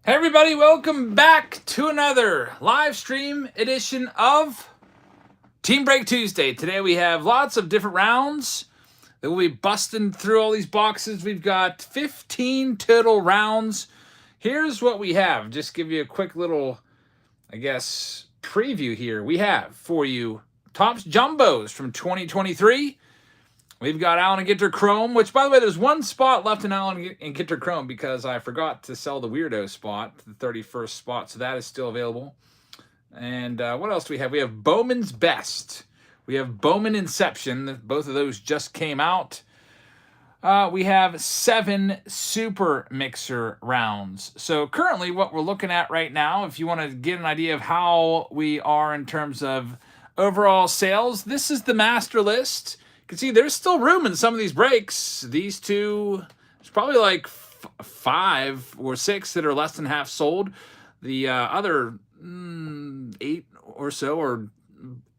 Hey everybody, welcome back to another live stream edition of Team Break Tuesday. Today we have lots of different rounds that we'll be busting through all these boxes. We've got 15 total rounds. Here's what we have. Just give you a quick little, preview here. We have for you Topps Jumbos from 2023. We've got Allen and Ginter Chrome, which, by the way, there's one spot left in Allen and Ginter Chrome because I forgot to sell the Weirdo spot, the 31st spot, so that is still available. And what else do we have? We have Bowman's Best. We have Bowman Inception. Both of those just came out. We have 7 Super Mixer rounds. So currently what we're looking at right now, if you want to get an idea of how we are in terms of overall sales, this is the master list. You can see there's still room in some of these breaks. These two, there's probably like 5 or 6 that are less than half sold. The other 8 or so are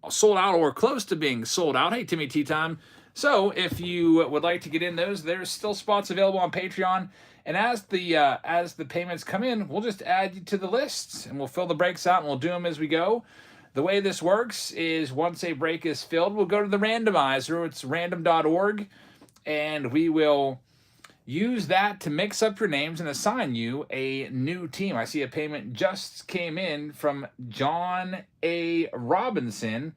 sold out or close to being sold out. Hey, Timmy Tea Time. So if you would like to get in those, there's still spots available on Patreon. And as the payments come in, we'll just add you to the lists and we'll fill the breaks out and we'll do them as we go. The way this works is once a break is filled, we'll go to the randomizer. It's random.org, and we will use that to mix up your names and assign you a new team. I see a payment just came in from John A. Robinson,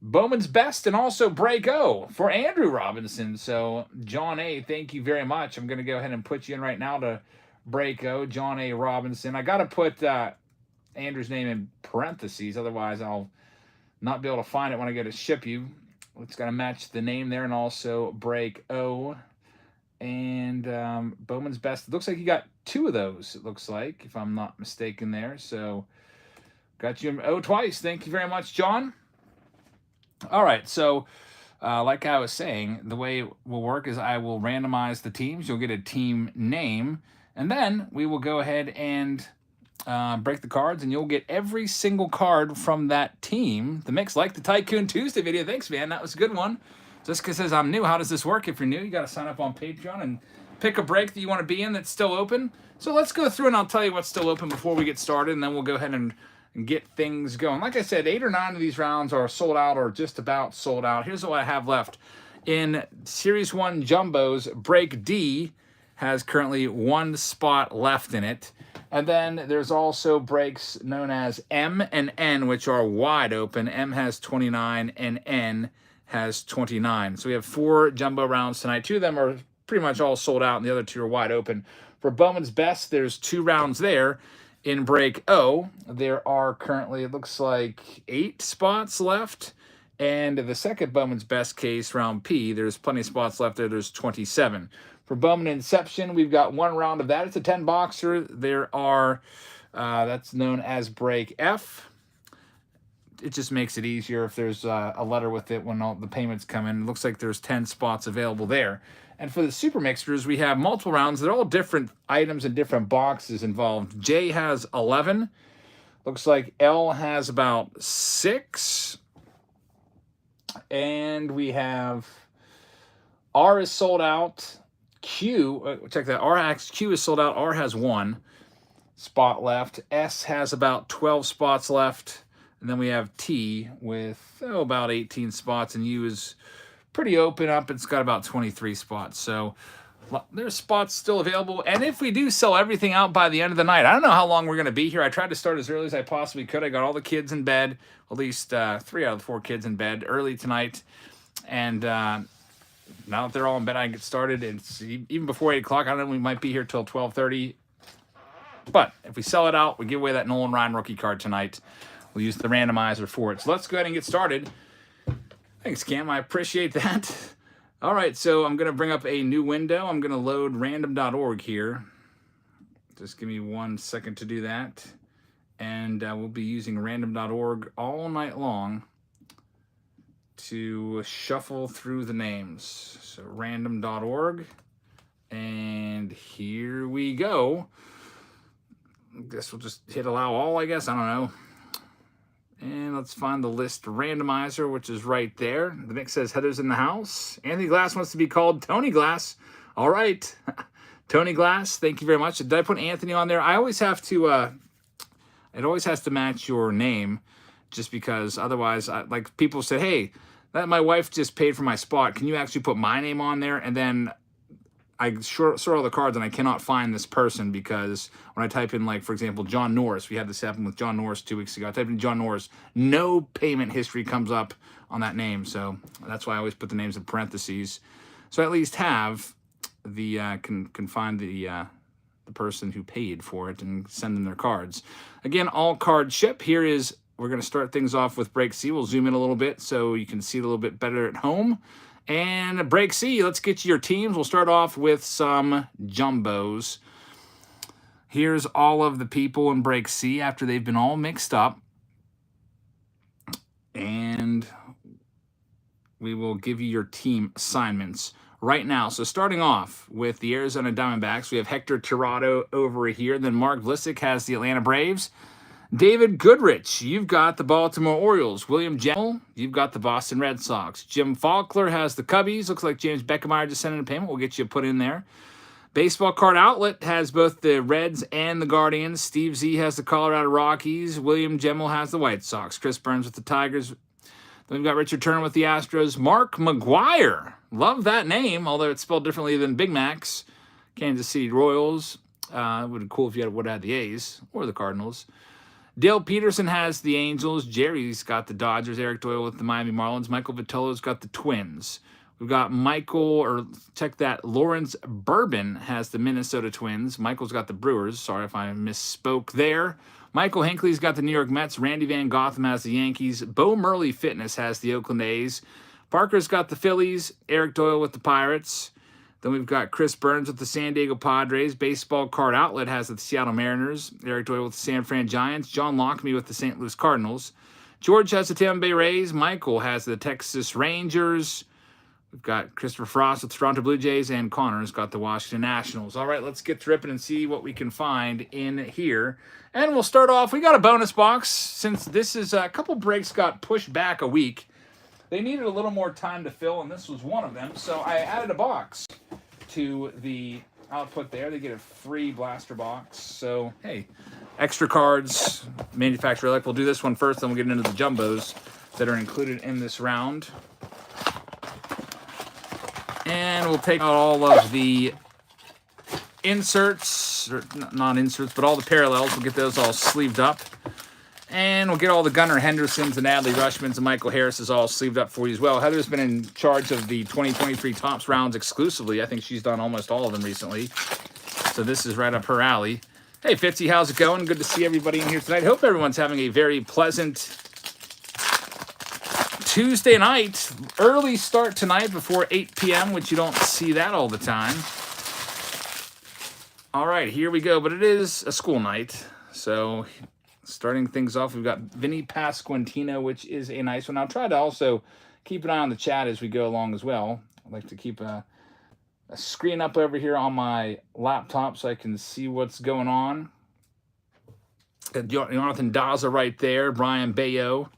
Bowman's Best, and also Break O for Andrew Robinson. So, John A., thank you very much. I'm going to go ahead and put you in right now to Break O, John A. Robinson. I got to put Andrew's name in parentheses, otherwise I'll not be able to find it when I go to ship you. It's got to match the name there, and also Break O and Bowman's Best. It looks like you got 2 of those, it looks like, if I'm not mistaken there. So got you O twice. Thank you very much, John. All right, so like I was saying, the way it will work is I will randomize the teams. You'll get a team name, and then we will go ahead and break the cards, and you'll get every single card from that team. The mix, like the Tycoon Tuesday video. Thanks, man. That was a good one. Jessica says, I'm new. How does this work? If you're new, you got to sign up on Patreon and pick a break that you want to be in that's still open. So let's go through, and I'll tell you what's still open before we get started, and then we'll go ahead and get things going. Like I said, 8 or 9 of these rounds are sold out or just about sold out. Here's what I have left. In Series 1 Jumbos, Break D has currently 1 spot left in it. And then there's also breaks known as M and N, which are wide open. M has 29 and N has 29. So we have 4 jumbo rounds tonight. 2 of them are pretty much all sold out, and the other 2 are wide open. For Bowman's Best, there's 2 rounds there. In Break O, there are currently, it looks like, 8 spots left. And the second Bowman's Best case, round P, there's plenty of spots left there. There's 27. For Bowman Inception, we've got 1 round of that. It's a 10-boxer. There are, that's known as Break F. It just makes it easier if there's a letter with it when all the payments come in. It looks like there's 10 spots available there. And for the Super Mixers, we have multiple rounds. They're all different items and different boxes involved. J has 11. Looks like L has about 6. And we have R is sold out. Q, check that. Q is sold out. R has 1 spot left. S has about 12 spots left. And then we have T with about 18 spots. And U is pretty open up. It's got about 23 spots. So there's spots still available. And if we do sell everything out by the end of the night, I don't know how long we're going to be here. I tried to start as early as I possibly could. I got all the kids in bed, at least 3 out of the 4 kids in bed early tonight. And now that they're all in bed, I can get started. It's even before 8 o'clock. I don't know, we might be here till 12:30. But if we sell it out, we give away that Nolan Ryan rookie card tonight. We'll use the randomizer for it. So let's go ahead and get started. Thanks, Cam. I appreciate that. All right, so I'm going to bring up a new window. I'm going to load random.org here. Just give me 1 second to do that. And we'll be using random.org all night long to shuffle through the names. So random.org, and here we go. I guess we'll just hit allow all, I guess. I don't know. And let's find the list randomizer, which is right there. The mix says Heather's in the house. Anthony Glass wants to be called Tony Glass. All right. Tony Glass, thank you very much. Did I put Anthony on there? I always have to, it always has to match your name, just because otherwise, like people said, hey, my wife just paid for my spot. Can you actually put my name on there? And then I sort all the cards and I cannot find this person because when I type in, like, for example, John Norris, we had this happen with John Norris 2 weeks ago. I typed in John Norris, no payment history comes up on that name. So that's why I always put the names in parentheses. So I at least have the, can find the person who paid for it and send them their cards. Again, all card ship. Here is, we're going to start things off with Break C. We'll zoom in a little bit so you can see it a little bit better at home. And Break C, let's get you your teams. We'll start off with some jumbos. Here's all of the people in Break C after they've been all mixed up. And we will give you your team assignments right now. So starting off with the Arizona Diamondbacks, we have Hector Tirado over here. Then Mark Vlasic has the Atlanta Braves. David Goodrich, you've got the Baltimore Orioles. William Gemmell, you've got the Boston Red Sox. Jim Faulkner has the Cubbies. Looks like James Beckemeyer just sent in a payment. We'll get you put in there. Baseball Card Outlet has both the Reds and the Guardians. Steve Z has the Colorado Rockies. William Gemmell has the White Sox. Chris Burns with the Tigers. Then we've got Richard Turner with the Astros. Mark McGuire, love that name, although it's spelled differently than Big Macs. Kansas City Royals. It would be cool if you would have had the A's or the Cardinals. Dale Peterson has the Angels. Jerry's got the Dodgers. Eric Doyle with the Miami Marlins. Michael Vitello's got the Twins. We've got Lawrence Bourbon has the Minnesota Twins. Michael's got the Brewers. Sorry if I misspoke there. Michael Hinckley's got the New York Mets. Randy Van Gotham has the Yankees. Bo Murley Fitness has the Oakland A's. Parker's got the Phillies. Eric Doyle with the Pirates. Then we've got Chris Burns with the San Diego Padres. Baseball Card Outlet has the Seattle Mariners. Eric Doyle with the San Fran Giants. John Lockme with the St. Louis Cardinals. George has the Tampa Bay Rays. Michael has the Texas Rangers. We've got Christopher Frost with the Toronto Blue Jays. And Connor's got the Washington Nationals. All right, let's get tripping and see what we can find in here. And we'll start off. We got a bonus box. Since this is a couple breaks got pushed back a week, they needed a little more time to fill, and this was one of them. So I added a box to the output there. They get a free blaster box. So, hey, extra cards, manufacturer elect. We'll do this one first, then we'll get into the jumbos that are included in this round. And we'll take out all of the inserts, or not inserts, but all the parallels. We'll get those all sleeved up. And we'll get all the Gunnar Hendersons and Adley Rushmans and Michael Harris's all sleeved up for you as well. Heather's been in charge of the 2023 Topps rounds exclusively. I think she's done almost all of them recently. So this is right up her alley. Hey, Fitzy, how's it going? Good to see everybody in here tonight. Hope everyone's having a very pleasant Tuesday night. Early start tonight before 8 p.m., which you don't see that all the time. All right, here we go. But it is a school night, so starting things off, we've got Vinny Pasquantino, which is a nice one. I'll try to also keep an eye on the chat as we go along as well. I like to keep a screen up over here on my laptop so I can see what's going on. Got Jonathan Daza right there, Brian Bayo.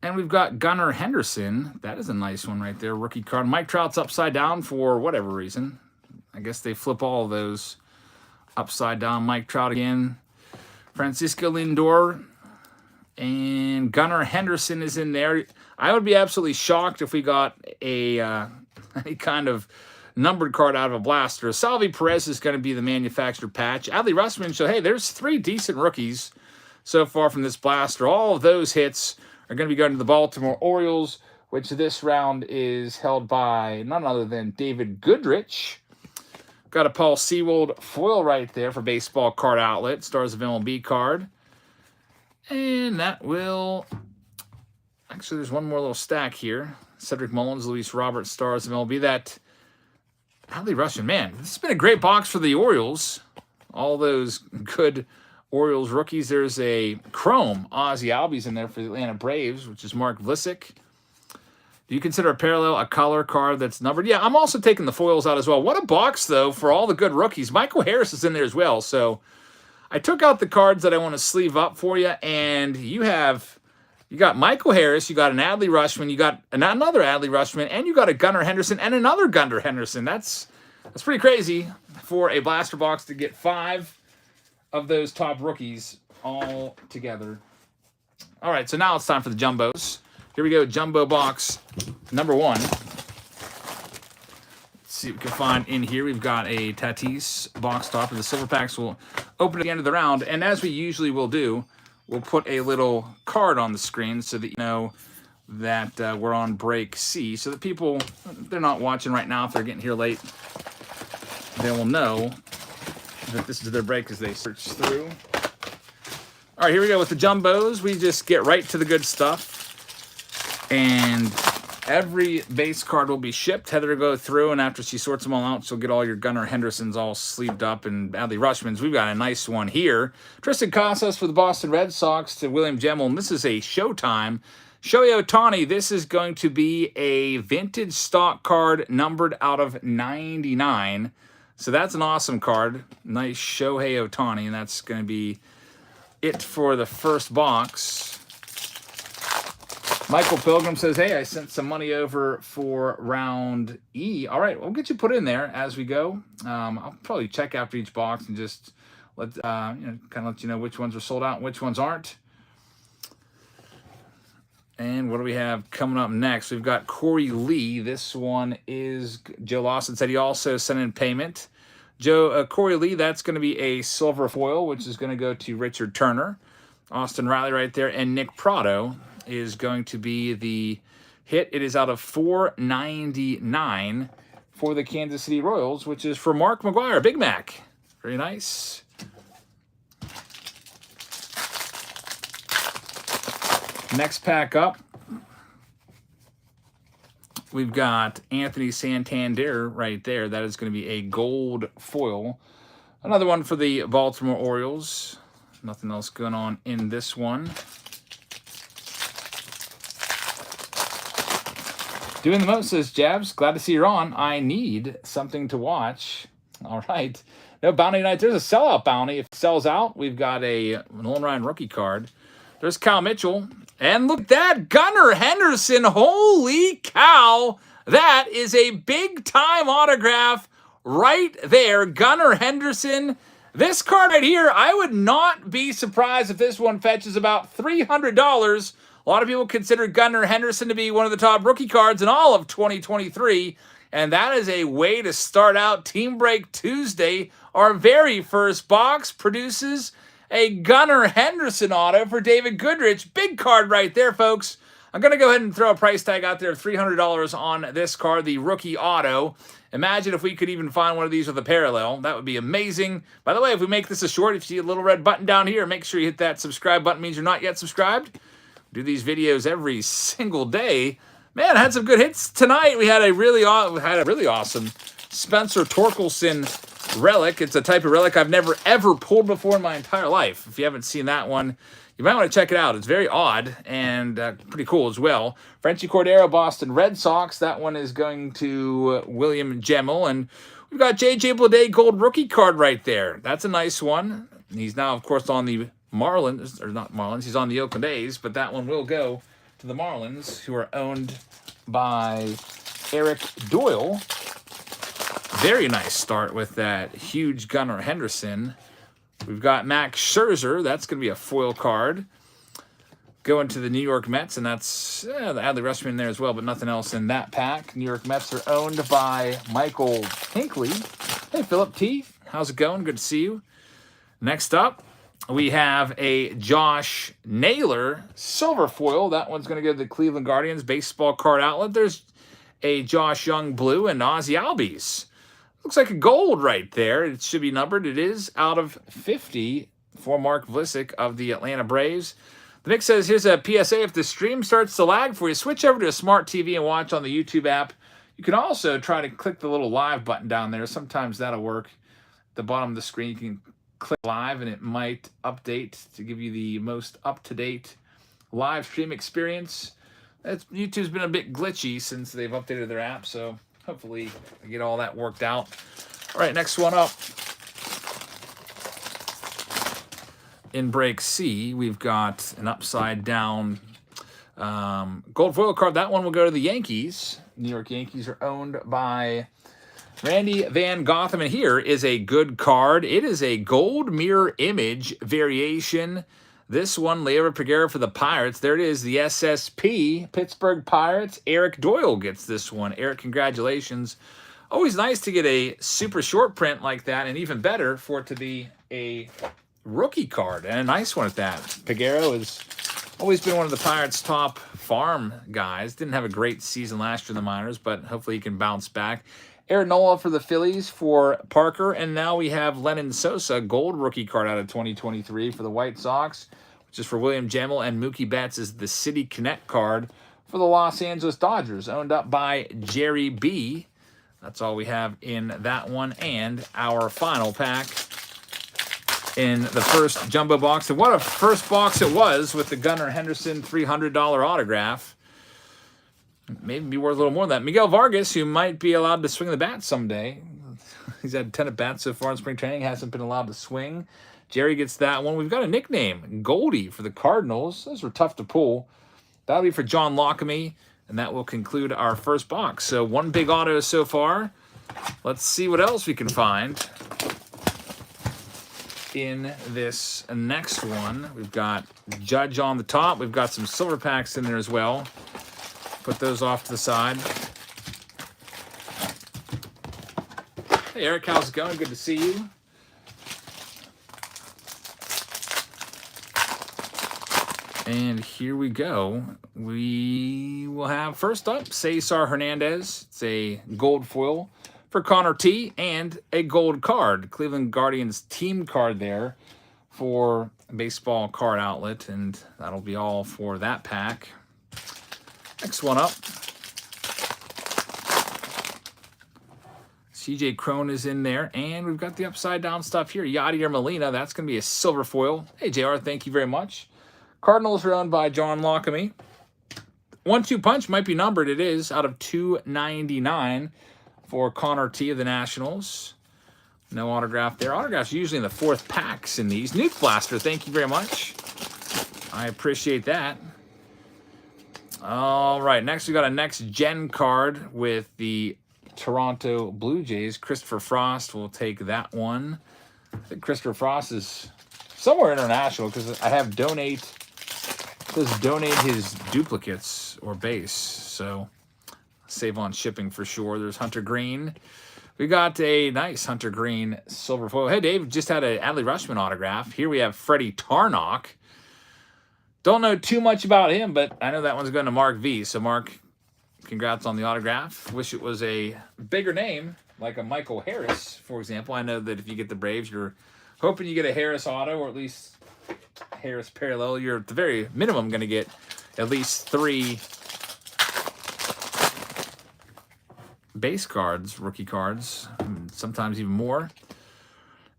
And we've got Gunnar Henderson. That is a nice one right there, rookie card. Mike Trout's upside down for whatever reason. I guess they flip all of those upside down. Mike Trout again. Francisco Lindor and Gunnar Henderson is in there. I would be absolutely shocked if we got any kind of numbered card out of a blaster. Salvi Perez is going to be the manufacturer patch. Adley Rustman, so hey, there's 3 decent rookies so far from this blaster. All of those hits are going to be going to the Baltimore Orioles, which this round is held by none other than David Goodrich. Got a Paul Sewald foil right there for Baseball Card Outlet. Stars of MLB card. And that will... Actually, there's one more little stack here. Cedric Mullins, Luis Roberts, Stars of MLB. That... Adley Rustman, man, this has been a great box for the Orioles. All those good Orioles rookies. There's a Chrome Ozzy Albies in there for the Atlanta Braves, which is Mark Vlasic. Do you consider a parallel a color card that's numbered? Yeah, I'm also taking the foils out as well. What a box, though, for all the good rookies. Michael Harris is in there as well. So I took out the cards that I want to sleeve up for you, and you got Michael Harris, you got an Adley Rustman, you got another Adley Rustman, and you got a Gunnar Henderson and another Gunnar Henderson. That's That's pretty crazy for a blaster box to get 5 of those top rookies all together. All right, so now it's time for the jumbos. Here we go, jumbo box number 1. Let's see what we can find in here. We've got a Tatis box top, and the silver packs will open at the end of the round. And as we usually will do, we'll put a little card on the screen so that you know that we're on break C, so that people, they're not watching right now, if they're getting here late, they will know that this is their break as they search through. All right, here we go with the jumbos. We just get right to the good stuff. And every base card will be shipped. Heather will go through, and after she sorts them all out, she'll get all your Gunnar Hendersons all sleeved up, and Adley Rutschmans. We've got a nice one here. Tristan Casas for the Boston Red Sox to William Gemmell, and this is a Showtime. Shohei Ohtani, this is going to be a vintage stock card numbered out of 99. So that's an awesome card. Nice Shohei Ohtani, and that's going to be it for the first box. Michael Pilgrim says, hey, I sent some money over for round E. All right, we'll get you put in there as we go. I'll probably check after each box and just let kind of let you know which ones are sold out and which ones aren't. And what do we have coming up next? We've got Corey Lee. This one is Joe Lawson said he also sent in payment. Corey Lee, that's going to be a silver foil, which is going to go to Richard Turner. Austin Riley right there. And Nick Prado is going to be the hit. It is out of 499 for the Kansas City Royals, which is for Mark McGuire, Big Mac. Very nice. Next pack up, we've got Anthony Santander right there. That is going to be a gold foil. Another one for the Baltimore Orioles. Nothing else going on in this one. Doing the most, says Jabs. Glad to see you're on. I need something to watch. All right. No bounty tonight. There's a sellout bounty. If it sells out, we've got a Nolan Ryan rookie card. There's Kyle Mitchell. And look at that, Gunnar Henderson. Holy cow. That is a big-time autograph right there. Gunnar Henderson. This card right here, I would not be surprised if this one fetches about $300. A lot of people consider Gunnar Henderson to be one of the top rookie cards in all of 2023. And that is a way to start out Team Break Tuesday. Our very first box produces a Gunnar Henderson auto for David Goodrich. Big card right there, folks. I'm going to go ahead and throw a price tag out there of $300 on this card, the rookie auto. Imagine if we could even find one of these with a parallel. That would be amazing. By the way, if we make this a short, if you see a little red button down here, make sure you hit that subscribe button. It means you're not yet subscribed. Do these videos every single day. Man, I had some good hits tonight. We had a really awesome Spencer Torkelson relic. It's a type of relic I've never ever pulled before in my entire life. If you haven't seen that one, you might want to check it out. It's very odd and pretty cool as well. Frenchie Cordero, Boston Red Sox. That one is going to William Gemmell. And we've got J.J. Bleday gold rookie card right there. That's a nice one. He's now, of course, on the Marlins, or not Marlins. He's on the Oakland A's, but that one will go to the Marlins, who are owned by Eric Doyle. Very nice start with that huge Gunnar Henderson. We've got Max Scherzer. That's going to be a foil card. Going to the New York Mets, and that's the Adley Rutschman there as well, but nothing else in that pack. New York Mets are owned by Michael Hinckley. Hey, Philip T. How's it going? Good to see you. Next up, we have a Josh Naylor silver foil. That one's going to go to the Cleveland Guardians baseball card outlet. There's a Josh Young blue and Ozzie Albies. Looks like a gold right there. It should be numbered. It is out of 50 for Mark Vlasic of the Atlanta Braves. The Nick says, here's a PSA. If the stream starts to lag for you, switch over to a smart TV and watch on the YouTube app. You can also try to click the little live button down there. Sometimes that'll work. At the bottom of the screen, you can click live, and it might update to give you the most up-to-date live stream experience. YouTube's been a bit glitchy since they've updated their app, so hopefully I get all that worked out. All right, next one up. In break C, we've got an upside-down gold foil card. That one will go to the Yankees. New York Yankees are owned by Randy Van Gotham, and here is a good card. It is a gold mirror image variation. This one, Leo Peguero for the Pirates. There it is, the SSP, Pittsburgh Pirates. Eric Doyle gets this one. Eric, congratulations. Always nice to get a super short print like that, and even better for it to be a rookie card, and a nice one at that. Peguero has always been one of the Pirates' top farm guys. Didn't have a great season last year in the minors, but hopefully he can bounce back. Aaron Nola for the Phillies for Parker. And now we have Lennon Sosa, gold rookie card out of 2023 for the White Sox, which is for William Jamel. And Mookie Betts is the City Connect card for the Los Angeles Dodgers, owned up by Jerry B. That's all we have in that one. And our final pack in the first jumbo box. And what a first box it was with the Gunnar Henderson $300 autograph. Maybe be worth a little more than that. Miguel Vargas, who might be allowed to swing the bat someday. He's had 10 at-bats so far in spring training. Hasn't been allowed to swing. Jerry gets that one. We've got a nickname, Goldie, for the Cardinals. Those were tough to pull. That'll be for John Lockamy, and that will conclude our first box. So one big auto so far. Let's see what else we can find in this next one. We've got Judge on the top. We've got some silver packs in there as well. Put those off to the side. Hey, Eric, how's it going? Good to see you. And here we go. We will have, first up, Cesar Hernandez. It's a gold foil for Connor T. and a gold card. Cleveland Guardians team card there for Baseball Card Outlet. And that'll be all for that pack. Next one up. CJ Crone is in there. And we've got the upside down stuff here. Yadier Molina. That's going to be a silver foil. Hey, JR, thank you very much. Cardinals are owned by John Lockamy. 1-2 punch might be numbered. It is out of 299 for Connor T of the Nationals. No autograph there. Autographs usually in the fourth packs in these. Nuke Blaster, thank you very much. I appreciate that. All right, next we got a next-gen card with the Toronto Blue Jays. Christopher Frost will take that one. I think Christopher Frost is somewhere international because I have donate. It says donate his duplicates or base. So save on shipping for sure. There's Hunter Green. We got a nice Hunter Green silver foil. Hey, Dave, just had an Adley Rutschman autograph. Here we have Freddie Tarnok. Don't know too much about him, but I know that one's going to Mark V. So, Mark, congrats on the autograph. Wish it was a bigger name, like a Michael Harris, for example. I know that if you get the Braves, you're hoping you get a Harris auto or at least Harris parallel. You're at the very minimum going to get at least 3 base cards, rookie cards, sometimes even more.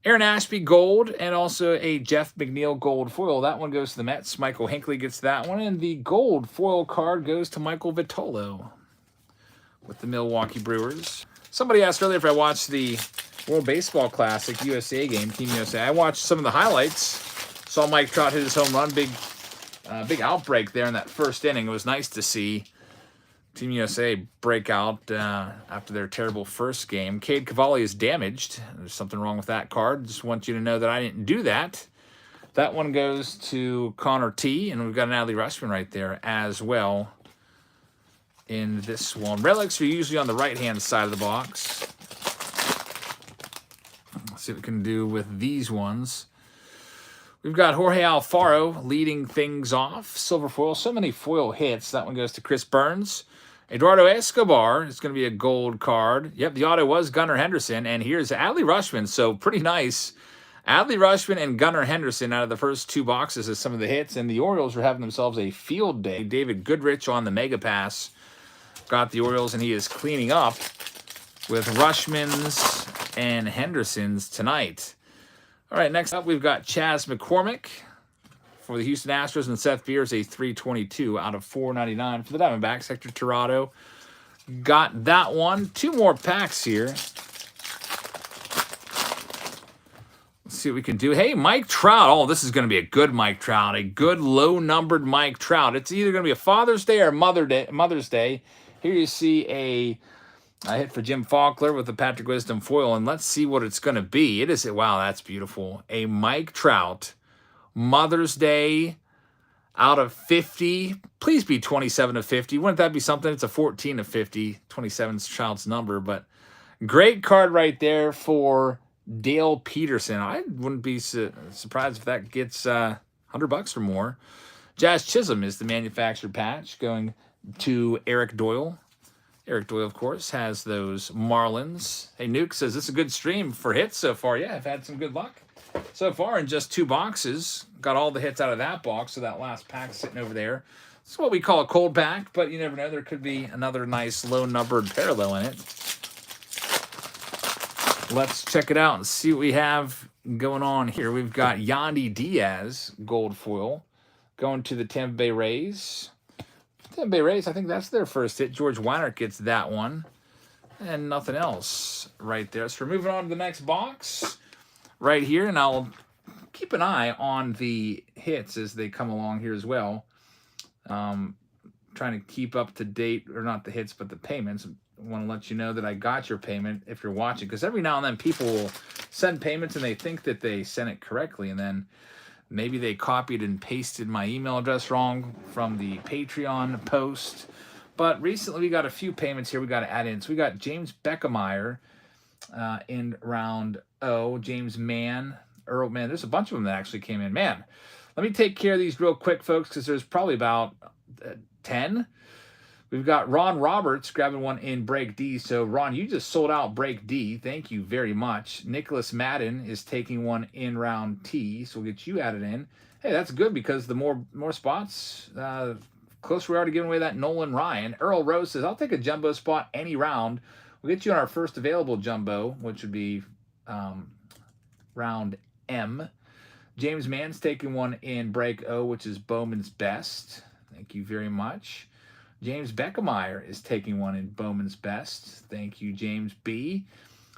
Aaron Ashby gold, and also a Jeff McNeil gold foil. That one goes to the Mets. Michael Hinckley gets that one, and the gold foil card goes to Michael Vitolo with the Milwaukee Brewers. Somebody asked earlier if I watched the World Baseball Classic USA game, Team USA. I watched some of the highlights. Saw Mike Trout hit his home run. Big outbreak there in that first inning. It was nice to see Team USA break out after their terrible first game. Cade Cavalli is damaged. There's something wrong with that card. Just want you to know that I didn't do that. That one goes to Connor T. And we've got an Adley Rutschman right there as well in this one. Relics are usually on the right-hand side of the box. Let's see what we can do with these ones. We've got Jorge Alfaro leading things off. Silver foil. So many foil hits. That one goes to Chris Burns. Eduardo Escobar is going to be a gold card. Yep, the auto was Gunnar Henderson. And here's Adley Rutschman. So pretty nice. Adley Rutschman and Gunnar Henderson out of the first 2 boxes as some of the hits. And the Orioles are having themselves a field day. David Goodrich on the Mega Pass got the Orioles, and he is cleaning up with Rutschman's and Henderson's tonight. All right, next up we've got Chas McCormick for the Houston Astros, and Seth Beers, a 322 out of 499 for the Diamondbacks. Hector Tirado got that one. 2 more packs here. Let's see what we can do. Hey, Mike Trout. Oh, this is going to be a good Mike Trout, a good low-numbered Mike Trout. It's either going to be a Father's Day or Mother's Day. Here you see a I hit for Jim Faulkner with the Patrick Wisdom foil, and let's see what it's going to be. It is, wow, that's beautiful. A Mike Trout Mother's Day out of 50. Please be 27 of 50. Wouldn't that be something? It's a 14 of 50. 27's child's number, but great card right there for Dale Peterson. I wouldn't be surprised if that gets $100 or more. Jazz Chisholm is the manufactured patch going to Eric Doyle. Eric Doyle, of course, has those Marlins. Hey, Nuke says, this is a good stream for hits so far. Yeah, I've had some good luck so far in just 2 boxes. Got all the hits out of that box, so that last pack sitting over there. It's what we call a cold pack, but you never know. There could be another nice low-numbered parallel in it. Let's check it out and see what we have going on here. We've got Yandy Diaz gold foil going to the Tampa Bay Rays. Tampa Bay Rays, I think that's their first hit. George Weiner gets that one. And nothing else right there. So we're moving on to the next box right here. And I'll keep an eye on the hits as they come along here as well. Trying to keep up to date, or not the hits, but the payments. I want to let you know that I got your payment if you're watching. Because every now and then people will send payments and they think that they sent it correctly. And then maybe they copied and pasted my email address wrong from the Patreon post. But recently we got a few payments here we got to add in. So we got James Beckemeyer in round O. James Mann. Earl, man, there's a bunch of them that actually came in. Man, let me take care of these real quick, folks, because there's probably about 10. We've got Ron Roberts grabbing one in break D. So, Ron, you just sold out break D. Thank you very much. Nicholas Madden is taking one in round T. So, we'll get you added in. Hey, that's good because the more spots, closer we are to giving away that Nolan Ryan. Earl Rose says, I'll take a jumbo spot any round. We'll get you on our first available jumbo, which would be round M. James Mann's taking one in break O, which is Bowman's Best. Thank you very much. James Beckemeyer is taking one in Bowman's Best. Thank you, James B.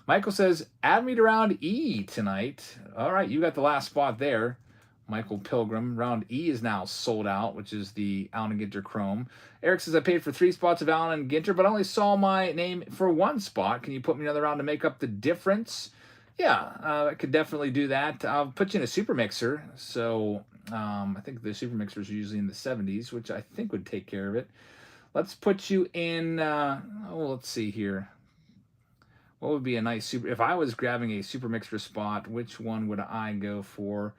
Michael says, add me to round E tonight. All right, you got the last spot there. Michael Pilgrim. Round E is now sold out, which is the Allen and Ginter Chrome. Eric says, I paid for 3 spots of Allen and Ginter, but only saw my name for 1 spot. Can you put me another round to make up the difference? Yeah, I could definitely do that. I'll put you in a super mixer. So I think the super mixers are usually in the 70s, which I think would take care of it. Let's put you in, let's see here. What would be a nice super, if I was grabbing a super mixer spot, which one would I go for?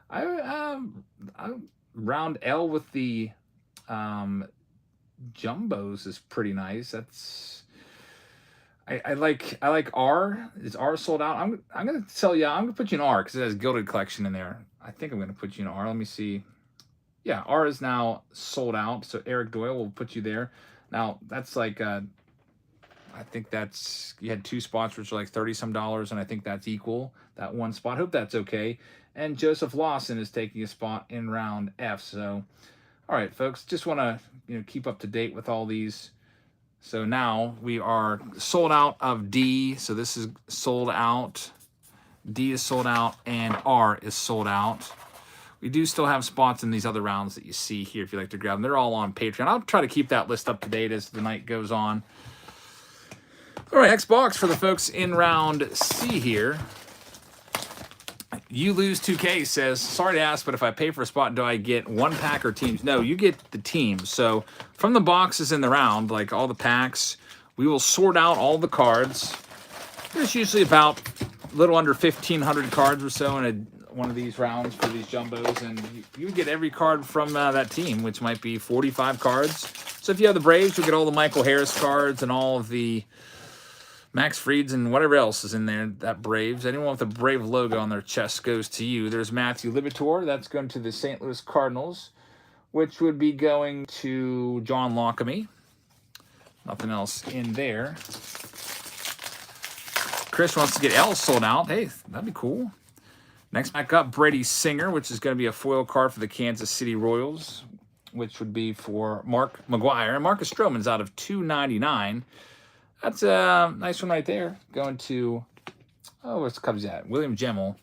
I round L with the jumbos is pretty nice. That's, I like R. Is R sold out? I'm gonna tell you, I'm gonna put you in R because it has Gilded collection in there. I think I'm gonna put you in R. Let me see. Yeah, R is now sold out, so Eric Doyle will put you there. Now, that's like, I think that's, you had 2 spots, which are like $30-some, and I think that's equal, that 1 spot. Hope that's okay. And Joseph Lawson is taking a spot in round F. So, all right, folks, just want to keep up to date with all these. So now we are sold out of D, so this is sold out. D is sold out, and R is sold out. We do still have spots in these other rounds that you see here if you'd like to grab them. They're all on Patreon. I'll try to keep that list up to date as the night goes on. All right, next box for the folks in round C here. You Lose 2K says, sorry to ask, but if I pay for a spot, do I get 1 pack or teams? No, you get the teams. So from the boxes in the round, like all the packs, we will sort out all the cards. There's usually about a little under 1,500 cards or so in one of these rounds for these jumbos, and you get every card from that team, which might be 45 cards. So if you have the Braves, you'll get all the Michael Harris cards and all of the Max Frieds and whatever else is in there, that Braves. Anyone with a Brave logo on their chest goes to you. There's Matthew Liberatore. That's going to the St. Louis Cardinals, which would be going to John Lockamy. Nothing else in there. Chris wants to get L sold out. Hey, that'd be cool. Next back up, Brady Singer, which is going to be a foil card for the Kansas City Royals, which would be for Mark McGuire. And Marcus Stroman's out of 299. That's a nice one right there. Going to, where's the Cubs at? William Gemmell.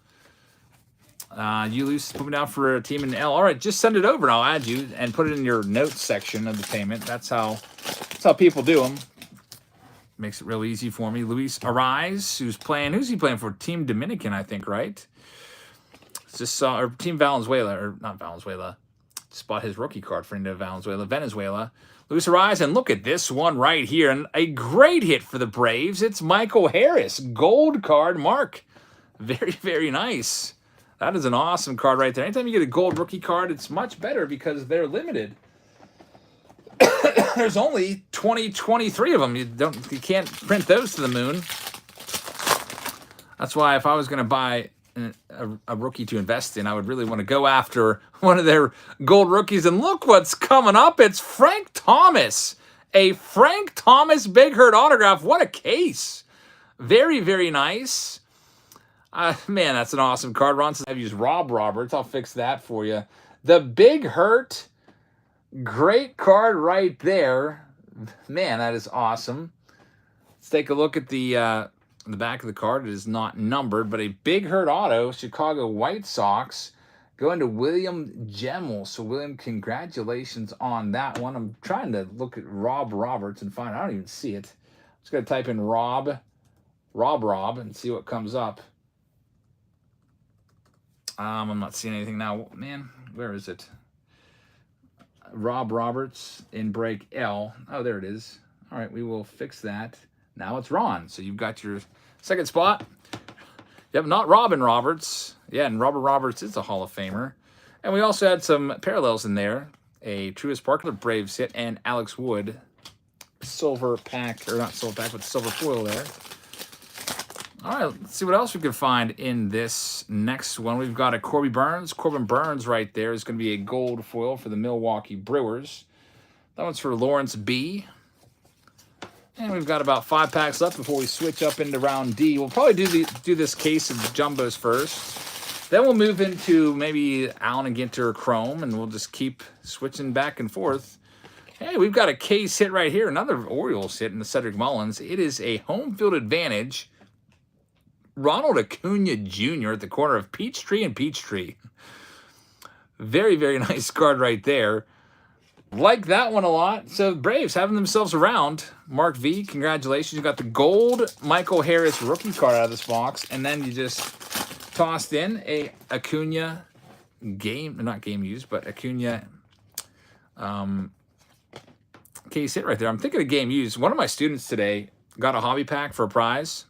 You lose, put me down for a team in L. All right, just send it over and I'll add you and put it in your notes section of the payment. That's how people do them. makes it real easy for me. Luis Ariz, who's he playing for? Team Dominican, I think, right? Just saw, or Team Valenzuela, or not Valenzuela. Just bought his rookie card for into Venezuela. Luis Ariz, and look at this one right here. And a great hit for the Braves. It's Michael Harris, gold card, Mark. Very, very nice. That is an awesome card right there. Anytime you get a gold rookie card, it's much better because they're limited. There's only 23 of them. You can't print those to the moon. That's why if I was going to buy a rookie to invest in, I would really want to go after one of their gold rookies. And look what's coming up. It's Frank Thomas. A Frank Thomas Big Hurt autograph. What a case. Very, very nice. Man, that's an awesome card. Ron says I've used Rob Roberts. I'll fix that for you. The Big Hurt. Great card right there. Man, that is awesome. Let's take a look at the back of the card. It is not numbered, but a Big Hurt auto, Chicago White Sox, going to William Gemmell. So, William, congratulations on that one. I'm trying to look at Rob Roberts and find, I don't even see it. I'm just going to type in Rob, and see what comes up. I'm not seeing anything now. Man, where is it? Rob Roberts in break L. Oh, there it is. All right, we will fix that. Now it's Ron. So you've got your second spot. Yep, not Robin Roberts. Yeah, and Robert Roberts is a Hall of Famer. And we also had some parallels in there. A Truist Parker Braves hit and Alex Wood. Silver pack, or not silver pack, but silver foil there. All right, let's see what else we can find in this next one. We've got a Corbin Burns right there is going to be a gold foil for the Milwaukee Brewers. That one's for Lawrence B. And we've got about 5 packs left before we switch up into round D. We'll probably do this case of jumbos first. Then we'll move into maybe Allen and Ginter Chrome, and we'll just keep switching back and forth. Hey, we've got a case hit right here. Another Orioles hit in the Cedric Mullins. It is a home field advantage. Ronald Acuna Jr. at the corner of Peachtree and Peachtree. Very, very nice card right there. Like that one a lot. So Braves having themselves around. Mark V, congratulations. You got the gold Michael Harris rookie card out of this box. And then you just tossed in a Acuna not game used, but Acuna case hit right there. I'm thinking of game used. One of my students today got a hobby pack for a prize.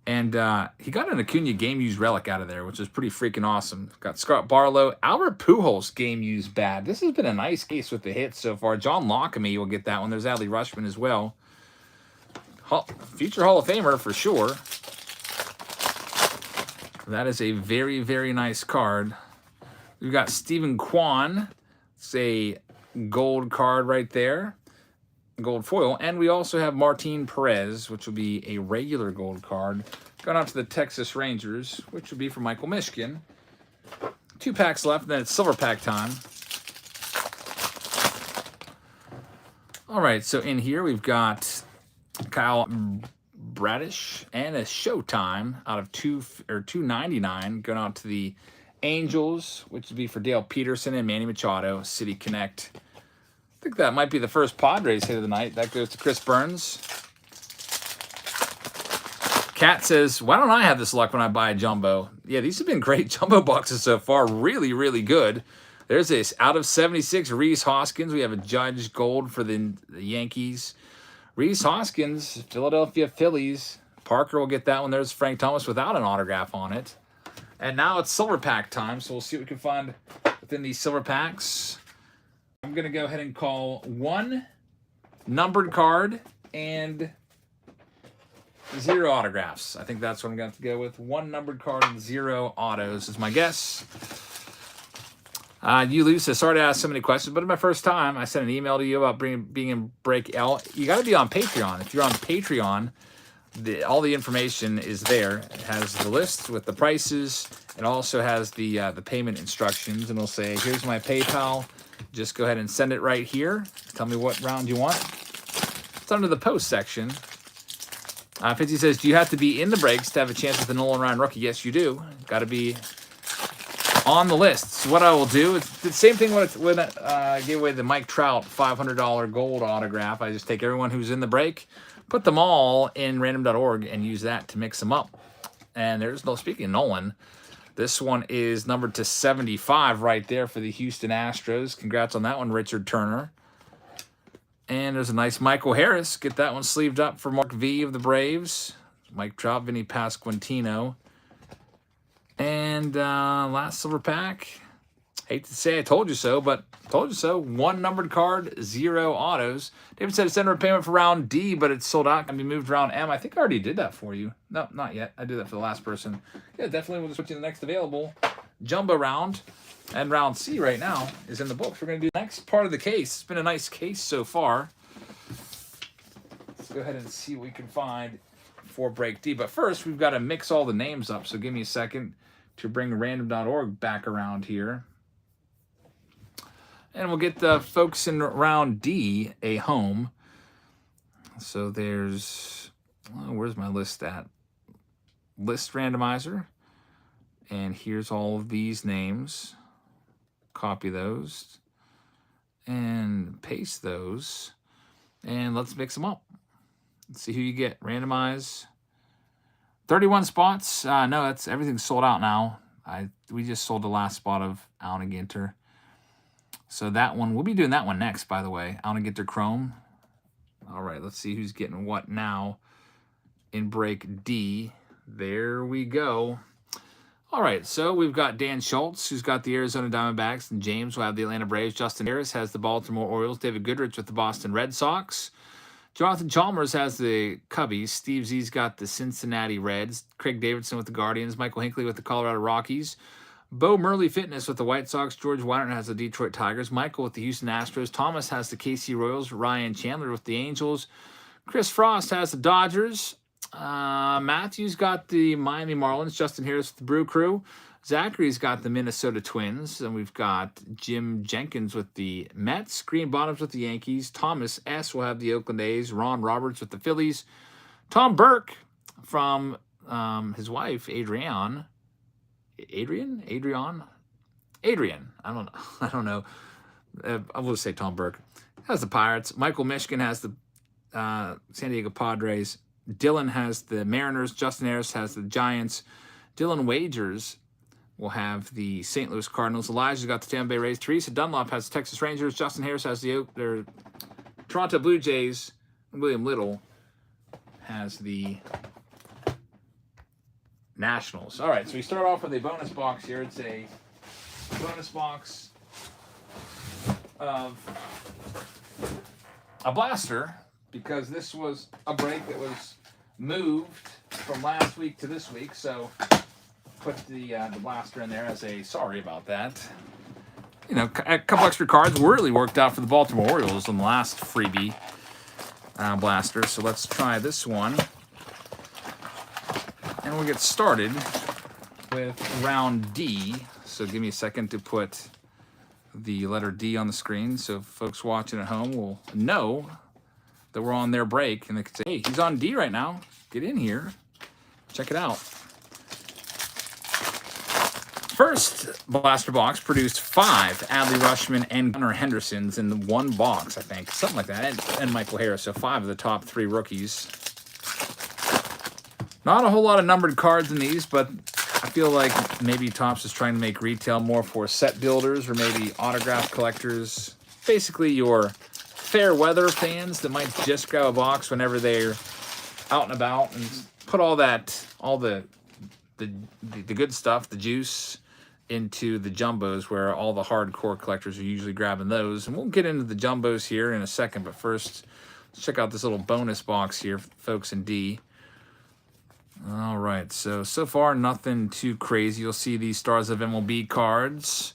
And he got an Acuna game-used relic out of there, which is pretty freaking awesome. Got Scott Barlow, Albert Pujols game-used bad. This has been a nice case with the hits so far. John Lockamy will get that one. There's Adley Rushman as well. Future Hall of Famer for sure. That is a very, very nice card. We've got Stephen Kwan. It's a gold card right there. Gold foil, and we also have Martin Perez, which will be a regular gold card. Going out to the Texas Rangers, which will be for Michael Mishkin. 2 packs left, and then it's silver pack time. All right, so in here we've got Kyle Bradish and a Showtime out of $2.99 going out to the Angels, which would be for Dale Peterson and Manny Machado, City Connect. I think that might be the first Padres hit of the night. That goes to Chris Burns. Kat says, why don't I have this luck when I buy a jumbo? Yeah, these have been great jumbo boxes so far. Really, really good. There's this out of 76 Rhys Hoskins. We have a Judge gold for the Yankees. Rhys Hoskins, Philadelphia Phillies. Parker will get that one. There's Frank Thomas without an autograph on it. And now it's silver pack time, so we'll see what we can find within these silver packs. I'm going to go ahead and call 1 numbered card and 0 autographs. I think that's what I'm going to have to go with. 1 numbered card and 0 autos is my guess. You, Lou, says, sorry to ask so many questions, but it's my first time. I sent an email to you about being in Break L. You got to be on Patreon. If you're on Patreon, all the information is there. It has the list with the prices. It also has the payment instructions, and it'll say, here's my PayPal. Just go ahead and send it right here. Tell me what round you want. It's under the post section. Fitzy says, do you have to be in the breaks to have a chance with the Nolan Ryan rookie? Yes, you do. Got to be on the list. So what I will do, it's the same thing when I gave away the Mike Trout $500 gold autograph. I just take everyone who's in the break, put them all in random.org and use that to mix them up. And there's no, speaking of Nolan, this one is numbered to 75 right there for the Houston Astros. Congrats on that one, Richard Turner. And there's a nice Michael Harris. Get that one sleeved up for Mark V of the Braves. Mike Trout, Vinny Pasquantino. And last silver pack. Hate to say I told you so, but told you so. 1 numbered card, 0 autos. David said send a payment for round D, but it's sold out. Can be moved round M. I think I already did that for you. No, not yet. I did that for the last person. Yeah, definitely. We'll switch to the next available jumbo round. And round C right now is in the books. We're going to do the next part of the case. It's been a nice case so far. Let's go ahead and see what we can find for break D. But first, we've got to mix all the names up. So give me a second to bring random.org back around here. And we'll get the folks in round D a home. So there's, oh, where's my list at? List randomizer. And here's all of these names. Copy those and paste those. And let's mix them up. Let's see who you get. Randomize. 31 spots. No, that's everything's sold out now. We just sold the last spot of Allen and Ginter. So that one, we'll be doing that one next, by the way. Allen and Ginter Chrome. All right, let's see who's getting what now in break D. There we go. All right, so we've got Dan Schultz, who's got the Arizona Diamondbacks, and James will have the Atlanta Braves. Justin Harris has the Baltimore Orioles. David Goodrich with the Boston Red Sox. Jonathan Chalmers has the Cubbies. Steve Z's got the Cincinnati Reds. Craig Davidson with the Guardians. Michael Hinckley with the Colorado Rockies. Bo Murley Fitness with the White Sox. George Weinert has the Detroit Tigers. Michael with the Houston Astros. Thomas has the KC Royals. Ryan Chandler with the Angels. Chris Frost has the Dodgers. Matthew's got the Miami Marlins. Justin Harris with the Brew Crew. Zachary's got the Minnesota Twins. And we've got Jim Jenkins with the Mets. Green Bottoms with the Yankees. Thomas S. will have the Oakland A's. Ron Roberts with the Phillies. Tom Burke from his wife, Adrian. I don't know. I will say Tom Burke has the Pirates. Michael Michigan has the San Diego Padres. Dylan has the Mariners. Justin Harris has the Giants. Dylan Wagers will have the St. Louis Cardinals. Elijah's got the Tampa Bay Rays. Teresa Dunlop has the Texas Rangers. Justin Harris has the Toronto Blue Jays. William Little has the Nationals. All right, so we start off with a bonus box here. It's a bonus box of a blaster, because this was a break that was moved from last week to this week. So put the blaster in there as a sorry about that. You know, a couple extra cards really worked out for the Baltimore Orioles on the last freebie blaster. So let's try this one. And we'll get started with round D. So give me a second to put the letter D on the screen so folks watching at home will know that we're on their break. And they can say, hey, he's on D right now. Get in here. Check it out. First blaster box produced 5 Adley Rutschman and Gunnar Hendersons in one box, I think. Something like that. And Michael Harris. So 5 of the top 3 rookies. Not a whole lot of numbered cards in these, but I feel like maybe Topps is trying to make retail more for set builders or maybe autograph collectors. Basically, your fair weather fans that might just grab a box whenever they're out and about and put all the good stuff, the juice, into the jumbos where all the hardcore collectors are usually grabbing those. And we'll get into the jumbos here in a second, but first, let's check out this little bonus box here, folks in D. All right, so far, nothing too crazy. You'll see these Stars of MLB cards.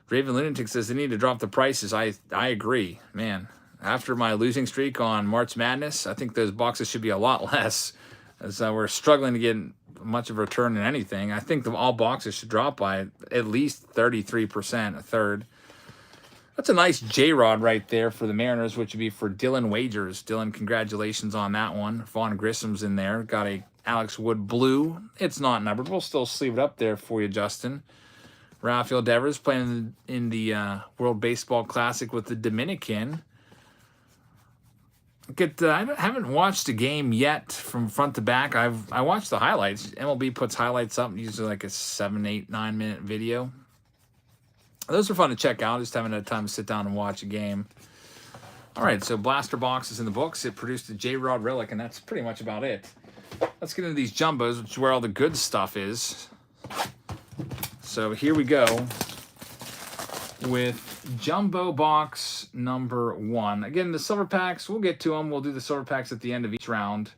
Raven Lunatic says they need to drop the prices. I agree, man. After my losing streak on March Madness, I think those boxes should be a lot less, as we're struggling to get much of a return in anything. I think all boxes should drop by at least 33%, a third. That's a nice J-Rod right there for the Mariners, which would be for Dylan Wagers. Dylan, congratulations on that one. Vaughn Grissom's in there. Got a Alex Wood blue. It's not numbered. We'll still sleeve it up there for you, Justin. Rafael Devers playing in the World Baseball Classic with the Dominican. I haven't watched a game yet from front to back. I watched the highlights. MLB puts highlights up, usually like a 7, 8, 9 minute video. Those are fun to check out. Just haven't had time to sit down and watch a game. All right, so Blaster Box is in the books. It produced a J-Rod Relic, and that's pretty much about it. Let's get into these jumbos, which is where all the good stuff is. So here we go with Jumbo Box number 1. Again, the silver packs, we'll get to them. We'll do the silver packs at the end of each round.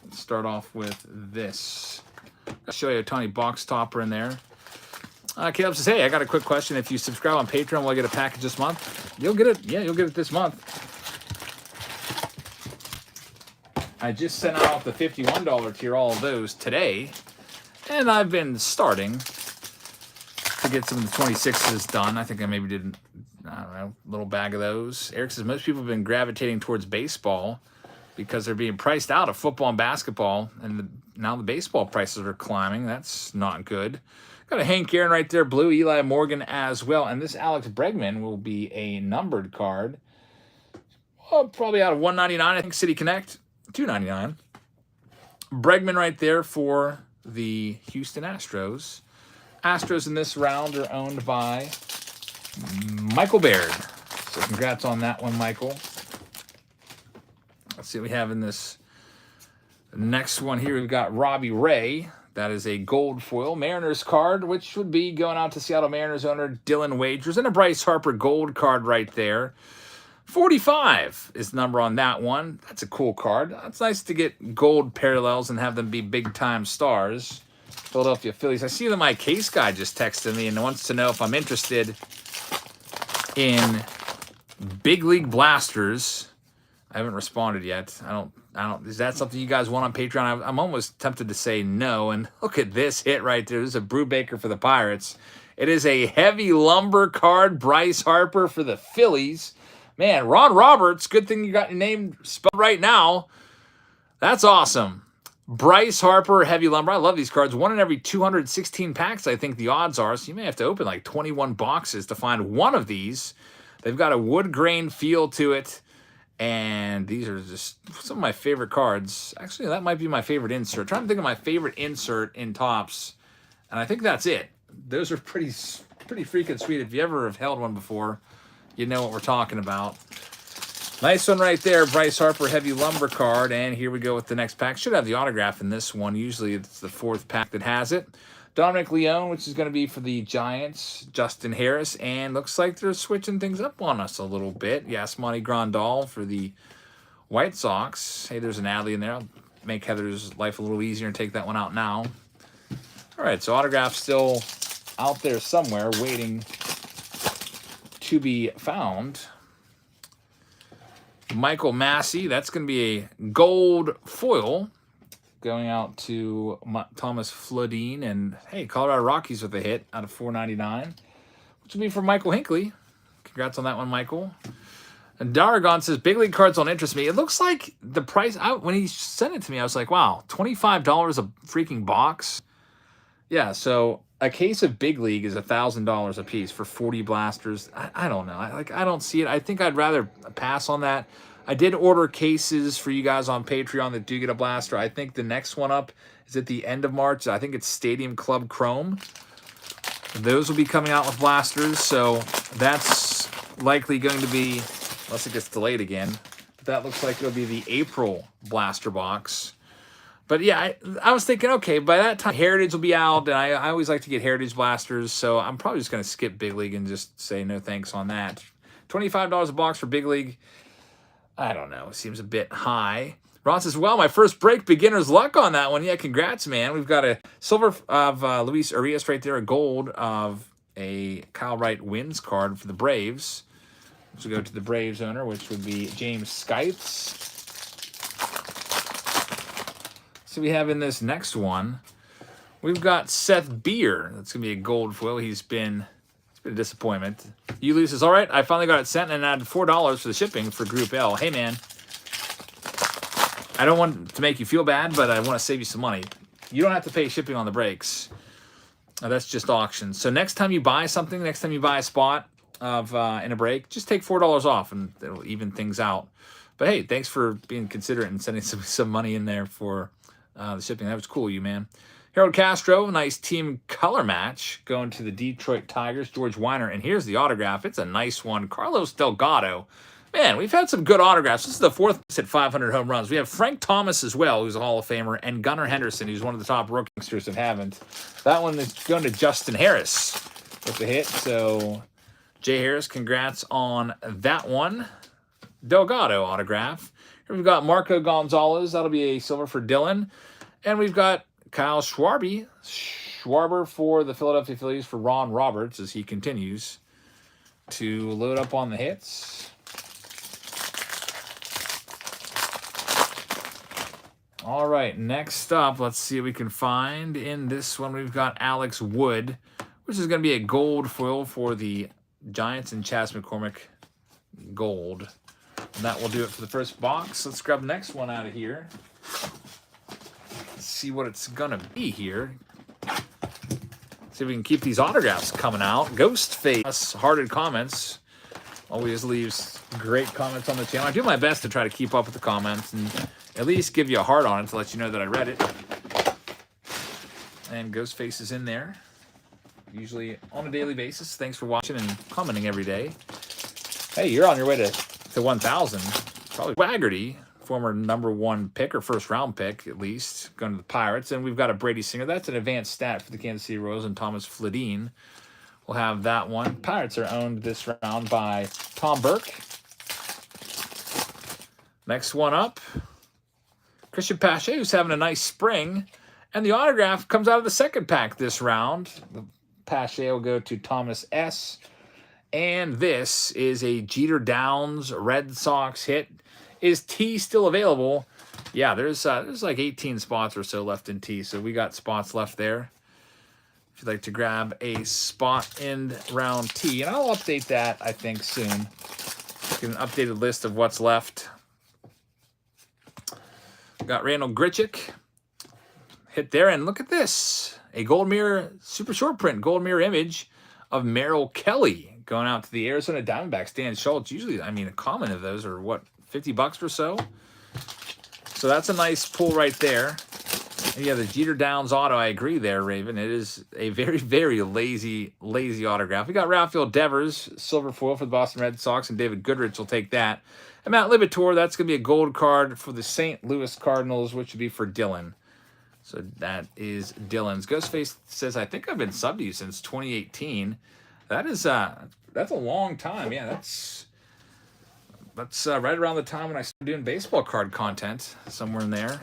Let's start off with this. I'll show you a tiny box topper in there. Caleb says, hey, I got a quick question. If you subscribe on Patreon, will I get a package this month? You'll get it. Yeah, you'll get it this month. I just sent out the $51 tier, all of those today. And I've been starting to get some of the 26s done. I think I maybe did, I don't know, a little bag of those. Eric says, most people have been gravitating towards baseball because they're being priced out of football and basketball. And now the baseball prices are climbing. That's not good. Got a Hank Aaron right there, blue, Eli Morgan as well. And this Alex Bregman will be a numbered card. Well, probably out of $199, I think City Connect, $299. Bregman right there for the Houston Astros. Astros in this round are owned by Michael Baird. So congrats on that one, Michael. Let's see what we have in this next one here. We've got Robbie Ray. That is a gold foil Mariners card, which would be going out to Seattle Mariners owner Dylan Wagers. And a Bryce Harper gold card right there. 45 is the number on that one. That's a cool card. It's nice to get gold parallels and have them be big-time stars. Philadelphia Phillies. I see that my case guy just texted me and wants to know if I'm interested in Big League Blasters. I haven't responded yet. I don't. Is that something you guys want on Patreon? I'm almost tempted to say no. And look at this hit right there. This is a Brubaker for the Pirates. It is a heavy lumber card. Bryce Harper for the Phillies. Man, Ron Roberts. Good thing you got your name spelled right now. That's awesome. Bryce Harper, heavy lumber. I love these cards. 1 in every 216 packs, I think the odds are. So you may have to open like 21 boxes to find one of these. They've got a wood grain feel to it. And these are just some of my favorite cards. Actually, that might be my favorite insert. I'm trying to think of my favorite insert in Topps. And I think that's it. Those are pretty freaking sweet. If you ever have held one before, you know what we're talking about. Nice one right there. Bryce Harper heavy lumber card. And here we go with the next pack. Should have the autograph in this one. Usually it's the 4th pack that has it. Dominic Leone, which is going to be for the Giants. Justin Harris. And looks like they're switching things up on us a little bit. Yasmani Grandal for the White Sox. Hey, there's an Adley in there. I'll make Heather's life a little easier and take that one out now. All right, so autograph still out there somewhere waiting to be found. Michael Massey. That's going to be a gold foil. Going out to Thomas Flodine. And, hey, Colorado Rockies with a hit out of $4.99. Which will be for Michael Hinckley. Congrats on that one, Michael. And Daragon says, big league cards don't interest me. It looks like the price, when he sent it to me, I was like, wow, $25 a freaking box? Yeah, so a case of big league is $1,000 a piece for 40 blasters. I don't know. I don't see it. I think I'd rather pass on that. I did order cases for you guys on Patreon that do get a blaster. I think the next one up is at the end of March. I think it's Stadium Club Chrome. Those will be coming out with blasters, so that's likely going to be, unless it gets delayed again, that looks like it'll be the April blaster box. But yeah, I was thinking, okay, by that time, Heritage will be out, and I always like to get Heritage blasters, so I'm probably just going to skip Big League and just say no thanks on that. $25 a box for Big League. I don't know. It seems a bit high. Ron says, well, my first break, beginner's luck on that one. Yeah, congrats, man. We've got a silver of Luis Urias right there, a gold of a Kyle Wright wins card for the Braves. So we go to the Braves owner, which would be James Skypes. So we have in this next one, we've got Seth Beer. That's going to be a gold foil. It's been a disappointment. Uli says, all right, I finally got it sent and added $4 for the shipping for Group L. Hey, man, I don't want to make you feel bad, but I want to save you some money. You don't have to pay shipping on the breaks. That's just auctions. So next time you buy something, next time you buy a spot of in a break, just take $4 off and it'll even things out. But hey, thanks for being considerate and sending some money in there for the shipping. That was cool of you, man. Harold Castro, nice team color match going to the Detroit Tigers. George Weiner, and here's the autograph. It's a nice one. Carlos Delgado. Man, we've had some good autographs. This is the 4th at 500 home runs. We have Frank Thomas as well, who's a Hall of Famer, and Gunnar Henderson, who's one of the top rooksters that haven't. That one is going to Justin Harris with the hit. So, Jay Harris, congrats on that one. Delgado autograph. Here we've got Marco Gonzalez. That'll be a silver for Dylan. And we've got Kyle Schwarber for the Philadelphia Phillies for Ron Roberts as he continues to load up on the hits. All right, next up, let's see what we can find. In this one, we've got Alex Wood, which is going to be a gold foil for the Giants and Chas McCormick gold. And that will do it for the first box. Let's grab the next one out of here. Let's see what it's going to be here. See if we can keep these autographs coming out. Ghostface, Hearted Comments, always leaves great comments on the channel. I do my best to try to keep up with the comments and at least give you a heart on it to let you know that I read it. And Ghostface is in there, usually on a daily basis. Thanks for watching and commenting every day. Hey, you're on your way to 1,000. Probably Waggerty, former #1 pick or first-round pick, at least, going to the Pirates. And we've got a Brady Singer. That's an advanced stat for the Kansas City Royals, and Thomas Fladine. We'll have that one. Pirates are owned this round by Tom Burke. Next one up, Christian Pache, who's having a nice spring. And the autograph comes out of the second pack this round. The Pache will go to Thomas S. And this is a Jeter Downs Red Sox hit. Is T still available? Yeah, there's like 18 spots or so left in T, so we got spots left there. If you'd like to grab a spot in round T, and I'll update that, I think, soon. Get an updated list of what's left. Got Randall Grichuk hit there, and look at this. A gold mirror, super short print, gold mirror image of Merrill Kelly going out to the Arizona Diamondbacks. Dan Schultz, usually, I mean, a common of those are, what, $50 or so? So that's a nice pull right there. And yeah, the Jeter Downs auto, I agree there, Raven. It is a very, very lazy autograph. We got Rafael Devers, silver foil for the Boston Red Sox, and David Goodrich will take that. And Matt Libator, that's going to be a gold card for the St. Louis Cardinals, which would be for Dylan. So that is Dylan's. Ghostface says, I think I've been subbed to you since 2018. That is, that's a long time. Yeah, that's right around the time when I started doing baseball card content, somewhere in there.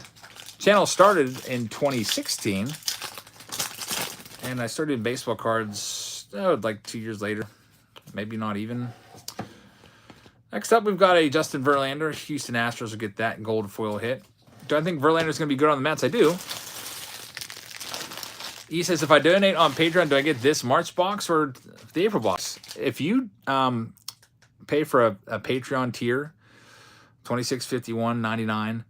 Channel started in 2016, and I started doing baseball cards like 2 years later, maybe not even. Next up, we've got a Justin Verlander. Houston Astros will get that gold foil hit. Do I think Verlander's going to be good on the Mets? I do. He says, if I donate on Patreon, do I get this March box or the April box? If you pay for a Patreon tier, $26.51.99,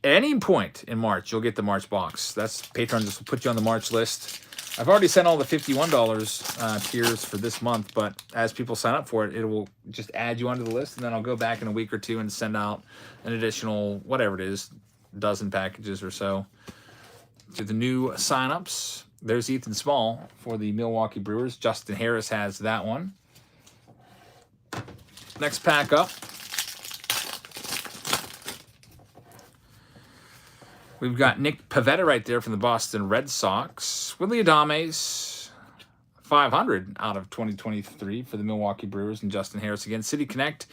at any point in March, you'll get the March box. That's Patreon just will put you on the March list. I've already sent all the $51 tiers for this month, but as people sign up for it, it will just add you onto the list, and then I'll go back in a week or two and send out an additional, whatever it is, dozen packages or so to the new signups. There's Ethan Small for the Milwaukee Brewers. Justin Harris has that one. Next pack up, we've got Nick Pivetta right there from the Boston Red Sox. Willie Adames, 500 out of 2023 for the Milwaukee Brewers, and Justin Harris again. City Connect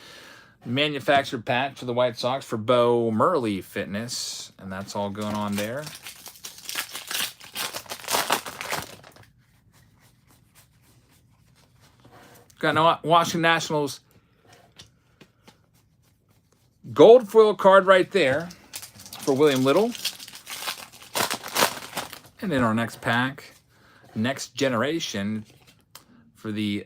manufactured patch for the White Sox for Bo Murley Fitness, and that's all going on there. Got Washington Nationals gold foil card right there for William Little. And in our next pack, Next Generation for the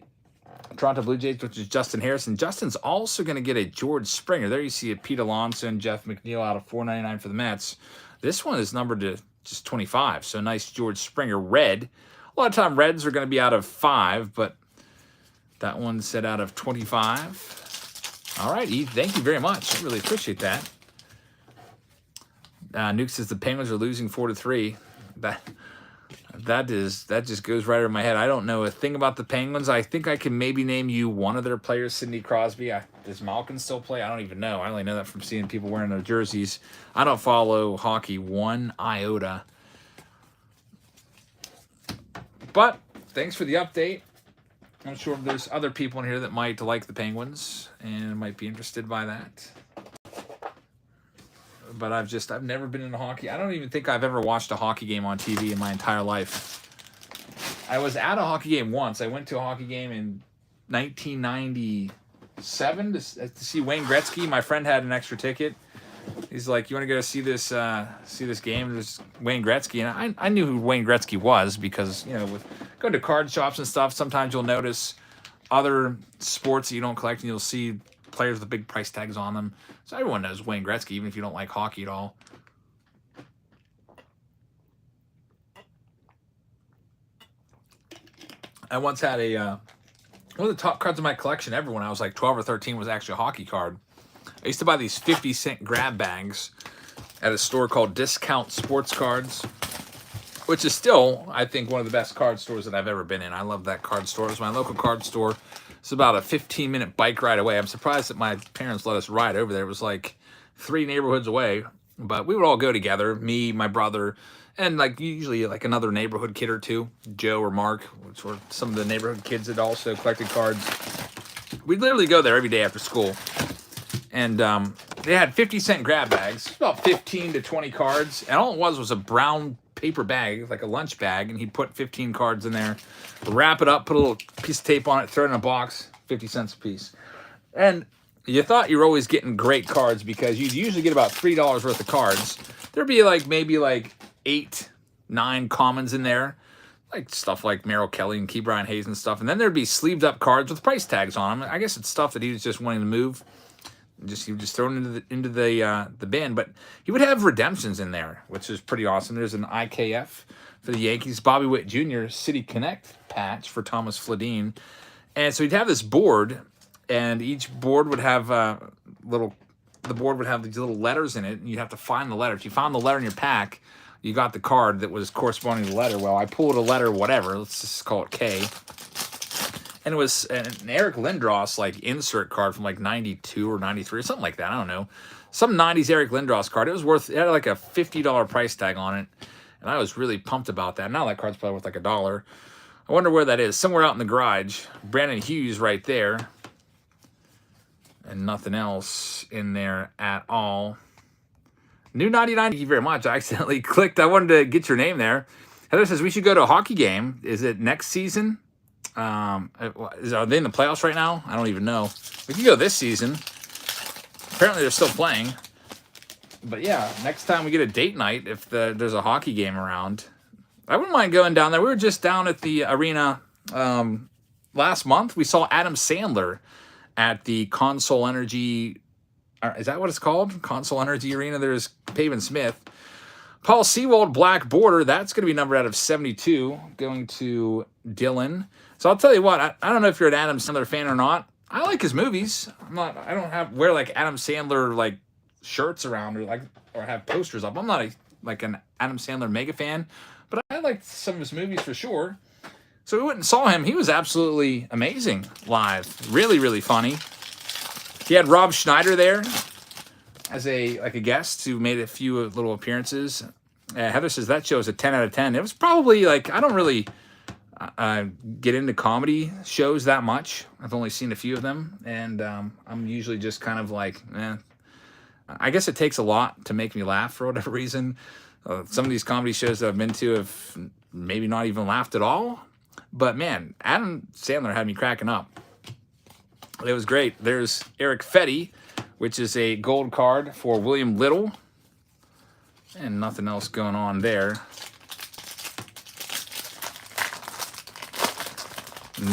Toronto Blue Jays, which is Justin Harrison. Justin's also going to get a George Springer. There you see a Pete Alonso and Jeff McNeil out of $4.99 for the Mets. This one is numbered to just 25, so nice George Springer red. A lot of time reds are going to be out of 5, but that one's set out of 25. All right, Eve, thank you very much. I really appreciate that. Nuke says the Penguins are losing 4-3. That just goes right over my head. I don't know a thing about the Penguins. I think I can maybe name you one of their players, Sidney Crosby. Does Malkin still play? I don't even know. I only know that from seeing people wearing their jerseys. I don't follow hockey one iota. But thanks for the update. I'm sure there's other people in here that might like the Penguins and might be interested by that. But I've never been into hockey. I don't even think I've ever watched a hockey game on TV in my entire life. I was at a hockey game once. I went to a hockey game in 1997 to see Wayne Gretzky. My friend had an extra ticket. He's like, "You want to go see this game?" There's Wayne Gretzky, and I knew who Wayne Gretzky was because, you know, with going to card shops and stuff, sometimes you'll notice other sports that you don't collect, and you'll see players with big price tags on them. So everyone knows Wayne Gretzky, even if you don't like hockey at all. I once had one of the top cards in my collection ever when I was like 12 or 13 was actually a hockey card. I used to buy these 50-cent grab bags at a store called Discount Sports Cards, which is still, I think, one of the best card stores that I've ever been in. I love that card store. It was my local card store. It's about a 15-minute bike ride away. I'm surprised that my parents let us ride over there. It was like 3 neighborhoods away, but we would all go together, me, my brother, and like usually like another neighborhood kid or two, Joe or Mark, which were some of the neighborhood kids that also collected cards. We'd literally go there every day after school. And they had 50-cent grab bags, about 15 to 20 cards. And all it was a brown paper bag, like a lunch bag. And he'd put 15 cards in there, wrap it up, put a little piece of tape on it, throw it in a box, 50 cents a piece. And you thought you were always getting great cards because you'd usually get about $3 worth of cards. There'd be like maybe like 8, 9 commons in there. Like stuff like Merrill Kelly and Key Brian Hayes and stuff. And then there'd be sleeved up cards with price tags on them. I guess it's stuff that he was just wanting to move. He would just throw it into the bin, but he would have redemptions in there, which is pretty awesome. There's an IKF for the Yankees, Bobby Witt Jr. City Connect patch for Thomas Fladine, and so he'd have this board, and each board would have the board would have these little letters in it, and you'd have to find the letter. If you found the letter in your pack, you got the card that was corresponding to the letter. Well, I pulled a letter, whatever. Let's just call it K. And it was an Eric Lindros like insert card from like 92 or 93 or something like that. I don't know. Some 90s Eric Lindros card. It had like a $50 price tag on it. And I was really pumped about that. Now that card's probably worth like $1. I wonder where that is. Somewhere out in the garage. Brandon Hughes right there. And nothing else in there at all. New 99, thank you very much. I accidentally clicked. I wanted to get your name there. Heather says we should go to a hockey game. Is it next season? Are they in the playoffs right now? I don't even know. We could go this season. Apparently they're still playing. But yeah, next time we get a date night, if there's a hockey game around, I wouldn't mind going down there. We were just down at the arena last month. We saw Adam Sandler at the Console Energy. Is that what it's called? Console Energy Arena. There's Pavin Smith. Paul Sewald, Black Border. That's going to be numbered out of 72. Going to Dylan. So I'll tell you what. I don't know if you're an Adam Sandler fan or not. I like his movies. I don't wear like Adam Sandler like shirts around or have posters up. I'm not like an Adam Sandler mega fan, but I like some of his movies for sure. So we went and saw him. He was absolutely amazing live. Really, really funny. He had Rob Schneider there as a guest who made a few little appearances. Heather says that show is a 10 out of 10. It was probably like, I don't really get into comedy shows that much. I've only seen a few of them, and I'm usually just kind of like, I guess it takes a lot to make me laugh for whatever reason. Some of these comedy shows that I've been to have maybe not even laughed at all. But man, Adam Sandler had me cracking up. It was great. There's Eric Fetty, which is a gold card for William Little. And nothing else going on there.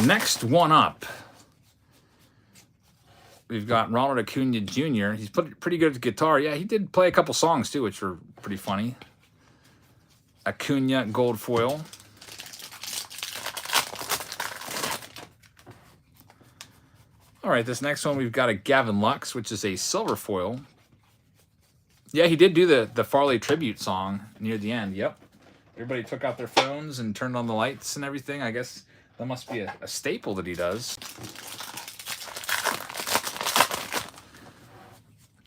Next one up, we've got Ronald Acuna Jr. He's pretty good at the guitar. Yeah, he did play a couple songs too, which were pretty funny. Acuna gold foil. All right, this next one we've got a Gavin Lux, which is a silver foil. Yeah, he did do the Farley tribute song near the end. Yep. Everybody took out their phones and turned on the lights and everything. I guess that must be a staple that he does.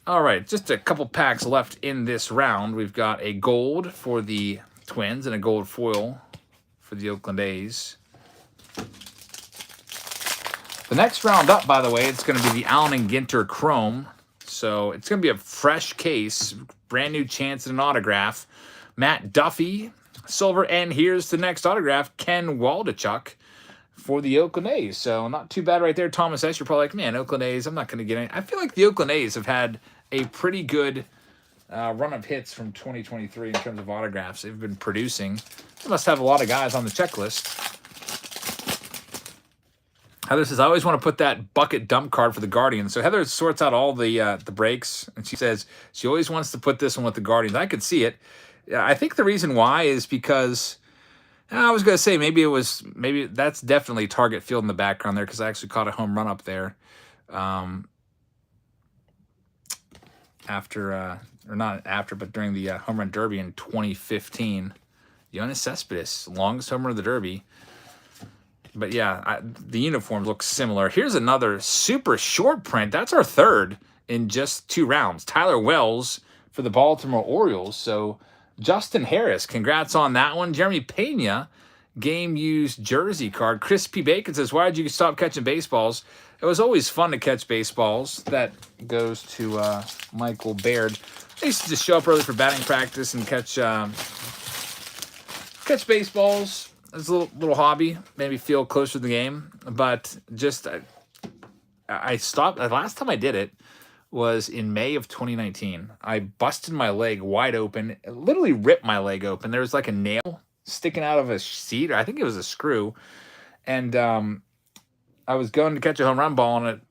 All right, just a couple packs left in this round. We've got a gold for the Twins and a gold foil for the Oakland A's. The next round up, by the way, it's going to be the Allen and Ginter Chrome. So it's going to be a fresh case, brand new chance at an autograph. Matt Duffy, silver, and here's the next autograph, Ken Waldichuk for the Oakland A's. So not too bad right there. Thomas S., you're probably like, man, Oakland A's, I'm not going to get any. I feel like the Oakland A's have had a pretty good run of hits from 2023 in terms of autographs they've been producing. They must have a lot of guys on the checklist. Heather says, I always want to put that bucket dump card for the Guardians. So Heather sorts out all the breaks, and she says she always wants to put this one with the Guardians. I could see it. I think the reason why is because I was going to say maybe that's definitely target field in the background there because I actually caught a home run up there during the home run derby in 2015. Yoenis Cespedes, longest home run of the derby. But yeah, the uniforms look similar. Here's another super short print. That's our third in just 2 rounds. Tyler Wells for the Baltimore Orioles. So Justin Harris, congrats on that one. Jeremy Pena, game-used jersey card. Chris P. Bacon says, why did you stop catching baseballs? It was always fun to catch baseballs. That goes to Michael Baird. I used to just show up early for batting practice and catch baseballs. It's a little hobby, made me feel closer to the game. But just I stopped. The last time I did it was in May of 2019. I busted my leg wide open, literally ripped my leg open. There was like a nail sticking out of a seat. I think it was a screw. And I was going to catch a home run ball, and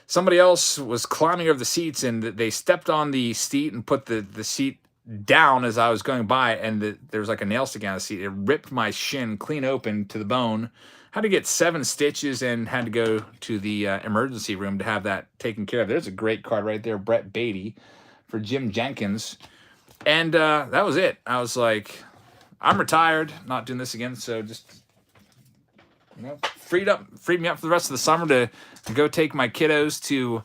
somebody else was climbing over the seats, and they stepped on the seat and put the seat down as I was going by, and there was like a nail sticking out of the seat. It ripped my shin clean open to the bone. Had to get 7 stitches and had to go to the emergency room to have that taken care of. There's a great card right there, Brett Beatty for Jim Jenkins. And that was it. I was like, I'm retired, not doing this again. So just, freed me up for the rest of the summer to go take my kiddos to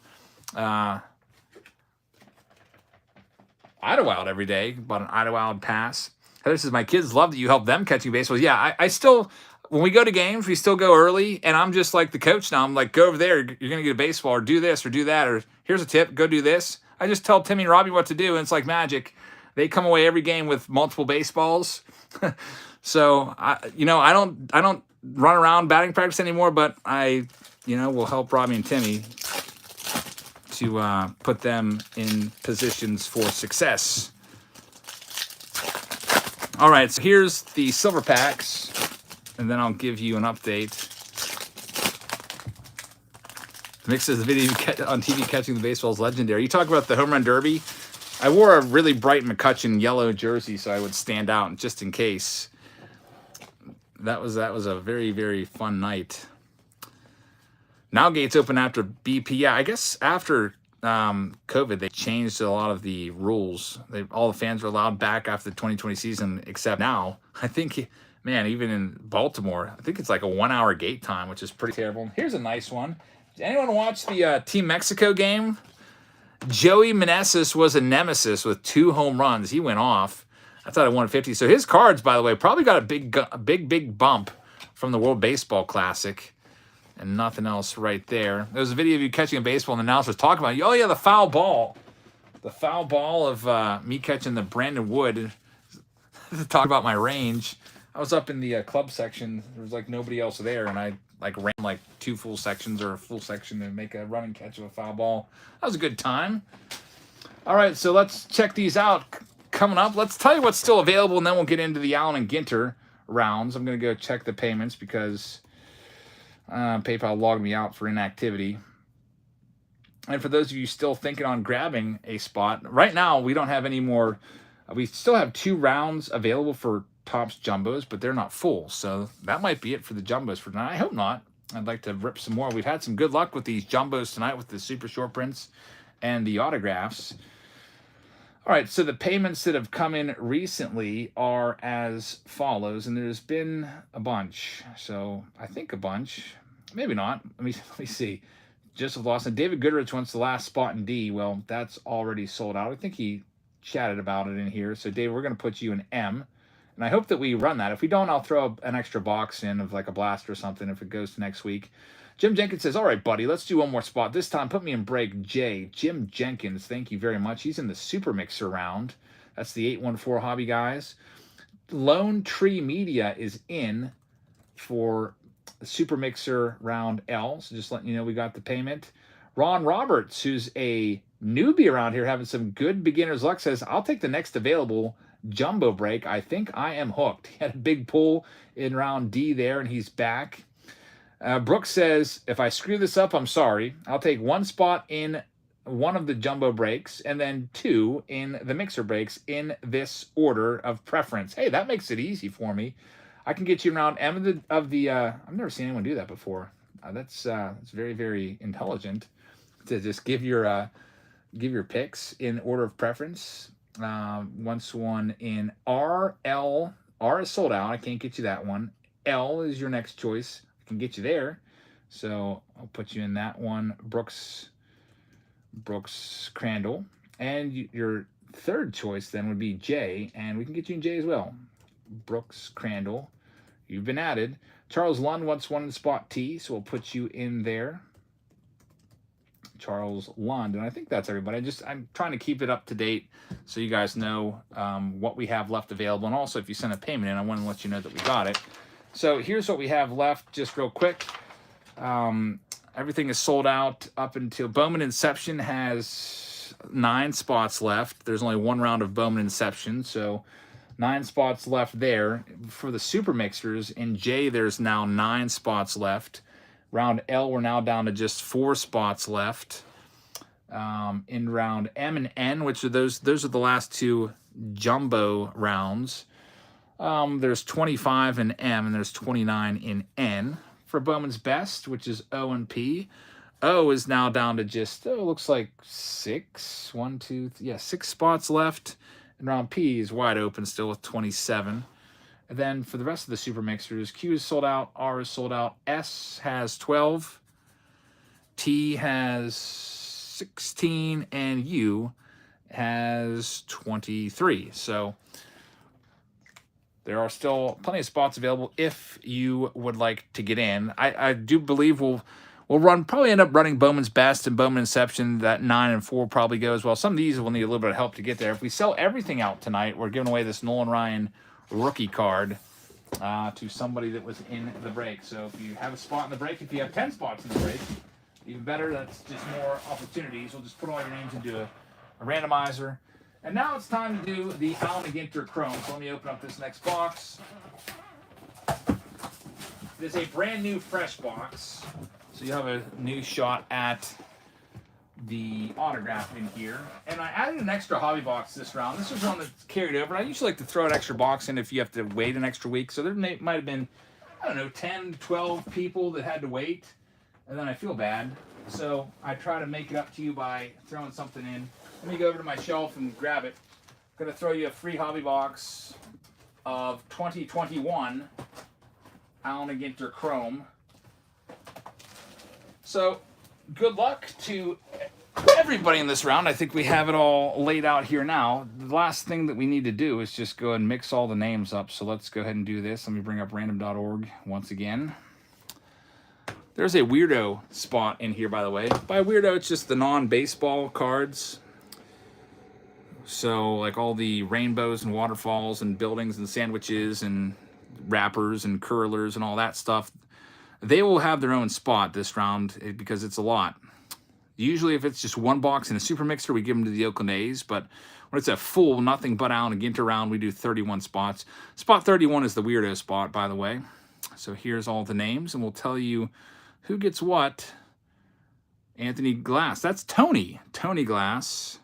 Idlewild every day. Bought an Idlewild pass. Heather says, my kids love that you help them catching baseballs. Yeah, I still, when we go to games, we still go early, and I'm just like the coach now. I'm like, go over there, you're going to get a baseball, or do this, or do that, or here's a tip, go do this. I just tell Timmy and Robbie what to do, and it's like magic. They come away every game with multiple baseballs. So, I don't run around batting practice anymore, but I, will help Robbie and Timmy to put them in positions for success. All right, so here's the silver packs, and then I'll give you an update. Mick says the video on TV catching the baseball is legendary. You talk about the home run derby. I wore a really bright McCutcheon yellow jersey so I would stand out just in case. That was a very, very fun night. Now gates open after BP. Yeah, I guess after COVID, they changed a lot of the rules. All the fans were allowed back after the 2020 season, except now. I think, man, even in Baltimore, I think it's like a 1-hour gate time, which is pretty terrible. Here's a nice one. Did anyone watch the Team Mexico game? Joey Meneses was a nemesis with 2 home runs. He went off. That's out of 150. So his cards, by the way, probably got a big bump from the World Baseball Classic. And nothing else right there. There was a video of you catching a baseball, and the announcer was talking about, oh, yeah, the foul ball. The foul ball of me catching the Brandon Wood. To talk about my range. I was up in the club section. There was, like, nobody else there, and I, ran, 2 full sections or a full section to make a running catch of a foul ball. That was a good time. All right, so let's check these out. Coming up, let's tell you what's still available, and then we'll get into the Allen and Ginter rounds. I'm going to go check the payments because PayPal logged me out for inactivity. And for those of you still thinking on grabbing a spot, right now we don't have any more. We still have 2 rounds available for TOPPS Jumbos, but they're not full. So that might be it for the Jumbos for tonight. I hope not. I'd like to rip some more. We've had some good luck with these jumbos tonight with the super short prints and the autographs. All right, so the payments that have come in recently are as follows, and there's been a bunch. So I think a bunch, maybe not. Let me see. Joseph Lawson, David Goodrich wants the last spot in D. Well, that's already sold out. I think he chatted about it in here. So Dave, we're going to put you in M, and I hope that we run that. If we don't, I'll throw an extra box in of like a blast or something if it goes to next week. Jim Jenkins says, all right, buddy, let's do one more spot. This time, put me in break J. Jim Jenkins, thank you very much. He's in the Super Mixer round. That's the 814 Hobby guys. Lone Tree Media is in for the Super Mixer round L. So just letting you know we got the payment. Ron Roberts, who's a newbie around here having some good beginner's luck, says, I'll take the next available jumbo break. I think I am hooked. He had a big pull in round D there, and he's back. Brooks says, if I screw this up, I'm sorry. I'll take one spot in one of the jumbo breaks and then 2 in the mixer breaks in this order of preference. Hey, that makes it easy for me. I can get you around M of the I've never seen anyone do that before. That's very, very intelligent to just give your picks in order of preference. Once one in R, L. R is sold out. I can't get you that one. L is your next choice. Can get you there, so I'll put you in that one. Brooks Crandall, and your third choice then would be J, and we can get you in J as well. Brooks Crandall, you've been added. Charles Lund wants one in spot T, so we'll put you in there. Charles Lund, and I think that's everybody. I'm trying to keep it up to date so you guys know what we have left available, and also if you send a payment in, I want to let you know that we got it. So here's what we have left, just real quick. Everything is sold out up until Bowman Inception has 9 spots left. There's only one round of Bowman Inception, so 9 spots left there. For the Super Mixers, in J, there's now 9 spots left. Round L, we're now down to just 4 spots left. In round M and N, which are those are the last 2 jumbo rounds. There's 25 in M and there's 29 in N. For Bowman's Best, which is O and P, O is now down to just, looks like 6. 1, 2, 3, 6 spots left. And round P is wide open still with 27. And then for the rest of the Super Mixers, Q is sold out, R is sold out, S has 12, T has 16, and U has 23. So there are still plenty of spots available if you would like to get in. I do believe we'll probably end up running Bowman's Best and Bowman Inception. That 9 and 4 probably go as well. Some of these will need a little bit of help to get there. If we sell everything out tonight, we're giving away this Nolan Ryan rookie card to somebody that was in the break. So if you have a spot in the break, if you have 10 spots in the break, even better. That's just more opportunities. We'll just put all your names into a randomizer. And now it's time to do the Alan Ginter Chrome. So let me open up this next box. This is a brand new fresh box. So you have a new shot at the autograph in here. And I added an extra hobby box this round. This was one that's carried over. I usually like to throw an extra box in if you have to wait an extra week. So there might have been, 10 to 12 people that had to wait. And then I feel bad. So I try to make it up to you by throwing something in. Let me go over to my shelf and grab it. I'm going to throw you a free hobby box of 2021 Alan Ginter Chrome. So good luck to everybody in this round. I think we have it all laid out here now. The last thing that we need to do is just go and mix all the names up. So let's go ahead and do this. Let me bring up random.org once again. There's a weirdo spot in here, by the way. By weirdo, it's just the non-baseball cards. So like all the rainbows and waterfalls and buildings and sandwiches and wrappers and curlers and all that stuff, they will have their own spot this round because it's a lot. Usually if it's just one box in a super mixer, we give them to the Oakland A's, but when it's a full nothing but Alan Ginter round, we do 31 spots. Spot 31 is the weirdo spot, by the way. So here's all the names, and we'll tell you who gets what. Anthony Glass. That's Tony. Tony Glass.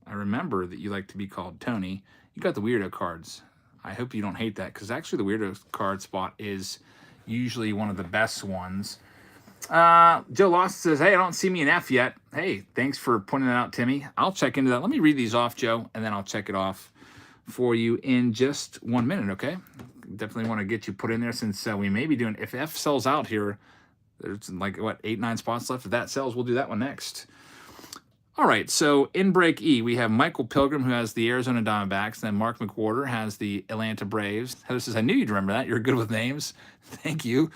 I remember that you like to be called Tony. You got the weirdo cards. I hope you don't hate that, because actually the weirdo card spot is usually one of the best ones. Joe Lawson says, hey, I don't see me an F yet. Hey, thanks for pointing that out, Timmy. I'll check into that. Let me read these off, Joe, and then I'll check it off for you in just 1 minute, okay? Definitely want to get you put in there since we may be doing, if F sells out here, there's like, what, 8, 9 spots left. If that sells, we'll do that one next. All right, so in break E, we have Michael Pilgrim, who has the Arizona Diamondbacks. Then Mark McWhorter has the Atlanta Braves. Heather says, I knew you'd remember that. You're good with names. Thank you.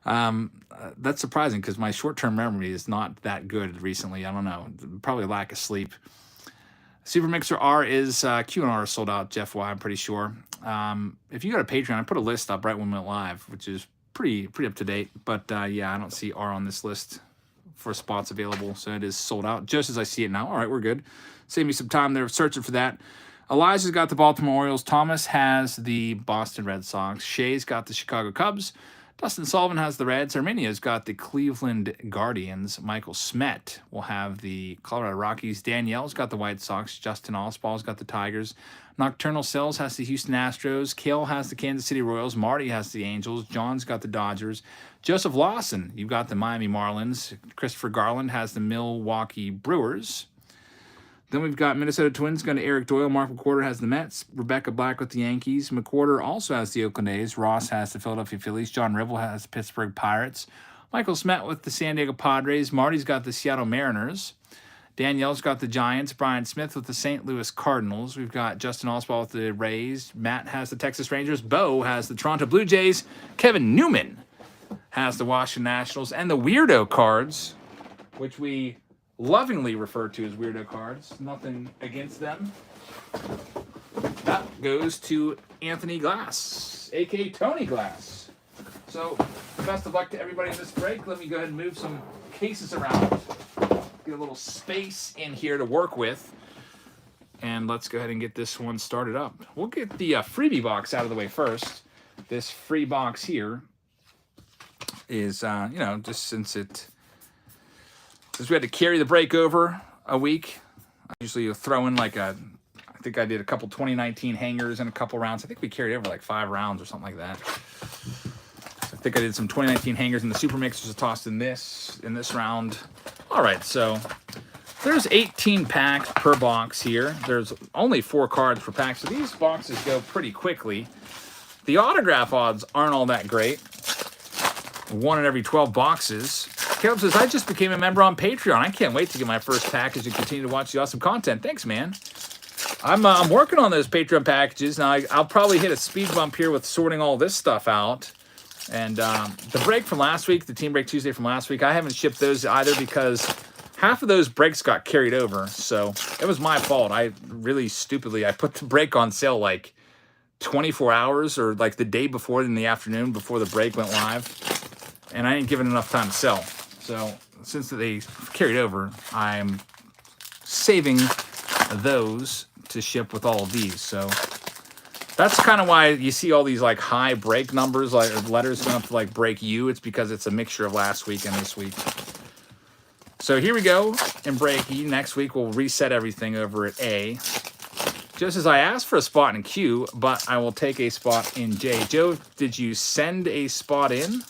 That's surprising because my short-term memory is not that good recently. I don't know. Probably lack of sleep. Super Mixer R is Q and R sold out, Jeff Y, I'm pretty sure. If you go to Patreon, I put a list up right when we went live, which is pretty up to date. But yeah, I don't see R on this list for spots available, so it is sold out just as I see it now. All right, we're good. Save me some time there searching for that. Elijah's got the Baltimore Orioles. Thomas has the Boston Red Sox. Shay's got the Chicago Cubs. Dustin Sullivan has the Reds. Arminia's got the Cleveland Guardians. Michael Smet will have the Colorado Rockies. Danielle's got the White Sox. Justin Allspall's got the Tigers. Nocturnal Cells has the Houston Astros. Kale has the Kansas City Royals. Marty has the Angels. John's got the Dodgers. Joseph Lawson, you've got the Miami Marlins. Christopher Garland has the Milwaukee Brewers. Then we've got Minnesota Twins going to Eric Doyle. Mark McWhorter has the Mets. Rebecca Black with the Yankees. McWhorter also has the Oakland A's. Ross has the Philadelphia Phillies. John Ribble has the Pittsburgh Pirates. Michael Smet with the San Diego Padres. Marty's got the Seattle Mariners. Danielle's got the Giants. Brian Smith with the St. Louis Cardinals. We've got Justin Allspall with the Rays. Matt has the Texas Rangers. Bo has the Toronto Blue Jays. Kevin Newman has the Washington Nationals. And the Weirdo Cards, which we lovingly referred to as Weirdo Cards. Nothing against them. That goes to Anthony Glass, a.k.a. Tony Glass. So, best of luck to everybody in this break. Let me go ahead and move some cases around. Get a little space in here to work with. And let's go ahead and get this one started up. We'll get the freebie box out of the way first. This free box here is, you know, just since we had to carry the break over a week, I usually throw in like I think I did a couple 2019 hangers and a couple rounds. I think we carried over like 5 rounds or something like that. So I think I did some 2019 hangers and the super mixers tossed in this round. All right, so there's 18 packs per box here. There's only 4 cards per pack, so these boxes go pretty quickly. The autograph odds aren't all that great. 1 in every 12 boxes. Caleb says, I just became a member on Patreon. I can't wait to get my first package and continue to watch the awesome content. Thanks, man. I'm working on those Patreon packages. Now, I'll probably hit a speed bump here with sorting all this stuff out. And the break from last week, the Team Break Tuesday from last week, I haven't shipped those either because half of those breaks got carried over. So it was my fault. I really stupidly, I put the break on sale like 24 hours or like the day before in the afternoon before the break went live. And I didn't give it enough time to sell. So since they carried over, I'm saving those to ship with all of these. So that's kind of why you see all these like high break numbers, like letters going up to like break U. It's because it's a mixture of last week and this week. So here we go in break E. Next week we'll reset everything over at A. Just as I asked for a spot in Q, but I will take a spot in J. Joe, did you send a spot in?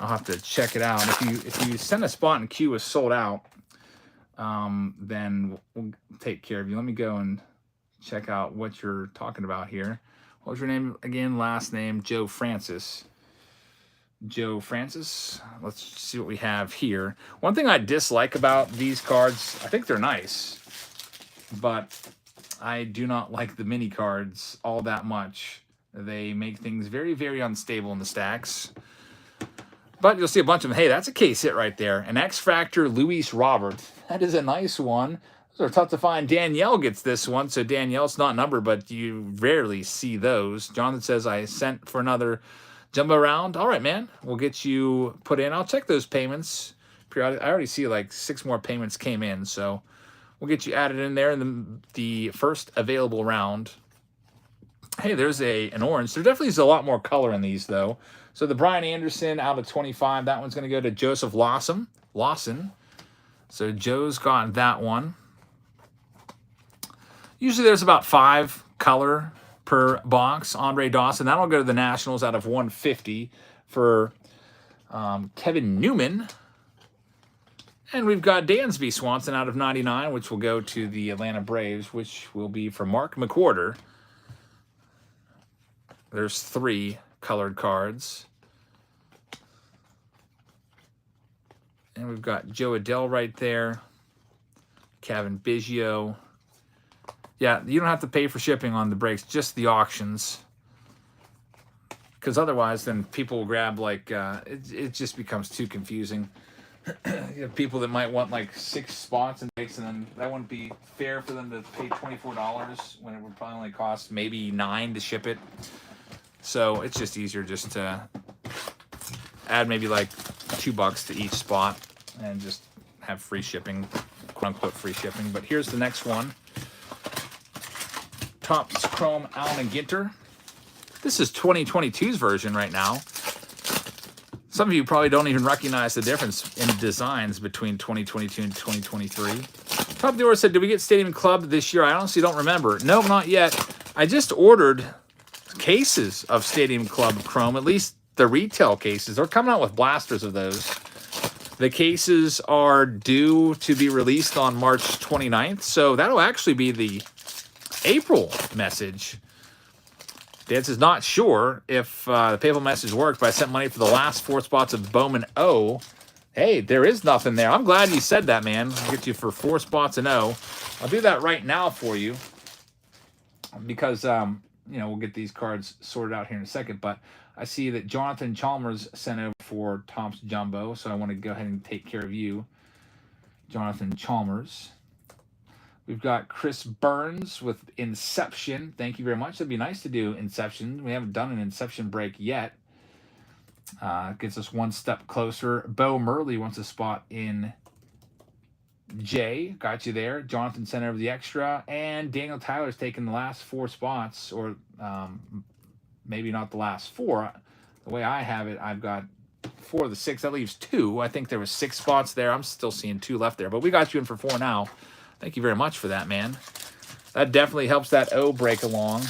I'll have to check it out. If you send a spot and Q is sold out, then we'll take care of you. Let me go and check out what you're talking about here. What was your name again? Last name, Joe Francis. Joe Francis. Let's see what we have here. One thing I dislike about these cards, I think they're nice, but I do not like the mini cards all that much. They make things very, very unstable in the stacks. But you'll see a bunch of them. Hey, that's a case hit right there. An X Factor Luis Robert. That is a nice one. Those are tough to find. Danielle gets this one. So Danielle's not numbered, but you rarely see those. Jonathan says, I sent for another jumbo round. All right, man. We'll get you put in. I'll check those payments. I already see like 6 more payments came in. So we'll get you added in there in the first available round. Hey, there's an orange. There definitely is a lot more color in these, though. So the Brian Anderson out of 25, that one's going to go to Joseph Lawson. So Joe's got that one. Usually there's about 5 color per box. Andre Dawson, that'll go to the Nationals out of 150 for Kevin Newman. And we've got Dansby Swanson out of 99, which will go to the Atlanta Braves, which will be for Mark McWhorter. There's 3 colored cards. And we've got Joe Adell right there. Kevin Biggio. Yeah, you don't have to pay for shipping on the breaks, just the auctions. Because otherwise, then people will grab, like, it just becomes too confusing. You have people that might want, like, 6 spots and breaks, and then that wouldn't be fair for them to pay $24 when it would probably only cost maybe $9 to ship it. So it's just easier just to add maybe, like, $2 to each spot and just have free shipping, quote-unquote free shipping. But here's the next one. Topps Chrome Allen and Ginter. This is 2022's version right now. Some of you probably don't even recognize the difference in designs between 2022 and 2023. Top Viewer said, did we get Stadium Club this year? I honestly don't remember. No, not yet. I just ordered cases of Stadium Club Chrome, at least the retail cases. They're coming out with blasters of those. The cases are due to be released on March 29th, so that'll actually be the April message. Dance is not sure if the PayPal message worked, but I sent money for the last 4 spots of Bowman O. Hey, there is nothing there. I'm glad you said that, man. I'll get you for 4 spots in O. I'll do that right now for you because, you know, we'll get these cards sorted out here in a second. But I see that Jonathan Chalmers sent over for Topps Jumbo, so I want to go ahead and take care of you, Jonathan Chalmers. We've got Chris Burns with Inception. Thank you very much. It'd be nice to do Inception. We haven't done an Inception break yet. Gets us 1 step closer. Bo Murley wants a spot in J. Got you there. Jonathan sent over the extra. And Daniel Tyler's taken the last 4 spots, or maybe not the last 4. The way I have it, I've got 4 of the 6. That leaves 2. I think there was 6 spots there. I'm still seeing 2 left there. But we got you in for 4 now. Thank you very much for that, man. That definitely helps that O break along.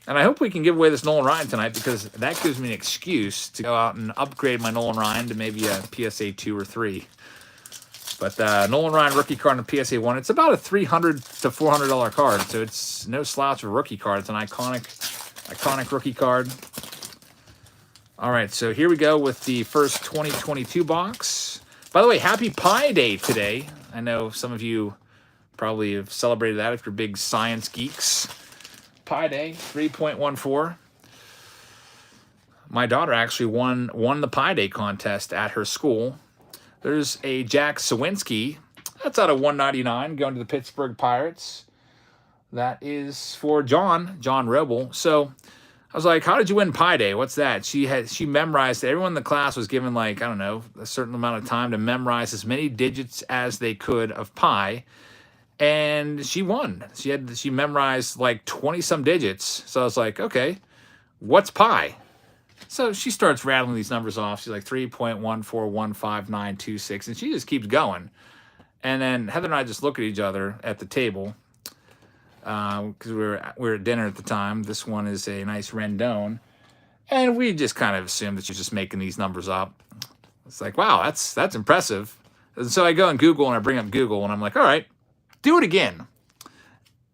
And I hope we can give away this Nolan Ryan tonight because that gives me an excuse to go out and upgrade my Nolan Ryan to maybe a PSA 2 or 3. But Nolan Ryan rookie card and a PSA 1, it's about a $300 to $400 card. So it's no slouch of a rookie card. It's an iconic rookie card. All right, so here we go with the first 2022 box. By the way, happy Pi Day today. I know some of you probably have celebrated that if you're big science geeks. Pi Day, 3.14. My daughter actually won the Pi Day contest at her school. There's a Jack Sawinski. That's out of 199 going to the Pittsburgh Pirates. That is for John Roble. So I was like, how did you win Pi Day? What's that? She memorized, everyone in the class was given, like, I don't know, a certain amount of time to memorize as many digits as they could of pi. And she won. She memorized like 20-some digits. So I was like, okay, what's pi? So she starts rattling these numbers off. She's like 3.1415926, and she just keeps going. And then Heather and I just look at each other at the table because we were at dinner at the time. This one is a nice Rendon, and we just kind of assumed that she's just making these numbers up. It's like, wow, that's impressive. And so I go and Google, and I bring up Google, and I'm like, all right, do it again.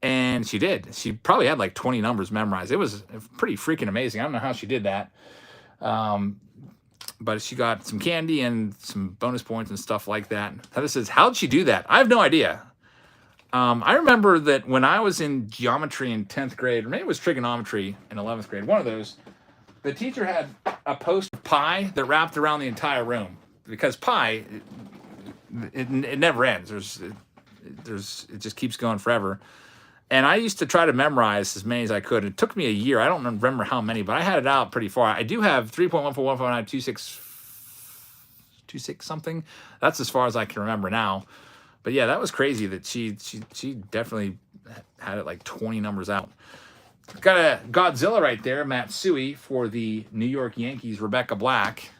And she did. She probably had like 20 numbers memorized. It was pretty freaking amazing. I don't know how she did that. But she got some candy and some bonus points and stuff like that. Heather says, how'd she do that? I have no idea. I remember that when I was in geometry in 10th grade, or maybe it was trigonometry in 11th grade, one of those, the teacher had a post of pi that wrapped around the entire room. Because pi, it never ends. It just keeps going forever. And I used to try to memorize as many as I could. It took me a year. I don't remember how many, but I had it out pretty far. I do have 3.1415926 something. That's as far as I can remember now. But yeah, that was crazy that she definitely had it like 20 numbers out. Got a Godzilla right there, Matsui, for the New York Yankees, Rebecca Black.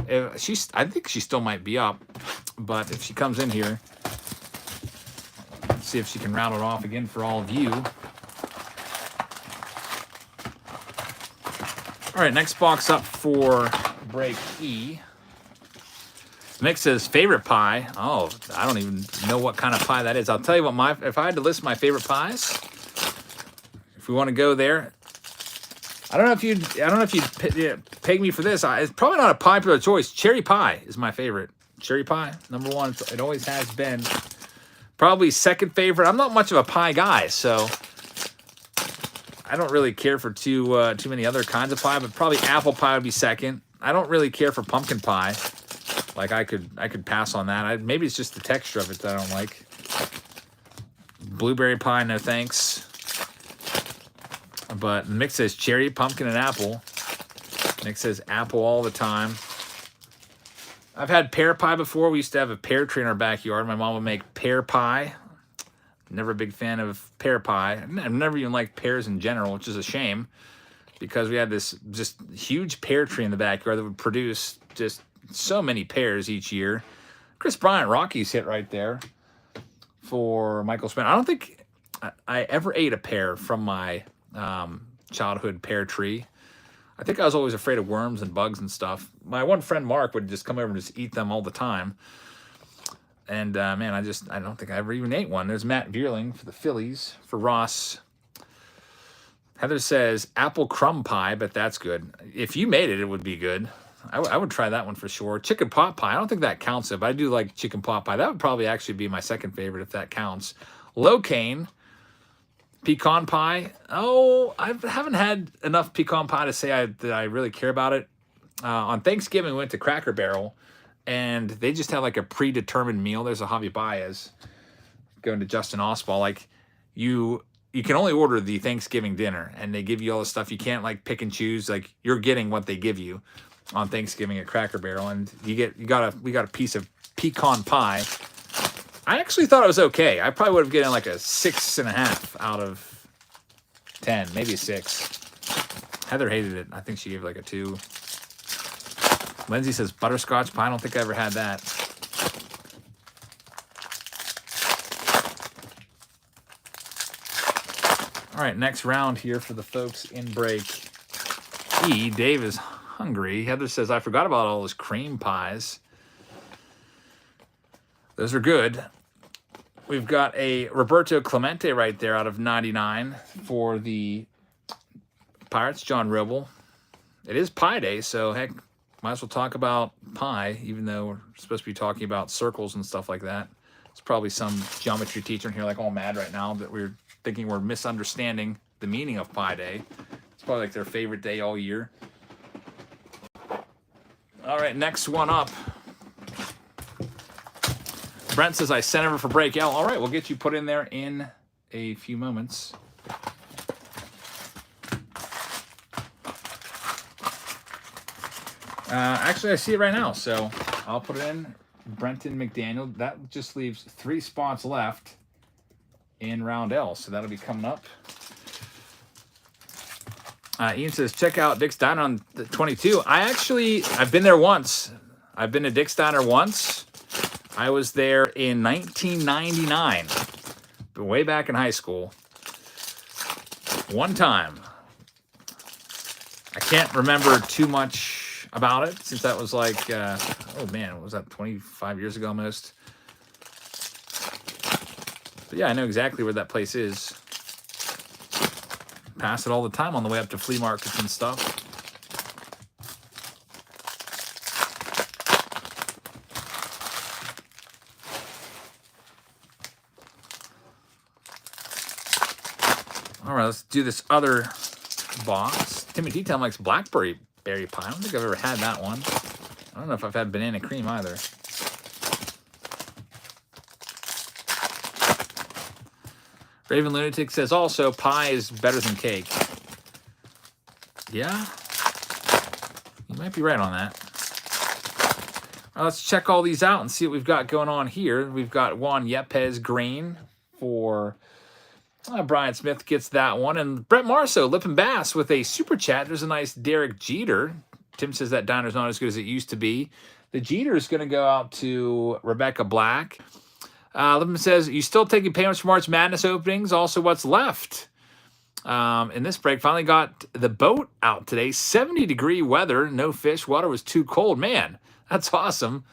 I think she still might be up, but if she comes in here, let's see if she can rattle it off again for all of you. All right, next box up for break E. Mick says favorite pie. Oh, I don't even know what kind of pie that is. I'll tell you what, if I had to list my favorite pies, if we want to go there, I don't know if you'd peg me for this. It's probably not a popular choice. Cherry pie is my favorite. Cherry pie, number one. It always has been. Probably second favorite. I'm not much of a pie guy, so I don't really care for too many other kinds of pie. But probably apple pie would be second. I don't really care for pumpkin pie. Like I could pass on that. Maybe it's just the texture of it that I don't like. Blueberry pie, no thanks. But Mick says cherry, pumpkin, and apple. Nick says apple all the time. I've had pear pie before. We used to have a pear tree in our backyard. My mom would make pear pie. Never a big fan of pear pie. I've never even liked pears in general, which is a shame, because we had this just huge pear tree in the backyard that would produce just so many pears each year. Chris Bryant, Rockies hit right there for Michael Smith. I don't think I ever ate a pear from my childhood pear tree. I think I was always afraid of worms and bugs and stuff. My one friend Mark would just come over and just eat them all the time. And man, I don't think I ever even ate one. There's Matt Vierling for the Phillies. For Ross, Heather says apple crumb pie, but that's good. If you made it, it would be good. I would try that one for sure. Chicken pot pie, I don't think that counts, but I do like chicken pot pie. That would probably actually be my second favorite if that counts. Locaine, pecan pie. Oh, I haven't had enough pecan pie to say that I really care about it. On Thanksgiving, we went to Cracker Barrel, and they just have like a predetermined meal. There's a Javi Baez going to Justin Oswald. Like you can only order the Thanksgiving dinner, and they give you all the stuff. You can't like pick and choose. Like you're getting what they give you on Thanksgiving at Cracker Barrel, and we got a piece of pecan pie. I actually thought it was okay. I probably would have given like a 6.5 out of 10, maybe a 6. Heather hated it. I think she gave like a 2. Lindsay says butterscotch pie. I don't think I ever had that. All right, next round here for the folks in break E. Dave is hungry. Heather says, I forgot about all those cream pies. Those are good. We've got a Roberto Clemente right there out of 99 for the Pirates, John Ribble. It is Pie Day, so heck, might as well talk about pie, even though we're supposed to be talking about circles and stuff like that. There's probably some geometry teacher in here like all mad right now that we're thinking we're misunderstanding the meaning of Pie Day. It's probably like their favorite day all year. All right, next one up. Brent says, I sent over for break. Yeah, all right, we'll get you put in there in a few moments. Actually, I see it right now, so I'll put it in. Brenton McDaniel. That just leaves 3 spots left in round L, so that'll be coming up. Ian says, check out Dick's Diner on the 22. I've been there once. I've been to Dick's Diner once. I was there in 1999, but way back in high school. One time. I can't remember too much about it since that was like, oh man, what was that, 25 years ago almost? But yeah, I know exactly where that place is. Pass it all the time on the way up to flea markets and stuff. All right, let's do this other box. Timmy T-Town likes blackberry berry pie. I don't think I've ever had that one. I don't know if I've had banana cream either. Raven Lunatic says also pie is better than cake. Yeah, you might be right on that. All right, let's check all these out and see what we've got going on here. We've got Juan Yepes Green for Brian Smith gets that one. And Brett Marceau, Lip and Bass with a super chat. There's a nice Derek Jeter. Tim says that diner's not as good as it used to be. The Jeter is going to go out to Rebecca Black. Lipman says, you still taking payments for March Madness openings? Also, what's left? In this break, finally got the boat out today. 70-degree weather, no fish. Water was too cold. Man, that's awesome.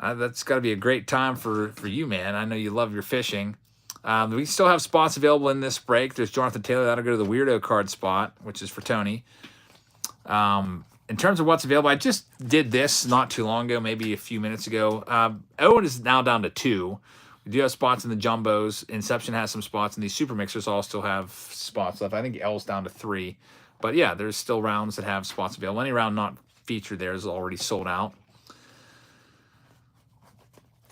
That's got to be a great time for you, man. I know you love your fishing. We still have spots available in this break. There's Jonathan Taylor. That'll go to the weirdo card spot, which is for Tony. In terms of what's available, I just did this not too long ago, maybe a few minutes ago. Owen is now down to 2. We do have spots in the jumbos. Inception has some spots, and these super mixers all still have spots left. I think L's down to 3. But yeah, there's still rounds that have spots available. Any round not featured there is already sold out.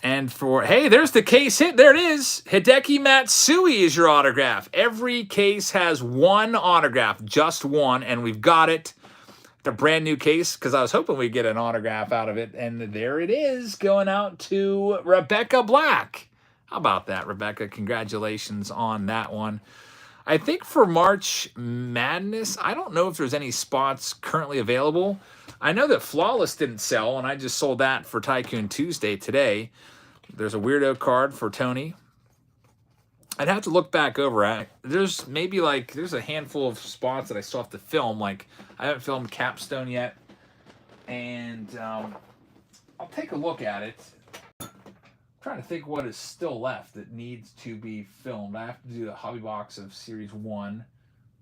And for, hey, there's the case hit. There it is. Hideki Matsui is your autograph. Every case has 1 autograph, just 1, and we've got it. The brand new case, because I was hoping we'd get an autograph out of it. And there it is, going out to Rebecca Black. How about that, Rebecca? Congratulations on that one. I think for March Madness, I don't know if there's any spots currently available. I know that Flawless didn't sell, and I just sold that for Tycoon Tuesday today. There's a weirdo card for Tony. I'd have to look back over. There's maybe like, there's a handful of spots that I still have to film. Like, I haven't filmed Capstone yet. And I'll take a look at it. I'm trying to think what is still left that needs to be filmed. I have to do the hobby box of Series 1.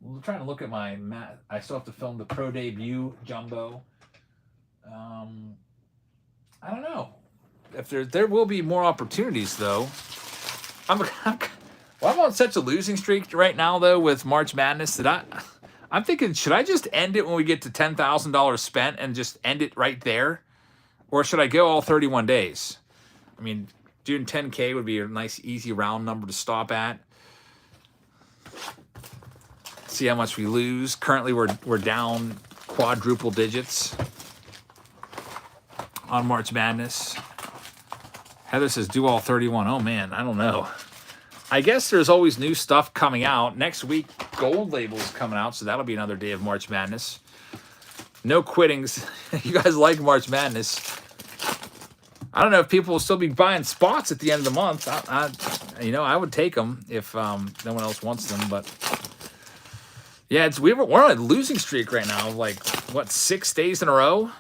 I'm trying to look at my mat. I still have to film the Pro Debut Jumbo. I don't know. If there will be more opportunities, though. I'm on such a losing streak right now, though, with March Madness that I'm thinking, should I just end it when we get to $10,000 spent and just end it right there? Or should I go all 31 days? I mean, doing 10K would be a nice, easy round number to stop at. See how much we lose. Currently, we're down quadruple digits on March Madness. Heather says, do all 31. Oh, man, I don't know. I guess there's always new stuff coming out. Next week, Gold Label's coming out, so that'll be another day of March Madness. No quittings. You guys like March Madness. I don't know if people will still be buying spots at the end of the month. I would take them if no one else wants them. But yeah, we're on a losing streak right now. Like, what, 6 days in a row?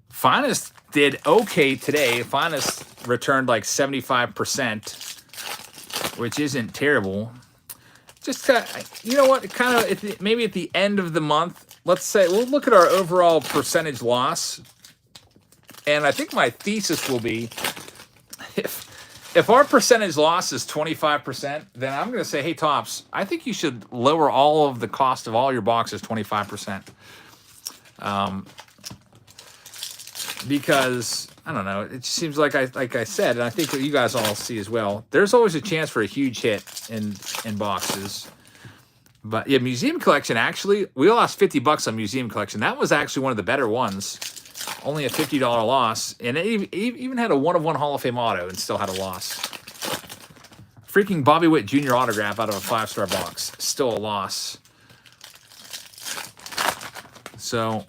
Finest did okay today. Finest returned like 75%, which isn't terrible. Just you know what? Kind of maybe at the end of the month, let's say we'll look at our overall percentage loss. And I think my thesis will be, if our percentage loss is 25%, then I'm going to say, hey, Topps, I think you should lower all of the cost of all your boxes 25%. Because, I don't know, it seems like I said, and I think what you guys all see as well, there's always a chance for a huge hit in boxes. But yeah, Museum Collection, actually, we lost $50 on Museum Collection. That was actually one of the better ones. Only a $50 loss, and it even had a 1-of-1 Hall of Fame auto and still had a loss. Freaking Bobby Witt Jr. autograph out of a 5-star box. Still a loss. So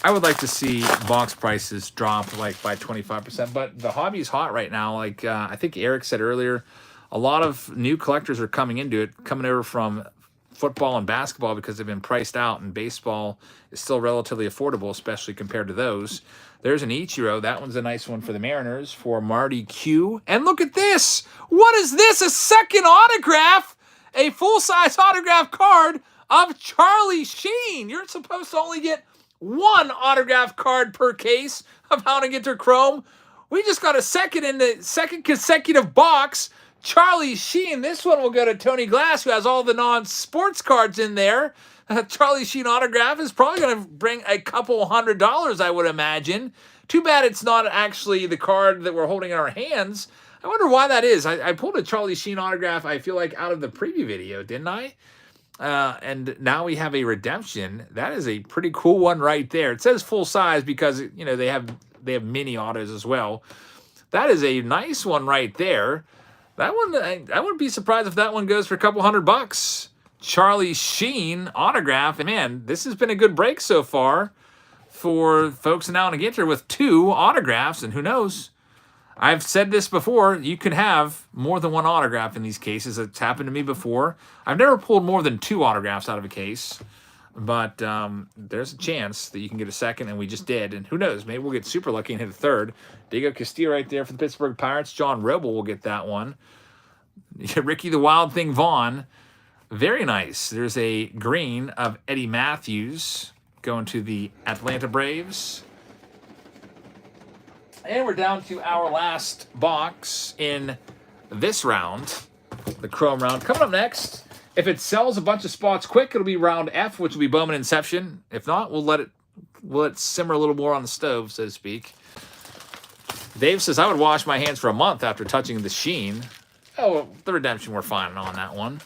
I would like to see box prices drop like by 25%, but the hobby is hot right now. Like I think Eric said earlier, a lot of new collectors are coming into it, coming over from football and basketball because they've been priced out, and baseball is still relatively affordable, especially compared to those. There's an Ichiro. That one's a nice one for the Mariners for Marty Q. And look at this. What is this? A second autograph? A full-size autograph card of Charlie Sheen. You're supposed to only get one autograph card per case of How to Ginter Chrome. We just got a second in the second consecutive box. Charlie Sheen. This one will go to Tony Glass, who has all the non-sports cards in there. Charlie Sheen autograph is probably going to bring a couple $100, I would imagine. Too bad it's not actually the card that we're holding in our hands. I wonder why that is. I pulled a Charlie Sheen autograph, I feel like, out of the preview video, didn't I? And now we have a redemption. That is a pretty cool one right there. It says full size because, you know, they have mini autos as well. That is a nice one right there. That one, I wouldn't be surprised if that one goes for a couple $100. Charlie Sheen autograph. And man, this has been a good break so far for folks in Now and Ginter with 2 autographs. And who knows? I've said this before, you can have more than one autograph in these cases. It's happened to me before. I've never pulled more than 2 autographs out of a case, but there's a chance that you can get a second, and we just did. And who knows, maybe we'll get super lucky and hit a third. Diego Castillo right there for the Pittsburgh Pirates. John Roble will get that one. Ricky the Wild Thing Vaughn. Very nice. There's a green of Eddie Matthews going to the Atlanta Braves. And we're down to our last box in this round, the Chrome round. Coming up next, if it sells a bunch of spots quick, it'll be round F, which will be Bowman Inception. If not, we'll let it simmer a little more on the stove, so to speak. Dave says, I would wash my hands for a month after touching the sheen. Oh, well, the redemption, we're fine on that one.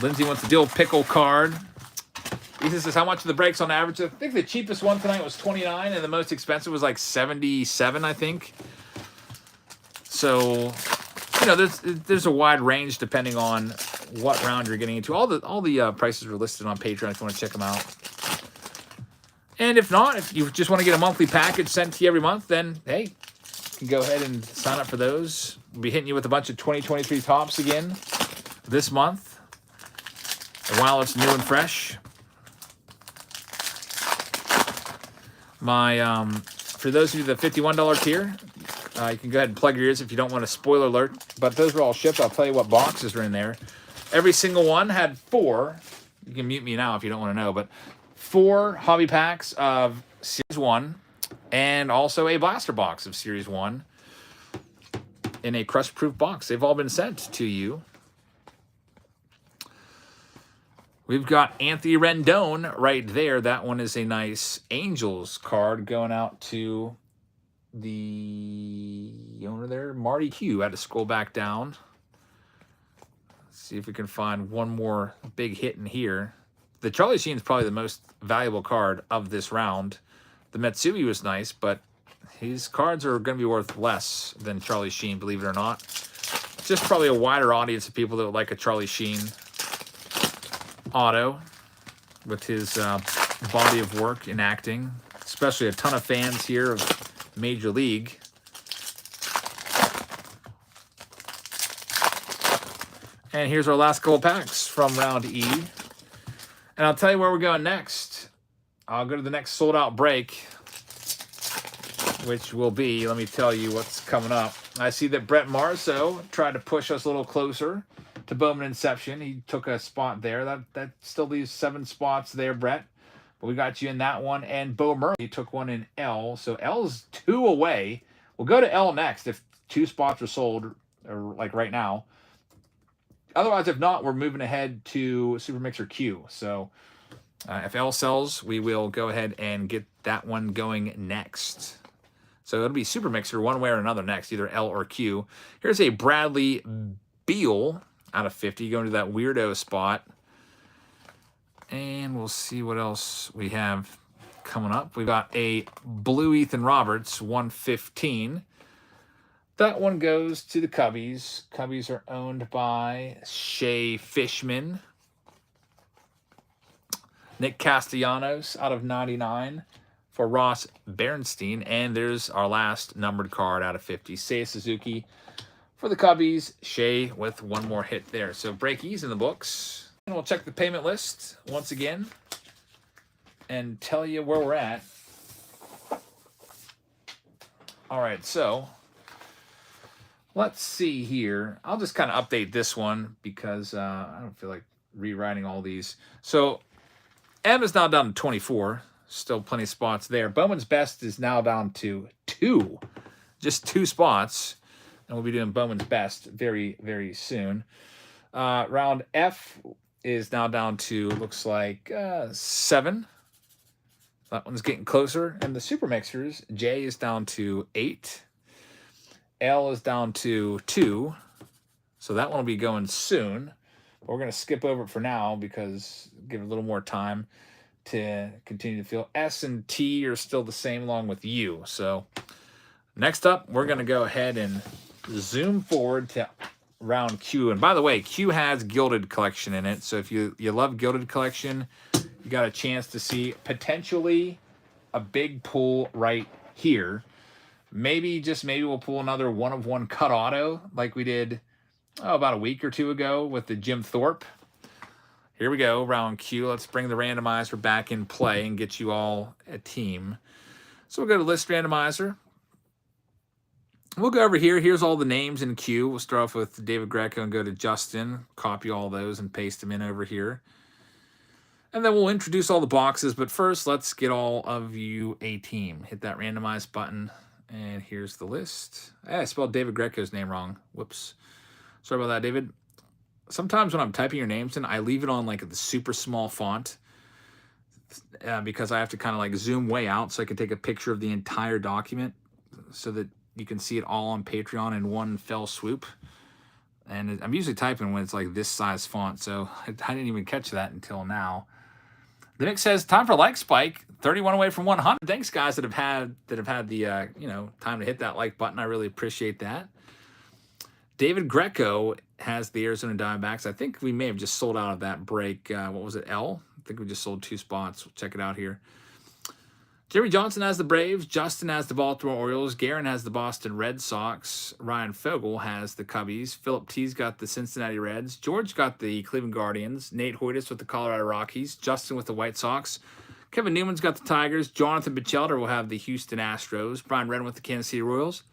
Lindsay wants a Dill Pickle card. Ethan says, how much are the breaks on average? I think the cheapest one tonight was $29, and the most expensive was like $77, I think. So, you know, there's a wide range depending on what round you're getting into. All the prices are listed on Patreon if you want to check them out. And if not, if you just want to get a monthly package sent to you every month, then, hey, you can go ahead and sign up for those. We'll be hitting you with a bunch of 2023 Topps again this month. And while it's new and fresh. For those of you, the $51 tier, you can go ahead and plug your ears if you don't want a spoiler alert. But those are all shipped. I'll tell you what boxes are in there. Every single one had 4. You can mute me now if you don't want to know. But 4 hobby packs of Series 1 and also a blaster box of Series 1 in a crush-proof box. They've all been sent to you. We've got Anthony Rendon right there. That one is a nice Angels card going out to the owner there, Marty Q. I had to scroll back down. Let's see if we can find one more big hit in here. The Charlie Sheen is probably the most valuable card of this round. The Matsui was nice, but his cards are going to be worth less than Charlie Sheen, believe it or not. Just probably a wider audience of people that would like a Charlie Sheen auto with his body of work in acting, especially a ton of fans here of Major League. And here's our last couple packs from round E. And I'll tell you where we're going next. I'll go to the next sold out break, which will be, let me tell you what's coming up. I see that Brett Marceau tried to push us a little closer to Bowman Inception. He took a spot there. That still leaves 7 spots there, Brett. But we got you in that one. And Bo Murray took one in L. So L's 2 away. We'll go to L next if 2 spots are sold, or like right now. Otherwise, if not, we're moving ahead to Super Mixer Q. So if L sells, we will go ahead and get that one going next. So it'll be Super Mixer one way or another next, either L or Q. Here's a Bradley Beal out of 50, going to that weirdo spot. And we'll see what else we have coming up. We've got a blue Ethan Roberts, 115. That one goes to the Cubbies. Cubbies are owned by Shea Fishman. Nick Castellanos out of 99 for Ross Bernstein. And there's our last numbered card out of 50. Seiya Suzuki for the Cubbies. Shea with one more hit there. So breakies in the books. And we'll check the payment list once again and tell you where we're at. All right, so let's see here. I'll just kind of update this one because I don't feel like rewriting all these. So M is now down to 24. Still plenty of spots there. Bowman's Best is now down to 2. Just 2 spots. And we'll be doing Bowman's Best very, very soon. Round F is now down to, looks like, 7. That one's getting closer. And the Super Mixers, J is down to 8. L is down to 2. So that one will be going soon. But we're going to skip over it for now because give it a little more time to continue to fill. S and T are still the same along with U. So next up, we're going to go ahead and zoom forward to round Q. And by the way, Q has Gilded Collection in it. So if you love Gilded Collection, you got a chance to see potentially a big pull right here. Maybe, just maybe, we'll pull another 1-of-1 cut auto like we did about a week or two ago with the Jim Thorpe. Here we go, round Q. Let's bring the randomizer back in play and get you all a team. So we'll go to list randomizer. We'll go over here. Here's all the names in Q. We'll start off with David Greco and go to Justin. Copy all those and paste them in over here. And then we'll introduce all the boxes. But first, let's get all of you a team. Hit that randomize button. And here's the list. I spelled David Greco's name wrong. Whoops. Sorry about that, David. Sometimes when I'm typing your names in, I leave it on like the super small font because I have to kind of like zoom way out so I can take a picture of the entire document so that you can see it all on Patreon in one fell swoop. And I'm usually typing when it's like this size font, so I didn't even catch that until now. The Nick says, time for like spike, 31 away from 100. Thanks, guys that have had the time to hit that like button. I really appreciate that. David Greco has the Arizona Diamondbacks. I think we may have just sold out of that break. What was it, L? I think we just sold 2 spots. We'll check it out here. Jeremy Johnson has the Braves. Justin has the Baltimore Orioles. Garen has the Boston Red Sox. Ryan Fogel has the Cubbies. Philip T's got the Cincinnati Reds. George got the Cleveland Guardians. Nate Hoytis with the Colorado Rockies. Justin with the White Sox. Kevin Newman's got the Tigers. Jonathan Bachelder will have the Houston Astros. Brian Redden with the Kansas City Royals.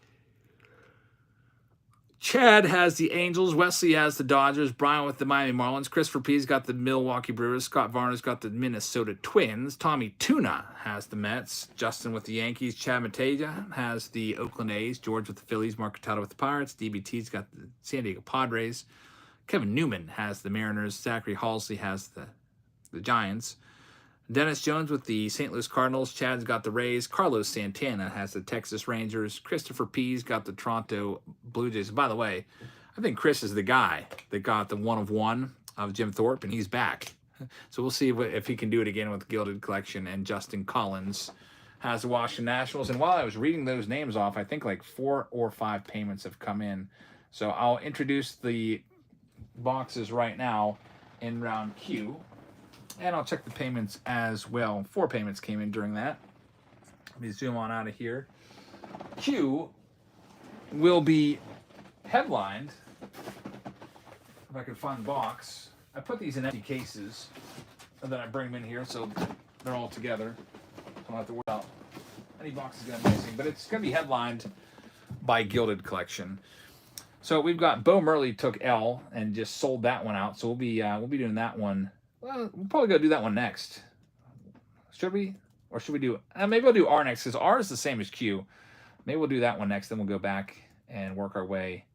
Chad has the Angels. Wesley has the Dodgers. Brian with the Miami Marlins. Christopher P's got the Milwaukee Brewers. Scott Varner's got the Minnesota Twins. Tommy Tuna has the Mets. Justin with the Yankees. Chad Mateja has the Oakland A's. George with the Phillies. Mark Cataldo with the Pirates. DBT's got the San Diego Padres. Kevin Newman has the Mariners. Zachary Halsey has the Giants. Dennis Jones with the St. Louis Cardinals. Chad's got the Rays. Carlos Santana has the Texas Rangers. Christopher P's got the Toronto Blue Jays. And by the way, I think Chris is the guy that got the 1-of-1 of Jim Thorpe, and he's back. So we'll see if he can do it again with the Gilded Collection. And Justin Collins has the Washington Nationals. And while I was reading those names off, I think like 4 or 5 payments have come in. So I'll introduce the boxes right now in round Q. And I'll check the payments as well. 4 payments came in during that. Let me zoom on out of here. Q will be headlined, if I can find the box. I put these in empty cases, and then I bring them in here so they're all together. So I don't have to worry about any boxes going missing. But it's going to be headlined by Gilded Collection. So we've got Bo Murley took L and just sold that one out. So we'll be doing that one. Well, we'll probably go do that one next. Should we? Or should we do... maybe we'll do R next, because R is the same as Q. Maybe we'll do that one next, then we'll go back and work our way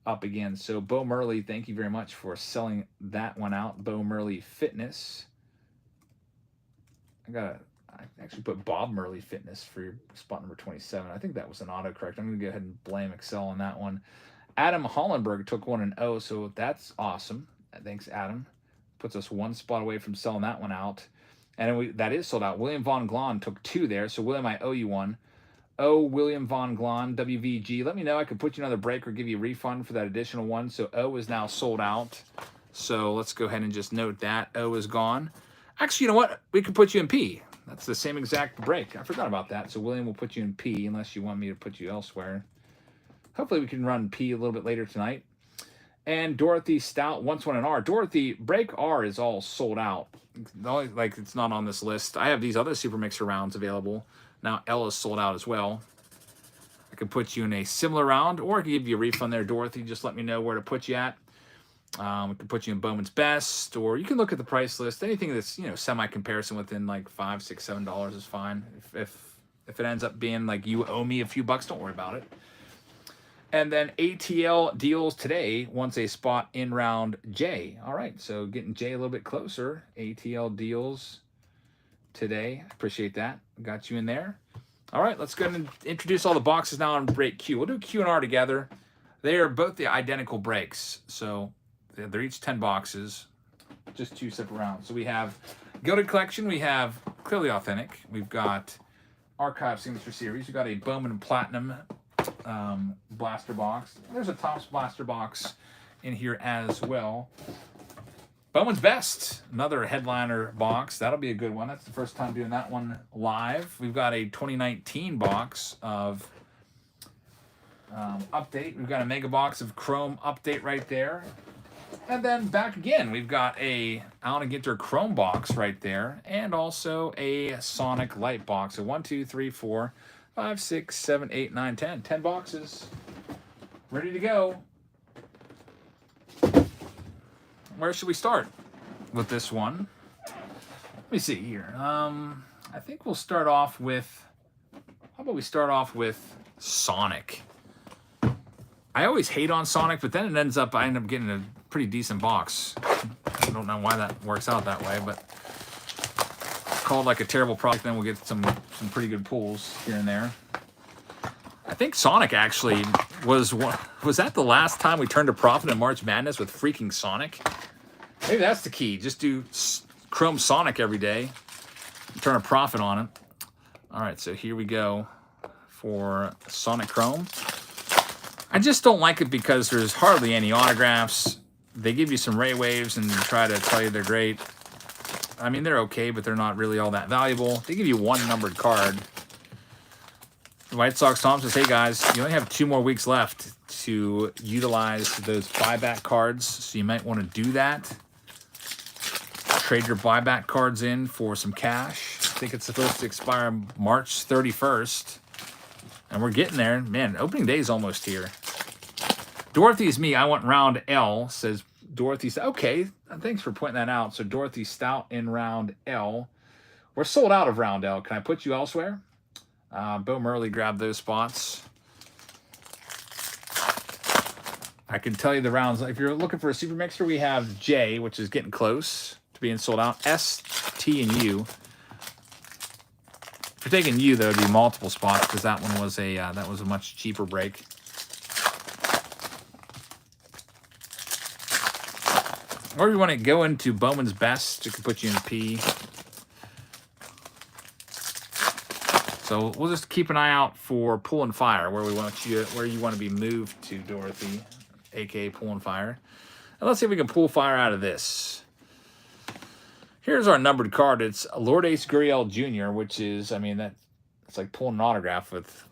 up again. So, Bo Murley, thank you very much for selling that one out. Bo Murley Fitness. I actually put Bob Murley Fitness for your spot number 27. I think that was an autocorrect. I'm going to go ahead and blame Excel on that one. Adam Hollenberg took one in O, so that's awesome. Thanks, Adam. Puts us 1 spot away from selling that one out. And that is sold out. William Von Glon took 2 there. So, William, I owe you one. O, William Von Glon, WVG. Let me know. I could put you another break or give you a refund for that additional one. So, O is now sold out. So, let's go ahead and just note that. O is gone. Actually, you know what? We could put you in P. That's the same exact break. I forgot about that. So, William will put you in P unless you want me to put you elsewhere. Hopefully, we can run P a little bit later tonight. And Dorothy Stout wants one in R. Dorothy, break R is all sold out. Like, it's not on this list. I have these other Super Mixer rounds available. Now L is sold out as well. I could put you in a similar round, or I could give you a refund there, Dorothy. Just let me know where to put you at. We can put you in Bowman's Best, or you can look at the price list. Anything that's, semi-comparison within like $5, $6, $7 is fine. If it ends up being like you owe me a few bucks, don't worry about it. And then ATL Deals today wants a spot in round J. All right, so getting J a little bit closer. ATL Deals today. Appreciate that. Got you in there. All right, let's go ahead and introduce all the boxes now on break Q. We'll do Q and R together. They are both the identical breaks. So they're each 10 boxes, just 2 separate rounds. So we have Gilded Collection. We have Clearly Authentic. We've got Archive Signature Series. We've got a Bowman Platinum blaster box. There's a Topps blaster box in here as well. Bowman's Best, another headliner box. That'll be a good one. That's the first time doing that one live. We've got a 2019 box of update. We've got a mega box of Chrome update right there. And then back again, we've got a Allen & Ginter Chrome box right there, and also a Sonic Light box. So 1, 2, 3, 4, 5, 6, 7, 8, 9, 10. 10 boxes ready to go. Where should we start with this one? Let me see here. I think we'll start off with, how about we start off with Sonic? I always hate on Sonic, but then I end up getting a pretty decent box. I don't know why that works out that way, but it's called like a terrible product, then we'll get some pretty good pulls here and there. I think Sonic actually was that the last time we turned a profit in March Madness with freaking Sonic? Maybe that's the key. Just do Chrome Sonic every day. Turn a profit on it. All right, so here we go for Sonic Chrome. I just don't like it because there's hardly any autographs. They give you some ray waves and try to tell you they're great. I mean, they're okay, but they're not really all that valuable. They give you one numbered card. The White Sox Tom says, hey guys, you only have 2 more weeks left to utilize those buyback cards, so you might want to do that. Trade your buyback cards in for some cash. I think it's supposed to expire March 31st. And we're getting there. Man, opening day is almost here. Dorothy's me. I want round L, says Dorothy. Okay, thanks for pointing that out. So Dorothy Stout in round L. We're sold out of round L. Can I put you elsewhere? Bo Murley grabbed those spots. I can tell you the rounds. If you're looking for a super mixer, we have J, which is getting close to being sold out. S, T, and U. If you're taking U, though, it'd be multiple spots because that one was a much cheaper break. Or if you want to go into Bowman's Best, it can put you in P. So we'll just keep an eye out for Pool and Fire, where you want to be moved to, Dorothy, aka Pool and Fire. And let's see if we can pull Fire out of this. Here's our numbered card. It's Lourdes Gurriel Jr., which is, I mean, it's like pulling an autograph with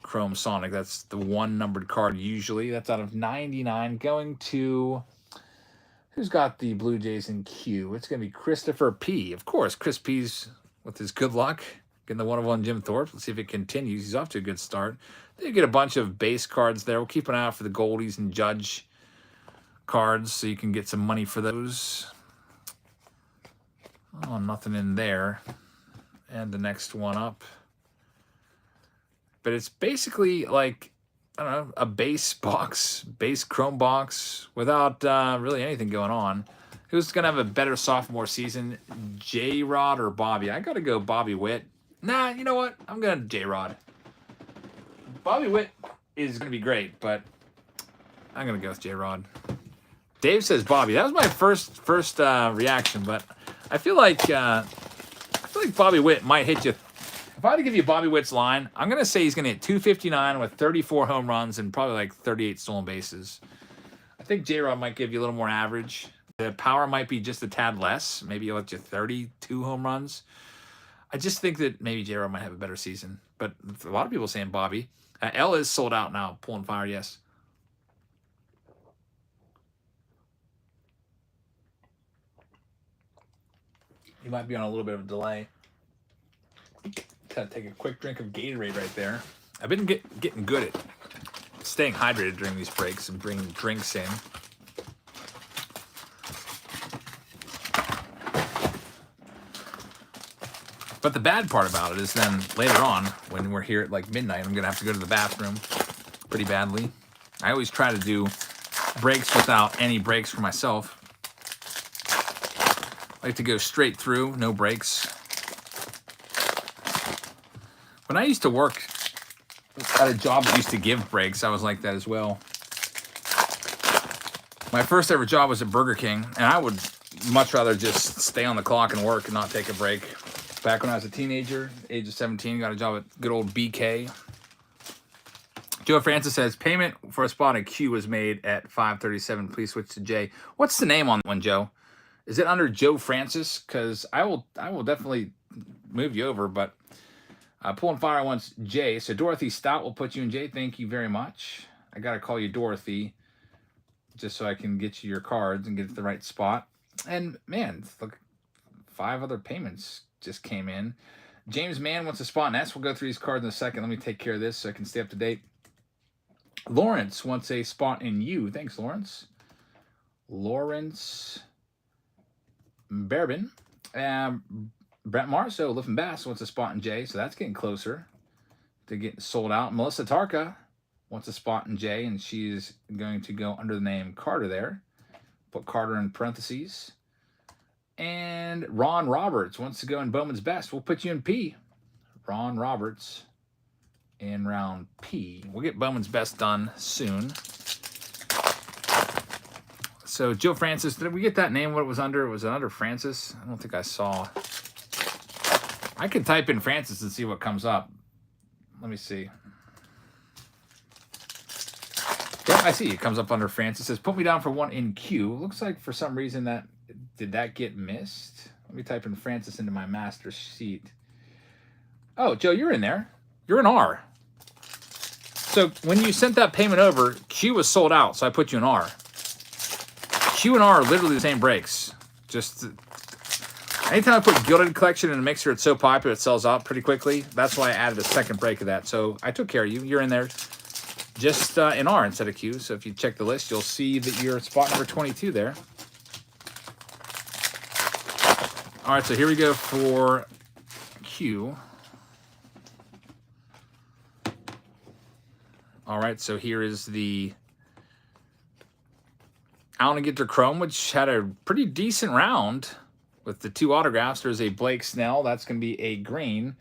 Chrome Sonic. That's the one numbered card usually. That's out of 99. Going to, who's got the Blue Jays in Q? It's going to be Christopher P. Of course, Chris P's with his good luck. Getting the 1/1 Jim Thorpe. Let's see if it continues. He's off to a good start. They get a bunch of base cards there. We'll keep an eye out for the Goldies and Judge cards so you can get some money for those. Oh, nothing in there. And the next one up. But it's basically like, I don't know, a base box, base Chrome box without really anything going on. Who's going to have a better sophomore season, J-Rod or Bobby? I got to go Bobby Witt. Nah, you know what? I'm going to J-Rod. Bobby Witt is going to be great, but I'm going to go with J-Rod. Dave says Bobby. That was my first reaction, but I feel like Bobby Witt might hit you. If I had to give you Bobby Witt's line, I'm going to say he's going to hit 259 with 34 home runs and probably like 38 stolen bases. I think J-Rod might give you a little more average. The power might be just a tad less. Maybe he'll let you 32 home runs. I just think that maybe J-Rod might have a better season. But a lot of people saying Bobby. L is sold out now. Pool and Fire, yes. You might be on a little bit of a delay. Gotta take a quick drink of Gatorade right there. I've been getting good at staying hydrated during these breaks and bringing drinks in. But the bad part about it is then later on, when we're here at like midnight, I'm going to have to go to the bathroom pretty badly. I always try to do breaks without any breaks for myself. I like to go straight through, no breaks. When I used to work at a job that used to give breaks, I was like that as well. My first ever job was at Burger King, and I would much rather just stay on the clock and work and not take a break. Back when I was a teenager, age of 17, got a job at good old BK. Joe Francis says, payment for a spot in Q was made at 5:37. Please switch to J. What's the name on that one, Joe? Is it under Joe Francis? Because I will definitely move you over, but Pulling Fire wants Jay. So Dorothy Stout will put you in Jay. Thank you very much. I got to call you Dorothy just so I can get you your cards and get to the right spot. And man, look, 5 other payments just came in. James Mann wants a spot in S. We'll go through these cards in a second. Let me take care of this so I can stay up to date. Lawrence wants a spot in U. Thanks, Lawrence. Lawrence Berbin. Brent Marceau, Lift and Bass, wants a spot in J, so that's getting closer to getting sold out. Melissa Tarka wants a spot in J, and she's going to go under the name Carter there. Put Carter in parentheses. And Ron Roberts wants to go in Bowman's Best. We'll put you in P. Ron Roberts in round P. We'll get Bowman's Best done soon. So Joe Francis, did we get that name? What it was under? Was it under Francis? I don't think I saw. I could type in Francis and see what comes up. Let me see. Yeah, I see. It comes up under Francis. It says, put me down for one in Q. Looks like for some reason did that get missed? Let me type in Francis into my master sheet. Oh, Joe, you're in there. You're in R. So when you sent that payment over, Q was sold out, so I put you in R. Q and R are literally the same breaks. Just anytime I put Gilded Collection in a mixer, it's so popular it sells out pretty quickly. That's why I added a second break of that. So I took care of you. You're in there just in R instead of Q. So if you check the list, you'll see that you're spot number 22 there. All right, so here we go for Q. All right, so here is the Allen & Ginter Chrome, which had a pretty decent round with the 2 autographs. There's a Blake Snell. That's going to be a green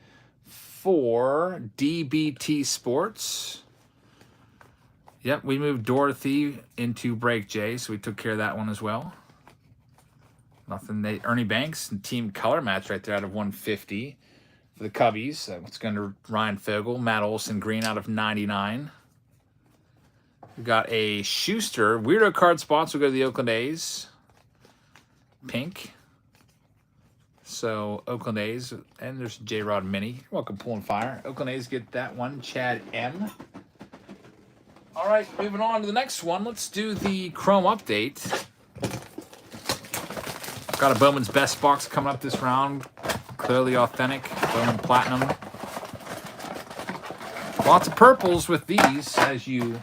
for DBT Sports. Yep, we moved Dorothy into break J, so we took care of that one as well. Nothing. Ernie Banks and team color match right there out of 150 for the Cubbies. That's going to Ryan Fogel. Matt Olson green out of 99. We got a Schuster. Weirdo card spots will go to the Oakland A's. Pink. So Oakland A's. And there's J-Rod Mini. You're welcome, Pulling Fire. Oakland A's get that one. Chad M. All right, moving on to the next one. Let's do the Chrome update. Got a Bowman's Best box coming up this round. Clearly authentic. Bowman Platinum. Lots of purples with these, as you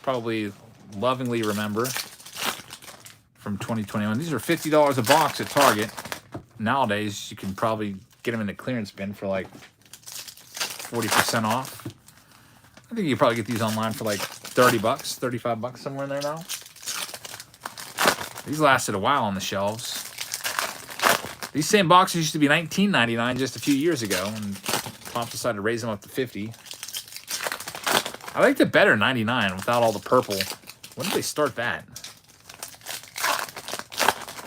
probably lovingly remember from 2021. These are $50 a box at Target. Nowadays, you can probably get them in the clearance bin for like 40% off. I think you probably get these online for like 30 bucks, 35 bucks, somewhere in there now. These lasted a while on the shelves. These same boxes used to be $19.99 just a few years ago, and Tom decided to raise them up to $50. I like the better 99 without all the purple. When did they start that?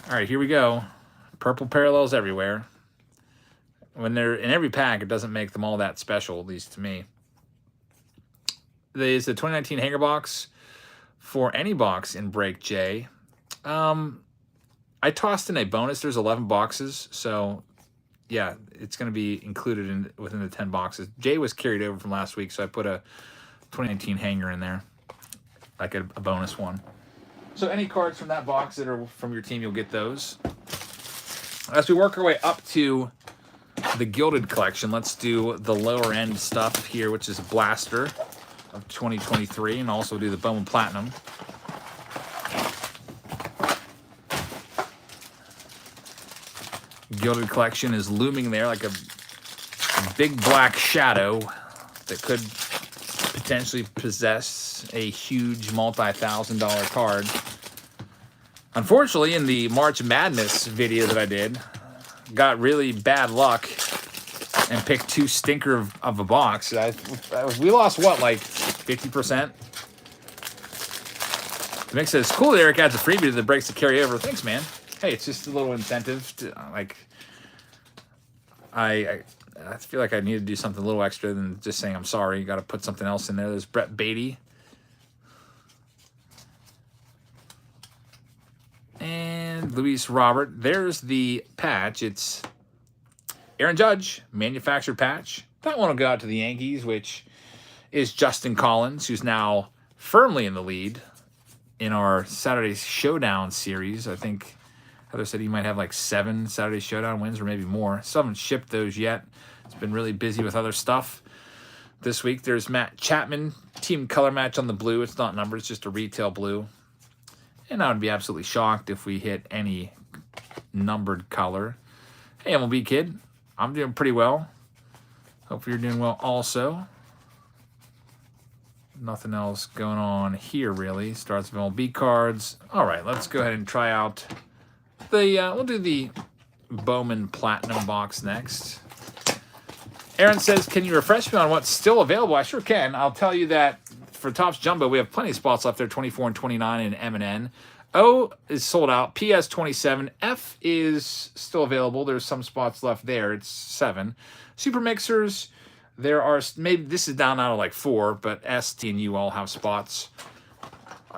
All right, here we go. Purple parallels everywhere. When they're in every pack, it doesn't make them all that special, at least to me. There's the 2019 hanger box for any box in break J. I tossed in a bonus. There's 11 boxes, so yeah, it's going to be included within the 10 boxes. J was carried over from last week, so I put a 2019 hanger in there, like a bonus one. So any cards from that box that are from your team, you'll get those. As we work our way up to the Gilded collection, let's do the lower end stuff here, which is Blaster of 2023, and also do the Bowman Platinum. Gilded collection is looming there like a big black shadow that could potentially possess a huge multi-$1,000 card. Unfortunately, in the March Madness video that I did, got really bad luck and picked 2 stinker of a box. We lost, what, like 50%? The mix says, cool, Eric adds a freebie to the breaks to carry over. Thanks, man. Hey, it's just a little incentive to, like, I feel like I need to do something a little extra than just saying I'm sorry. You got to put something else in there. There's Brett Beatty. And Luis Robert. There's the patch. It's Aaron Judge, manufactured patch. That one will go out to the Yankees, which is Justin Collins, who's now firmly in the lead in our Saturday Showdown series. I think Heather said he might have like 7 Saturday Showdown wins or maybe more. Still haven't shipped those yet. It's been really busy with other stuff. This week there's Matt Chapman, team color match on the blue. It's not numbered, it's just a retail blue. And I would be absolutely shocked if we hit any numbered color. Hey, MLB kid, I'm doing pretty well. Hope you're doing well also. Nothing else going on here, really. Starts with MLB cards. All right, let's go ahead and try out the, we'll do the Bowman Platinum box next. Aaron says, can you refresh me on what's still available? I sure can. I'll tell you that for Topps Jumbo, we have plenty of spots left there, 24 and 29 in M&N. O is sold out. PS 27. F is still available. There's some spots left there. It's 7. Super Mixers, there are, maybe this is down out of like 4, but S, T, and U all have spots.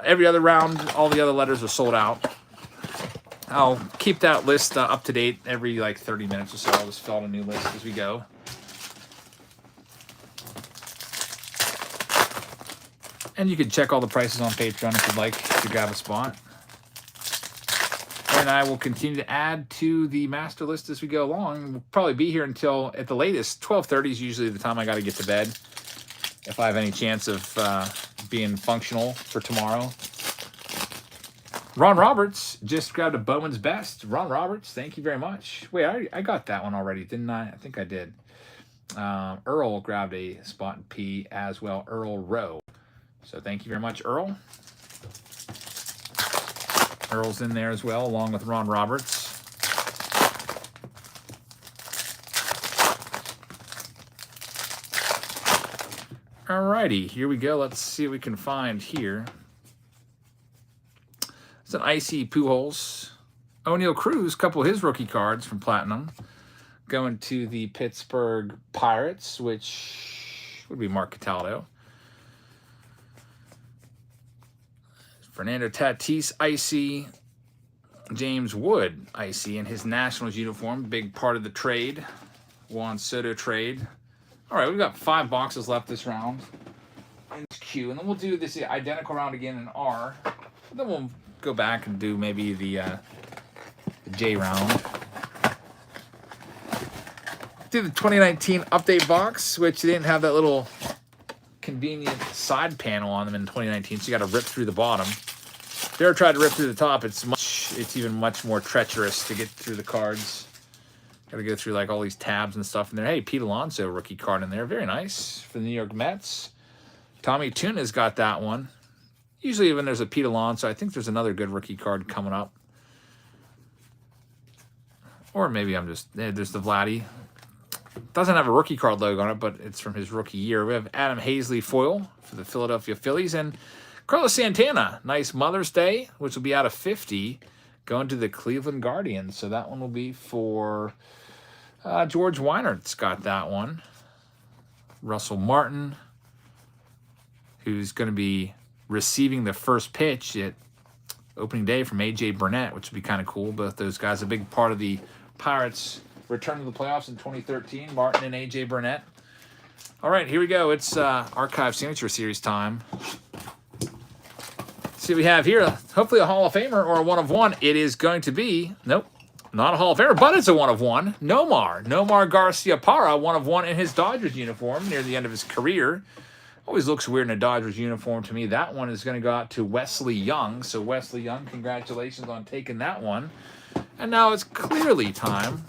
Every other round, all the other letters are sold out. I'll keep that list up to date every like 30 minutes or so. I'll just fill out a new list as we go. And you can check all the prices on Patreon if you'd like to grab a spot. And I will continue to add to the master list as we go along. We'll probably be here until, at the latest, 12:30 is usually the time I got to get to bed. If I have any chance of being functional for tomorrow. Ron Roberts just grabbed a Bowman's Best. Ron Roberts, thank you very much. Wait, I got that one already, didn't I? I think I did. Earl grabbed a spot in P as well. Earl Rowe. So thank you very much, Earl. Earl's in there as well, along with Ron Roberts. Alrighty, here we go. Let's see what we can find here. It's an icy Pujols. O'Neal Cruz, a couple of his rookie cards from Platinum. Going to the Pittsburgh Pirates, which would be Mark Cataldo. Fernando Tatis, icy. James Wood, icy, in his Nationals uniform. Big part of the trade. Juan Soto trade. All right, we've got 5 boxes left this round. In Q, and then we'll do this identical round again in R. Then we'll go back and do maybe the J round. Do the 2019 update box, which they didn't have that little convenient side panel on them in 2019, so you got to rip through the bottom. If you ever tried to rip through the top, it's even much more treacherous to get through the cards. Got to go through like all these tabs and stuff in there. Hey, Pete Alonso rookie card in there, very nice for the New York Mets. Tommy Tuna's got that one. Usually when there's a Pete Alonso, I think there's another good rookie card coming up. Or maybe I'm just, there's the Vladdy. Doesn't have a rookie card logo on it, but it's from his rookie year. We have Adam Hazley foil for the Philadelphia Phillies. And Carlos Santana, nice Mother's Day, which will be out of 50, going to the Cleveland Guardians. So that one will be for George Weinert's got that one. Russell Martin, who's going to be receiving the first pitch at opening day from A.J. Burnett, which would be kind of cool. Both those guys, a big part of the Pirates' return to the playoffs in 2013, Martin and A.J. Burnett. All right, here we go. It's Archive Signature Series time. Let's see what we have here. Hopefully a Hall of Famer or a 1 of 1. It is going to be, nope, not a Hall of Famer, but it's a 1 of 1. Nomar Garcia-Parra, 1 of 1 in his Dodgers uniform near the end of his career. Always looks weird in a Dodgers uniform to me. That one is going to go out to Wesley Young. So Wesley Young, congratulations on taking that one. And now it's Clearly time.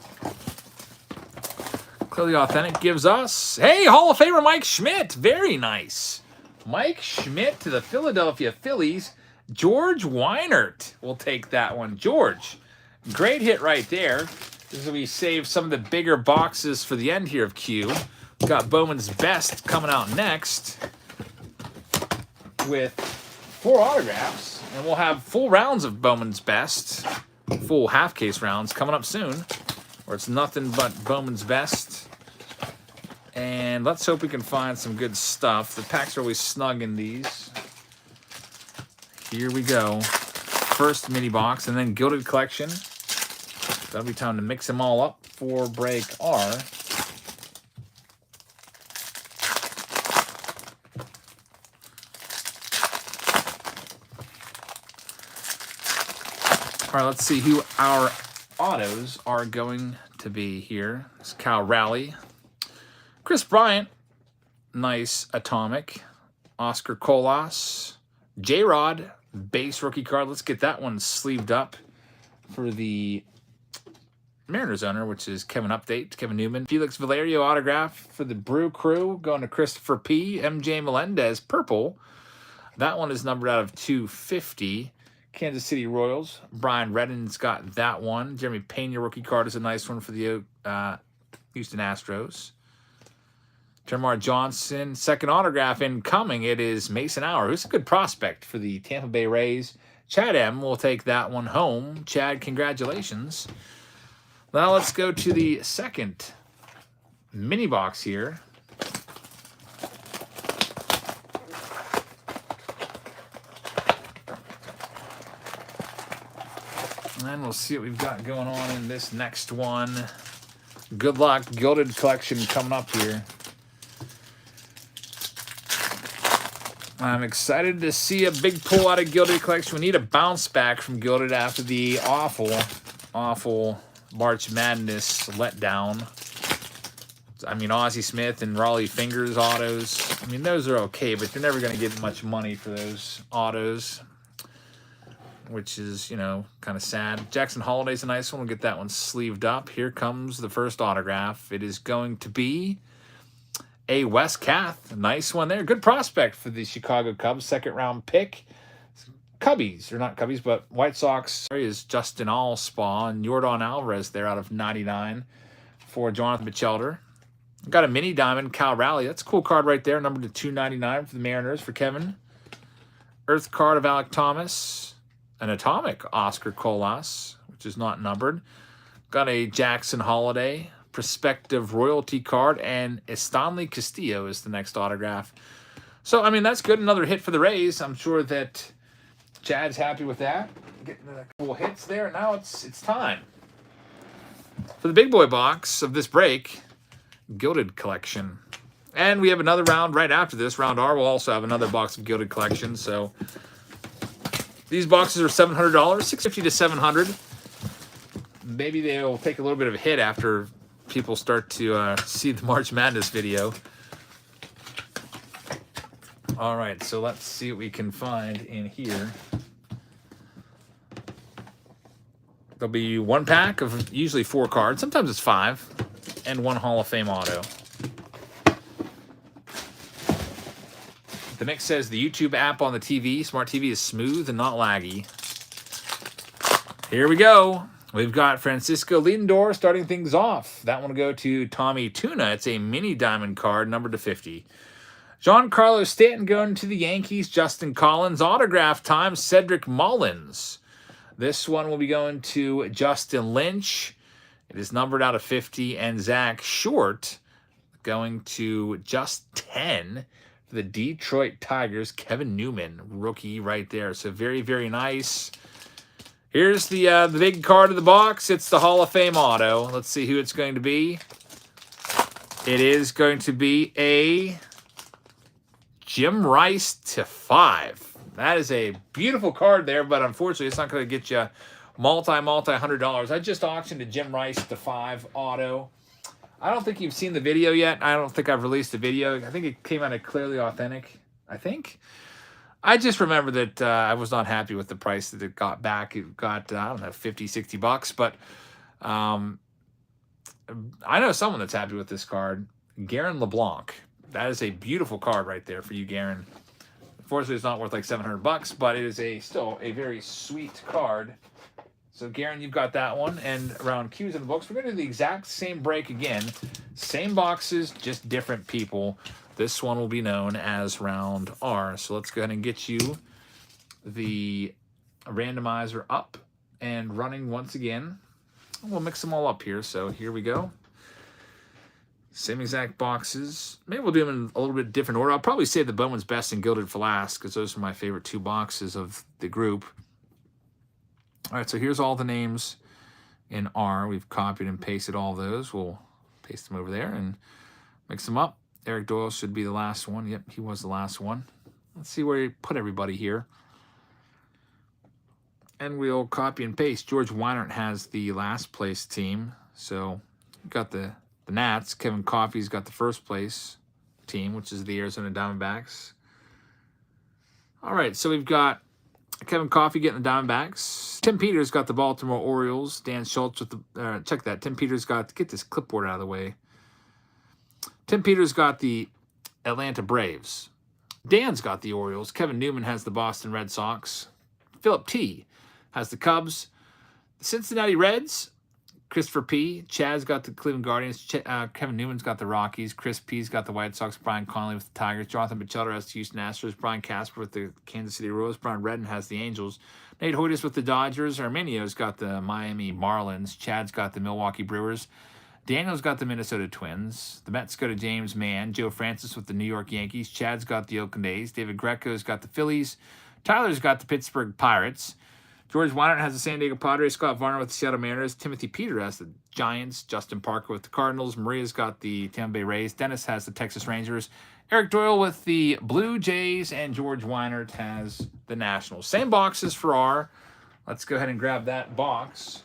Clearly Authentic gives us, hey, Hall of Famer Mike Schmidt. Very nice. Mike Schmidt to the Philadelphia Phillies. George Weinert will take that one. George, great hit right there. This is where we save some of the bigger boxes for the end here of Q. We've got Bowman's Best coming out next with 4 autographs. And we'll have full rounds of Bowman's Best, full half-case rounds coming up soon, where it's nothing but Bowman's Best. And let's hope we can find some good stuff. The packs are always snug in these. Here we go. first mini box, and then Gilded Collection. That'll be time to mix them all up for break R. All right, let's see who our autos are going to be here. It's Cal Raleigh. Chris Bryant. Nice Atomic. Oscar Colas. J-Rod. Base rookie card. Let's get that one sleeved up for the Mariners owner, which is Kevin Update. Kevin Newman. Felix Valerio autograph for the Brew Crew. Going to Christopher P. MJ Melendez. Purple. That one is numbered out of 250. Kansas City Royals. Brian Redden's got that one. Jeremy Pena rookie card is a nice one for the Houston Astros. Termar Johnson, second autograph incoming. It is Mason Hour, who's a good prospect for the Tampa Bay Rays. Chad M will take that one home. Chad, congratulations. Now let's go to the second mini box here. And we'll see what we've got going on in this next one. Good luck. Gilded Collection coming up here. I'm excited to see a big pull out of Gilded Collection. We need a bounce back from Gilded after the awful March Madness letdown. I mean, Ozzie Smith and Raleigh Fingers autos. I mean, those are okay, but you're never going to get much money for those autos, which is, you know, kind of sad. Jackson Holiday's a nice one. We'll get that one sleeved up. Here comes the first autograph. It is going to be a Wes Kath. Nice one there. Good prospect for the Chicago Cubs. Second round pick. Cubbies, or not Cubbies, but White Sox is Justin Allspaw and Yordan Alvarez there out of 99 for Jonathan Batchelder. Got a mini diamond, Cal Raleigh. That's a cool card right there. Numbered to 299 for the Mariners for Kevin. Earth card of Alec Thomas. An Atomic Oscar Colas, which is not numbered. Got a Jackson Holiday. Prospective royalty card, and Estanley Castillo is the next autograph. So, I mean, that's good. Another hit for the Rays. I'm sure that Chad's happy with that. Getting a couple hits there. Now it's time for the big boy box of this break, Gilded Collection. And we have another round right after this. Round R will also have another box of Gilded Collection. So these boxes are $700, $650 to $700. Maybe they'll take a little bit of a hit after people start to see the March Madness video. All right, so let's see what we can find in here. There'll be one pack of usually 4 cards. Sometimes it's 5, and 1 Hall of Fame auto. The mix says the YouTube app on the TV, Smart TV, is smooth and not laggy. Here we go. We've got Francisco Lindor starting things off. That one will go to Tommy Tuna. It's a mini diamond card, numbered to 50. Giancarlo Stanton going to the Yankees. Justin Collins. Autograph time, Cedric Mullins. This one will be going to Justin Lynch. It is numbered out of 50. And Zach Short going to just 10 for the Detroit Tigers. Kevin Newman, rookie right there. So very, very nice. Here's the big card of the box. It's the Hall of Fame auto. Let's see who it's going to be. It is going to be a Jim Rice to 5. That is a beautiful card there, but unfortunately, it's not going to get you $100. I just auctioned a Jim Rice to 5 auto. I don't think you've seen the video yet. I don't think I've released the video. I think it came out of Clearly Authentic, I think. I just remember that I was not happy with the price that it got back. It got, I don't know, $50, $60. But I know someone that's happy with this card. Garen LeBlanc. That is a beautiful card right there for you, Garen. Unfortunately, it's not worth like $700, but it is still a very sweet card. So, Garen, you've got that one. And around Q's in the books, we're going to do the exact same break again. Same boxes, just different people. This one will be known as round R. So let's go ahead and get you the randomizer up and running once again. We'll mix them all up here. So here we go. Same exact boxes. Maybe we'll do them in a little bit different order. I'll probably save the Bowman's Best and Gilded for last because those are my favorite 2 boxes of the group. All right, so here's all the names in R. We've copied and pasted all those. We'll paste them over there and mix them up. Eric Doyle should be the last one. Yep, he was the last one. Let's see where he put everybody here. And we'll copy and paste. George Weinert has the last place team. So we've got the Nats. Kevin Coffey's got the first place team, which is the Arizona Diamondbacks. All right, so we've got Kevin Coffey getting the Diamondbacks. Tim Peters got the Baltimore Orioles. Dan Schultz with the check that. Tim Peters got, get this clipboard out of the way. Tim Peters got the Atlanta Braves. Dan's got the Orioles. Kevin Newman has the Boston Red Sox. Philip T has the Cubs. The Cincinnati Reds. Christopher P. Chad's got the Cleveland Guardians. Kevin Newman's got the Rockies. Chris P's got the White Sox. Brian Connolly with the Tigers. Jonathan Bachelder has the Houston Astros. Brian Casper with the Kansas City Royals. Brian Redden has the Angels. Nate Hoytis with the Dodgers. Arminio's got the Miami Marlins. Chad's got the Milwaukee Brewers. Daniel's got the Minnesota Twins. The Mets go to James Mann. Joe Francis with the New York Yankees. Chad's got the Oakland A's. David Greco's got the Phillies. Tyler's got the Pittsburgh Pirates. George Weinert has the San Diego Padres. Scott Varner with the Seattle Mariners. Timothy Peter has the Giants. Justin Parker with the Cardinals. Maria's got the Tampa Bay Rays. Dennis has the Texas Rangers. Eric Doyle with the Blue Jays. And George Weinert has the Nationals. Same boxes for R. Let's go ahead and grab that box.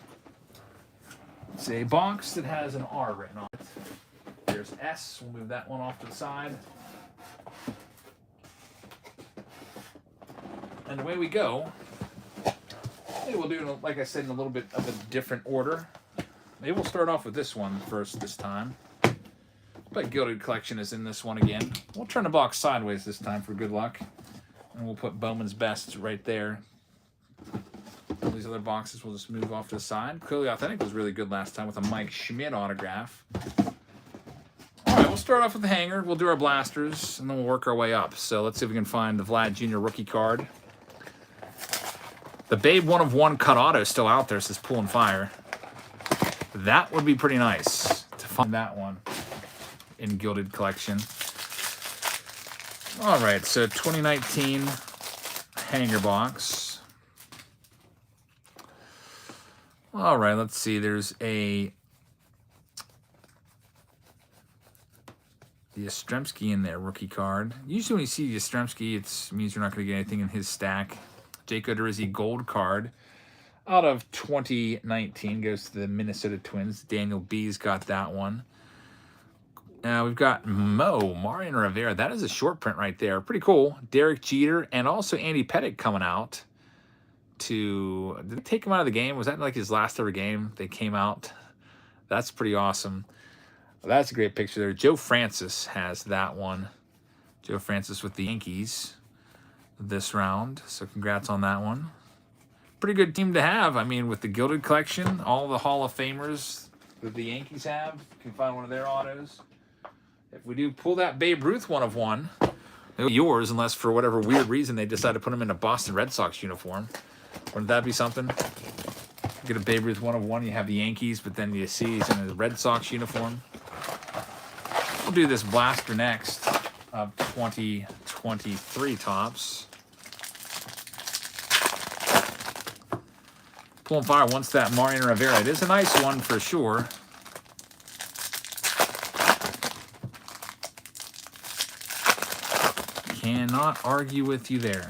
It's a box that has an R written on it. There's S. We'll move that one off to the side. And away we go. Maybe we'll do, like I said, in a little bit of a different order. Maybe we'll start off with this one first this time. But Gilded Collection is in this one again. We'll turn the box sideways this time for good luck. And we'll put Bowman's Best right there. All these other boxes we'll just move off to the side. Clearly Authentic was really good last time with a Mike Schmidt autograph. All right, we'll start off with the hanger. We'll do our blasters, and then we'll work our way up. So let's see if we can find the Vlad Jr. rookie card. The Babe 1/1 cut auto is still out there, says Pool and Fire. That would be pretty nice to find that one in Gilded Collection. All right, so 2019 hanger box. All right, let's see. There's the Yastrzemski in there, rookie card. Usually when you see Yastrzemski, it means you're not going to get anything in his stack. Jake Odorizzi gold card out of 2019 goes to the Minnesota Twins. Daniel B's got that one. Now we've got Mariano Rivera. That is a short print right there. Pretty cool. Derek Jeter and also Andy Pettitte coming out. Did they take him out of the game? Was that like his last ever game? They came out. That's pretty awesome. Well, that's a great picture there. Joe Francis has that one. Joe Francis with the Yankees this round. So congrats on that one. Pretty good team to have. I mean, with the Gilded Collection, all the Hall of Famers that the Yankees have. You can find one of their autos. If we do pull that Babe Ruth 1/1, it'll be yours unless for whatever weird reason they decide to put him in a Boston Red Sox uniform. Wouldn't that be something? Get a Babe Ruth 1/1, you have the Yankees, but then you see he's in a Red Sox uniform. We'll do this blaster next of 2023 Topps. Pool and Fire wants that Mariano Rivera. It is a nice one for sure. Cannot argue with you there.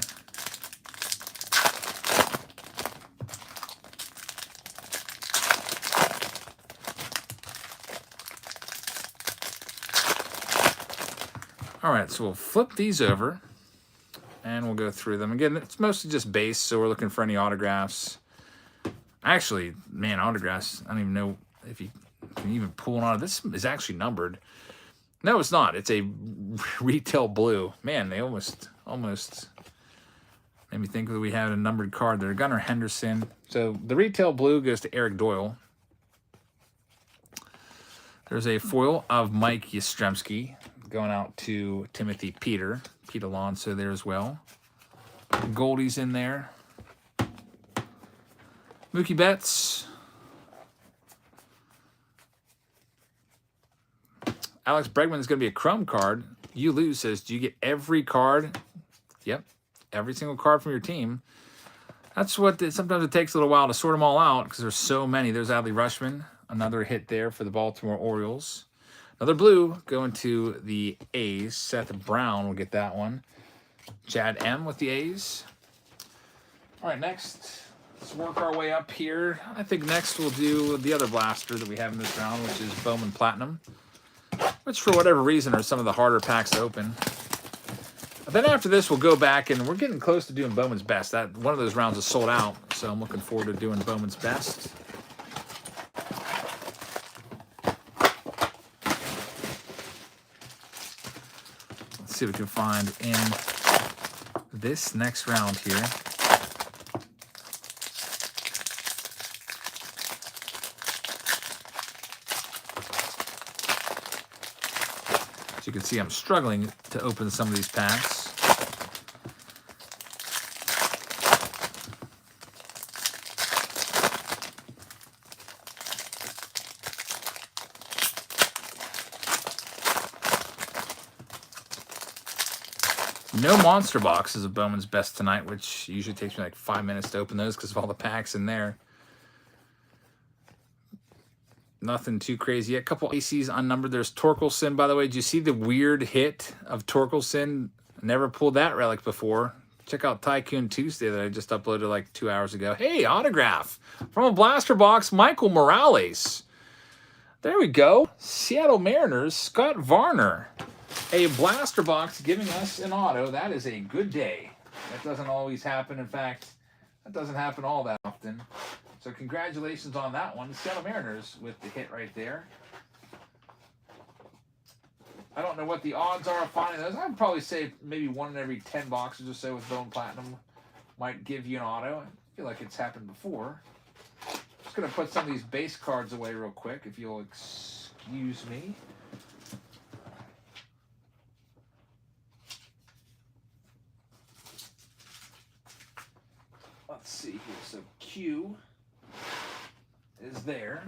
All right, so we'll flip these over, and we'll go through them. Again, it's mostly just base, so we're looking for any autographs. Actually, man, autographs, I don't even know if you can even pull an auto. This is actually numbered. No, it's not. It's a retail blue. Man, they almost made me think that we had a numbered card there. Gunnar Henderson. So the retail blue goes to Eric Doyle. There's a foil of Mike Yastrzemski going out to Timothy Peter. Pete Alonso there as well. Goldie's in there. Mookie Betts. Alex Bregman's going to be a chrome card. You lose says, do you get every card? Yep. Every single card from your team. That's what, sometimes it takes a little while to sort them all out because there's so many. There's Adley Rushman, another hit there for the Baltimore Orioles. Another blue going to the A's. Seth Brown will get that one. Chad M with the A's. All right, next, let's work our way up here. I think next we'll do the other blaster that we have in this round, which is Bowman Platinum, which for whatever reason are some of the harder packs to open. But then after this, we'll go back, and we're getting close to doing Bowman's Best. That one of those rounds is sold out, so I'm looking forward to doing Bowman's Best. Let's see what we can find in this next round here. As you can see, I'm struggling to open some of these packs. No monster boxes of Bowman's Best tonight, which usually takes me like 5 minutes to open those because of all the packs in there. Nothing too crazy. A couple ACs unnumbered. There's Torkelson, by the way. Did you see the weird hit of Torkelson? Never pulled that relic before. Check out Tycoon Tuesday that I just uploaded like 2 hours ago. Hey, autograph from a blaster box, Michael Morales. There we go. Seattle Mariners, Scott Varner. A blaster box giving us an auto. That is a good day. That doesn't always happen. In fact, that doesn't happen all that often. So congratulations on that one. The Seattle Mariners with the hit right there. I don't know what the odds are of finding those. I'd probably say maybe 1 in every 10 boxes or so with Bowman Platinum might give you an auto. I feel like it's happened before. Just going to put some of these base cards away real quick, if you'll excuse me. Let's see here. So Q is there.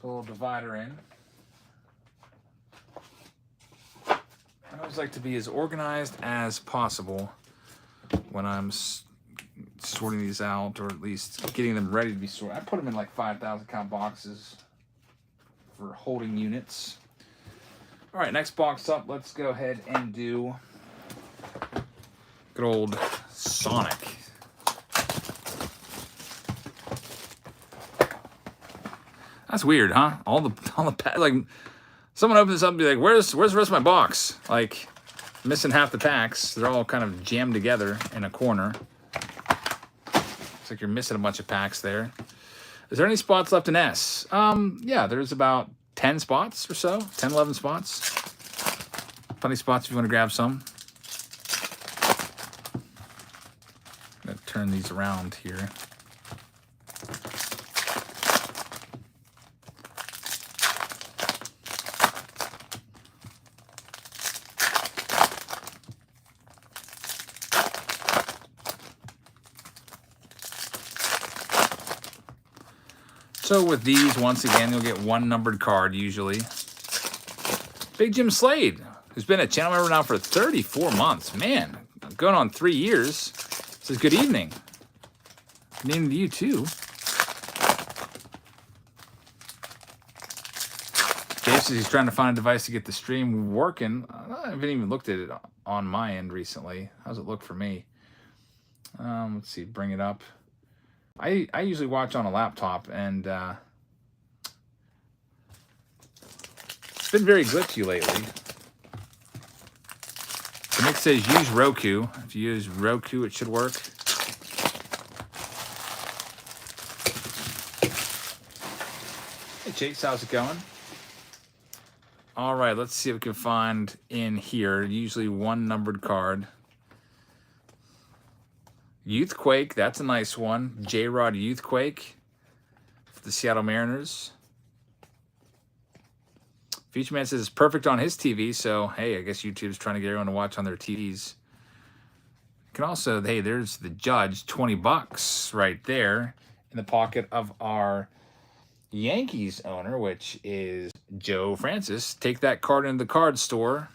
Put a little divider in. I always like to be as organized as possible when I'm sorting these out, or at least getting them ready to be sorted. I put them in like 5,000 count boxes for holding units. All right, next box up. Let's go ahead and do good old Sonic. That's weird, huh? All the like, someone opens this up and be like, "Where's the rest of my box?" Like, missing half the packs. They're all kind of jammed together in a corner. Looks like you're missing a bunch of packs there. Is there any spots left in S? Yeah, there's about 10 spots or so, 10, 11 spots. Plenty of spots if you want to grab some. I'm gonna turn these around here. So with these, once again, you'll get 1 numbered card usually. Big Jim Slade, who's been a channel member now for 34 months. Man, going on 3 years. Says good evening. Good evening to you too. Dave says he's trying to find a device to get the stream working. I haven't even looked at it on my end recently. How's it look for me? Let's see, bring it up. I usually watch on a laptop, and it's been very glitchy lately. So Nick says use Roku. If you use Roku, it should work. Hey, Chase, how's it going? All right, let's see what we can find in here. Usually 1 numbered card. Youthquake, that's a nice one. J-Rod Youthquake for the Seattle Mariners. Future Man says it's perfect on his TV, so hey, I guess YouTube's trying to get everyone to watch on their TVs. You can also, hey, there's the Judge, $20 right there in the pocket of our Yankees owner, which is Joe Francis. Take that card into the card store.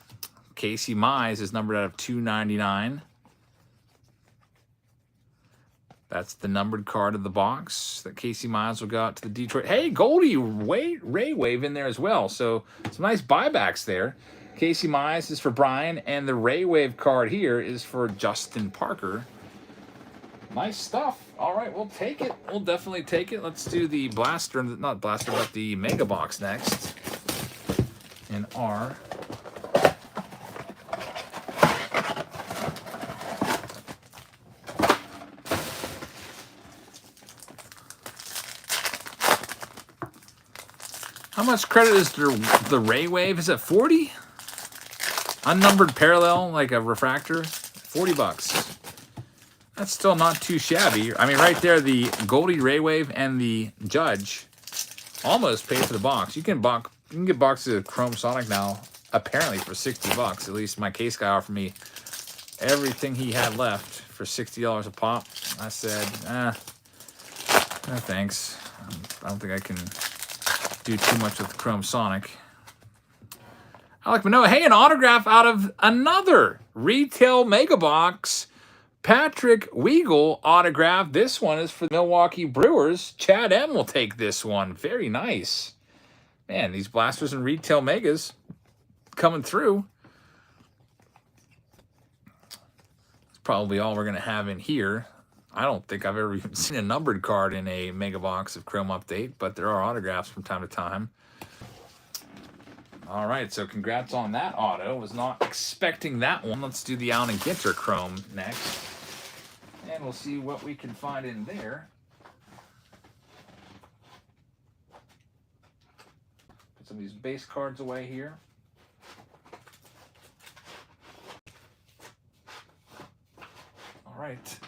Casey Mize is numbered out of 299. That's the numbered card of the box that Casey Mize will go out to the Detroit. Hey, Goldie Ray Wave in there as well. So some nice buybacks there. Casey Mize is for Brian, and the Ray Wave card here is for Justin Parker. Nice stuff. All right, we'll take it. We'll definitely take it. Let's do the blaster, not blaster, but the mega box next. In R. How much credit is the Ray Wave? Is it 40? Unnumbered parallel, like a refractor, $40. That's still not too shabby. I mean, right there, the Goldie Ray Wave and the Judge almost paid for the box. You can get boxes of Chrome Sonic now, apparently for $60. At least my case guy offered me everything he had left for $60 a pop. I said, no thanks. I don't think I can do too much with Chrome Sonic. Alec Manoa. Hey, an autograph out of another retail mega box. Patrick Weigel autograph. This one is for the Milwaukee Brewers. Chad M will take this one. Very nice. Man, these blasters and retail megas coming through. That's probably all we're going to have in here. I don't think I've ever even seen a numbered card in a mega box of Chrome Update, but there are autographs from time to time. All right, so congrats on that auto. Was not expecting that one. Let's do the Allen and Ginter Chrome next. And we'll see what we can find in there. Put some of these base cards away here. All right.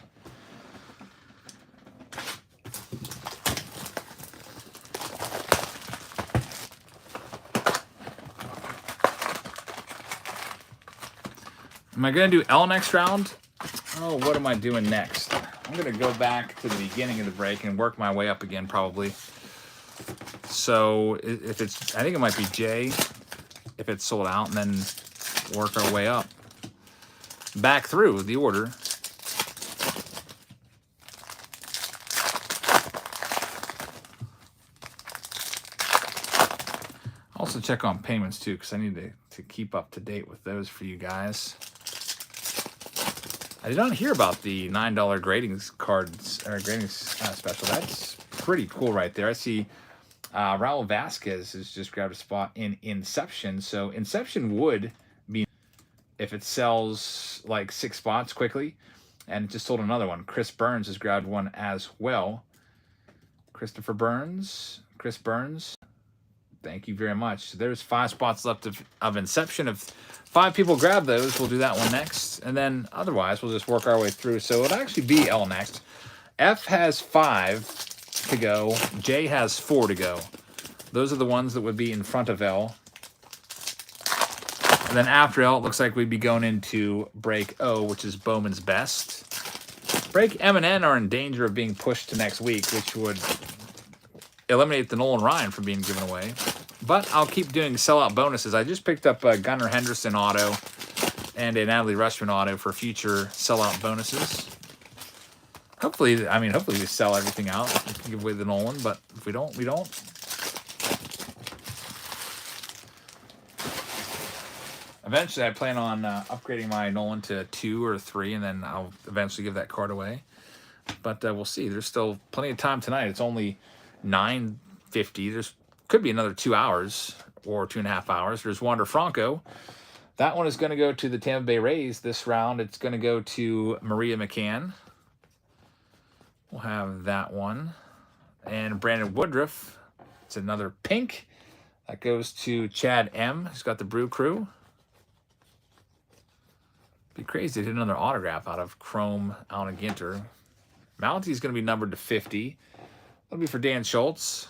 Am I going to do L next round? Oh, what am I doing next? I'm going to go back to the beginning of the break and work my way up again, probably. So if it's, I think it might be J, if it's sold out, and then work our way up. Back through the order. Also check on payments too, because I need to keep up to date with those for you guys. I did not hear about the $9 gradings cards or gradings special. That's pretty cool right there. I see Raul Vasquez has just grabbed a spot in Inception. So Inception would be if it sells like 6 spots quickly, and it just sold another one. Chris Burns has grabbed one as well. Chris Burns. Thank you very much. So there's 5 spots left of Inception. If 5 people grab those, we'll do that one next. And then otherwise, we'll just work our way through. So it'll actually be L next. F has 5 to go. J has 4 to go. Those are the ones that would be in front of L. And then after L, it looks like we'd be going into break O, which is Bowman's Best. Break M and N are in danger of being pushed to next week, which would eliminate the Nolan Ryan from being given away. But I'll keep doing sellout bonuses. I just picked up a Gunnar Henderson auto and a Natalie Rushman auto for future sellout bonuses. Hopefully we sell everything out. We can give away the Nolan, but if we don't, we don't. Eventually, I plan on upgrading my Nolan to 2 or 3, and then I'll eventually give that card away. But we'll see. There's still plenty of time tonight. It's only 9:50. There's could be another 2 hours or 2.5 hours. There's Wander Franco. That one is going to go to the Tampa Bay Rays this round. It's going to go to Maria McCann. We'll have that one. And Brandon Woodruff. It's another pink. That goes to Chad M, who's got the Brew Crew. Be crazy to hit another autograph out of Chrome Allen and Ginter. Mounty's going to be numbered to 50. That'll be for Dan Schultz.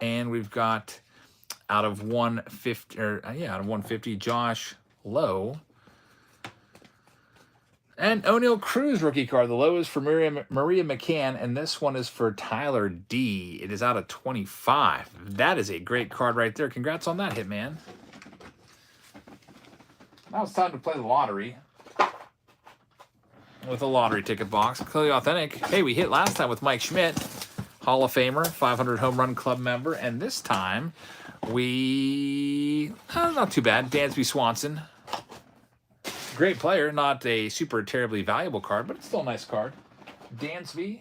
And we've got out of 150, Josh Lowe. And O'Neal Cruz rookie card. The low is for Maria McCann, and this one is for Tyler D. It is out of 25. That is a great card right there. Congrats on that, Hitman. Now it's time to play the lottery. With a lottery ticket box. Clearly authentic. Hey, we hit last time with Mike Schmidt. Hall of Famer, 500 home run club member. And this time, not too bad. Dansby Swanson. Great player. Not a super terribly valuable card, but it's still a nice card. Dansby.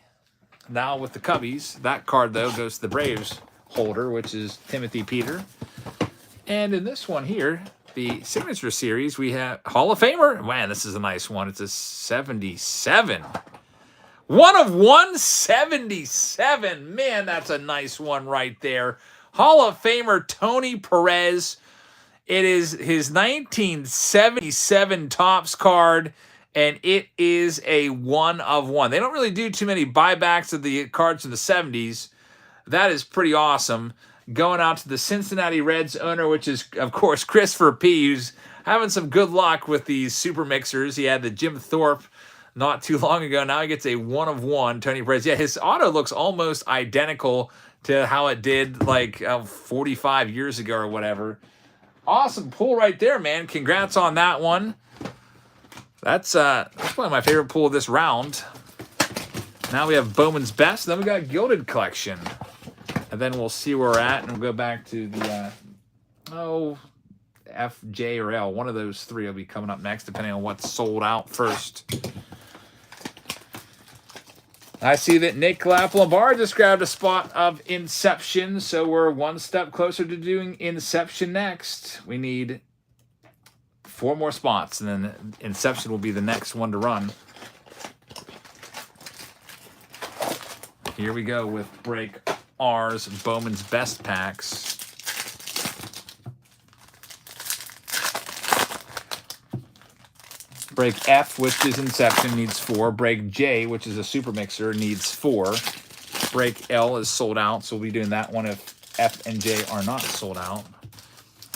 Now with the Cubbies. That card, though, goes to the Braves holder, which is Timothy Peter. And in this one here, the Signature Series, we have Hall of Famer. Man, this is a nice one. It's a 77. 1 of 177. Man, that's a nice one right there. Hall of Famer Tony Perez. It is his 1977 Topps card, and it is a 1 of 1. They don't really do too many buybacks of the cards from the 70s. That is pretty awesome. Going out to the Cincinnati Reds owner, which is, of course, Christopher P., who's having some good luck with these super mixers. He had the Jim Thorpe not too long ago. Now he gets a 1 of 1, Tony Perez. Yeah, his auto looks almost identical to how it did like 45 years ago or whatever. Awesome pull right there, man. Congrats on that one. That's one of my favorite pull of this round. Now we have Bowman's Best. Then we got Gilded Collection. And then we'll see where we're at, and we'll go back to the, F, J, or L. One of those three will be coming up next, depending on what's sold out first. I see that Nick Laplambar just grabbed a spot of Inception, so we're one step closer to doing Inception next. We need 4 more spots, and then Inception will be the next one to run. Here we go with break R's Bowman's Best packs. Break F, which is Inception, needs 4. Break J, which is a super mixer, needs 4. Break L is sold out, so we'll be doing that one if F and J are not sold out.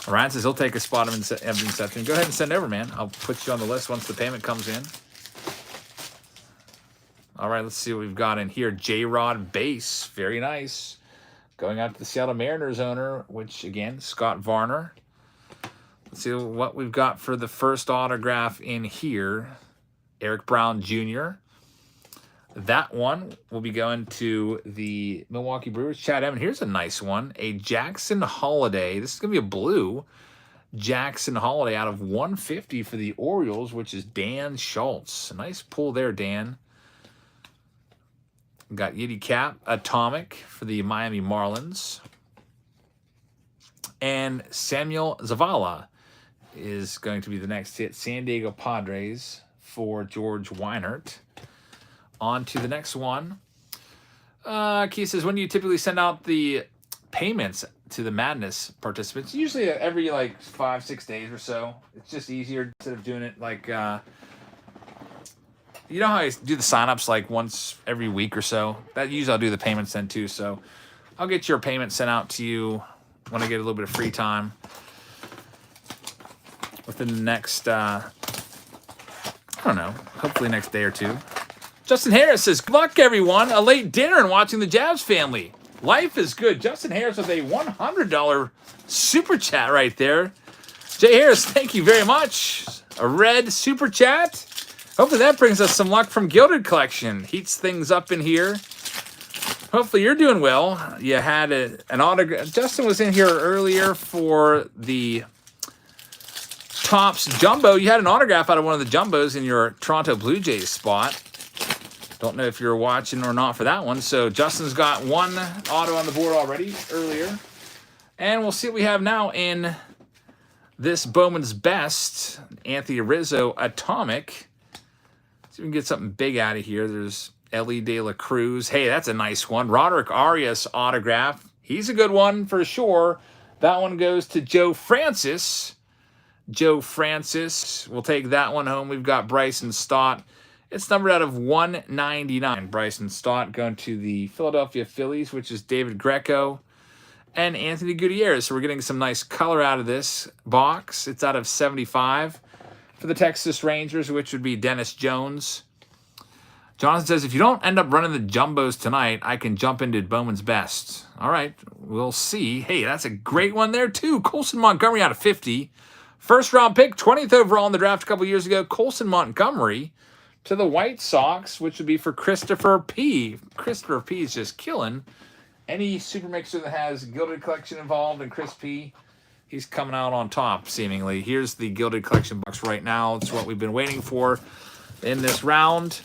Ryan says he'll take a spot of Inception. Go ahead and send over, man. I'll put you on the list once the payment comes in. All right, let's see what we've got in here. J-Rod base, very nice. Going out to the Seattle Mariners owner, which, again, Scott Varner. Let's see what we've got for the first autograph in here. Eric Brown Jr. That one will be going to the Milwaukee Brewers. Chad Evan, here's a nice one. A Jackson Holiday. This is going to be a blue Jackson Holiday out of 150 for the Orioles, which is Dan Schultz. A nice pull there, Dan. Got Yiddy Cap, Atomic for the Miami Marlins. And Samuel Zavala is going to be the next hit. San Diego Padres for George Weinert. On to the next one. Keith says, when do you typically send out the payments to the Madness participants? Usually every like 5-6 days or so. It's just easier instead of doing it like... you know how I do the signups like once every week or so? That usually I'll do the payments then too. So I'll get your payment sent out to you when I get a little bit of free time within the next, I don't know, hopefully next day or two. Justin Harris says, good luck, everyone. A late dinner and watching the Jabs family. Life is good. Justin Harris with a $100 super chat right there. Jay Harris, thank you very much. A red super chat. Hopefully that brings us some luck from Gilded Collection. Heats things up in here. Hopefully you're doing well. You had an autograph. Justin was in here earlier for the Topps Jumbo. You had an autograph out of one of the Jumbos in your Toronto Blue Jays spot. Don't know if you're watching or not for that one. So Justin's got one auto on the board already earlier. And we'll see what we have now in this Bowman's Best. Anthony Rizzo Atomic. See if we can get something big out of here. There's Ellie De La Cruz. Hey, that's a nice one. Roderick Arias autograph. He's a good one for sure. That one goes to Joe Francis. Joe Francis. We'll take that one home. We've got Bryson Stott. It's numbered out of 199. Bryson Stott going to the Philadelphia Phillies, which is David Greco and Anthony Gutierrez. So we're getting some nice color out of this box. It's out of 75 for the Texas Rangers, which would be Dennis Jones. Jonathan says, if you don't end up running the Jumbos tonight, I can jump into Bowman's Best. All right, we'll see. Hey, that's a great one there, too. Colson Montgomery out of 50 First round pick, 20th overall in the draft a couple years ago, Colson Montgomery to the White Sox, which would be for Christopher P. Christopher P is just killing. Any super mixer that has Gilded Collection involved and Chris P, he's coming out on top, seemingly. Here's the Gilded Collection box right now. It's what we've been waiting for in this round.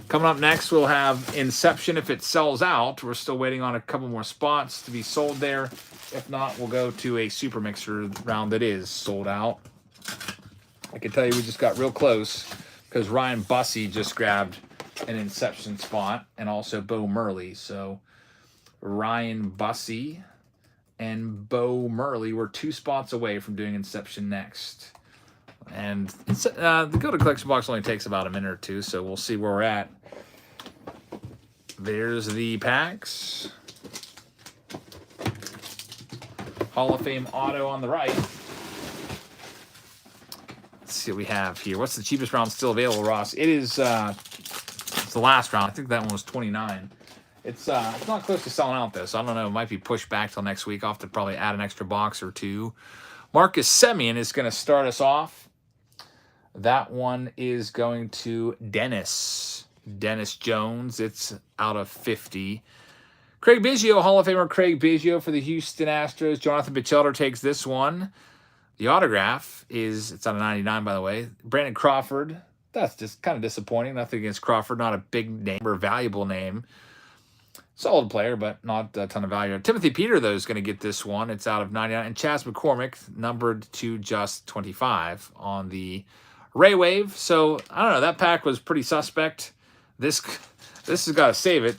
Coming up next, we'll have Inception if it sells out. We're still waiting on a couple more spots to be sold there. If not, we'll go to a super mixer round that is sold out. I can tell you we just got real close because Ryan Bussey just grabbed an Inception spot and also Bo Murley. So Ryan Bussey and Bo Murley were 2 spots away from doing Inception next. And the Gilded Collection box only takes about a minute or two, so we'll see where we're at. There's the packs. Hall of Fame auto on the right. Let's see what we have here. What's the cheapest round still available, Ross? It is it's the last round. I think that one was 29. It's not close to selling out, though, so I don't know. It might be pushed back till next week. I'll have to probably add an extra box or 2. Marcus Semien is going to start us off. That one is going to Dennis Jones. It's out of 50. Craig Biggio, Hall of Famer Craig Biggio for the Houston Astros. Jonathan Batchelder takes this one. The autograph it's out of 99, by the way. Brandon Crawford. That's just kind of disappointing. Nothing against Crawford. Not a big name or valuable name. Solid player, but not a ton of value. Timothy Peter, though, is going to get this one. It's out of 99. And Chas McCormick, numbered to just 25 on the Ray Wave. So, I don't know. That pack was pretty suspect. This has got to save it.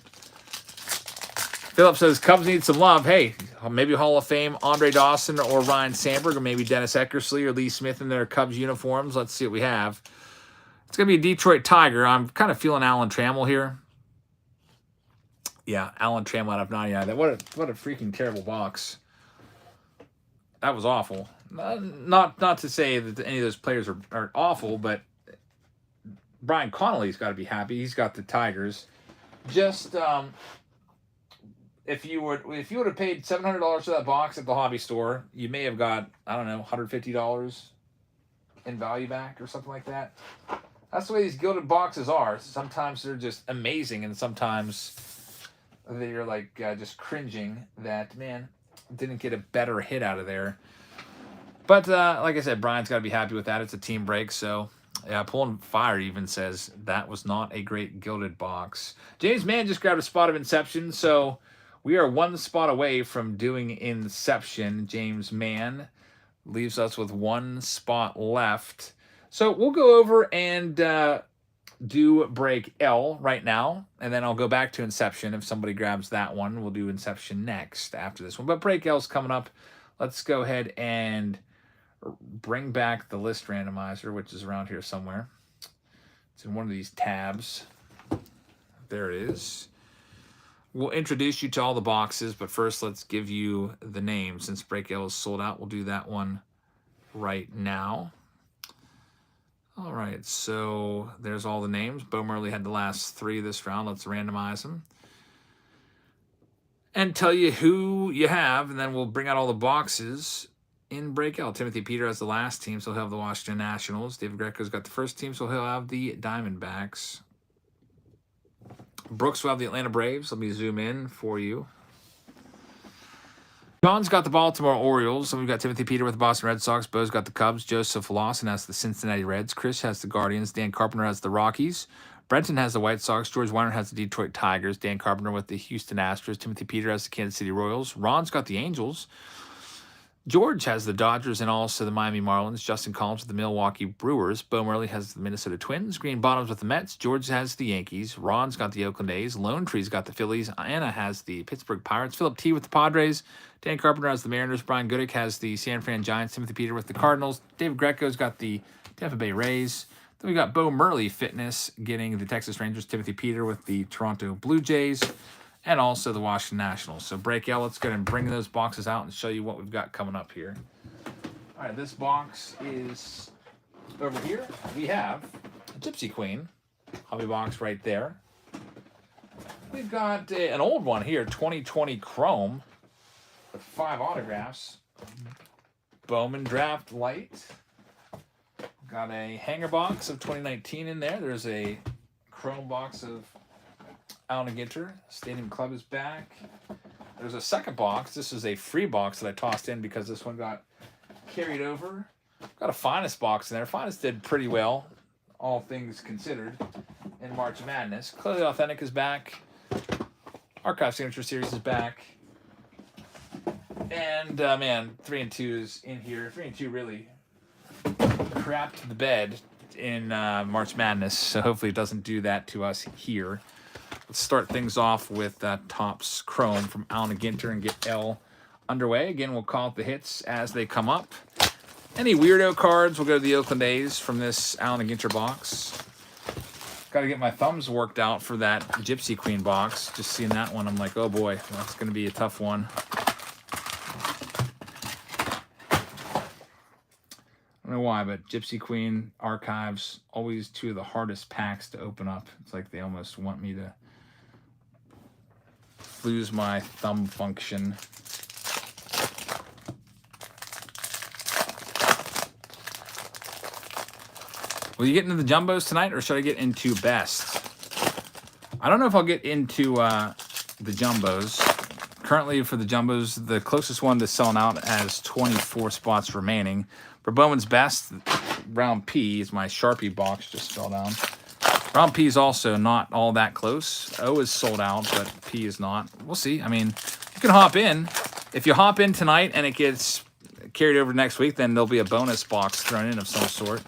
Philip says, Cubs need some love. Hey, maybe Hall of Fame Andre Dawson or Ryan Sandberg or maybe Dennis Eckersley or Lee Smith in their Cubs uniforms. Let's see what we have. It's going to be a Detroit Tiger. I'm kind of feeling Alan Trammell here. Yeah, Alan Trammell out of 99. What a freaking terrible box. That was awful. Not to say that any of those players are awful, but Brian Connolly's got to be happy. He's got the Tigers. Just if you would have paid $700 for that box at the hobby store, you may have got, I don't know, $150 in value back or something like that. That's the way these Gilded boxes are. Sometimes they're just amazing, and sometimes they're like just cringing that, man, didn't get a better hit out of there. But like I said, Brian's got to be happy with that. It's a team break, so yeah, Pulling Fire even says that was not a great Gilded box. James Mann just grabbed a spot of Inception, so we are 1 spot away from doing Inception. James Mann leaves us with 1 spot left. So we'll go over and do Break L right now, and then I'll go back to Inception. If somebody grabs that one, we'll do Inception next after this one. But Break L's coming up. Let's go ahead and bring back the list randomizer, which is around here somewhere. It's in one of these tabs. There it is. We'll introduce you to all the boxes, but first let's give you the name. Since Break L is sold out, we'll do that one right now. All right, so there's all the names. Bo Murley had the last 3 this round. Let's randomize them and tell you who you have, and then we'll bring out all the boxes in Break L. Timothy Peter has the last team, so he'll have the Washington Nationals. David Greco's got the first team, so he'll have the Diamondbacks. Brooks will have the Atlanta Braves. Let me zoom in for you. John's got the Baltimore Orioles. So we've got Timothy Peter with the Boston Red Sox. Bo's got the Cubs. Joseph Lawson has the Cincinnati Reds. Chris has the Guardians. Dan Carpenter has the Rockies. Brenton has the White Sox. George Weiner has the Detroit Tigers. Dan Carpenter with the Houston Astros. Timothy Peter has the Kansas City Royals. Ron's got the Angels. George has the Dodgers and also the Miami Marlins. Justin Collins with the Milwaukee Brewers. Bo Murley has the Minnesota Twins. Green Bottoms with the Mets. George has the Yankees. Ron's got the Oakland A's. Lone Tree's got the Phillies. Anna has the Pittsburgh Pirates. Philip T with the Padres. Dan Carpenter has the Mariners. Brian Gooddick has the San Fran Giants. Timothy Peter with the Cardinals. David Greco's got the Tampa Bay Rays. Then we got Bo Murley Fitness getting the Texas Rangers. Timothy Peter with the Toronto Blue Jays. And also the Washington Nationals. So Break L, let's go ahead and bring those boxes out and show you what we've got coming up here. All right, this box is over here. We have a Gypsy Queen hobby box right there. We've got an old one here, 2020 Chrome with 5 autographs. Bowman Draft Light. Got a hanger box of 2019 in there. There's a chrome box of Allen and Ginter. Stadium Club is back. There's a second box. This is a free box that I tossed in because this one got carried over. Got a Finest box in there. Finest did pretty well, all things considered, in March Madness. Clearly Authentic is back. Archive Signature Series is back. And, man, 3 and 2 is in here. 3 and 2 really crapped the bed in March Madness, so hopefully it doesn't do that to us here. Let's start things off with Topps Chrome from Allen and Ginter and get L underway. Again, we'll call it the hits as they come up. Any weirdo cards will go to the Oakland A's from this Allen and Ginter box. Got to get my thumbs worked out for that Gypsy Queen box. Just seeing that one, I'm like, oh boy, that's going to be a tough one. I don't know why, but Gypsy Queen Archives, always two of the hardest packs to open up. It's like they almost want me to lose my thumb function. Will you get into the jumbos tonight, or should I get into best? I don't know if I'll get into the jumbos. Currently for the jumbos, the closest one to selling out has 24 spots remaining. For Bowman's Best, round P is my Sharpie box, just fell down. Round P is also not all that close. O is sold out, but P is not. We'll see. I mean, you can hop in. If you hop in tonight and it gets carried over next week, then there'll be a bonus box thrown in of some sort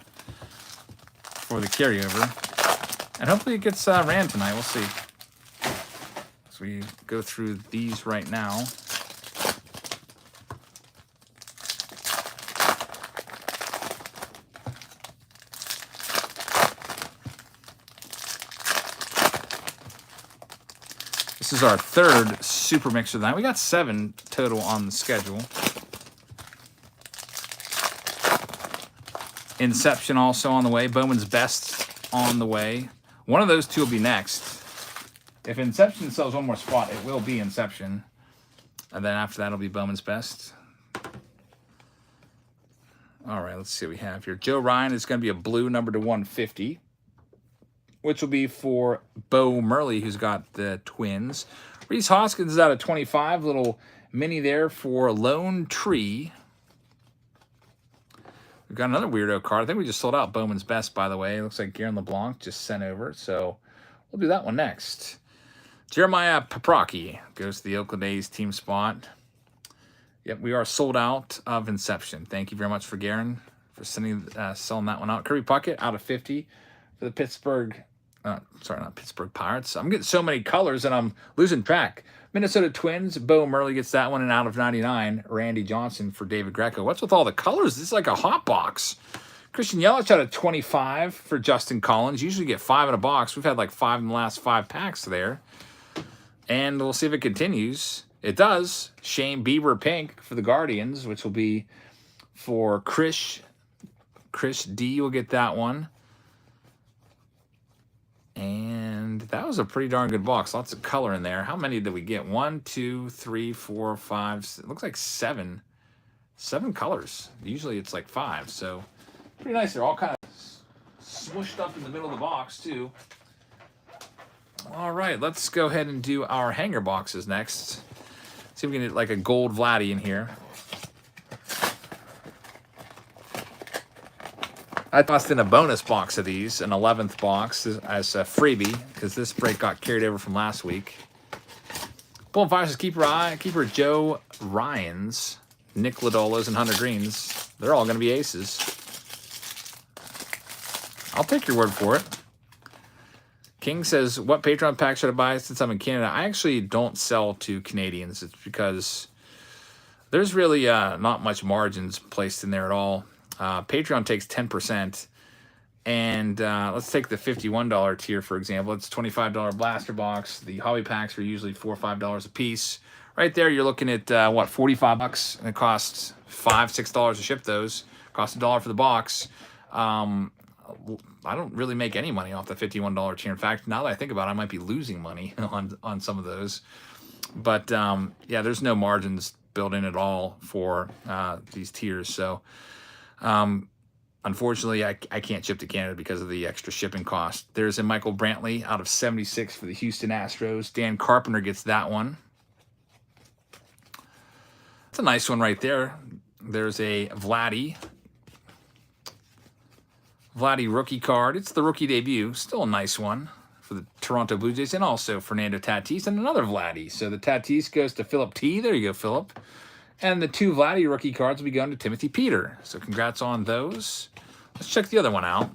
for the carryover. And hopefully it gets ran tonight. We'll see. So we go through these right now. This is our third super mixer of the night. We got 7 total on the schedule. Inception also on the way. Bowman's Best on the way. One of those two will be next. If Inception sells one more spot, it will be Inception. And then after that, it'll be Bowman's Best. All right, let's see what we have here. Joe Ryan is going to be a blue number to 150. Which will be for Bo Murley, who's got the Twins. Reese Hoskins is out of 25. Little mini there for Lone Tree. We've got another weirdo card. I think we just sold out Bowman's Best, by the way. It looks like Guerin LeBlanc just sent over. So we'll do that one next. Jeremiah Paprocki goes to the Oakland A's team spot. Yep, we are sold out of Inception. Thank you very much for Guerin for selling that one out. Kirby Puckett out of 50 for the Pittsburgh. Sorry, not Pittsburgh Pirates. I'm getting so many colors and I'm losing track. Minnesota Twins, Bo Murley gets that one, and out of 99, Randy Johnson for David Greco. What's with all the colors? This is like a hot box. Christian Yelich out of 25 for Justin Collins. Usually get 5 in a box. We've had like 5 in the last 5 packs there. And we'll see if it continues. It does. Shane Bieber pink for the Guardians, which will be for Chris. Chris D will get that one. And that was a pretty darn good box. Lots of color in there. How many did we get? 1, 2, 3, 4, 5. It looks like 7. 7 colors. Usually it's like 5. So pretty nice. They're all kind of smushed up in the middle of the box too. All right, let's go ahead and do our hanger boxes next. See if we can get like a gold Vladdy in here. I tossed in a bonus box of these, an 11th box as a freebie, because this break got carried over from last week. Pulling Fires' keeper Joe Ryan's, Nick Lodola's, and Hunter Green's. They're all going to be aces. I'll take your word for it. King says, what Patreon pack should I buy since I'm in Canada? I actually don't sell to Canadians. It's because there's really not much margins placed in there at all. Patreon takes 10%, and let's take the $51 tier, for example. It's $25 blaster box. The hobby packs are usually $4 or $5 a piece. Right there, you're looking at, what, $45, and it costs $5, $6 to ship those. Costs $1 for the box. I don't really make any money off the $51 tier. In fact, now that I think about it, I might be losing money on some of those. But, yeah, there's no margins built in at all for these tiers. So unfortunately, I can't ship to Canada because of the extra shipping cost. There's a Michael Brantley out of 76 for the Houston Astros. Dan Carpenter gets that one. It's a nice one right there. There's a Vladdy rookie card. It's the rookie debut. Still a nice one for the Toronto Blue Jays. And also Fernando Tatis and another Vladdy. So the Tatis goes to Philip T. There you go, Philip. And the 2 Vladdy rookie cards will be going to Timothy Peter. So congrats on those. Let's check the other one out.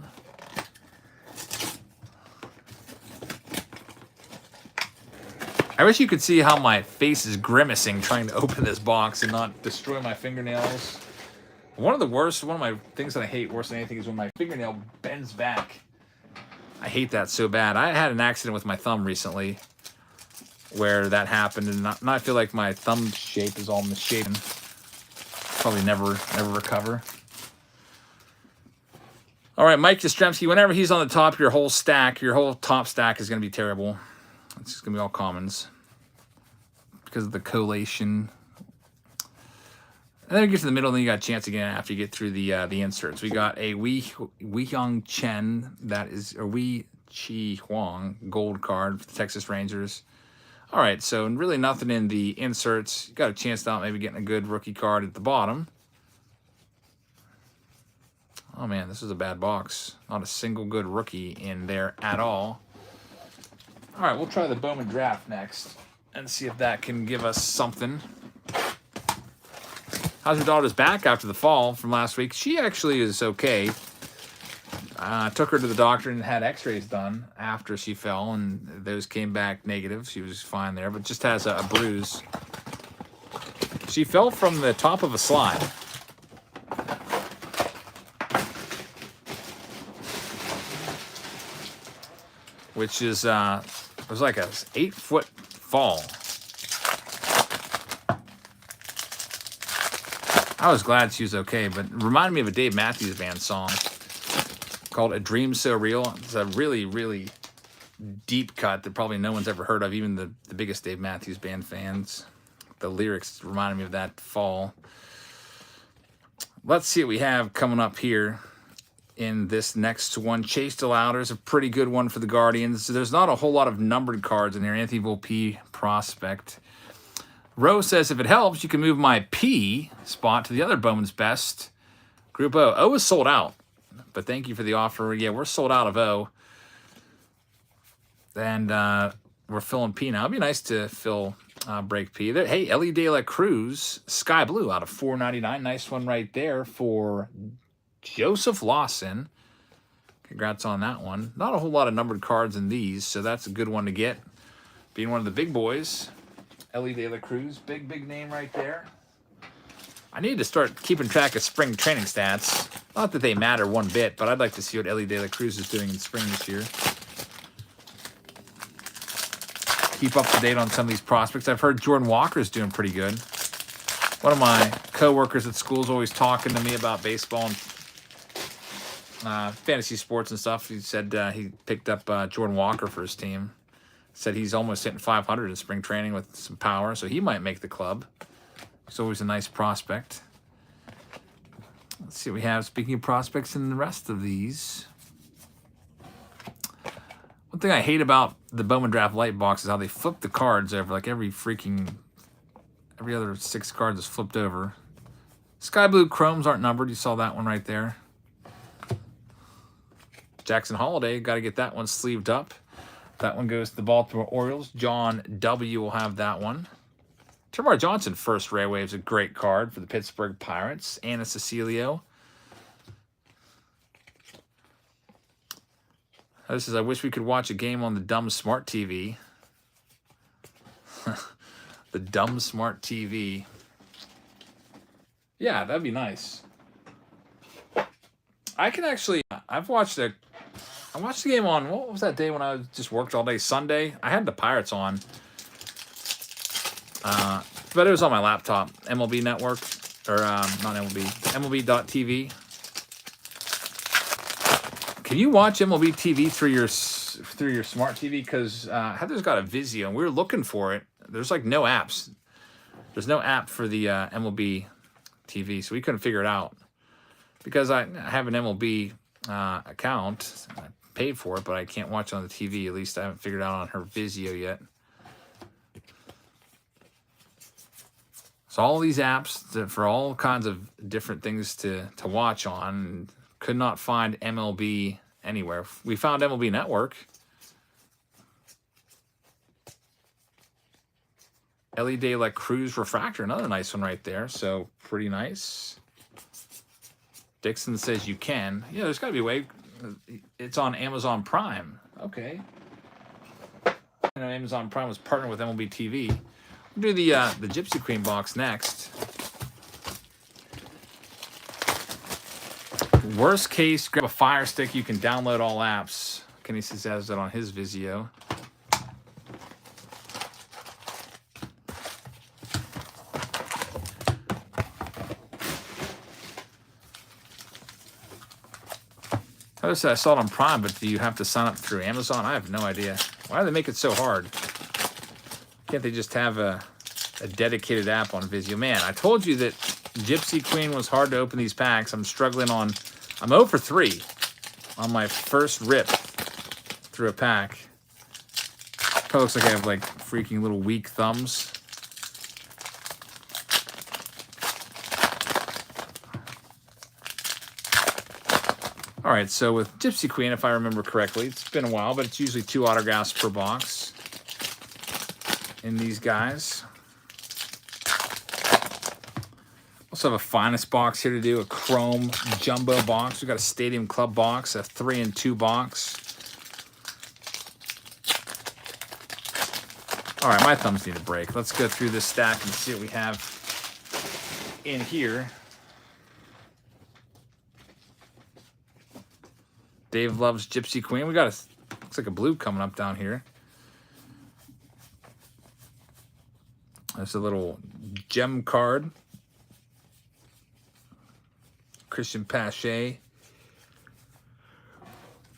I wish you could see how my face is grimacing trying to open this box and not destroy my fingernails. One of my things that I hate worse than anything is when my fingernail bends back. I hate that so bad. I had an accident with my thumb recently where that happened, and now I feel like my thumb shape is all misshapen. Probably never recover. All right, Mike Yastrzemski, whenever he's on the top, your whole top stack is going to be terrible. It's just going to be all commons because of the collation. And then we get to the middle, and then you got a chance again after you get through the inserts. We got a Wei Young Chen, that is a Wei Chi Huang gold card for the Texas Rangers. All right, so really nothing in the inserts. You got a chance to maybe getting a good rookie card at the bottom. Oh man, this is a bad box. Not a single good rookie in there at all. All right, we'll try the Bowman draft next and see if that can give us something. How's your daughter's back after the fall from last week? She actually is okay. Took her to the doctor and had x-rays done after she fell, and those came back negative. She was fine there, but just has a bruise. She fell from the top of a slide. Which is, it was like a 8-foot fall. I was glad she was okay, but it reminded me of a Dave Matthews Band song called A Dream So Real. It's a really, really deep cut that probably no one's ever heard of, even the biggest Dave Matthews Band fans. The lyrics reminded me of that fall. Let's see what we have coming up here in this next one. Chase DeLauder is a pretty good one for the Guardians. There's not a whole lot of numbered cards in here. Anthony Volpe prospect. Rose says, if it helps, you can move my P spot to the other Bowman's Best. Group O. O is sold out, but thank you for the offer. Yeah, we're sold out of O. And we're filling P now. It'd be nice to fill break P. There, hey, Ellie De La Cruz, Sky Blue out of $4.99. Nice one right there for Joseph Lawson. Congrats on that one. Not a whole lot of numbered cards in these, so that's a good one to get. Being one of the big boys. Ellie De La Cruz, big name right there. I need to start keeping track of spring training stats. Not that they matter one bit, but I'd like to see what Ellie De La Cruz is doing in spring this year. Keep up to date on some of these prospects. I've heard Jordan Walker's doing pretty good. One of my co-workers at school is always talking to me about baseball and fantasy sports and stuff. He said he picked up Jordan Walker for his team. Said he's almost hitting 500 in spring training with some power, so he might make the club. He's always a nice prospect. Let's see what we have. Speaking of prospects and the rest of these. One thing I hate about the Bowman Draft Light box is how they flip the cards over. Like every other 6 cards is flipped over. Sky Blue Chromes aren't numbered. You saw that one right there. Jackson Holiday, got to get that one sleeved up. That one goes to the Baltimore Orioles. John W. will have that one. Termarr Johnson, first Rare Wave's a great card for the Pittsburgh Pirates. Anna Cecilio. This is, I wish we could watch a game on the dumb smart TV. The dumb smart TV. Yeah, that'd be nice. I can actually, I watched the game on, what was that day when I just worked all day? Sunday. I had the Pirates on. But it was on my laptop. MLB Network. Or, not MLB. MLB.TV. Can you watch MLB TV through your smart TV? Because Heather's got a Vizio, and we were looking for it. There's like no apps. There's no app for the MLB TV, so we couldn't figure it out. Because I have an MLB account. I paid for it, but I can't watch it on the TV. At least I haven't figured it out on her Vizio yet. So all these apps for all kinds of different things to watch on. Could not find MLB anywhere. We found MLB Network. Ellie De La Cruz Refractor, another nice one right there. So pretty nice. Dixon says you can. Yeah, there's got to be a way. It's on Amazon Prime. Okay. I know Amazon Prime was partnered with MLB TV. We'll do the Gypsy Queen box next. Worst case, grab a Fire Stick. You can download all apps. Kenny says has it on his Vizio. I saw it on Prime, but do you have to sign up through Amazon? I have no idea. Why do they make it so hard? Can't they just have a dedicated app on Vizio? Man, I told you that Gypsy Queen was hard to open these packs. I'm struggling on... I'm 0 for 3 on my first rip through a pack. Probably looks like I have, like, freaking little weak thumbs. All right, so with Gypsy Queen, if I remember correctly, it's been a while, but it's usually 2 autographs per box in these guys. Also have a finest box here to do, a chrome jumbo box. We've got a Stadium Club box, a 3 and 2 box. All right, my thumbs need a break. Let's go through this stack and see what we have in here. Dave loves Gypsy Queen. We got a, looks like a blue coming up down here. There's a little gem card. Christian Pache.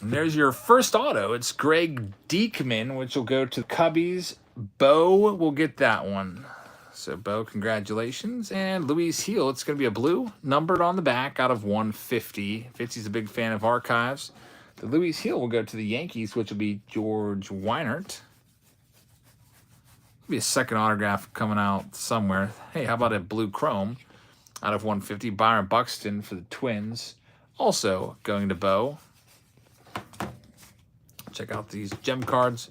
And there's your first auto. It's Greg Diekman, which will go to Cubbies. Bo will get that one. So, Bo, congratulations. And Luis Heel, it's going to be a blue, numbered on the back out of 150. Fitzy's a big fan of archives. The Luis Heel will go to the Yankees, which will be George Weinert. Be a second autograph coming out somewhere. Hey, how about a blue chrome out of 150? Byron Buxton for the Twins. Also going to Bo. Check out these gem cards.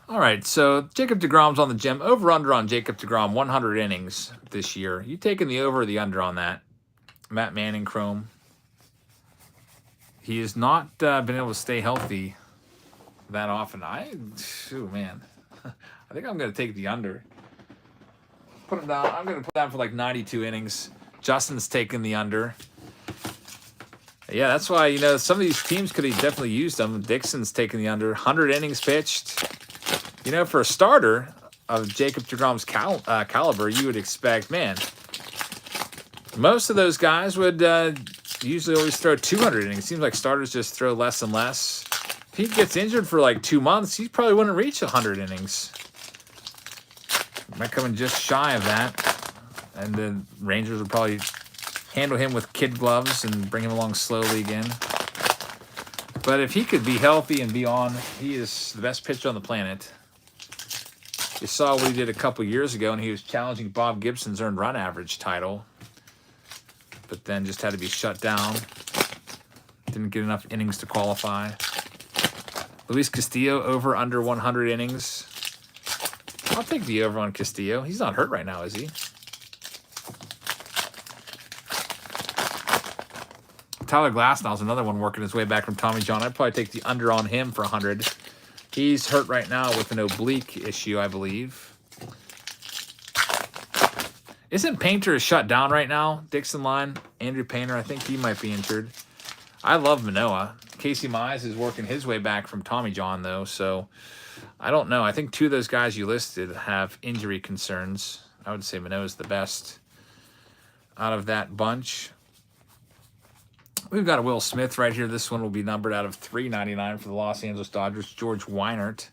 All right, so Jacob deGrom's on the gem. Over-under on Jacob deGrom, 100 innings this year. You taking the over or the under on that? Matt Manning chrome. He has not been able to stay healthy that often. Shoot, man. I think I'm going to take the under. Put him down. I'm going to put down for like 92 innings. Justin's taking the under. Yeah, that's why, you know, some of these teams could have definitely used them. Dixon's taking the under. 100 innings pitched. You know, for a starter of Jacob deGrom's caliber, you would expect, man, most of those guys would usually always throw 200 innings. It seems like starters just throw less and less. If he gets injured for like 2 months, he probably wouldn't reach 100 innings. Might come in just shy of that. And the Rangers would probably handle him with kid gloves and bring him along slowly again. But if he could be healthy and be on, he is the best pitcher on the planet. You saw what he did a couple years ago, and he was challenging Bob Gibson's earned run average title. But then just had to be shut down. Didn't get enough innings to qualify. Luis Castillo, over under 100 innings. I'll take the over on Castillo. He's not hurt right now, is he? Tyler Glasnow's another one working his way back from Tommy John. I'd probably take the under on him for 100. He's hurt right now with an oblique issue, I believe. Isn't Painter shut down right now? Dixon line, Andrew Painter, I think he might be injured. I love Manoah. Casey Mize is working his way back from Tommy John, though, so I don't know. I think 2 of those guys you listed have injury concerns. I would say Manoah's the best out of that bunch. We've got a Will Smith right here. This one will be numbered out of 399 for the Los Angeles Dodgers. George Weinert.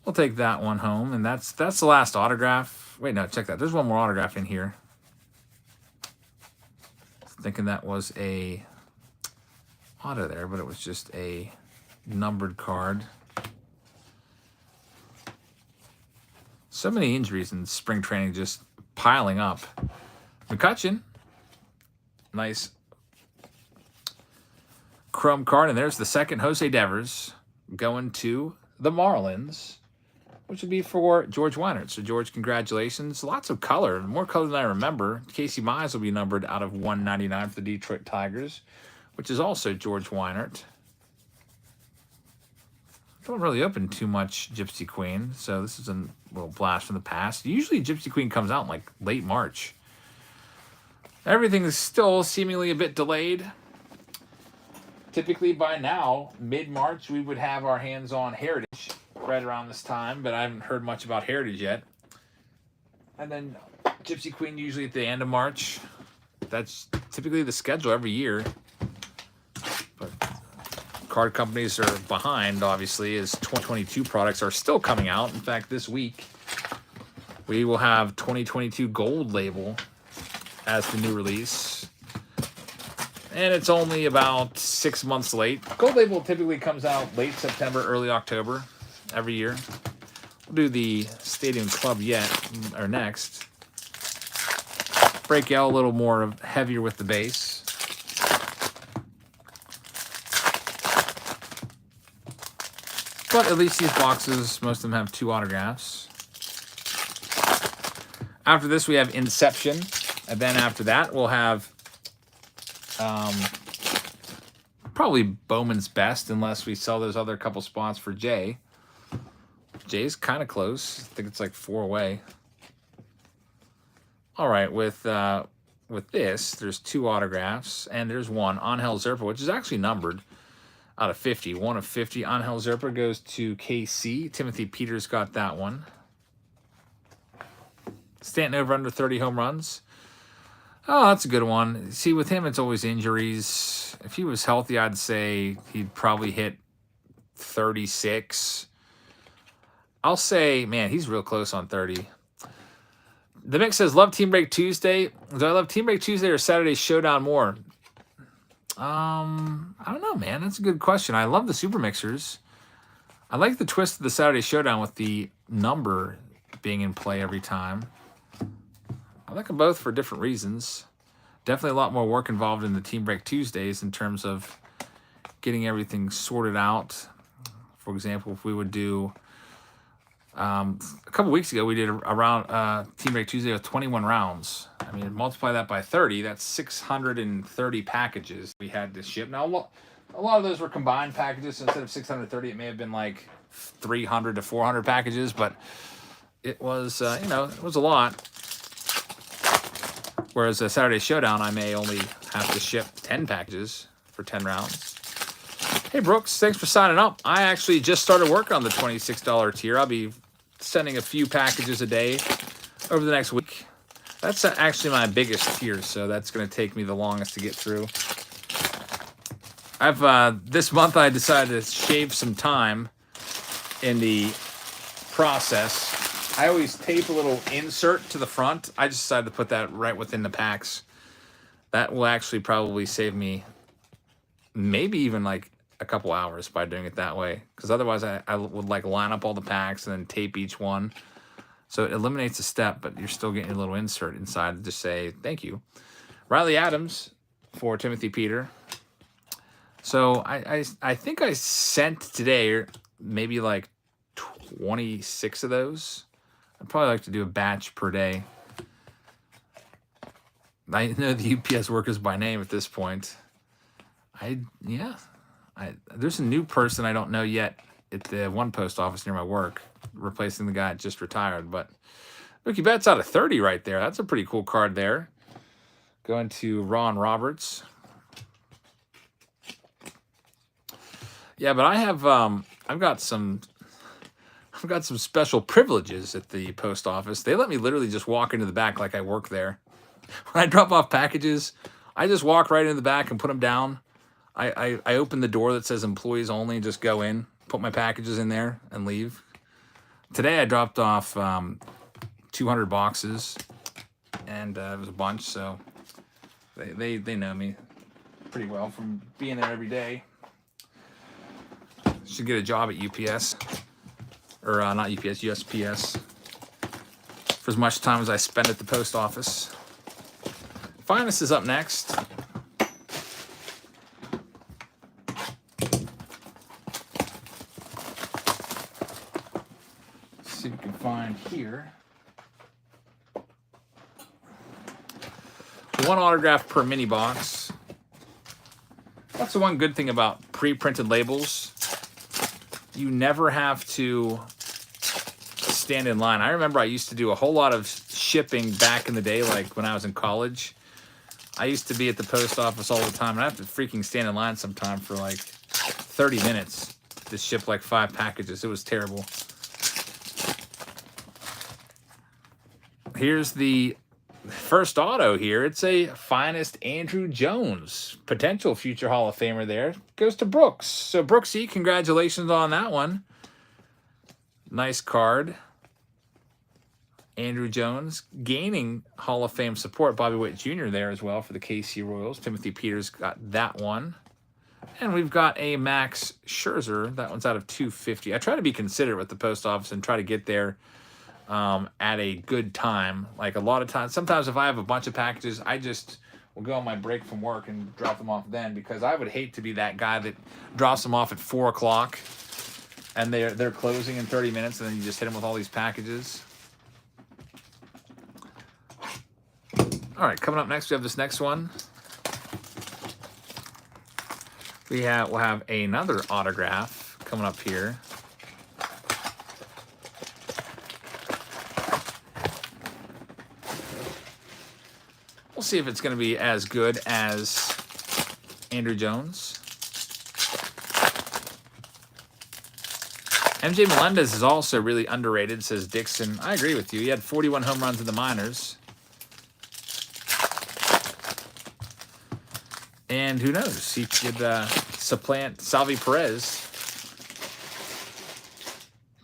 We'll take that one home, and that's the last autograph. Wait, no, check that. There's one more autograph in here. Thinking that was a auto there, but it was just a numbered card. So many injuries in spring training just piling up. McCutcheon, nice chrome card, and there's the second Jose Devers going to the Marlins, which would be for George Weinert. So, George, congratulations. Lots of color, more color than I remember. Casey Mize will be numbered out of 199 for the Detroit Tigers, which is also George Weinert. Don't really open too much Gypsy Queen, so this is a little blast from the past. Usually Gypsy Queen comes out in like late March. Everything is still seemingly a bit delayed. Typically by now, mid-March, we would have our hands on Heritage right around this time, but I haven't heard much about Heritage yet. And then Gypsy Queen usually at the end of March. That's typically the schedule every year. But card companies are behind, obviously, as 2022 products are still coming out. In fact, this week, we will have 2022 Gold Label as the new release. And it's only about 6 months late. Gold Label typically comes out late September, early October every year. We'll do the Stadium Club next. Break out a little more heavier with the base. But at least these boxes, most of them have 2 autographs. After this, we have Inception. And then after that, we'll have probably Bowman's Best, unless we sell those other couple spots for Jay. Jay's kind of close. I think it's like 4 away. All right, with this, there's 2 autographs, and there's one, Angel Zerpa, which is actually numbered out of 50. 1 of 50. Angel Zerpa goes to KC. Timothy Peters got that one. Stanton over under 30 home runs. Oh, that's a good one. See, with him, it's always injuries. If he was healthy, I'd say he'd probably hit 36. I'll say, man, he's real close on 30. The Mix says, love Team Break Tuesday. Do I love Team Break Tuesday or Saturday Showdown more? I don't know, man. That's a good question. I love the Super Mixers. I like the twist of the Saturday Showdown with the number being in play every time. I like them both for different reasons. Definitely a lot more work involved in the Team Break Tuesdays in terms of getting everything sorted out. For example, if we would do a couple weeks ago, we did a Team Break Tuesday with 21 rounds. I mean, multiply that by 30, that's 630 packages we had to ship. Now, a lot of those were combined packages, so instead of 630, it may have been like 300 to 400 packages, but it was, it was a lot. Whereas a Saturday Showdown, I may only have to ship 10 packages for 10 rounds. Hey, Brooks, thanks for signing up. I actually just started work on the $26 tier. I'll be sending a few packages a day over the next week. That's actually my biggest tier, so that's going to take me the longest to get through. This month I decided to shave some time in the process. I always tape a little insert to the front. I just decided to put that right within the packs. That will actually probably save me maybe even like a couple hours by doing it that way, because otherwise I would like line up all the packs and then tape each one. So it eliminates a step, but you're still getting a little insert inside to just say thank you. Riley Adams for Timothy Peter. So I think I sent today maybe like 26 of those. I'd probably like to do a batch per day. I know the UPS workers by name at this point. There's a new person I don't know yet at the one post office near my work, replacing the guy that just retired. But Mookie Betts out of 30 right there. That's a pretty cool card there. Going to Ron Roberts. Yeah, but I've got some special privileges at the post office. They let me literally just walk into the back like I work there. When I drop off packages, I just walk right into the back and put them down. I open the door that says employees only and just go in, put my packages in there, and leave. Today I dropped off 200 boxes, and it was a bunch, so they know me pretty well from being there every day. Should get a job at UPS, or not UPS, USPS, for as much time as I spend at the post office. Finest is up next. Let's see what we can find here. One autograph per mini box. That's the one good thing about pre-printed labels. You never have to stand in line. I remember I used to do a whole lot of shipping back in the day, like when I was in college. I used to be at the post office all the time, and I have to freaking stand in line sometime for like 30 minutes to ship like 5 packages. It was terrible. Here's the first auto here. It's a finest Andrew Jones, potential future Hall of Famer there. Goes to Brooks. So Brooksy, congratulations on that one. Nice card. Andrew Jones gaining Hall of Fame support. Bobby Witt Jr. there as well for the KC Royals. Timothy Peters got that one. And we've got a Max Scherzer. That one's out of 250. I try to be considerate with the post office and try to get there at a good time. Like a lot of times, sometimes if I have a bunch of packages, I just will go on my break from work and drop them off then, because I would hate to be that guy that drops them off at 4 o'clock and they're closing in 30 minutes, and then you just hit them with all these packages. All right, coming up next, we have this next one. We'll have another autograph coming up here. We'll see if it's going to be as good as Andrew Jones. MJ Melendez is also really underrated, says Dixon. I agree with you. He had 41 home runs in the minors. And who knows? He could supplant Salvi Perez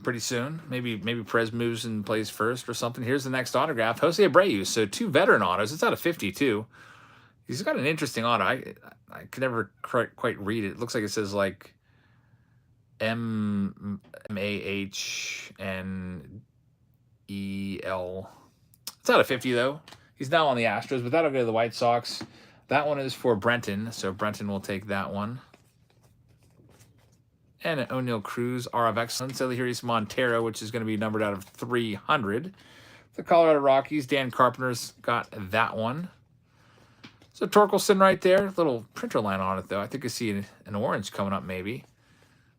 pretty soon. Maybe Perez moves and plays first or something. Here's the next autograph. Jose Abreu. So 2 veteran autos. It's out of 52. He's got an interesting auto. I could never quite read it. It looks like it says like MAHNEL. It's out of 50 though. He's now on the Astros, but that'll go to the White Sox. That one is for Brenton, so Brenton will take that one. And an O'Neal Cruz, R of Excellence. So here's Montero, which is going to be numbered out of 300. The Colorado Rockies, Dan Carpenter's got that one. So Torkelson right there. Little printer line on it, though. I think I see an orange coming up, maybe.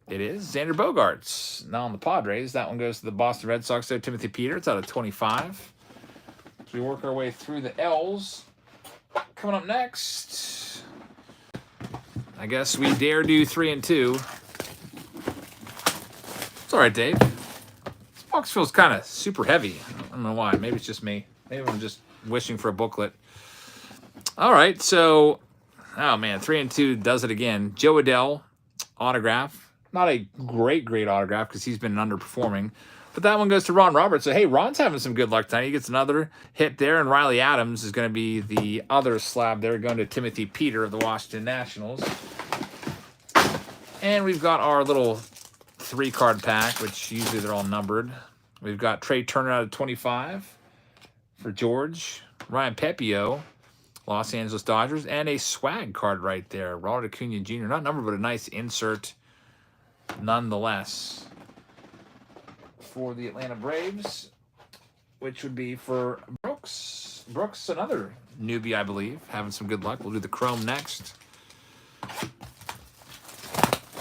It is. Xander Bogaerts, now on the Padres. That one goes to the Boston Red Sox. So Timothy Peters, it's out of 25. As we work our way through the L's. Coming up next, I guess we dare do 3 and 2. It's all right, Dave. This box feels kind of super heavy. I don't know why. Maybe it's just me. Maybe I'm just wishing for a booklet. All right, so, oh man, 3 and 2 does it again. Joe Adell autograph. Not a great autograph because he's been underperforming. But that one goes to Ron Roberts. So, hey, Ron's having some good luck tonight. He gets another hit there, and Riley Adams is going to be the other slab there, going to Timothy Peter of the Washington Nationals. And we've got our little 3-card pack, which usually they're all numbered. We've got Trey Turner out of 25 for George. Ryan Pepio, Los Angeles Dodgers. And a swag card right there. Ronald Acuna Jr. Not numbered, but a nice insert nonetheless. For the Atlanta Braves, which would be for Brooks. Brooks, another newbie, I believe, having some good luck. We'll do the Chrome next.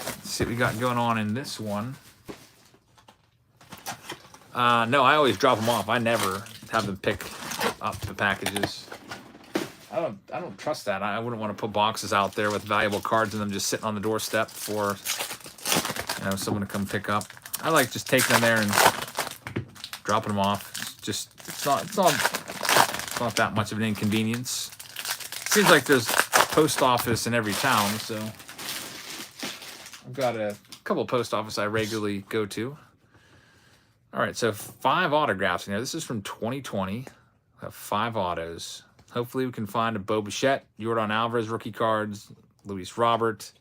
Let's see what we got going on in this one. No, I always drop them off. I never have them pick up the packages. I don't trust that. I wouldn't want to put boxes out there with valuable cards in them just sitting on the doorstep for someone to come pick up. I like just taking them there and dropping them off. It's not that much of an inconvenience. Seems like there's a post office in every town, so I've got a couple of post offices I regularly go to. All right, so 5 autographs in there. This is from 2020. We have 5 autos. Hopefully we can find a Bo Bichette, Yordan Alvarez rookie cards, Luis Robert,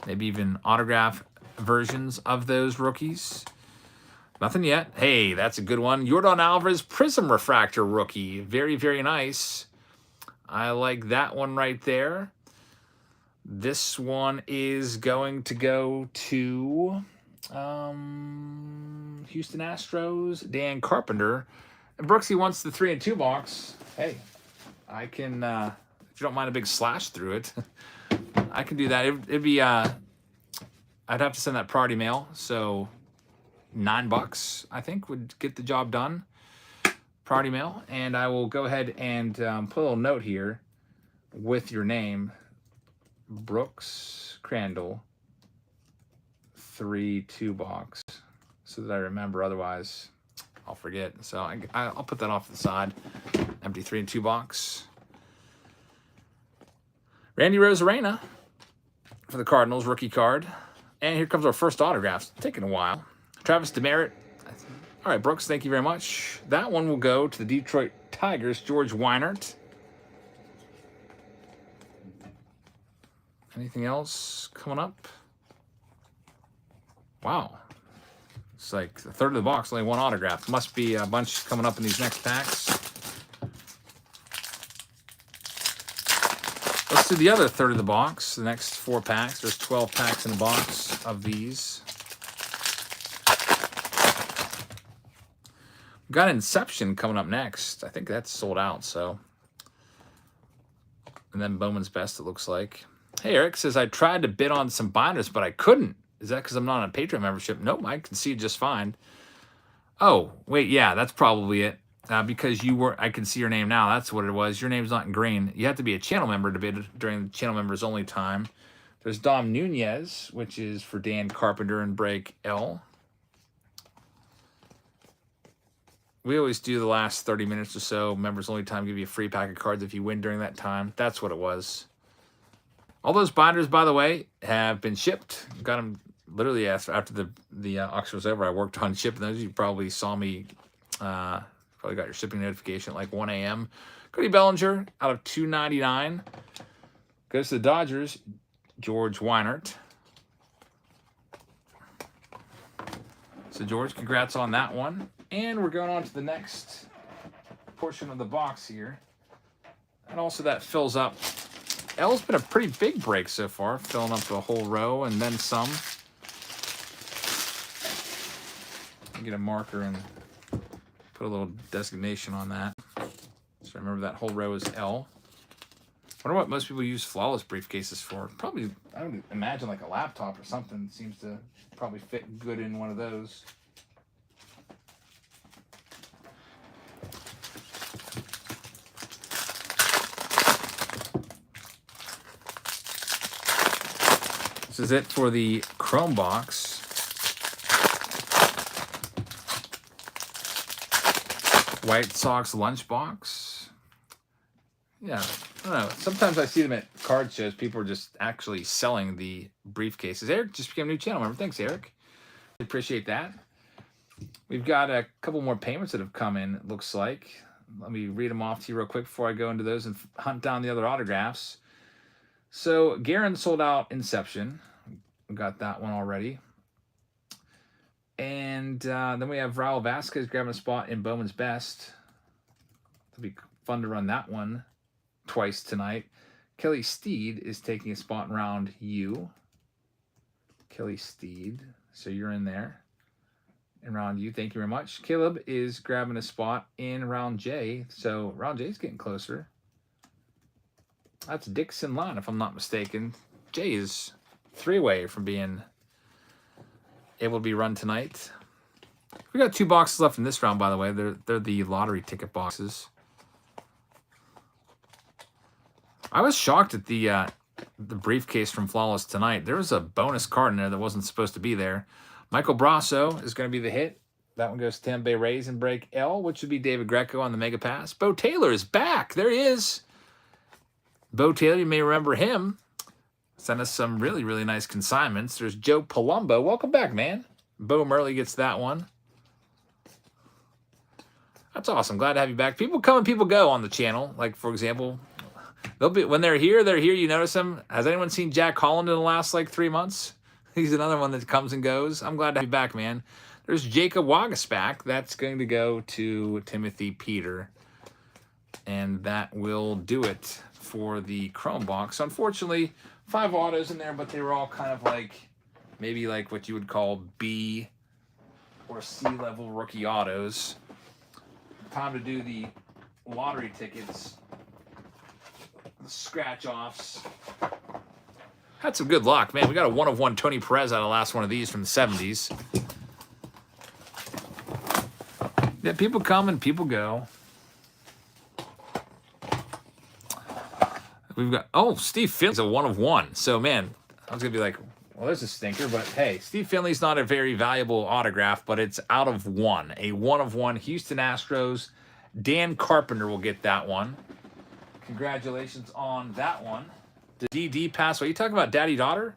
maybe even autograph versions of those rookies. Nothing yet. Hey, that's a good one. Yordan Alvarez Prism Refractor rookie. Very, very nice. I like that one right there. This one is going to go to Houston Astros, Dan Carpenter. And Brooksy wants the 3 and 2 box. Hey, I can, if you don't mind a big slash through it, I can do that. It'd be, I'd have to send that priority mail. So $9, I think, would get the job done. Priority mail. And I will go ahead and put a little note here with your name. Brooks Crandall 3-2 box, so that I remember. Otherwise, I'll forget. So I'll put that off to the side. Empty 3 and 2 box. Randy Rosarena for the Cardinals, rookie card. And here comes our first autographs. Taking a while. Travis Demerit. All right, Brooks, thank you very much. That one will go to the Detroit Tigers, George Weinert. Anything else coming up? Wow. It's like a third of the box, only 1 autograph. Must be a bunch coming up in these next packs. Let's do the other third of the box, the next 4 packs. There's 12 packs in a box of these. We've got Inception coming up next. I think that's sold out, so. And then Bowman's Best, it looks like. Hey, Eric says, I tried to bid on some binders, but I couldn't. Is that because I'm not on a Patreon membership? Nope, I can see it just fine. Oh, wait, yeah, that's probably it. Because you were, I can see your name now. That's what it was. Your name's not in green. You have to be a channel member to bid during the channel members only time. There's Dom Nunez, which is for Dan Carpenter and Break L. We always do the last 30 minutes or so. Members only time, give you a free pack of cards if you win during that time. That's what it was. All those binders, by the way, have been shipped. Got them literally after the auction was over. I worked on shipping those. You probably saw me, probably got your shipping notification at like 1 a.m. Cody Bellinger out of 299. Goes to the Dodgers, George Weinert. So, George, congrats on that one. And we're going on to the next portion of the box here. And also that fills up. L's been a pretty big break so far, filling up the whole row and then some. Get a marker and put a little designation on that. So remember that whole row is L. I wonder what most people use Flawless briefcases for. Probably, I would imagine like a laptop or something. Seems to probably fit good in one of those. This is it for the Chrome box. White Sox lunchbox. Yeah, I don't know. Sometimes I see them at card shows. People are just actually selling the briefcases. Eric just became a new channel member. Thanks, Eric. Appreciate that. We've got a couple more payments that have come in, it looks like. Let me read them off to you real quick before I go into those and hunt down the other autographs. So, Garen sold out Inception. We got that one already. And then we have Raul Vasquez grabbing a spot in Bowman's Best. It'll be fun to run that one twice tonight. Kelly Steed is taking a spot in round U. Kelly Steed. So you're in there. In round U, thank you very much. Caleb is grabbing a spot in round J. So round J is getting closer. That's Dixon Line, if I'm not mistaken. J is 3 away from being able to be run tonight. We got 2 boxes left in this round, by the way. They're the lottery ticket boxes. I was shocked at the briefcase from Flawless tonight. There was a bonus card in there that wasn't supposed to be there. Michael Brasso is going to be the hit. That one goes to Tampa Bay Rays and Break L, which would be David Greco on the Mega Pass. Bo Taylor is back. There he is. Bo Taylor, you may remember him. Sent us some really, really nice consignments. There's Joe Palumbo. Welcome back, man. Bo Murley gets that one. That's awesome. Glad to have you back. People come and people go on the channel. Like, for example, they'll be when they're here, you notice them. Has anyone seen Jack Holland in the last, like, 3 months? He's another one that comes and goes. I'm glad to have you back, man. There's Jacob Wagaspack. That's going to go to Timothy Peter. And that will do it for the Chrome box. Unfortunately, 5 autos in there, but they were all kind of like, maybe like what you would call B or C level rookie autos. Time to do the lottery tickets, the scratch offs. Had some good luck, man. We got a 1 of 1 Tony Perez out of the last one of these from the 70s. Yeah, people come and people go. We've got, oh, Steve Finley's a 1 of 1. So, man, I was going to be like, well, there's a stinker. But, hey, Steve Finley's not a very valuable autograph, but it's out of 1. A 1 of 1 Houston Astros. Dan Carpenter will get that one. Congratulations on that one. Did DD pass away? You talking about daddy-daughter?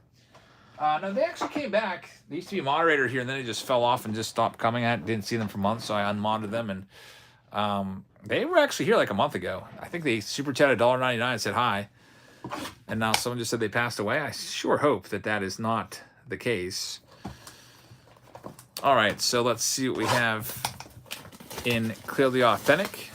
No, they actually came back. They used to be a moderator here, and then they just fell off and just stopped coming. I didn't see them for months, so I unmodded them. And they were actually here like a month ago. I think they super chatted $1.99 and said hi. And now someone just said they passed away. I sure hope that that is not the case. All right, so let's see what we have in Clearly Authentic.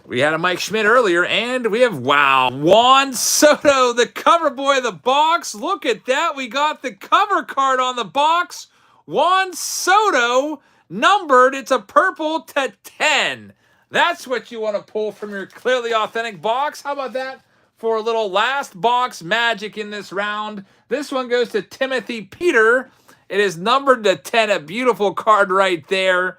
We had a Mike Schmidt earlier, and we have, wow, Juan Soto, the cover boy of the box. Look at that. We got the cover card on the box. Juan Soto, numbered. It's a purple to 10. That's what you want to pull from your Clearly Authentic box. How about that for a little last box magic in this round? This one goes to Timothy Peter. It is numbered to 10, a beautiful card right there.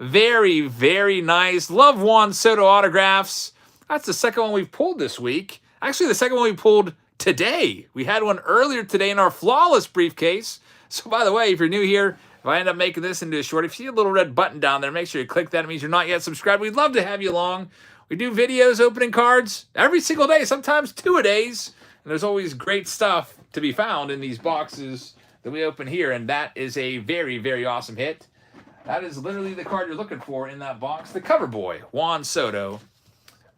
Very, very nice. Love Juan Soto autographs. That's the second one we've pulled this week. Actually, the second one we pulled today. We had one earlier today in our flawless briefcase. So, by the way, if you're new here, if I end up making this into a short, if you see a little red button down there, make sure you click that. It means you're not yet subscribed. We'd love to have you along. We do videos, opening cards every single day, sometimes 2 a days. And there's always great stuff to be found in these boxes that we open here. And that is a very, very awesome hit. That is literally the card you're looking for in that box. The cover boy, Juan Soto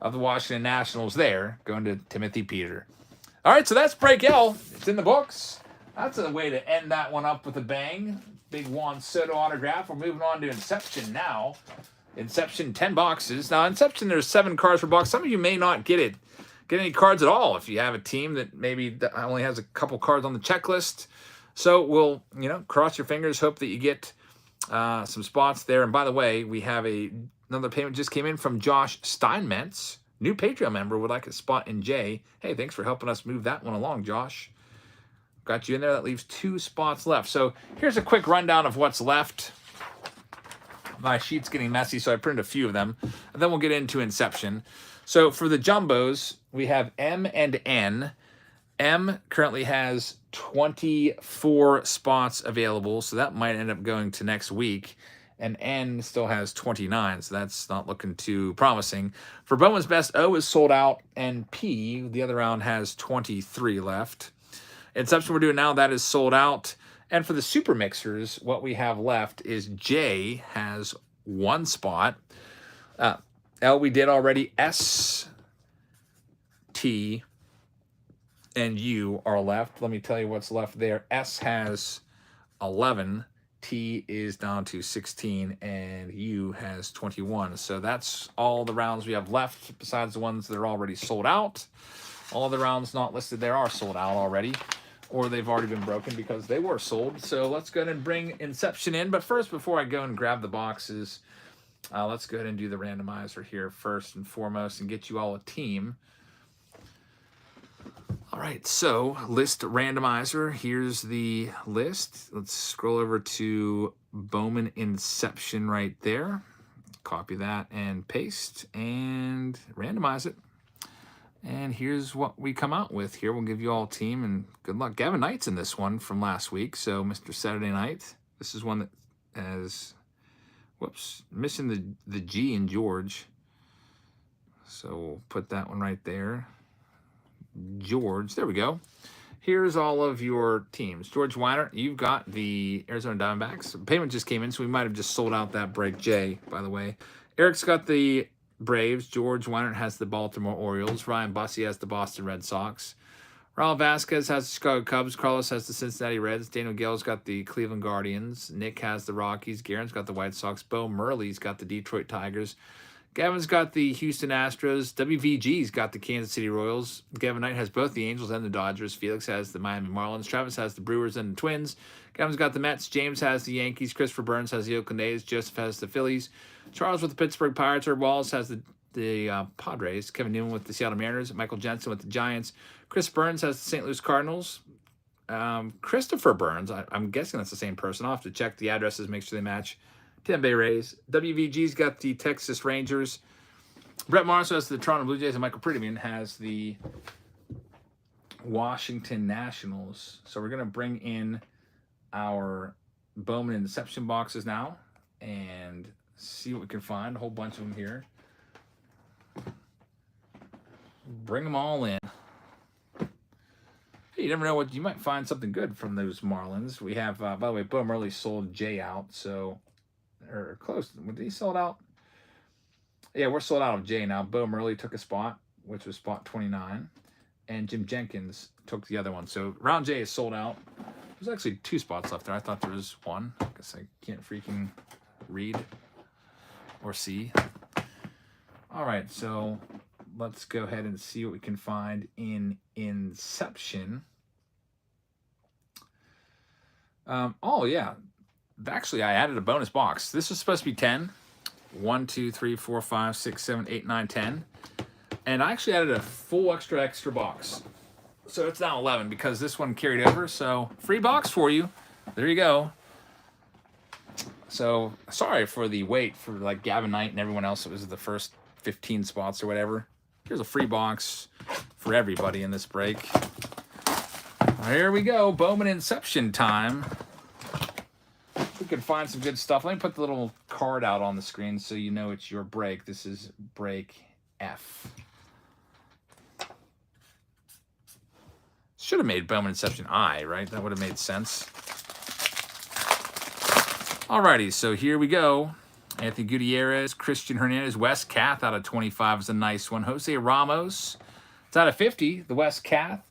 of the Washington Nationals there, going to Timothy Peter. All right, so that's Break L. It's in the books. That's a way to end that one up with a bang. Big Juan Soto autograph. We're moving on to Inception now. Inception, 10 boxes. Now, Inception, there's 7 cards per box. Some of you may not get any cards at all if you have a team that maybe only has a couple cards on the checklist. So we'll, cross your fingers, hope that you get some spots there. And by the way, we have another payment just came in from Josh Steinmetz, new Patreon member, would like a spot in J. Hey, thanks for helping us move that one along, Josh. Got you in there. That leaves 2 spots left. So here's a quick rundown of what's left. My sheet's getting messy, so I printed a few of them. And then we'll get into Inception. So for the Jumbos, we have M and N. M currently has 24 spots available, so that might end up going to next week. And N still has 29, so that's not looking too promising. For Bowman's Best, O is sold out, and P, the other round, has 23 left. Inception we're doing now, that is sold out. And for the Super Mixers, what we have left is J has 1 spot. L we did already. S, T, and U are left. Let me tell you what's left there. S has 11. T is down to 16. And U has 21. So that's all the rounds we have left besides the ones that are already sold out. All the rounds not listed there are sold out already. Or they've already been broken because they were sold. So let's go ahead and bring Inception in. But first, before I go and grab the boxes, let's go ahead and do the randomizer here first and foremost and get you all a team. All right, so list randomizer. Here's the list. Let's scroll over to Bowman Inception right there. Copy that and paste and randomize it. And here's what we come out with here. We'll give you all a team and good luck. Gavin Knight's in this one from last week. So Mr. Saturday Night. This is one that has, whoops, missing the G in George. So we'll put that one right there. George, there we go. Here's all of your teams. George Weiner, you've got the Arizona Diamondbacks. Payment just came in, so we might have just sold out that break. Jay, by the way. Eric's got the Braves. George Weiner has the Baltimore Orioles. Ryan Bussey has the Boston Red Sox. Raul Vasquez has the Chicago Cubs. Carlos has the Cincinnati Reds. Daniel Gale's got the Cleveland Guardians. Nick has the Rockies. Garen's got the White Sox. Bo Murley's got the Detroit Tigers. Gavin's got the Houston Astros. WVG's got the Kansas City Royals. Gavin Knight has both the Angels and the Dodgers. Felix has the Miami Marlins. Travis has the Brewers and the Twins. Gavin's got the Mets. James has the Yankees. Christopher Burns has the Oakland A's. Joseph has the Phillies. Charles with the Pittsburgh Pirates. Herb Wallace has the Padres. Kevin Newman with the Seattle Mariners. Michael Jensen with the Giants. Chris Burns has the St. Louis Cardinals. Christopher Burns, I'm guessing that's the same person. I'll have to check the addresses, make sure they match. Tampa Bay Rays. WVG's got the Texas Rangers. Brett Marso has the Toronto Blue Jays, and Michael Prettyman has the Washington Nationals. So we're going to bring in our Bowman Inception boxes now and see what we can find. A whole bunch of them here. Bring them all in. You never know what you might find something good from those Marlins. We have, by the way, Bo Murley sold Jay out, so or close. Did he sell it out? Yeah, we're sold out of Jay now. Bo Murley took a spot, which was spot 29, and Jim Jenkins took the other one. So round J is sold out. There's actually 2 spots left there. I thought there was 1. I guess I can't freaking read or see. All right, so let's go ahead and see what we can find in Inception. Oh, yeah. Actually, I added a bonus box. This is supposed to be 10. 1, 2, 3, 4, 5, 6, 7, 8, 9, 10. And I actually added a full extra box. So it's now 11 because this one carried over. So free box for you. There you go. So sorry for the wait for like Gavin Knight and everyone else. It was the first 15 spots or whatever. Here's a free box for everybody in this break. Here we go. Bowman Inception time. We could find some good stuff. Let me put the little card out on the screen so you know it's your break. This is break F. Should have made Bowman Inception I, right? That would have made sense. Alrighty, so here we go. Anthony Gutierrez, Christian Hernandez, Wes Kath out of 25 is a nice one. Jose Ramos, it's out of 50, the Wes Kath.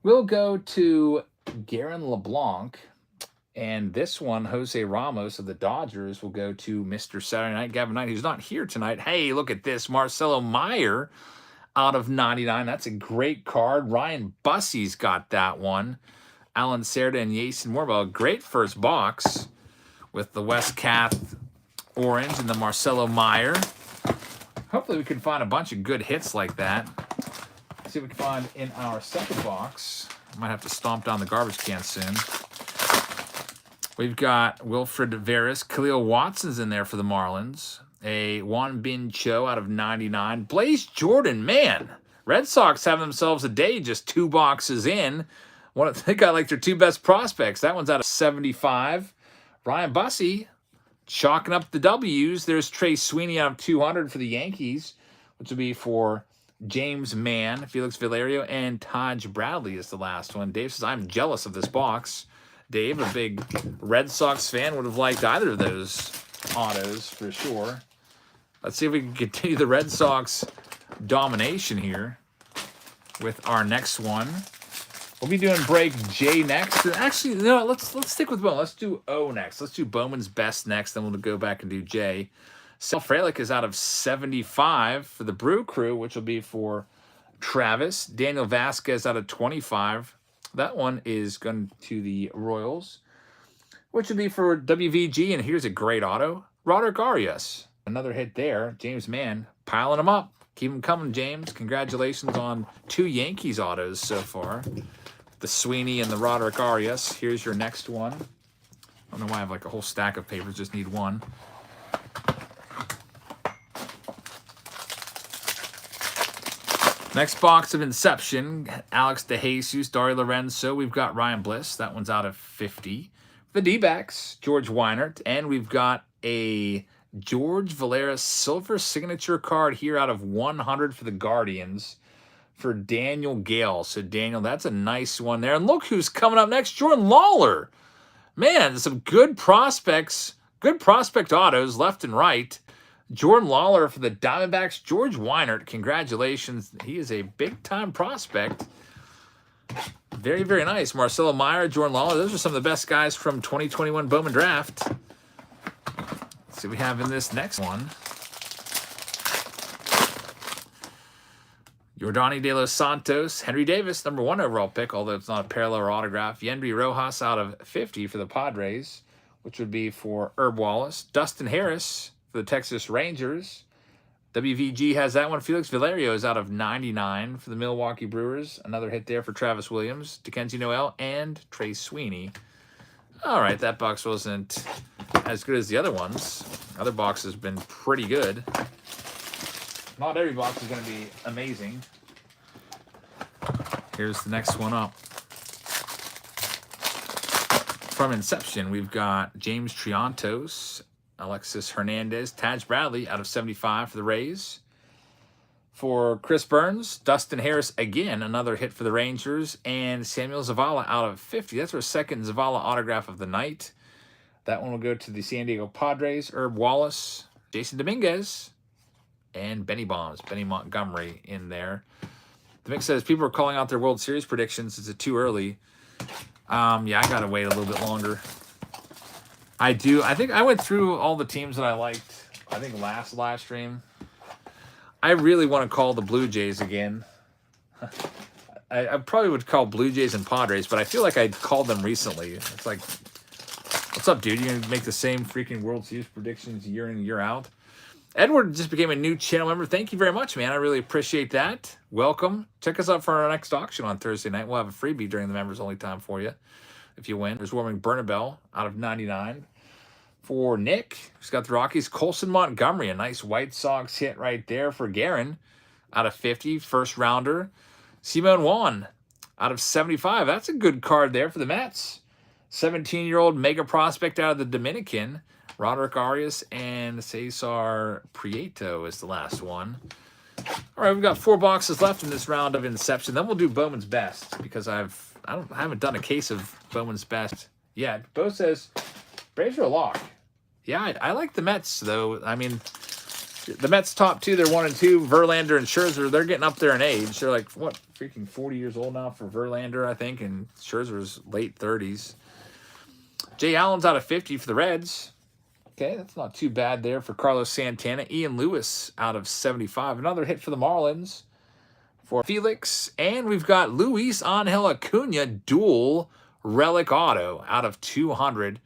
We'll go to Garen LeBlanc. And this one, Jose Ramos of the Dodgers, will go to Mr. Saturday Night Gavin Knight, who's not here tonight. Hey, look at this. Marcelo Meyer out of 99. That's a great card. Ryan Bussey's got that one. Alan Cerda and Jason Morvell. Great first box with the Wes Kath orange and the Marcelo Meyer. Hopefully we can find a bunch of good hits like that. Let's see what we can find in our second box. I might have to stomp down the garbage can soon. We've got Wilfred Veras. Khalil Watson's in there for the Marlins. A Juan Bin Cho out of 99. Blaze Jordan, man. Red Sox have themselves a day just 2 boxes in. They got like their 2 best prospects. That one's out of 75. Ryan Bussey chalking up the W's. There's Trey Sweeney out of 200 for the Yankees, which will be for James Mann, Felix Valerio, and Taj Bradley is the last one. Dave says, I'm jealous of this box. Dave, a big Red Sox fan, would have liked either of those autos for sure. Let's see if we can continue the Red Sox domination here with our next one. We'll be doing break J next. Actually, you know what? Let's stick with Bowman. Let's do O next. Let's do Bowman's Best next. Then we'll go back and do J. Sal Frelick is out of 75 for the Brew Crew, which will be for Travis. Daniel Vasquez out of 25. That one is going to the Royals, which would be for WVG. And here's a great auto. Roderick Arias. Another hit there. James Mann piling them up. Keep them coming, James. Congratulations on 2 Yankees autos so far. The Sweeney and the Roderick Arias. Here's your next one. I don't know why I have like a whole stack of papers. Just need one. Next box of Inception, Alex DeJesus, Dario Lorenzo. We've got Ryan Bliss. That one's out of 50. The D-backs, George Weinert. And we've got a George Valera silver signature card here out of 100 for the Guardians. for Daniel Gale. So, Daniel, that's a nice one there. And look who's coming up next, Jordan Lawler. Man, some good prospects, good prospect autos left and right. Jordan Lawler for the Diamondbacks. George Weinert, congratulations. He is a big-time prospect. Very, very nice. Marcelo Meyer, Jordan Lawler. Those are some of the best guys from 2021 Bowman Draft. Let's see what we have in this next one. Yordani De Los Santos, Henry Davis, number 1 overall pick, although it's not a parallel or autograph. Yenry Rojas out of 50 for the Padres, which would be for Herb Wallace. Dustin Harris for the Texas Rangers. WVG has that one. Felix Valerio is out of 99 for the Milwaukee Brewers. Another hit there for Travis Williams, Dickenzie Noel, and Trey Sweeney. All right, that box wasn't as good as the other ones. Other box has been pretty good. Not every box is going to be amazing. Here's the next one up. From Inception, we've got James Triantos, Alexis Hernandez, Taj Bradley out of 75 for the Rays. For Chris Burns, Dustin Harris again, another hit for the Rangers, and Samuel Zavala out of 50. That's our second Zavala autograph of the night. That one will go to the San Diego Padres. Herb Wallace, Jason Dominguez, and Benny Bonds, Benny Montgomery in there. The mix says people are calling out their World Series predictions. Is it too early? Yeah, I got to wait a little bit longer. I think I went through all the teams that I liked, I think last live stream. I really want to call the Blue Jays again. I probably would call Blue Jays and Padres, but I feel like I called them recently. It's like, what's up, dude? You're going to make the same freaking World Series predictions year in, year out? Edward just became a new channel member. Thank you very much, man. I really appreciate that. Welcome. Check us out for our next auction on Thursday night. We'll have a freebie during the members only time for you if you win. There's Warming Bernabel out of 99. For Nick, who's got the Rockies, Colson Montgomery, a nice White Sox hit right there for Garen out of 50, first rounder. Simon Juan out of 75. That's a good card there for the Mets. 17-year-old mega prospect out of the Dominican. Roderick Arias and Cesar Prieto is the last one. All right, we've got 4 boxes left in this round of Inception. Then we'll do Bowman's Best because I haven't done a case of Bowman's Best yet. Bo says Braves are a lock. Yeah, I like the Mets though. I mean, the Mets top 2, they're 1 and 2. Verlander and Scherzer, they're getting up there in age. They're like what, freaking 40 years old now for Verlander, I think, and Scherzer's late 30s. Jay Allen's out of 50 for the Reds. Okay, that's not too bad there for Carlos Santana. Ian Lewis out of 75. Another hit for the Marlins for Felix. And we've got Luis Angel Acuna dual relic auto out of 200.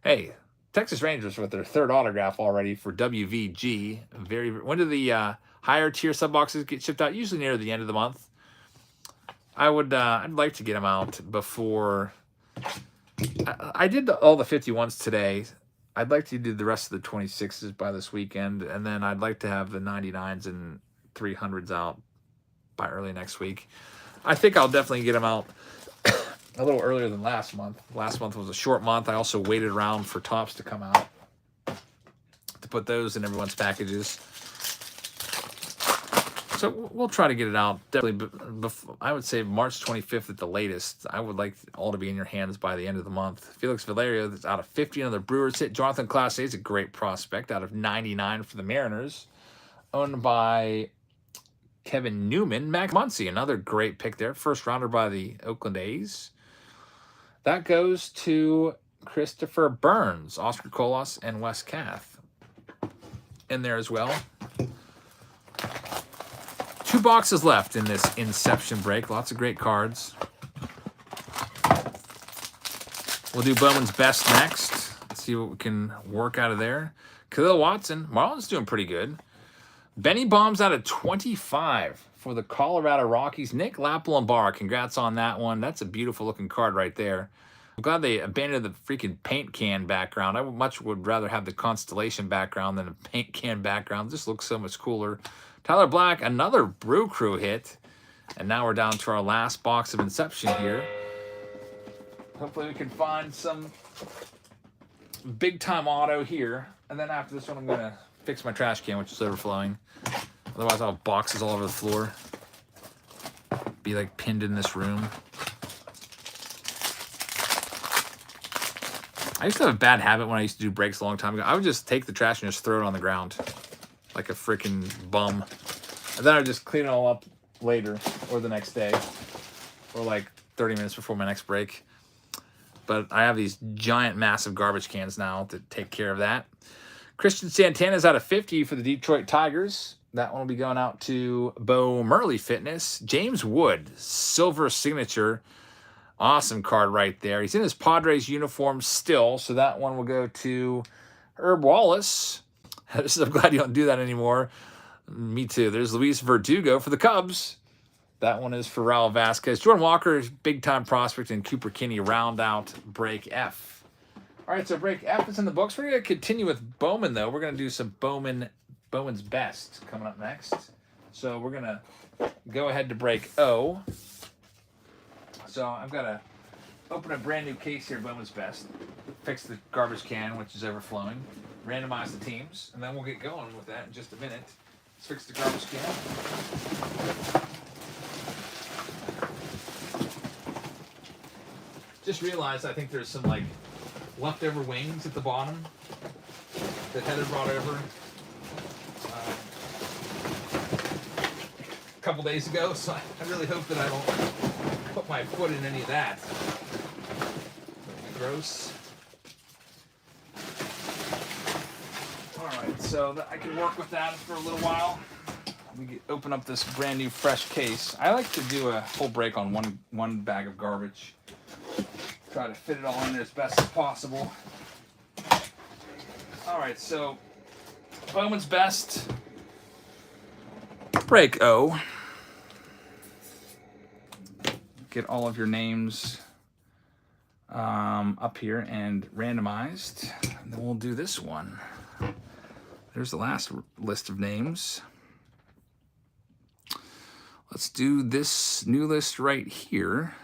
Hey, Texas Rangers with their 3rd autograph already for WVG. When do the higher tier sub boxes get shipped out? Usually near the end of the month. I'd like to get them out before. I did all the 51s today. I'd like to do the rest of the 26s by this weekend, and then I'd like to have the 99s and 300s out by early next week. I think I'll definitely get them out a little earlier than last month. Last month was a short month. I also waited around for TOPPS to come out to put those in everyone's packages. So we'll try to get it out definitely before, I would say March 25th at the latest. I would like all to be in your hands by the end of the month. Felix Valerio that's out of 50, another Brewers hit. Jonathan Clase is a great prospect out of 99 for the Mariners, owned by Kevin Newman. Mac Muncy, another great pick there. First rounder by the Oakland A's. That goes to Christopher Burns, Oscar Colas, and Wes Kath in there as well. 2 boxes left in this Inception break. Lots of great cards. We'll do Bowman's Best next. Let's see what we can work out of there. Khalil Watson. Marlon's doing pretty good. Benny Bombs out of 25 for the Colorado Rockies. Nick Lapalambara. Congrats on that one. That's a beautiful looking card right there. I'm glad they abandoned the freaking paint can background. I would rather have the Constellation background than a paint can background. This looks so much cooler. Tyler Black, another Brew Crew hit. And now we're down to our last box of Inception here. Hopefully we can find some big-time auto here. And then after this one, I'm going to fix my trash can, which is overflowing. Otherwise, I'll have boxes all over the floor. be like pinned in this room. I used to have a bad habit when I used to do breaks a long time ago. I would just take the trash and just throw it on the ground like a freaking bum. And then I'd just clean it all up later or the next day or like 30 minutes before my next break. But I have these giant, massive garbage cans now to take care of that. Christian Santana's out of 50 for the Detroit Tigers. That one will be going out to Bo Murley Fitness. James Wood, silver signature. Awesome card right there. He's in his Padres uniform still, so that one will go to Herb Wallace. I'm glad you don't do that anymore. Me too. There's Luis Verdugo for the Cubs. That one is for Raul Vasquez. Jordan Walker, big-time prospect, and Cooper Kinney round out break F. All right, so break F is in the books. We're going to continue with Bowman, though. We're going to do some Bowman's Best coming up next. So we're going to go ahead to break O. So I've got to open a brand new case here, Bowman's Best. Fix the garbage can, which is overflowing. Randomize the teams, and then we'll get going with that in just a minute. Let's fix the garbage can. Just realized I think there's some like leftover wings at the bottom that Heather brought over a couple days ago, so I really hope that I don't put my foot in any of that. Gross. Alright, so I can work with that for a little while. We can open up this brand new fresh case. I like to do a whole break on one bag of garbage. Try to fit it all in there as best as possible. Alright, so Bowman's Best. Break O. Get all of your names up here and randomized. And then we'll do this one. There's the last list of names. Let's do this new list right here.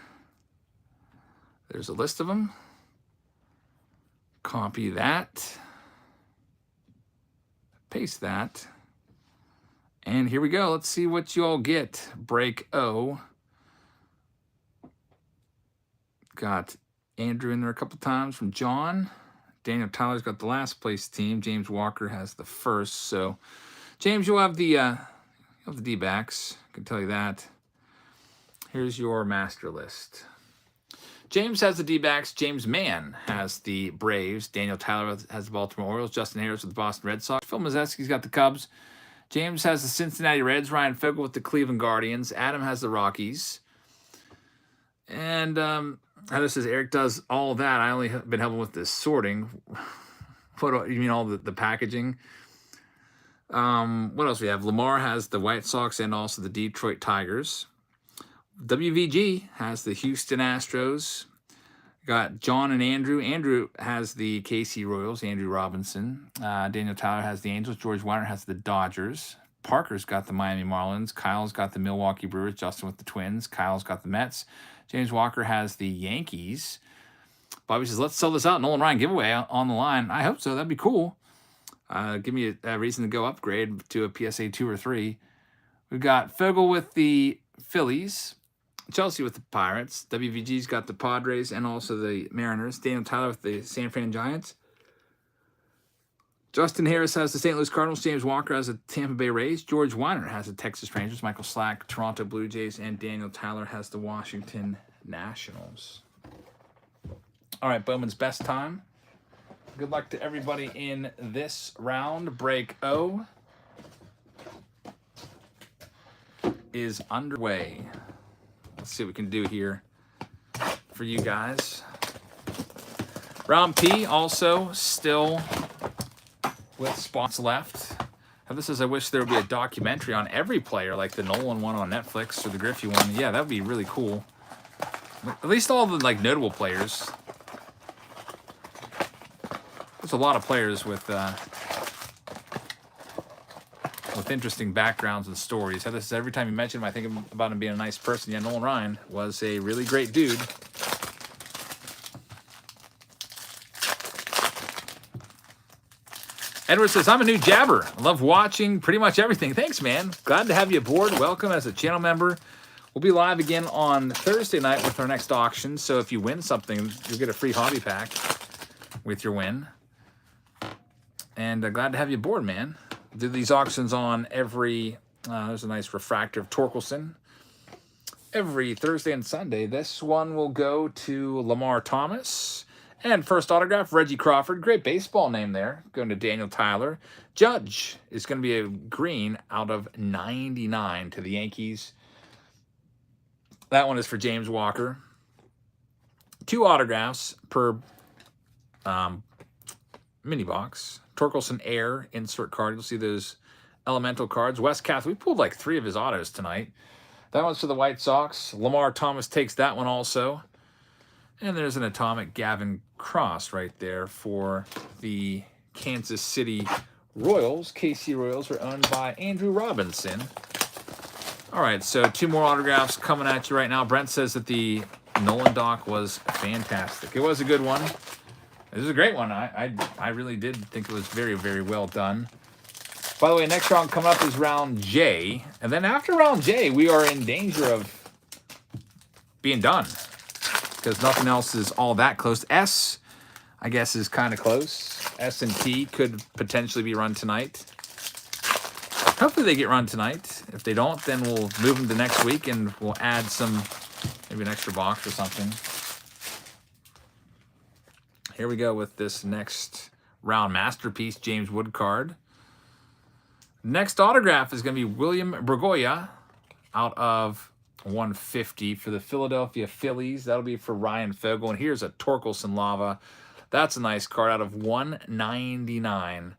There's a list of them. Copy that. Paste that. And here we go. Let's see what you all get. Break O. Got Andrew in there a couple times from John. Daniel Tyler's got the last place team. James Walker has the first. So, James, you'll have the D-backs. I can tell you that. Here's your master list. James has the D-backs. James Mann has the Braves. Daniel Tyler has the Baltimore Orioles. Justin Harris with the Boston Red Sox. Phil Mazeski's got the Cubs. James has the Cincinnati Reds. Ryan Fogel with the Cleveland Guardians. Adam has the Rockies. And Heather says Eric does all of that. I only have been helping with this sorting. What you mean all the packaging? What else we have? Lamar has the White Sox and also the Detroit Tigers. WVG has the Houston Astros. Got John and Andrew. Andrew has the KC Royals, Andrew Robinson. Daniel Tyler has the Angels. George Weiner has the Dodgers. Parker's got the Miami Marlins. Kyle's got the Milwaukee Brewers. Justin with the Twins. Kyle's got the Mets. James Walker has the Yankees. Bobby says, let's sell this out. Nolan Ryan giveaway on the line. I hope so. That'd be cool. Give me a reason to go upgrade to a PSA 2 or 3. We've got Fogel with the Phillies. Chelsea with the Pirates. WVG's got the Padres and also the Mariners. Daniel Tyler with the San Fran Giants. Justin Harris has the St. Louis Cardinals. James Walker has the Tampa Bay Rays. George Weiner has the Texas Rangers. Michael Slack, Toronto Blue Jays. And Daniel Tyler has the Washington Nationals. All right, Bowman's Best time. Good luck to everybody in this round. Break O is underway. Let's see what we can do here for you guys. Round P also still with spots left. Heather says, I wish there would be a documentary on every player, like the Nolan one on Netflix or the Griffey one. Yeah, that would be really cool. At least all the like notable players. There's a lot of players with interesting backgrounds and stories. Heather says, every time you mention him, I think about him being a nice person. Yeah, Nolan Ryan was a really great dude. Edward says, I'm a new jabber. I love watching pretty much everything. Thanks, man. Glad to have you aboard. Welcome as a channel member. We'll be live again on Thursday night with our next auction. So if you win something, you'll get a free hobby pack with your win. And glad to have you aboard, man. Do these auctions on every, there's a nice refractive Torkelson. Every Thursday and Sunday. This one will go to Lamar Thomas. And first autograph, Reggie Crawford. Great baseball name there. Going to Daniel Tyler. Judge is going to be a green out of 99 to the Yankees. That one is for James Walker. 2 autographs per mini box. Torkelson Air insert card. You'll see those elemental cards. Wes Cath, we pulled like 3 of his autos tonight. That one's for the White Sox. Lamar Thomas takes that one also. And there's an atomic Gavin Cross right there for the Kansas City Royals. KC Royals are owned by Andrew Robinson. All right, so 2 more autographs coming at you right now. Brent says that the Nolan doc was fantastic. It was a good one. It was a great one. I really did think it was very, very well done. By the way, next round coming up is round J. And then after round J, we are in danger of being done, because nothing else is all that close. S, I guess, is kind of close. S and T could potentially be run tonight. Hopefully they get run tonight. If they don't, then we'll move them to next week, and we'll add some, maybe an extra box or something. Here we go with this next round masterpiece, James Wood card. Next autograph is going to be William Bergoya out of 150 for the Philadelphia Phillies. That'll be for Ryan Fogel. And here's a Torkelson Lava. That's a nice card out of 199.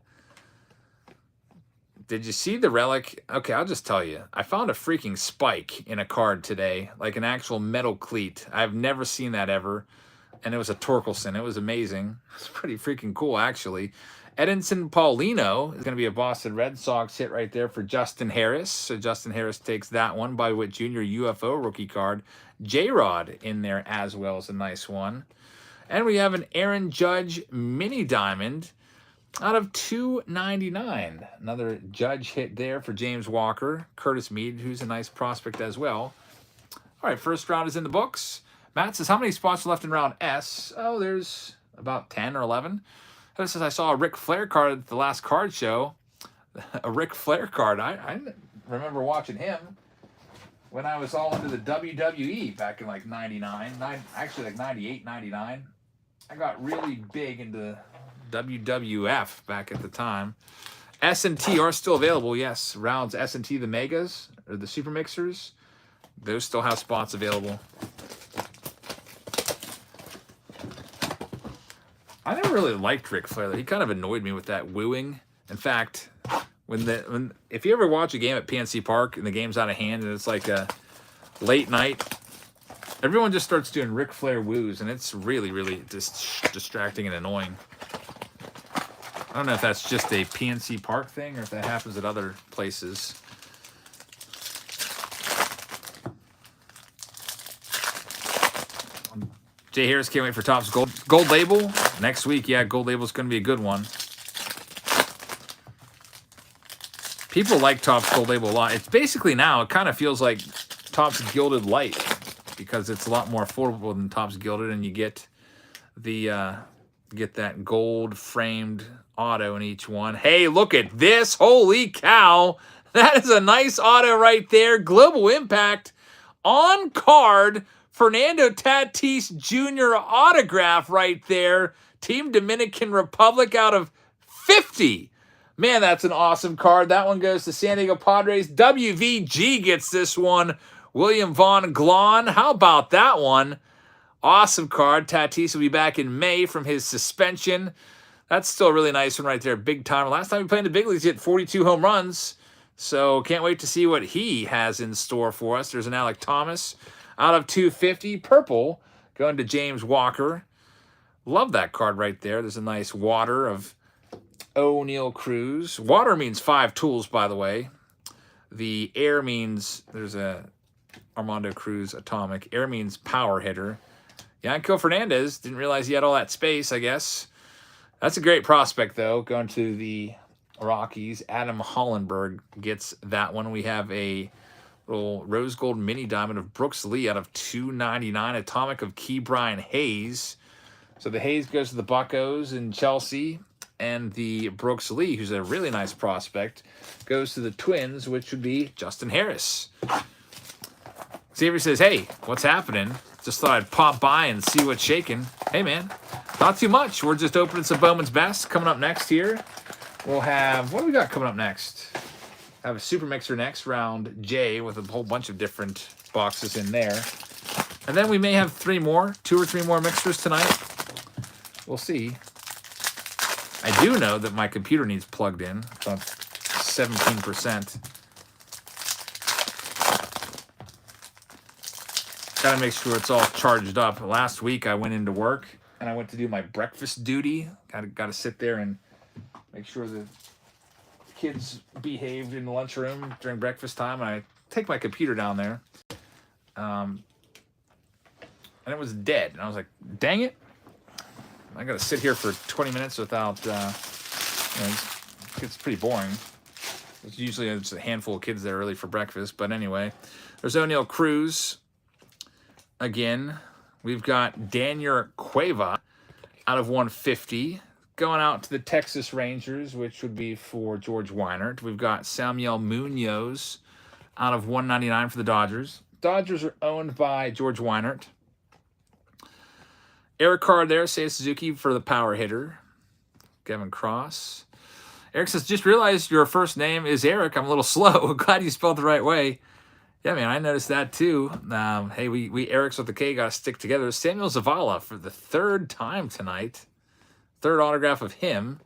Did you see the relic? Okay, I'll just tell you. I found a freaking spike in a card today, like an actual metal cleat. I've never seen that ever. And it was a Torkelson. It was amazing. It's pretty freaking cool, actually. Edinson Paulino is going to be a Boston Red Sox hit right there for Justin Harris. So Justin Harris takes that one. Bobby Witt Jr. UFO rookie card. J-Rod in there as well is a nice one. And we have an Aaron Judge mini diamond out of 299. Another Judge hit there for James Walker. Curtis Mead, who's a nice prospect as well. All right, first round is in the books. Matt says, how many spots are left in round S? Oh, there's about 10 or 11. Heather says, I saw a Ric Flair card at the last card show. A Ric Flair card. I remember watching him when I was all into the WWE back in like 99. Actually like 98, 99. I got really big into WWF back at the time. S&T are still available, yes. Rounds S&T, the Megas, or the Super Mixers. Those still have spots available. I never really liked Ric Flair. He kind of annoyed me with that wooing. In fact, if you ever watch a game at PNC Park and the game's out of hand and it's like a late night, everyone just starts doing Ric Flair woos, and it's really, really just distracting and annoying. I don't know if that's just a PNC Park thing or if that happens at other places. Jay Harris, can't wait for Topps Gold Label. Next week, yeah, Gold Label is going to be a good one. People like Topps Gold Label a lot. It's basically now, it kind of feels like Topps Gilded Light because it's a lot more affordable than Topps Gilded, and you get the get that gold framed auto in each one. Hey, look at this. Holy cow. That is a nice auto right there. Global Impact on card. Fernando Tatis Jr. autograph right there. Team Dominican Republic out of 50. Man, that's an awesome card. That one goes to San Diego Padres. WVG gets this one. William Vaughn Glon. How about that one? Awesome card. Tatis will be back in May from his suspension. That's still a really nice one right there. Big time. Last time he played in the big leagues, he hit 42 home runs. So can't wait to see what he has in store for us. There's an Alec Thomas out of 250. Purple going to James Walker. Love that card right there. There's a nice water of O'Neal Cruz. Water means 5 tools, by the way. The air means there's a Armando Cruz Atomic. Air means power hitter. Yanko Fernandez. Didn't realize he had all that space, I guess. That's a great prospect, though. Going to the Rockies. Adam Hollenberg gets that one. We have a Little rose gold mini diamond of Brooks Lee out of 299. Atomic of Key Brian Hayes. So the Hayes goes to the Buccos in Chelsea. And the Brooks Lee, who's a really nice prospect, goes to the Twins, which would be Justin Harris. Xavier says, hey, what's happening? Just thought I'd pop by and see what's shaking. Hey, man, not too much. We're just opening some Bowman's Best. Coming up next here, we'll have, what do we got coming up next? I have a Super Mixer next, round J, with a whole bunch of different boxes in there. And then we may have 2 or 3 more mixers tonight. We'll see. I do know that my computer needs plugged in, about 17%. Gotta make sure it's all charged up. Last week I went into work and I went to do my breakfast duty. Gotta sit there and make sure the kids behaved in the lunchroom during breakfast time. And I take my computer down there. And it was dead. And I was like, dang it. I got to sit here for 20 minutes without, it's pretty boring. It's usually just a handful of kids there early for breakfast. But anyway, there's O'Neal Cruz. Again, we've got Daniel Cueva out of 150. Going out to the Texas Rangers, which would be for George Weinert. We've got Samuel Munoz out of 199 for the Dodgers. Dodgers are owned by George Weinert. Eric Card there, Seiya Suzuki for the power hitter. Kevin Cross. Eric says, just realized your first name is Eric. I'm a little slow. Glad you spelled the right way. Yeah, man, I noticed that too. Hey, we Erics with the K got to stick together. Samuel Zavala for the 3rd time tonight. 3rd autograph of him.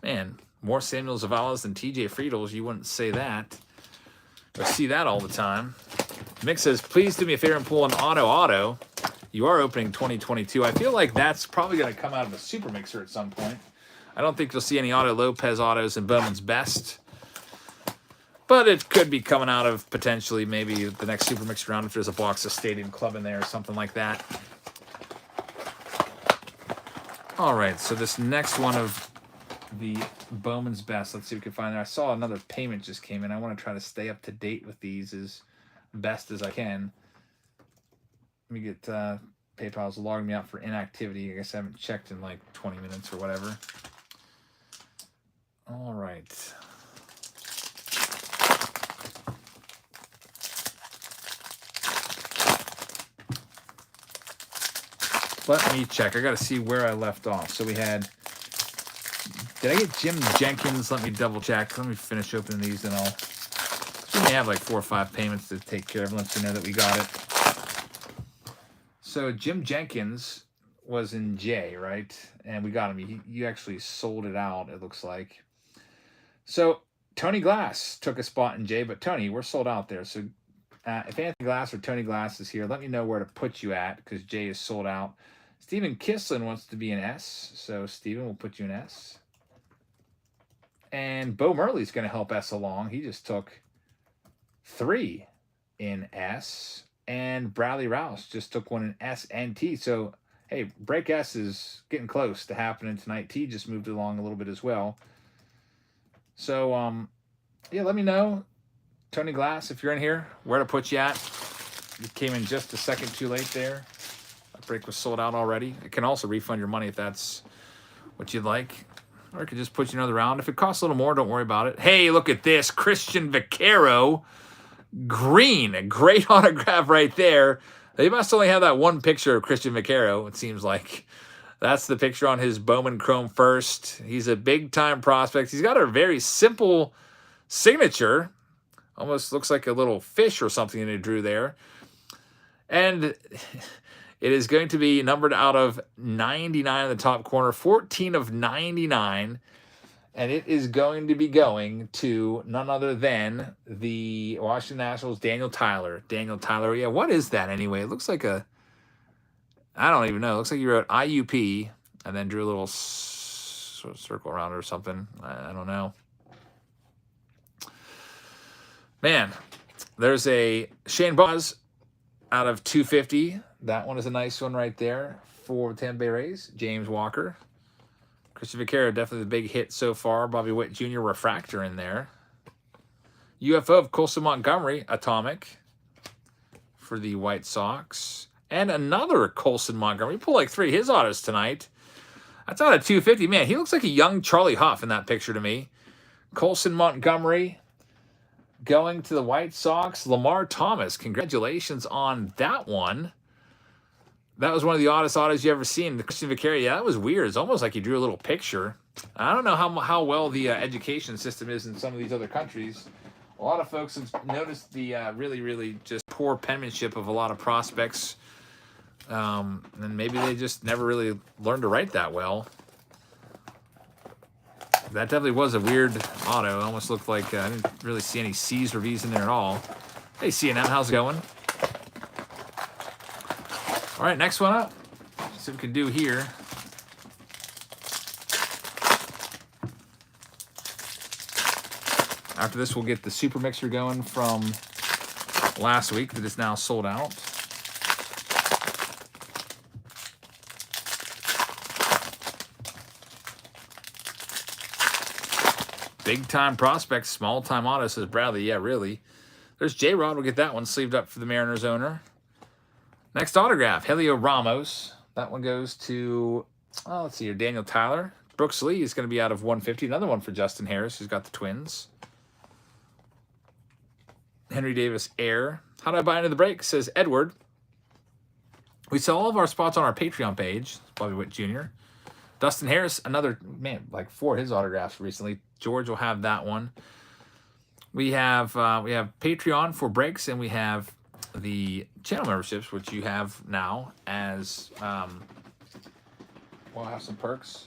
Man, more Samuel Zavalas than TJ Friedels. You wouldn't say that. I see that all the time. Mick says, please do me a favor and pull an auto. You are opening 2022. I feel like that's probably going to come out of a Super Mixer at some point. I don't think you'll see any Otto Lopez autos in Bowman's Best. But it could be coming out of potentially maybe the next Super Mixer round if there's a box of Stadium Club in there or something like that. All right, so this next one of the Bowman's Best. Let's see if we can find there. I saw another payment just came in. I want to try to stay up to date with these as best as I can. Let me get PayPal's logging me out for inactivity. I guess I haven't checked in like 20 minutes or whatever. All right. Let me check. I got to see where I left off. So we had... Did I get Jim Jenkins? Let me double check. Let me finish opening these and I'll... We may have like 4 or 5 payments to take care of. Let you know that we got it. So Jim Jenkins was in J, right? And we got him. You actually sold it out, it looks like. So Tony Glass took a spot in J, but Tony, we're sold out there. So if Anthony Glass or Tony Glass is here, let me know where to put you at because J is sold out. Steven Kislin wants to be an S. So Steven, we'll put you in S. And Bo Murley's going to help S along. He just took 3 in S. And Bradley Rouse just took one in S and T. So, hey, break S is getting close to happening tonight. T just moved along a little bit as well. So, yeah, let me know, Tony Glass, if you're in here, where to put you at. You came in just a second too late there. That break was sold out already. It can also refund your money if that's what you'd like. Or it could just put you another round. If it costs a little more, don't worry about it. Hey, look at this. Christian Vaquero. Green, a great autograph right there. They must only have that one picture of Christian Vaquero, it seems like. That's the picture on his Bowman Chrome first. He's a big-time prospect. He's got a very simple signature. Almost looks like a little fish or something that he drew there. And it is going to be numbered out of 99 in the top corner, 14 of 99. And it is going to be going to none other than the Washington Nationals, Daniel Tyler. Daniel Tyler, yeah, what is that anyway? It looks like a, I don't even know. It looks like you wrote IUP and then drew a little sort of circle around it or something. I don't know. Man, there's a Shane Baz out of 250. That one is a nice one right there for Tampa Bay Rays. James Walker. Christian Vaquero, definitely the big hit so far. Bobby Witt Jr. refractor in there. UFO of Colson Montgomery, atomic for the White Sox. And another Colson Montgomery. He pulled like 3 of his autos tonight. That's out of 250. Man, he looks like a young Charlie Huff in that picture to me. Colson Montgomery going to the White Sox. Lamar Thomas, congratulations on that one. That was one of the oddest autos you ever seen. The Christian Vicaria, yeah, that was weird. It's almost like he drew a little picture. I don't know how well the education system is in some of these other countries. A lot of folks have noticed the really just poor penmanship of a lot of prospects. And maybe they just never really learned to write that well. That definitely was a weird auto. It almost looked like I didn't really see any C's or V's in there at all. Hey, CNN, how's it going? All right, next one up. Let's see what we can do here. After this, we'll get the Super Mixer going from last week that is now sold out. Big time prospects, small time auto, says Bradley. Yeah, really. There's J-Rod. We'll get that one sleeved up for the Mariners owner. Next autograph, Helio Ramos. That one goes to, oh, let's see here, Daniel Tyler. Brooks Lee is going to be out of 150. Another one for Justin Harris, who's got the Twins. Henry Davis Air. How do I buy into the break? Says Edward. We sell all of our spots on our Patreon page. Bobby Witt Jr. Dustin Harris, another, man, like 4 of his autographs recently. George will have that one. We have Patreon for breaks, and we have the channel memberships, which you have now as, we'll have some perks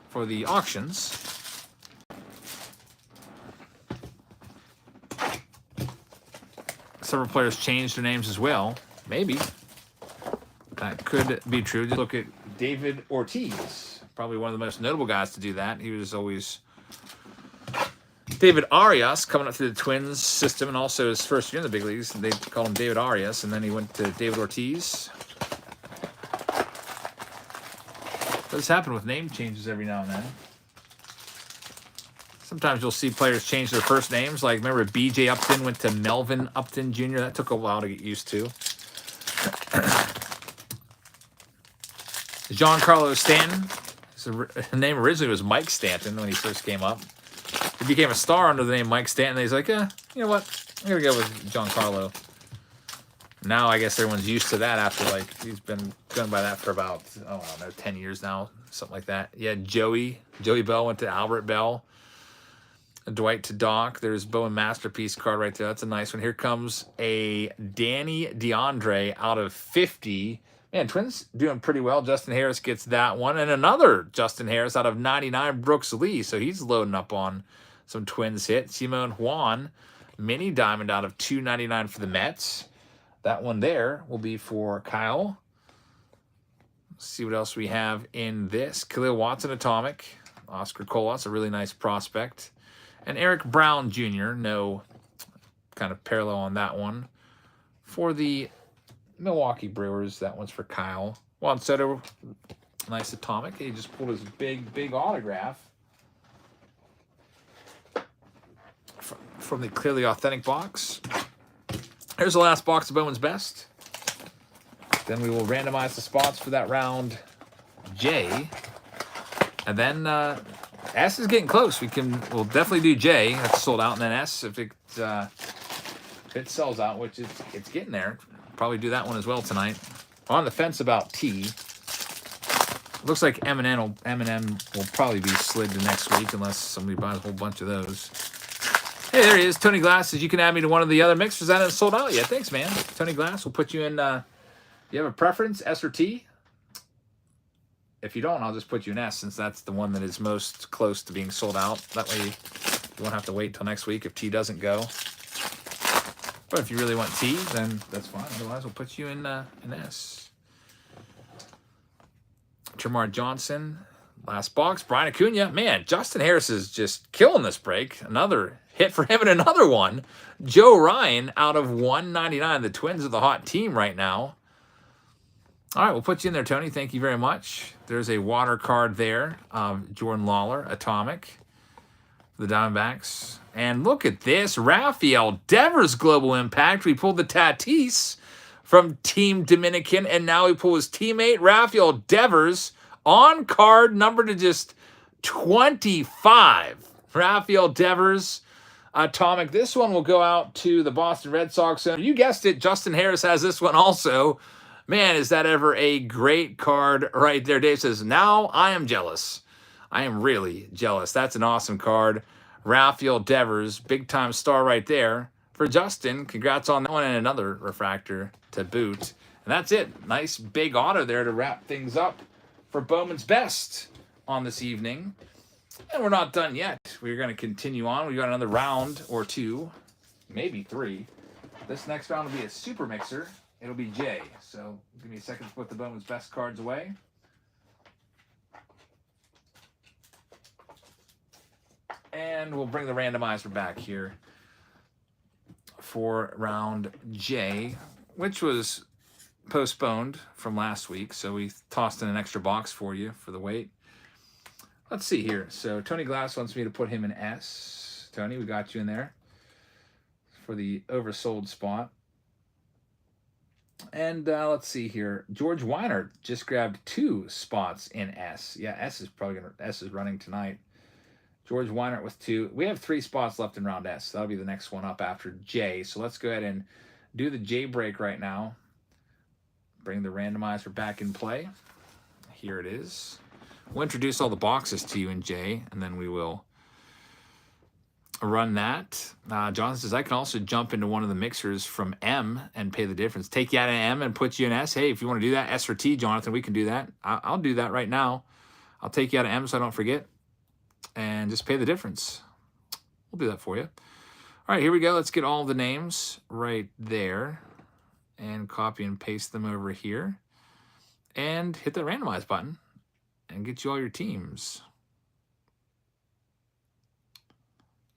for the auctions. Several players changed their names as well. Maybe. That could be true. Just look at David Ortiz. Probably one of the most notable guys to do that. He was always David Arias coming up through the Twins system, and also his first year in the big leagues. They called him David Arias, and then he went to David Ortiz. Does happen with name changes every now and then. Sometimes you'll see players change their first names. Like, remember B.J. Upton went to Melvin Upton Jr.? That took a while to get used to. Giancarlo Stanton. His name originally was Mike Stanton when he first came up. He became a star under the name Mike Stanton. He's like, you know what? I'm going to go with Giancarlo. Now I guess everyone's used to that after, like, he's been going by that for about, I don't know, 10 years now. Something like that. Yeah, Joey Bell went to Albert Bell. Dwight to Doc. There's Bowman Masterpiece card right there. That's a nice one. Here comes a Danny DeAndre out of 50. Man, Twins doing pretty well. Justin Harris gets that one. And another Justin Harris out of 99, Brooks Lee. So he's loading up on some Twins hits. Simone Juan, mini diamond out of 299 for the Mets. That one there will be for Kyle. Let's see what else we have in this. Khalil Watson, atomic. Oscar Colas, a really nice prospect. And Eric Brown Jr., no kind of parallel on that one. For the Milwaukee Brewers, that one's for Kyle. Juan Soto, nice atomic. He just pulled his big autograph from the clearly authentic box. Here's the last box of Bowman's Best. Then we will randomize the spots for that round J. And then S is getting close. We'll definitely do J. That's sold out, and then S if it sells out, which it's getting there. Probably do that one as well tonight. On the fence about T. Looks like Eminem will probably be slid to next week unless somebody buys a whole bunch of those. Hey, there he is. Tony Glass says you can add me to one of the other mixers that hasn't sold out yet. Thanks, man. Tony Glass, we'll put you in. You have a preference, S or T? If you don't, I'll just put you in S, since that's the one that is most close to being sold out. That way you won't have to wait till next week if T doesn't go. But if you really want T, then that's fine. Otherwise, we'll put you in S. Tremar Johnson, last box. Brian Acuna. Man, Justin Harris is just killing this break. Another hit for him and another one. Joe Ryan out of 199. The Twins are the hot team right now. All right, we'll put you in there, Tony. Thank you very much. There's a water card there. Jordan Lawler, atomic. for the Diamondbacks. And look at this. Rafael Devers global impact. We pulled the Tatis from Team Dominican, and now we pull his teammate, Rafael Devers, on card, number to just 25. Rafael Devers, atomic. This one will go out to the Boston Red Sox owner. You guessed it, Justin Harris has this one also. Man, is that ever a great card right there. Dave says, now I am jealous. I am really jealous. That's an awesome card. Rafael Devers, big-time star right there. For Justin, congrats on that one, and another refractor to boot. And that's it. Nice big auto there to wrap things up for Bowman's Best on this evening. And we're not done yet. We're going to continue on. We've got another round or two, maybe three. This next round will be a super mixer. It'll be Jay. So give me a second to put the Bowman's Best cards away. And we'll bring the randomizer back here for round J, which was postponed from last week. So we tossed in an extra box for you for the wait. Let's see here. So Tony Glass wants me to put him in S. Tony, we got you in there for the oversold spot. And let's see here. George Weiner just grabbed 2 spots in S. Yeah, S is running tonight. George Weiner with 2. We have 3 spots left in round S. That'll be the next one up after J. So let's go ahead and do the J break right now. Bring the randomizer back in play. Here it is. We'll introduce all the boxes to you in J, and then we will run that. Jonathan says, I can also jump into one of the mixers from M and pay the difference. Take you out of M and put you in S. Hey, if you want to do that, S or T, Jonathan, we can do that. I'll do that right now. I'll take you out of M so I don't forget. And just pay the difference. We'll do that for you. All right, here we go. Let's get all the names right there and copy and paste them over here and hit the randomize button and get you all your teams.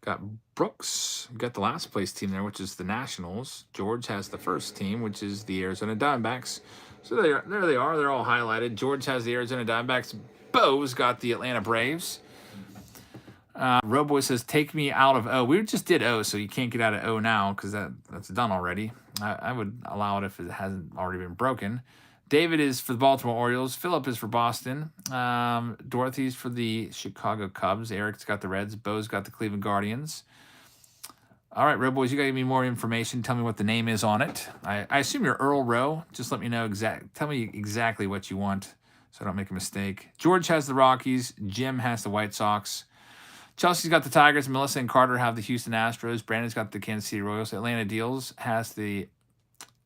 Got Brooks. Got the last place team there, which is the Nationals. George has the first team, which is the Arizona Diamondbacks. So there they are. They're all highlighted. George has the Arizona Diamondbacks. Bo's got the Atlanta Braves. Roboy says, take me out of O. We just did O, so you can't get out of O now because that's done already. I would allow it if it hasn't already been broken. David is for the Baltimore Orioles. Philip is for Boston. Dorothy's for the Chicago Cubs. Eric's got the Reds. Bo's got the Cleveland Guardians. All right, Roboys, you got to give me more information. Tell me what the name is on it. I assume you're Earl Rowe. Just let me know tell me exactly what you want so I don't make a mistake. George has the Rockies. Jim has the White Sox. Chelsea's got the Tigers. Melissa and Carter have the Houston Astros. Brandon's got the Kansas City Royals. Atlanta Deals has the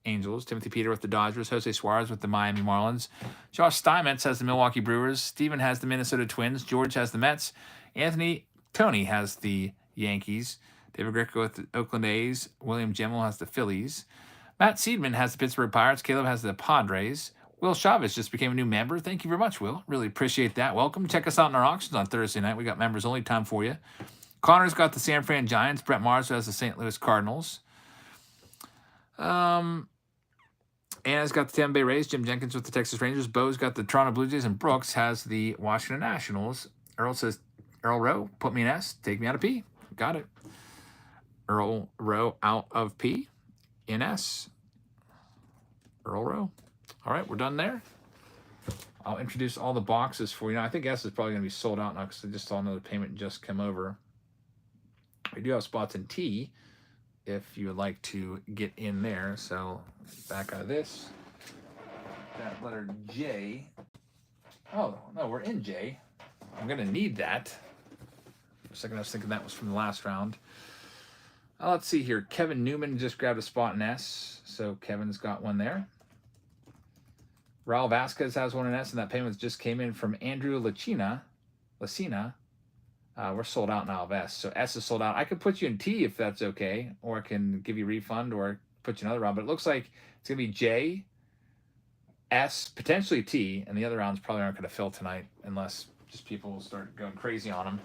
Angels. Timothy Peter with the Dodgers. Jose Suarez with the Miami Marlins. Josh Steinmetz has the Milwaukee Brewers. Steven has the Minnesota Twins. George has the Mets. Tony has the Yankees. David Greco with the Oakland A's. William Gemmell has the Phillies. Matt Seidman has the Pittsburgh Pirates. Caleb has the Padres. Will Chavez just became a new member. Thank you very much, Will. Really appreciate that. Welcome. Check us out in our auctions on Thursday night. We got members only time for you. Connor's got the San Fran Giants. Brett Mars has the St. Louis Cardinals. Anna's got the Tampa Bay Rays. Jim Jenkins with the Texas Rangers. Bo's got the Toronto Blue Jays. And Brooks has the Washington Nationals. Earl says, Earl Rowe, put me in S. Take me out of P. Got it. Earl Rowe out of P. In S. Earl Rowe. All right, we're done there. I'll introduce all the boxes for you. Now, I think S is probably going to be sold out now because I just saw another payment just come over. We do have spots in T if you would like to get in there. So back out of this. That letter J. Oh, no, we're in J. I'm going to need that. For a second, I was thinking that was from the last round. Let's see here. Kevin Newman just grabbed a spot in S. So Kevin's got one there. Raul Vasquez has one in S, and that payment just came in from Andrew Lacina. We're sold out now of S. So S is sold out. I could put you in T if that's okay, or I can give you a refund or put you another round. But it looks like it's going to be J, S, potentially T, and the other rounds probably aren't going to fill tonight unless just people start going crazy on them.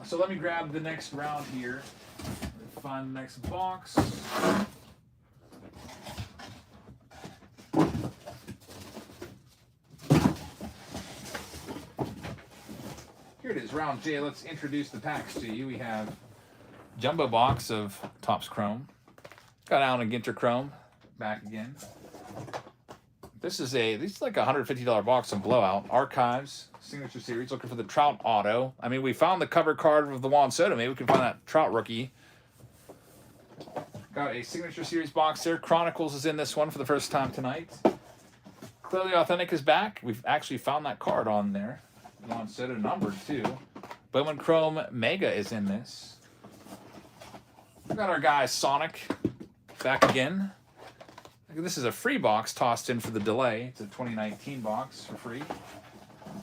So let me grab the next round here. Find the next box. Here it is, round J. Let's introduce the packs to you. We have jumbo box of Topps Chrome. Got Allen and Ginter Chrome back again. This is like a $150 box on Blowout. Archives, Signature Series, looking for the Trout Auto. I mean, we found the cover card of the Juan Soto. Maybe we can find that Trout rookie. Got a Signature Series box there. Chronicles is in this one for the first time tonight. Clearly Authentic is back. We've actually found that card on there. Juan Soto numbered too. Bowman Chrome Mega is in this. We got our guy Sonic back again. This is a free box tossed in for the delay. It's a 2019 box for free.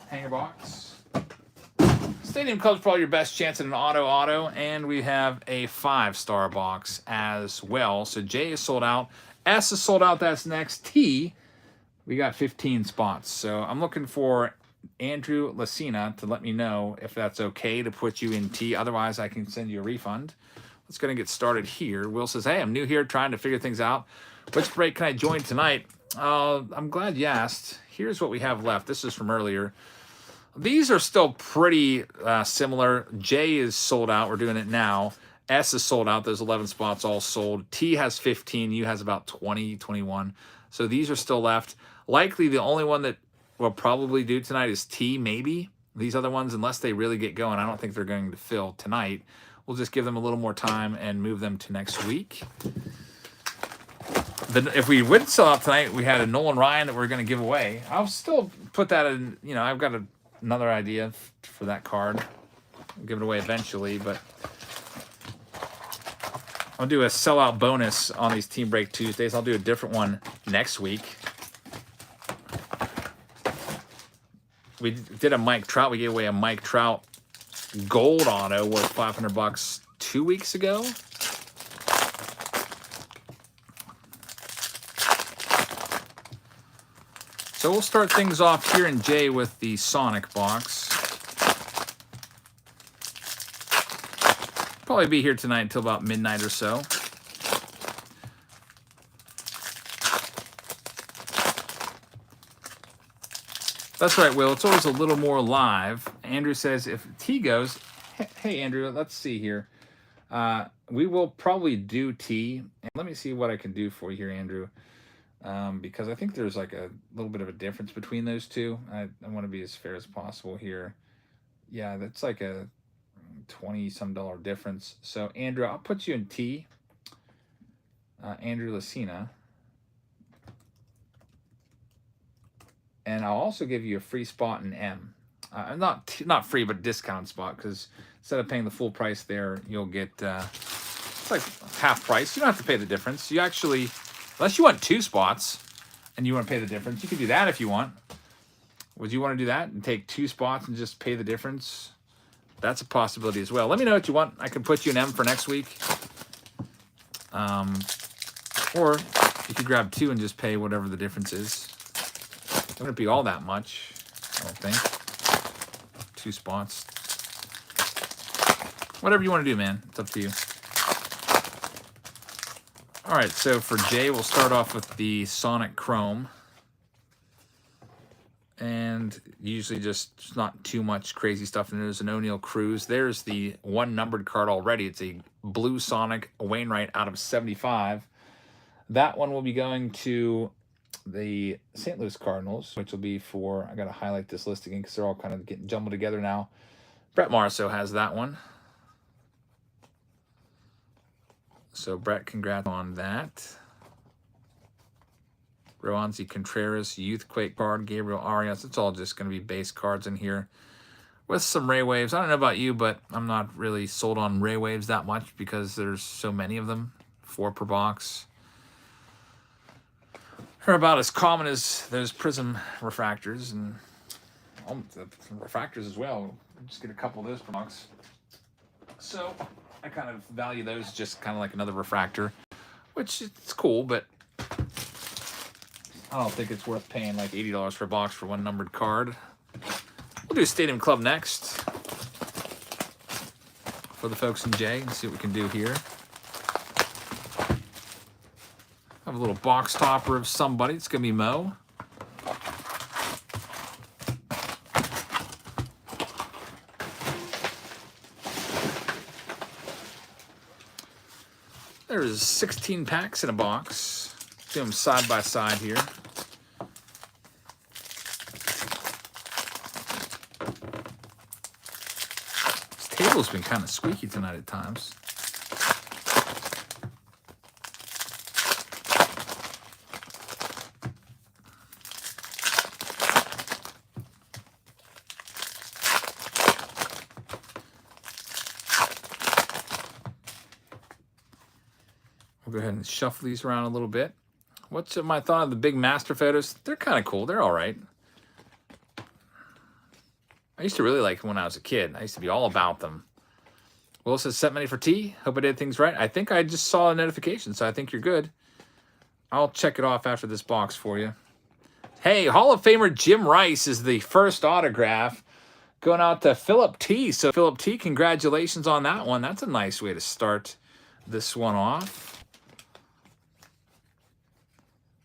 Hanger box. Stadium Club's probably your best chance at an auto. And we have a 5-star box as well. So J is sold out. S is sold out. That's next. T, we got 15 spots. So I'm looking for Andrew Lacina to let me know if that's okay to put you in T. Otherwise, I can send you a refund. Let's go and get started here. Will says, hey, I'm new here trying to figure things out. Which break can I join tonight? I'm glad you asked. Here's what we have left. This is from earlier. These are still pretty similar. J is sold out. We're doing it now. S is sold out. Those 11 spots all sold. T has 15. U has about 20, 21. So these are still left. Likely the only one that we'll probably do tonight is T, maybe. These other ones, unless they really get going, I don't think they're going to fill tonight. We'll just give them a little more time and move them to next week. If we would sell out tonight, we had a Nolan Ryan that we're going to give away. I'll still put that in, you know, I've got another idea for that card. I'll give it away eventually, but I'll do a sellout bonus on these Team Break Tuesdays. I'll do a different one next week. We did a Mike Trout. We gave away a Mike Trout gold auto worth $500 2 weeks ago. So we'll start things off here in J with the Sonic box. Probably be here tonight until about midnight or so. That's right, Will. It's always a little more live. Andrew says if T goes, hey, Andrew, let's see here. We will probably do T. And let me see what I can do for you here, Andrew. Because I think there's like a little bit of a difference between those two. I want to be as fair as possible here. Yeah, that's like a $20-some difference. So, Andrew, I'll put you in T. Andrew Lacina. And I'll also give you a free spot in M. Not free, but discount spot, because instead of paying the full price there, you'll get it's like half price. You don't have to pay the difference. You actually, unless you want 2 spots and you want to pay the difference, you can do that if you want. Would you want to do that and take 2 spots and just pay the difference? That's a possibility as well. Let me know what you want. I can put you in M for next week. Or you could grab 2 and just pay whatever the difference is. It wouldn't be all that much, I don't think. 2 spots. Whatever you want to do, man. It's up to you. All right, so for Jay, we'll start off with the Sonic Chrome. And usually just not too much crazy stuff. And there's an O'Neal Cruz. There's the 1 numbered card already. It's a blue Sonic Wainwright out of 75. That one will be going to the St. Louis Cardinals, which will be for, I got to highlight this list again because they're all kind of getting jumbled together now. Brett Marceau has that one. So, Brett, congrats on that. Roansy Contreras, Youthquake card, Gabriel Arias. It's all just going to be base cards in here with some Ray Waves. I don't know about you, but I'm not really sold on Ray Waves that much because there's so many of them, 4 per box. They're about as common as those Prism refractors and the refractors as well. Just get a couple of those per box. So I kind of value those just kind of like another refractor, which it's cool, but I don't think it's worth paying like $80 for a box for 1 numbered card. We'll do Stadium Club next for the folks in J. Let's see what we can do here. Have a little box topper of somebody. It's going to be Mo. There's 16 packs in a box. Do them side by side here. This table's been kind of squeaky tonight at times. We'll go ahead and shuffle these around a little bit. What's my thought of the big master photos? They're kind of cool. They're all right. I used to really like them when I was a kid. I used to be all about them. Will says, set many for T. Hope I did things right. I think I just saw a notification, so I think you're good. I'll check it off after this box for you. Hey, Hall of Famer Jim Rice is the first autograph going out to Philip T. So Philip T, congratulations on that one. That's a nice way to start this one off.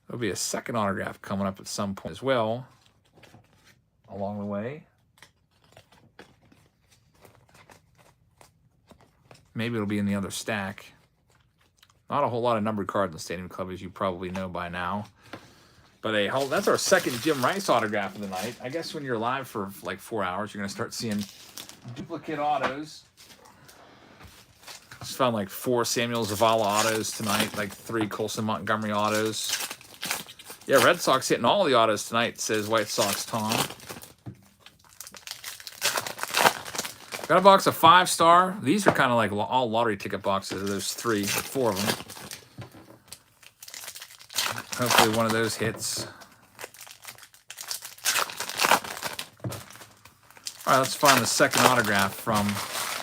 There'll be a second autograph coming up at some point as well along the way. Maybe it'll be in the other stack. Not a whole lot of numbered cards in the Stadium Club, as you probably know by now. But that's our second Jim Rice autograph of the night. I guess when you're live for like 4 hours, you're going to start seeing duplicate autos. Just found like 4 Samuel Zavala autos tonight, like 3 Colson Montgomery autos. Yeah, Red Sox hitting all the autos tonight, says White Sox Tom. Got a box of 5-star. These are kind of like all lottery ticket boxes. There's 4 of them. Hopefully one of those hits. All right, let's find the second autograph from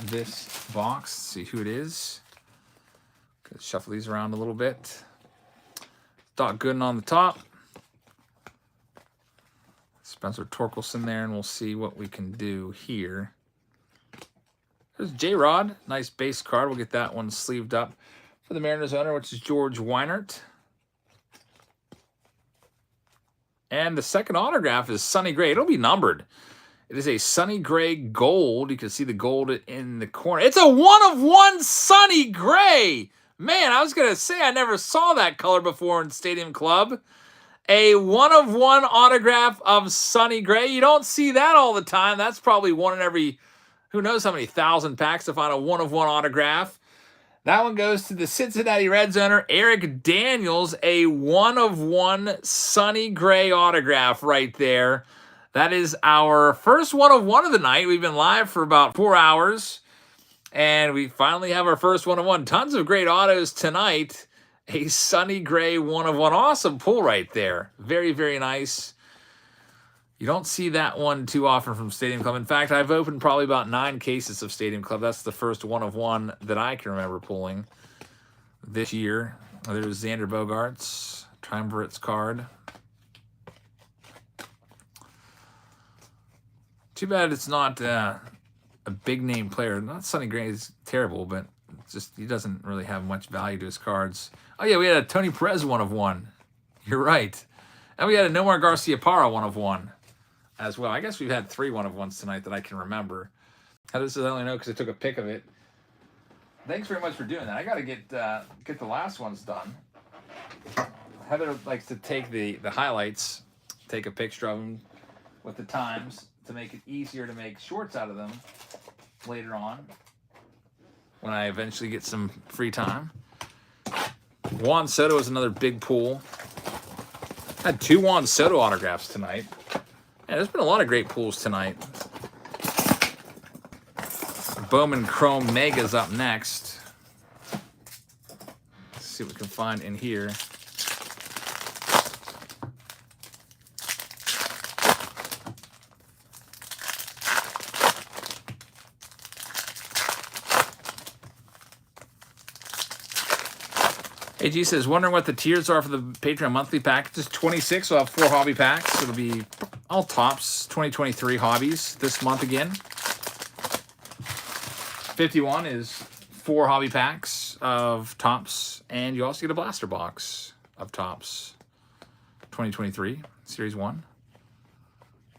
this box. See who it is. Shuffle these around a little bit. Doc Gooden on the top. Spencer Torkelson there, and we'll see what we can do here. There's J-Rod. Nice base card. We'll get that one sleeved up for the Mariners owner, which is George Weinert. And the second autograph is Sonny Gray. It'll be numbered. It is a Sonny Gray gold. You can see the gold in the corner. It's a 1/1 Sonny Gray. Man, I was going to say I never saw that color before in Stadium Club. A 1/1 autograph of Sonny Gray. You don't see that all the time. That's probably one in every, who knows how many thousand packs to find a 1/1 autograph. That one goes to the Cincinnati Reds owner, Eric Daniels. A 1/1 Sonny Gray autograph right there. That is our first 1/1 of the night. We've been live for about 4 hours. And we finally have our first 1/1. Tons of great autos tonight. A Sonny Gray 1/1. Awesome pull right there. Very, very nice. You don't see that one too often from Stadium Club. In fact, I've opened probably about 9 cases of Stadium Club. That's the first 1/1 that I can remember pulling this year. There's Xander Bogaerts, Triumvirate's card. Too bad it's not a big name player. Not Sonny Gray is terrible, but it's just he doesn't really have much value to his cards. Oh yeah, we had a Tony Perez 1/1. You're right. And we had a Nomar Garciaparra 1/1 as well. I guess we've had 3 1/1s tonight that I can remember. This is I only know because I took a pic of it. Thanks very much for doing that. I got to get the last ones done. Heather likes to take the highlights, take a picture of them with the times to make it easier to make shorts out of them later on when I eventually get some free time. Juan Soto is another big pull. I had 2 Juan Soto autographs tonight. Yeah, there's been a lot of great pulls tonight. Bowman Chrome Mega's up next. Let's see what we can find in here. AG says, wondering what the tiers are for the Patreon monthly packages. 26, we'll have 4 hobby packs. It'll be all Topps 2023 hobbies this month again. 51 is 4 hobby packs of Topps, and you also get a blaster box of Topps 2023 Series 1.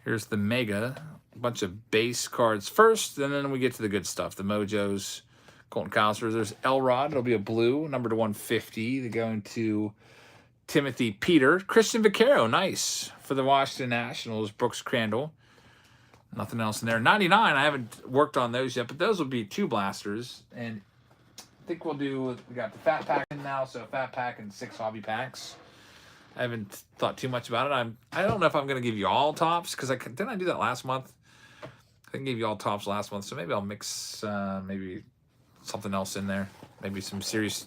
Here's the Mega, a bunch of base cards first, and then we get to the good stuff, the Mojos, Colton Cowser. There's Elrod. It'll be a blue, number to 150. They're going to Timothy Peter. Christian Vaccaro, nice. For the Washington Nationals, Brooks Crandall. Nothing else in there. 99, I haven't worked on those yet, but those will be 2 blasters. And I think we got the fat pack in now, so fat pack and 6 hobby packs. I haven't thought too much about it. I don't know if I'm going to give you all tops, because didn't I do that last month? I think I gave you all tops last month, so maybe I'll mix maybe something else in there. Maybe some Series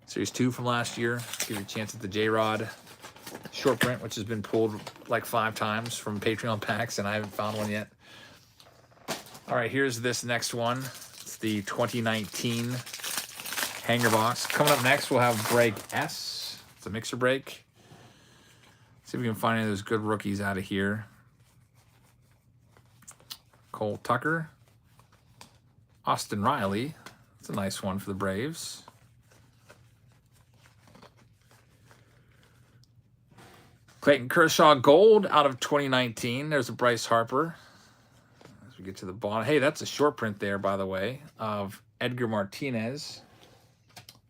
2 from last year. Give you a chance at the J-Rod short print, which has been pulled like 5 times from Patreon packs, and I haven't found one yet. All right, here's this next one. It's the 2019 hanger box. Coming up next, we'll have break S. It's a mixer break. See if we can find any of those good rookies out of here. Cole Tucker. Austin Riley. That's a nice one for the Braves. Clayton Kershaw Gold out of 2019. There's a Bryce Harper. As we get to the bottom. Hey, that's a short print there, by the way, of Edgar Martinez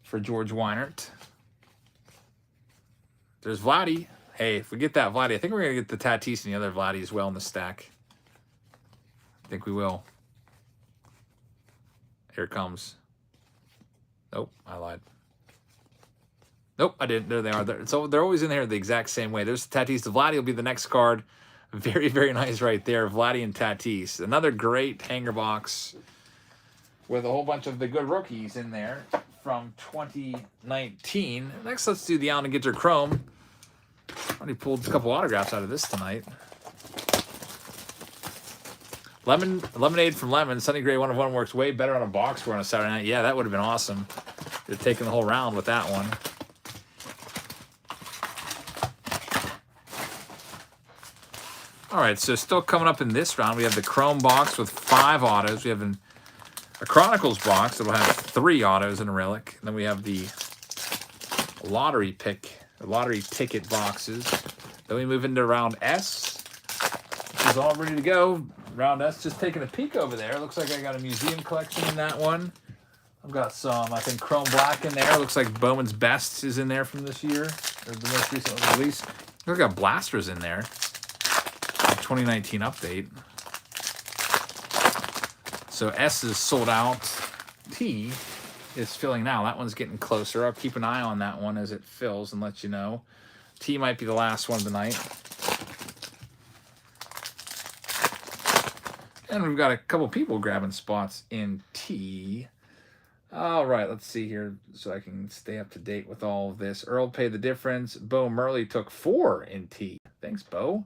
for George Weinert. There's Vladdy. Hey, if we get that Vladdy, I think we're going to get the Tatis and the other Vladdy as well in the stack. I think we will. Here it comes. Nope, I lied. Nope, I didn't. There they are. So they're always in here the exact same way. There's Tatis. The Vladdy will be the next card. Very, very nice right there. Vladdy and Tatis. Another great hanger box with a whole bunch of the good rookies in there from 2019. Next, let's do the Allen and Ginter Chrome. Already pulled a couple autographs out of this tonight. Lemonade from Lemon. Sunny Gray 1 of 1 works way better on a box score on a Saturday night. Yeah, that would have been awesome. You're taking the whole round with that one. All right, so still coming up in this round, we have the Chrome box with 5 autos. We have a Chronicles box that will have 3 autos and a relic. And then we have the lottery ticket boxes. Then we move into round S, which is all ready to go. Round S, just taking a peek over there. Looks like I got a museum collection in that one. I've got some, I think, Chrome Black in there. Looks like Bowman's Best is in there from this year, or the most recent release. We've got blasters in there. 2019 update. So S is sold out. T is filling now. That one's getting closer. I'll keep an eye on that one as it fills and let you know. T might be the last one tonight. And we've got a couple people grabbing spots in T. All right, let's see here so I can stay up to date with all of this. Earl paid the difference. Bo Murley took 4 in T. Thanks, Bo.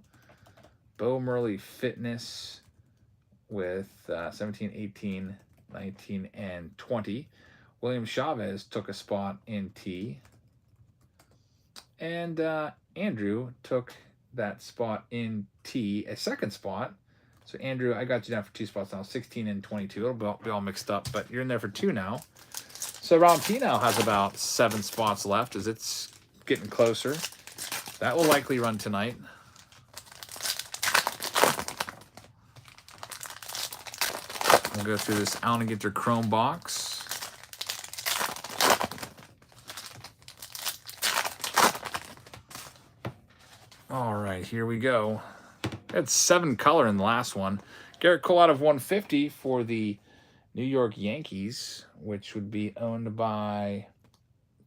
Bo Murley Fitness with 17, 18, 19, and 20. William Chavez took a spot in T. And Andrew took that spot in T, a second spot. So, Andrew, I got you down for 2 spots now, 16 and 22. It'll be all mixed up, but you're in there for 2 now. So, round T now has about 7 spots left as it's getting closer. That will likely run tonight. We'll go through this Allen and Ginter Chrome box. All right, here we go. We had 7 color in the last one. Garrett Cole out of 150 for the New York Yankees, which would be owned by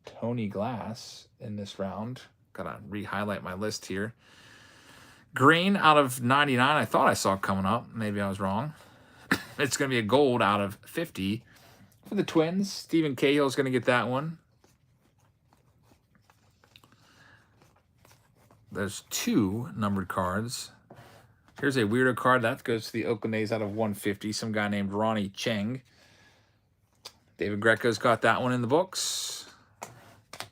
Tony Glass in this round. Gotta re-highlight my list here. Green out of 99. I thought I saw coming up. Maybe I was wrong. It's going to be a gold out of 50 for the Twins. Stephen Cahill's going to get that one. There's 2 numbered cards. Here's a weirdo card. That goes to the Oakland A's out of 150. Some guy named Ronnie Cheng. David Greco's got that one in the books.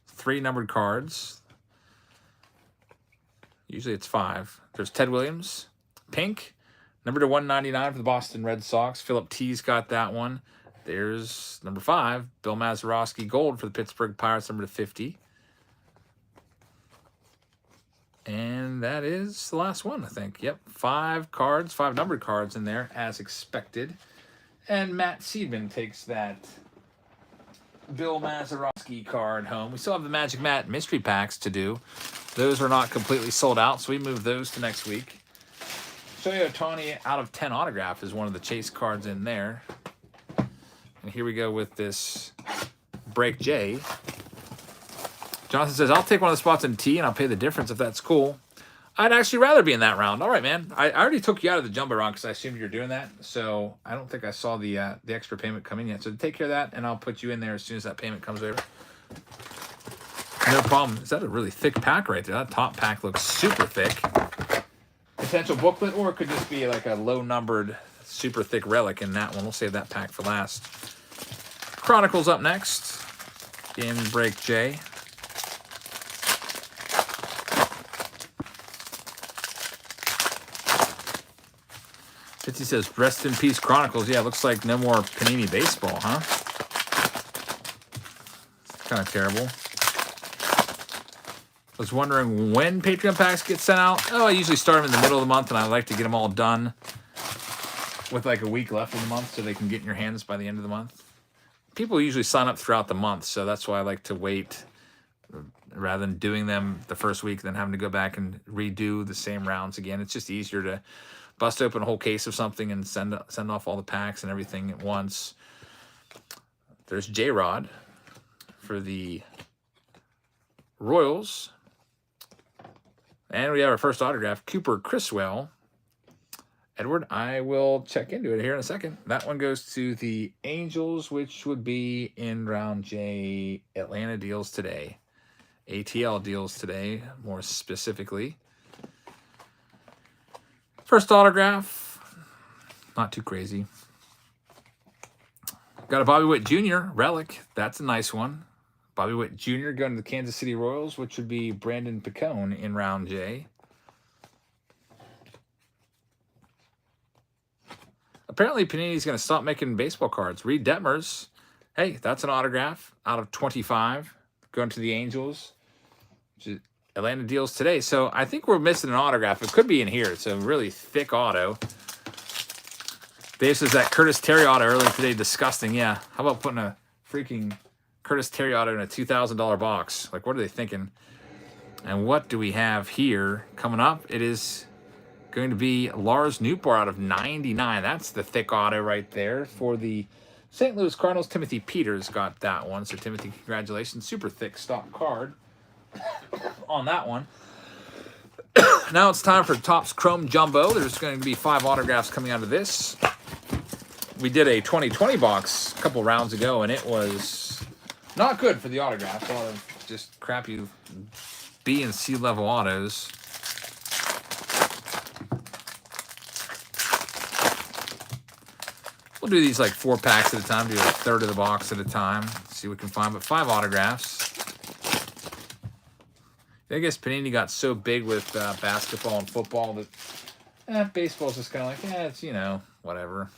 3 numbered cards. Usually it's 5. There's Ted Williams. Pink. Number to 199 for the Boston Red Sox. Philip T's got that one. There's number 5. Bill Mazeroski Gold for the Pittsburgh Pirates, number to 50. And that is the last one, I think. Yep, 5 cards, 5 numbered cards in there, as expected. And Matt Seidman takes that Bill Mazeroski card home. We still have the Magic Matt mystery packs to do. Those are not completely sold out, so we move those to next week. Shohei Ohtani out of 10 autograph is one of the chase cards in there. And here we go with this Break J. Jonathan says, I'll take one of the spots in T and I'll pay the difference if that's cool. I'd actually rather be in that round. All right, man. I already took you out of the jumbo round because I assumed you were doing that. So I don't think I saw the extra payment come in yet. So take care of that, and I'll put you in there as soon as that payment comes over. No problem. Is that a really thick pack right there? That top pack looks super thick. Potential booklet, or it could just be like a low-numbered, super thick relic in that one. We'll save that pack for last. Chronicles up next in Break J. Fitzy says, rest in peace, Chronicles. Yeah, looks like no more Panini Baseball, huh? Kind of terrible. Was wondering when Patreon packs get sent out. Oh, I usually start them in the middle of the month, and I like to get them all done with like a week left in the month so they can get in your hands by the end of the month. People usually sign up throughout the month, so that's why I like to wait rather than doing them the first week, then having to go back and redo the same rounds again. It's just easier to bust open a whole case of something and send off all the packs and everything at once. There's J-Rod for the Royals. And we have our first autograph, Cooper Criswell. Edward, I will check into it here in a second. That one goes to the Angels, which would be in round J, Atlanta deals today. ATL deals today, more specifically. First autograph, not too crazy. Got a Bobby Witt Jr. relic. That's a nice one. Bobby Witt Jr. going to the Kansas City Royals, which would be Brandon Picone in round J. Apparently, Panini's going to stop making baseball cards. Reed Detmers. Hey, that's an autograph out of 25 going to the Angels. Atlanta deals today. So I think we're missing an autograph. It could be in here. It's a really thick auto. Dave says that Curtis Terry auto earlier today, disgusting. Yeah. How about putting a freaking Curtis Terry auto in a $2,000 box? Like, what are they thinking? And what do we have here coming up? It is going to be Lars Nootbaar out of 99. That's the thick auto right there for the St. Louis Cardinals. Timothy Peters got that one. So, Timothy, congratulations. Super thick stock card on that one. Now it's time for Topps Chrome Jumbo. There's going to be 5 autographs coming out of this. We did a 2020 box a couple rounds ago, and it was not good for the autographs. A lot of just crappy B and C level autos. We'll do these like 4 packs at a time, do a third of the box at a time, see what we can find. But 5 autographs. I guess Panini got so big with basketball and football that baseball's just kind of like, it's, you know, whatever.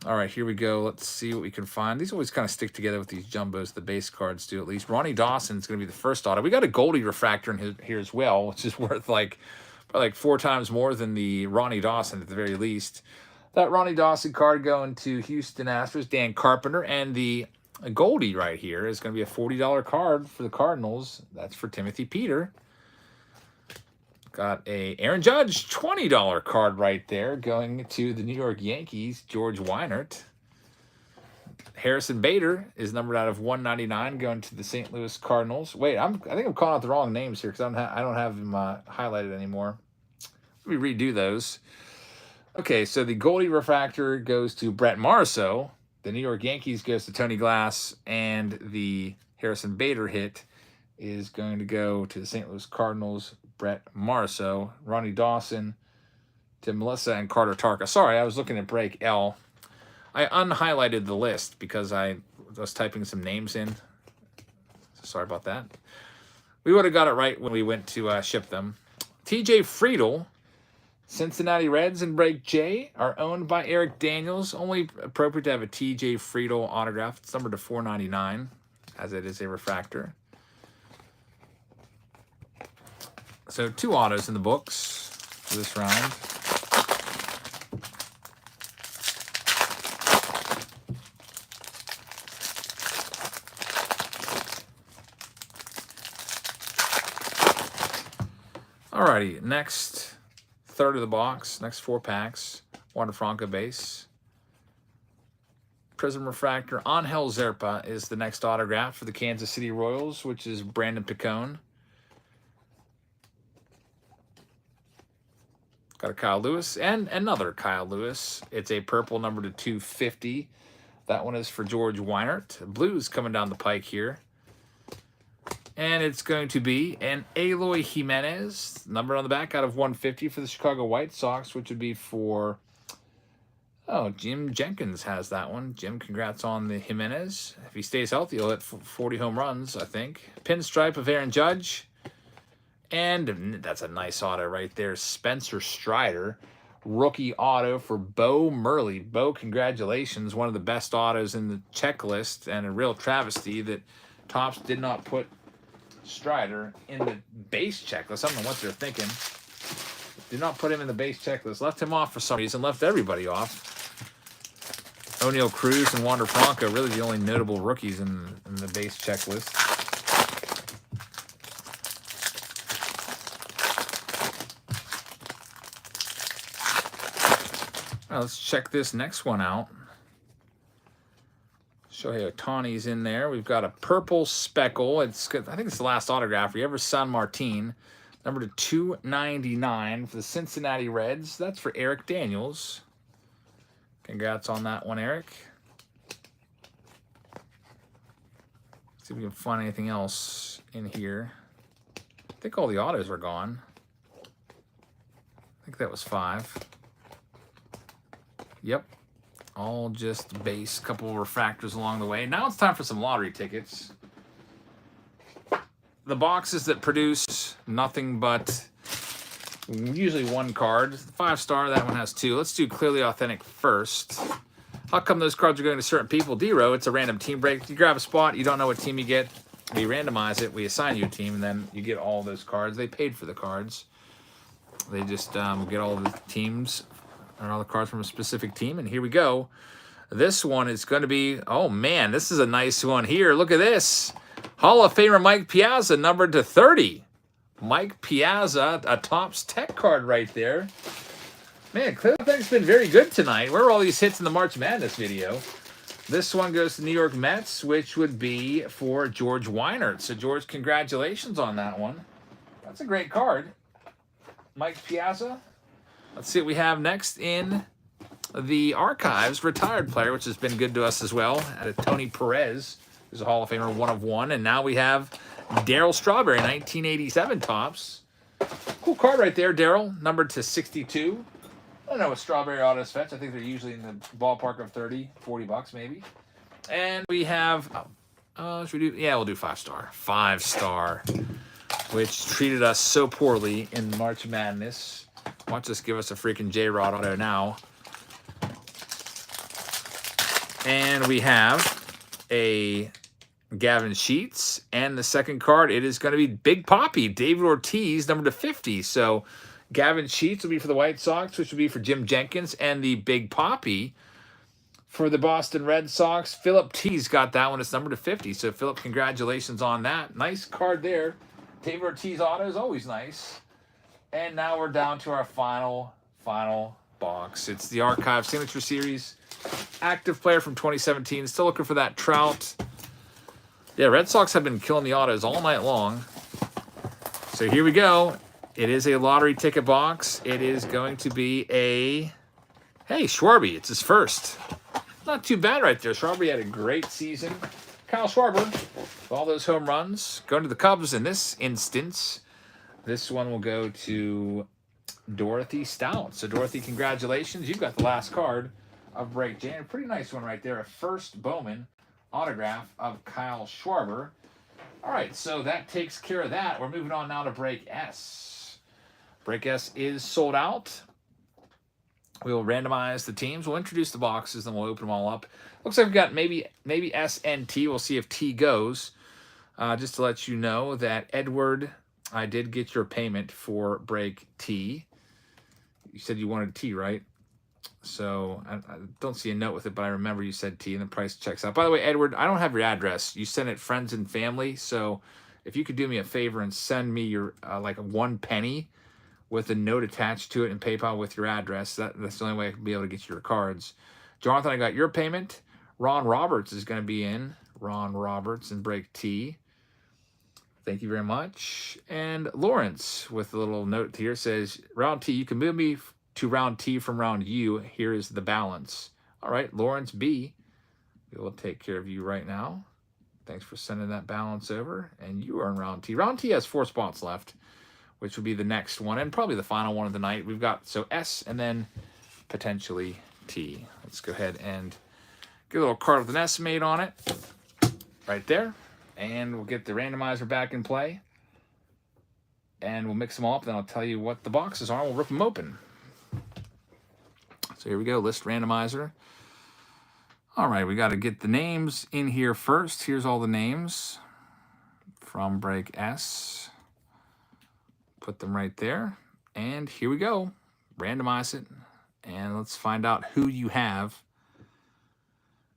All right, here we go. Let's see what we can find. These always kind of stick together with these jumbos. The base cards do, at least. Ronnie Dawson's going to be the first auto. We got a Goldie refractor in here as well, which is worth like 4 times more than the Ronnie Dawson at the very least. That Ronnie Dawson card going to Houston Astros, Dan Carpenter, and the Goldie right here is going to be a $40 card for the Cardinals. That's for Timothy Peter. Got a Aaron Judge $20 card right there going to the New York Yankees, George Weinert. Harrison Bader is numbered out of 199 going to the St. Louis Cardinals. Wait, I think I'm calling out the wrong names here because I don't have them highlighted anymore. Let me redo those. Okay, so the Goldie refractor goes to Brett Marceau. The New York Yankees goes to Tony Glass, and the Harrison Bader hit is going to go to the St. Louis Cardinals, Brett Marceau, Ronnie Dawson, to Melissa and Carter Tarka. Sorry, I was looking at break L. I unhighlighted the list because I was typing some names in. Sorry about that. We would have got it right when we went to ship them. TJ Friedel, Cincinnati Reds in break J are owned by Eric Daniels. Only appropriate to have a TJ Friedel autograph. It's numbered to 499, as it is a refractor. So 2 autos in the books for this round. Alrighty, next third of the box, next 4 packs. Wander Franco base. Prism Refractor. Angel Zerpa is the next autograph for the Kansas City Royals, which is Brandon Picone. Got a Kyle Lewis and another Kyle Lewis. It's a purple number to 250. That one is for George Weinert. Blues coming down the pike here. And it's going to be an Eloy Jimenez, number on the back out of 150 for the Chicago White Sox, which would be for, oh, Jim Jenkins has that one. Jim, congrats on the Jimenez. If he stays healthy, he'll hit 40 home runs, I think. Pinstripe of Aaron Judge. And that's a nice auto right there. Spencer Strider, rookie auto for Bo Murley. Bo, congratulations. One of the best autos in the checklist, and a real travesty that Topps did not put Strider in the base checklist. I don't know what they're thinking. Did not put him in the base checklist. Left him off for some reason. Left everybody off. O'Neal Cruz and Wander Franco, really the only notable rookies in the base checklist. All right, let's check this next one out. Shohei Ohtani's in there. We've got a purple speckle. It's good. I think it's the last autograph. San Martin, number to 299 for the Cincinnati Reds. That's for Eric Daniels. Congrats on that one, Eric. See if we can find anything else in here. I think all the autos are gone. I think that was 5. Yep. All just base, couple of refractors along the way. Now it's time for some lottery tickets. The boxes that produce nothing but usually 1 card. 5-star, that one has 2. Let's do Clearly Authentic first. How come those cards are going to certain people? D-Row, it's a random team break. You grab a spot, you don't know what team you get. We randomize it, we assign you a team, and then you get all those cards. They paid for the cards. They just get all the teams, or all the cards from a specific team, and here we go. This one is going to be, oh man, this is a nice one here. Look at this. Hall of Famer Mike Piazza, numbered to 30. Mike Piazza, a Topps Tech card right there. Man, Clearly's been very good tonight. Where are all these hits in the March Madness video? This one goes to New York Mets, which would be for George Weinert. So, George, congratulations on that one. That's a great card. Mike Piazza. Let's see what we have next in the archives. Retired player, which has been good to us as well. Tony Perez, who's a Hall of Famer, 1 of 1. And now we have Darryl Strawberry, 1987 Topps. Cool card right there, Darryl. Numbered to 62. I don't know what Strawberry autos fetch. I think they're usually in the ballpark of 30, 40 bucks maybe. And we have, should we do, yeah, we'll do 5-star. 5-star, which treated us so poorly in March Madness. Watch this give us a freaking J-Rod auto now. And we have a Gavin Sheets. And the second card, it is going to be Big Poppy, David Ortiz, number to 50. So Gavin Sheets will be for the White Sox, which will be for Jim Jenkins. And the Big Poppy for the Boston Red Sox. Philip T's got that one. It's number to 50. So, Philip, congratulations on that. Nice card there. David Ortiz auto is always nice. And now we're down to our final box. It's the Archive Signature Series. Active player from 2017. Still looking for that Trout. Yeah, Red Sox have been killing the autos all night long. So here we go. It is a lottery ticket box. It is going to be a, hey, Schwarber. It's his first. Not too bad right there. Schwarber had a great season. Kyle Schwarber, with all those home runs. Going to the Cubs in this instance. This one will go to Dorothy Stout. So, Dorothy, congratulations. You've got the last card of Break J. A pretty nice one right there. A first Bowman autograph of Kyle Schwarber. All right, so that takes care of that. We're moving on now to Break S. Break S is sold out. We'll randomize the teams. We'll introduce the boxes, then we'll open them all up. Looks like we've got maybe S and T. We'll see if T goes. Just to let you know that Edward, I did get your payment for Break T. You said you wanted T, right? So I don't see a note with it, but I remember you said T, and the price checks out. By the way, Edward, I don't have your address. You sent it friends and family. So if you could do me a favor and send me your like 1 penny with a note attached to it in PayPal with your address. That's the only way I can be able to get your cards. Jonathan, I got your payment. Ron Roberts is going to be in. Ron Roberts in break T. Thank you very much. And Lawrence with a little note here says, round T, you can move me to round T from round U. Here is the balance. All right, Lawrence B. We will take care of you right now. Thanks for sending that balance over. And you are in round T. Round T has 4 spots left, which will be the next one and probably the final one of the night. We've got so S and then potentially T. Let's go ahead and get a little card with an S made on it right there. And we'll get the randomizer back in play. And we'll mix them all up. Then I'll tell you what the boxes are. We'll rip them open. So here we go. List randomizer. All right. We got to get the names in here first. Here's all the names from break S. Put them right there. And here we go. Randomize it. And let's find out who you have.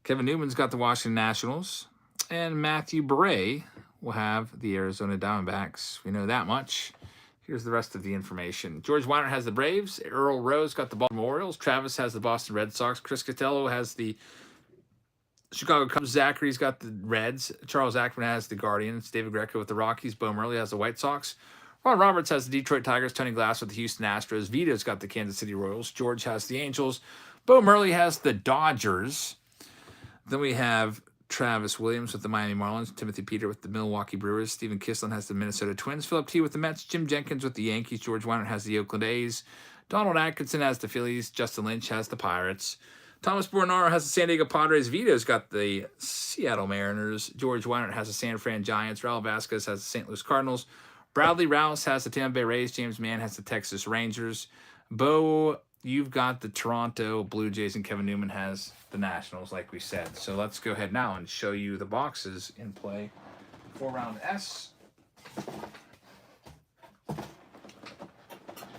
Kevin Newman's got the Washington Nationals. And Matthew Bray will have the Arizona Diamondbacks. We know that much. Here's the rest of the information. George Weiner has the Braves. Earl Rose got the Baltimore Orioles. Travis has the Boston Red Sox. Chris Costello has the Chicago Cubs. Zachary's got the Reds. Charles Ackman has the Guardians. David Greco with the Rockies. Bo Murley has the White Sox. Ron Roberts has the Detroit Tigers. Tony Glass with the Houston Astros. Vito's got the Kansas City Royals. George has the Angels. Bo Murley has the Dodgers. Then we have Travis Williams with the Miami Marlins, Timothy Peter with the Milwaukee Brewers, Stephen Kislin has the Minnesota Twins, Philip T with the Mets, Jim Jenkins with the Yankees, George Weiner has the Oakland A's, Donald Atkinson has the Phillies, Justin Lynch has the Pirates, Thomas Bornaro has the San Diego Padres, Vito's got the Seattle Mariners, George Weiner has the San Fran Giants, Raul Vasquez has the St. Louis Cardinals, Bradley Rouse has the Tampa Bay Rays, James Mann has the Texas Rangers, Bo, you've got the Toronto Blue Jays, and Kevin Newman has the Nationals, like we said. So let's go ahead now and show you the boxes in play for round S.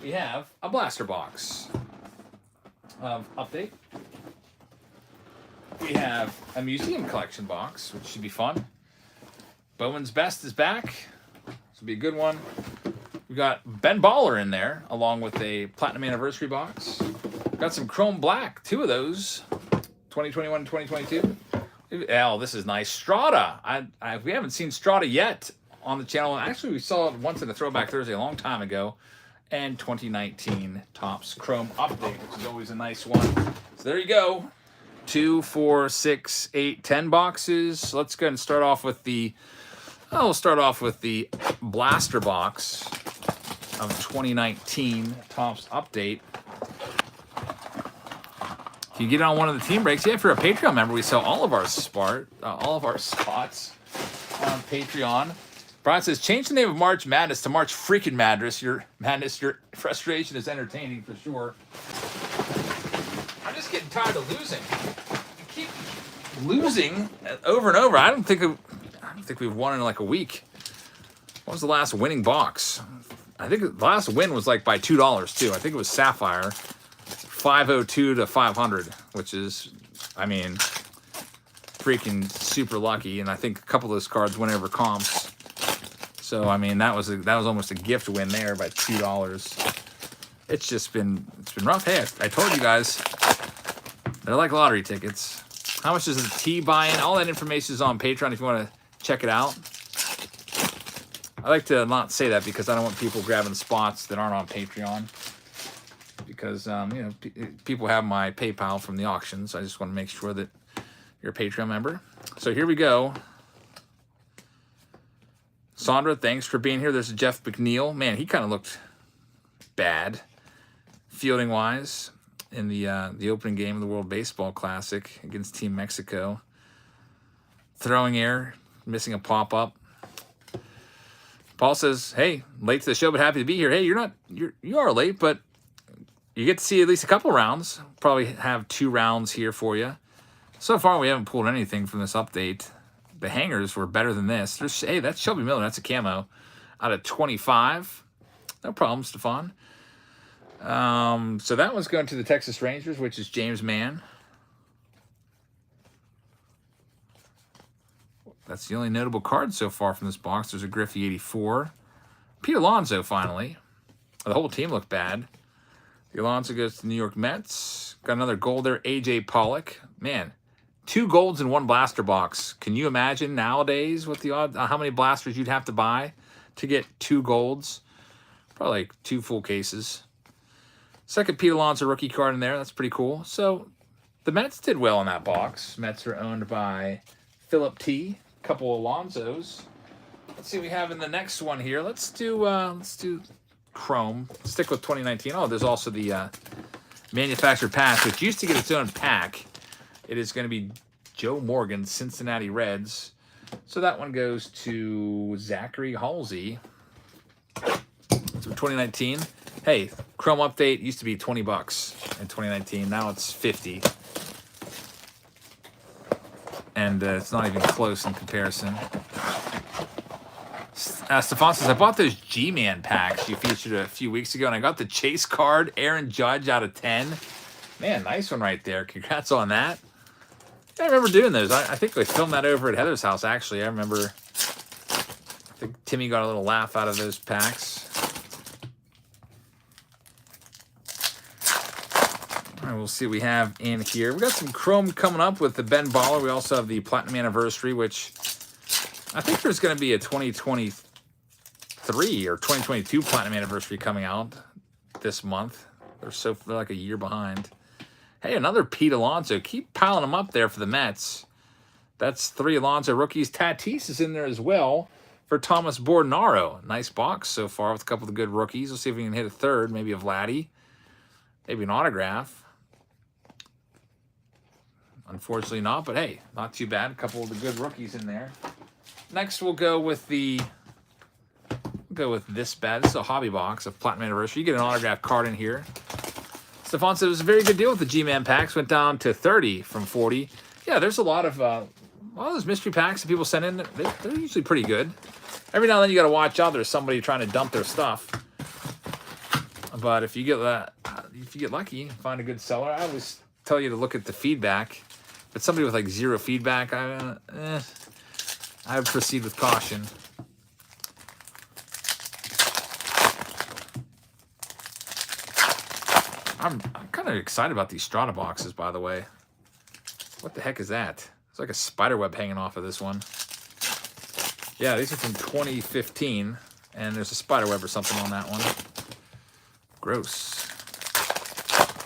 We have a blaster box of update. We have a museum collection box, which should be fun. Bowman's Best is back. This will be a good one. We got Ben Baller in there, along with a Platinum Anniversary box. Got some Chrome Black, 2 of those, 2021 and 2022. Oh, this is nice. Strata. We haven't seen Strata yet on the channel. Actually, we saw it once in a Throwback Thursday a long time ago. And 2019 Topps Chrome Update, which is always a nice one. So there you go. 2, 4, 6, 8, 10 boxes. Let's go ahead and start off with the... we'll start off with the blaster box of 2019 Topps Update. If you get on one of the team breaks, yeah, if you're a Patreon member, we sell all of our spots on Patreon. Brian says, change the name of March Madness to March Freaking Madness. Your frustration is entertaining for sure. I'm just getting tired of losing. I keep losing over and over. I don't think we've won in like a week. What was the last winning box? I think the last win was like by $2 too. I think it was Sapphire, 502 to 500, which is, I mean, freaking super lucky. And I think a couple of those cards went over comps. So I mean, that was almost a gift win there by $2. It's been rough. Hey, I told you guys, they're like lottery tickets. How much does the T buy in? All that information is on Patreon if you want to check it out. I like to not say that because I don't want people grabbing spots that aren't on Patreon. Because, people have my PayPal from the auctions. I just want to make sure that you're a Patreon member. So here we go. Sandra, thanks for being here. There's Jeff McNeil. Man, he kind of looked bad, fielding-wise, in the opening game of the World Baseball Classic against Team Mexico. Throwing error, missing a pop-up. Paul says, hey, late to the show, but happy to be here. Hey, you are late, but you get to see at least a couple rounds. Probably have 2 rounds here for you. So far, we haven't pulled anything from this update. The hangers were better than this. Hey, that's Shelby Miller. That's a camo out of 25. No problem, Stefan. So that one's going to the Texas Rangers, which is James Mann. That's the only notable card so far from this box. There's a Griffey 84. Pete Alonso, finally. The whole team looked bad. The Alonso goes to the New York Mets. Got another gold there, A.J. Pollock. Man, 2 golds in 1 blaster box. Can you imagine nowadays what the odds, how many blasters you'd have to buy to get 2 golds? Probably like 2 full cases. Second Pete Alonso rookie card in there. That's pretty cool. So the Mets did well in that box. Mets are owned by Philip T. A couple Alonsos. Let's see what we have in the next one here. Let's do Chrome. Stick with 2019. Oh, there's also the manufactured patch, which used to get its own pack. It is going to be Joe Morgan, Cincinnati Reds. So that one goes to Zachary Halsey. So 2019. Hey, Chrome update used to be $20 in 2019. Now it's 50. And it's not even close in comparison. Stefan says, I bought those G-Man packs you featured a few weeks ago, and I got the chase card, Aaron Judge out of 10. Man, nice one right there. Congrats on that. Yeah, I remember doing those. I think we filmed that over at Heather's house, actually. I remember, I think Timmy got a little laugh out of those packs. All right, we'll see what we have in here. We got some Chrome coming up with the Ben Baller. We also have the Platinum Anniversary, which I think there's going to be a 2023 or 2022 Platinum Anniversary coming out this month. They're like a year behind. Hey, another Pete Alonso. Keep piling them up there for the Mets. That's 3 Alonso rookies. Tatis is in there as well for Thomas Bordenaro. Nice box so far with a couple of good rookies. We'll see if we can hit a third, maybe a Vladdy, maybe an autograph. Unfortunately not, but hey, not too bad. A couple of the good rookies in there. Next, we'll go with this bad. This is a hobby box of Platinum Anniversary. You get an autographed card in here. Stefan said it was a very good deal with the G-Man packs. Went down to 30 from 40. Yeah, there's a lot of those mystery packs that people send in. They're usually pretty good. Every now and then you got to watch out. There's somebody trying to dump their stuff. But if you get lucky, find a good seller. I always tell you to look at the feedback. If it's somebody with like 0 feedback, I would proceed with caution. I'm kind of excited about these Strata boxes, by the way. What the heck is that? It's like a spider web hanging off of this one. Yeah, these are from 2015, and there's a spider web or something on that one. Gross.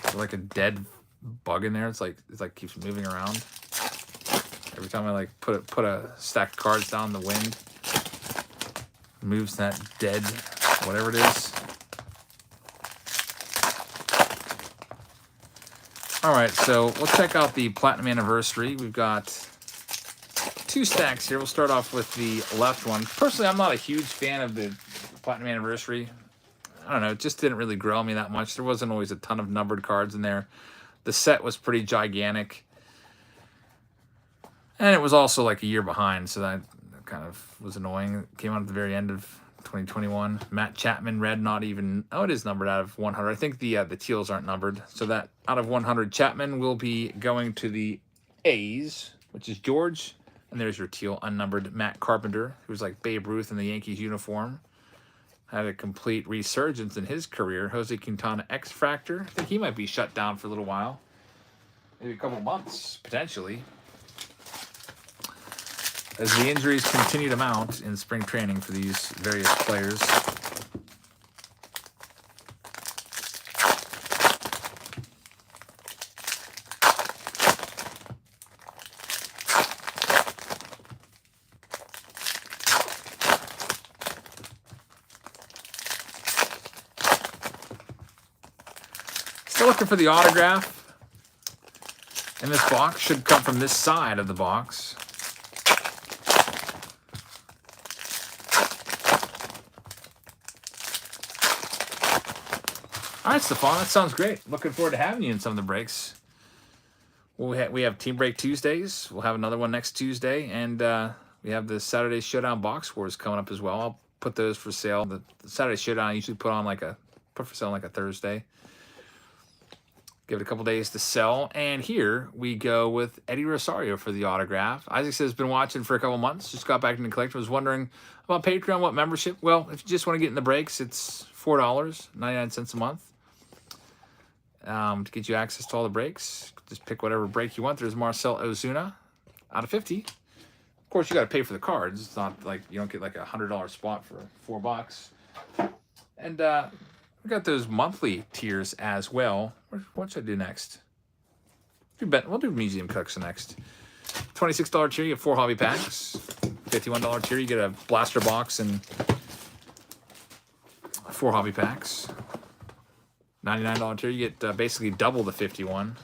There's like a dead bug in there. It's like keeps moving around. Every time I like put a stack of cards down, the wind moves that dead whatever it is. All right, so we'll check out the Platinum Anniversary. We've got 2 stacks here. We'll start off with the left one. Personally, I'm not a huge fan of the Platinum Anniversary. I don't know, it just didn't really grow on me that much. There wasn't always a ton of numbered cards in there. The set was pretty gigantic. And it was also like a year behind, so that kind of was annoying. It came out at the very end of 2021. Matt Chapman, red, not even... Oh, it is numbered out of 100. I think the teals aren't numbered. So that out of 100, Chapman will be going to the A's, which is George. And there's your teal, unnumbered Matt Carpenter, who's like Babe Ruth in the Yankees uniform. Had a complete resurgence in his career. Jose Quintana X-Fractor. I think he might be shut down for a little while. Maybe a couple months, potentially. As the injuries continue to mount in spring training for these various players. Still looking for the autograph. And this box should come from this side of the box. All right, Stefan, that sounds great. Looking forward to having you in some of the breaks. We have Team Break Tuesdays. We'll have another one next Tuesday. And we have the Saturday Showdown Box Wars coming up as well. I'll put those for sale. The Saturday Showdown I usually put for sale on like a Thursday. Give it a couple days to sell. And here we go with Eddie Rosario for the autograph. Isaac says, been watching for a couple months. Just got back into collecting. Was wondering about Patreon, what membership? Well, if you just want to get in the breaks, it's $4.99 a month. To get you access to all the breaks. Just pick whatever break you want. There's Marcel Ozuna out of 50. Of course, you got to pay for the cards. It's not like you don't get like a $100 spot for $4. And we got those monthly tiers as well. What should I do next? We'll do Museum Collection next. $26 tier, you get 4 hobby packs. $51 tier, you get a blaster box and 4 hobby packs. $99 tier, you get basically double the 51.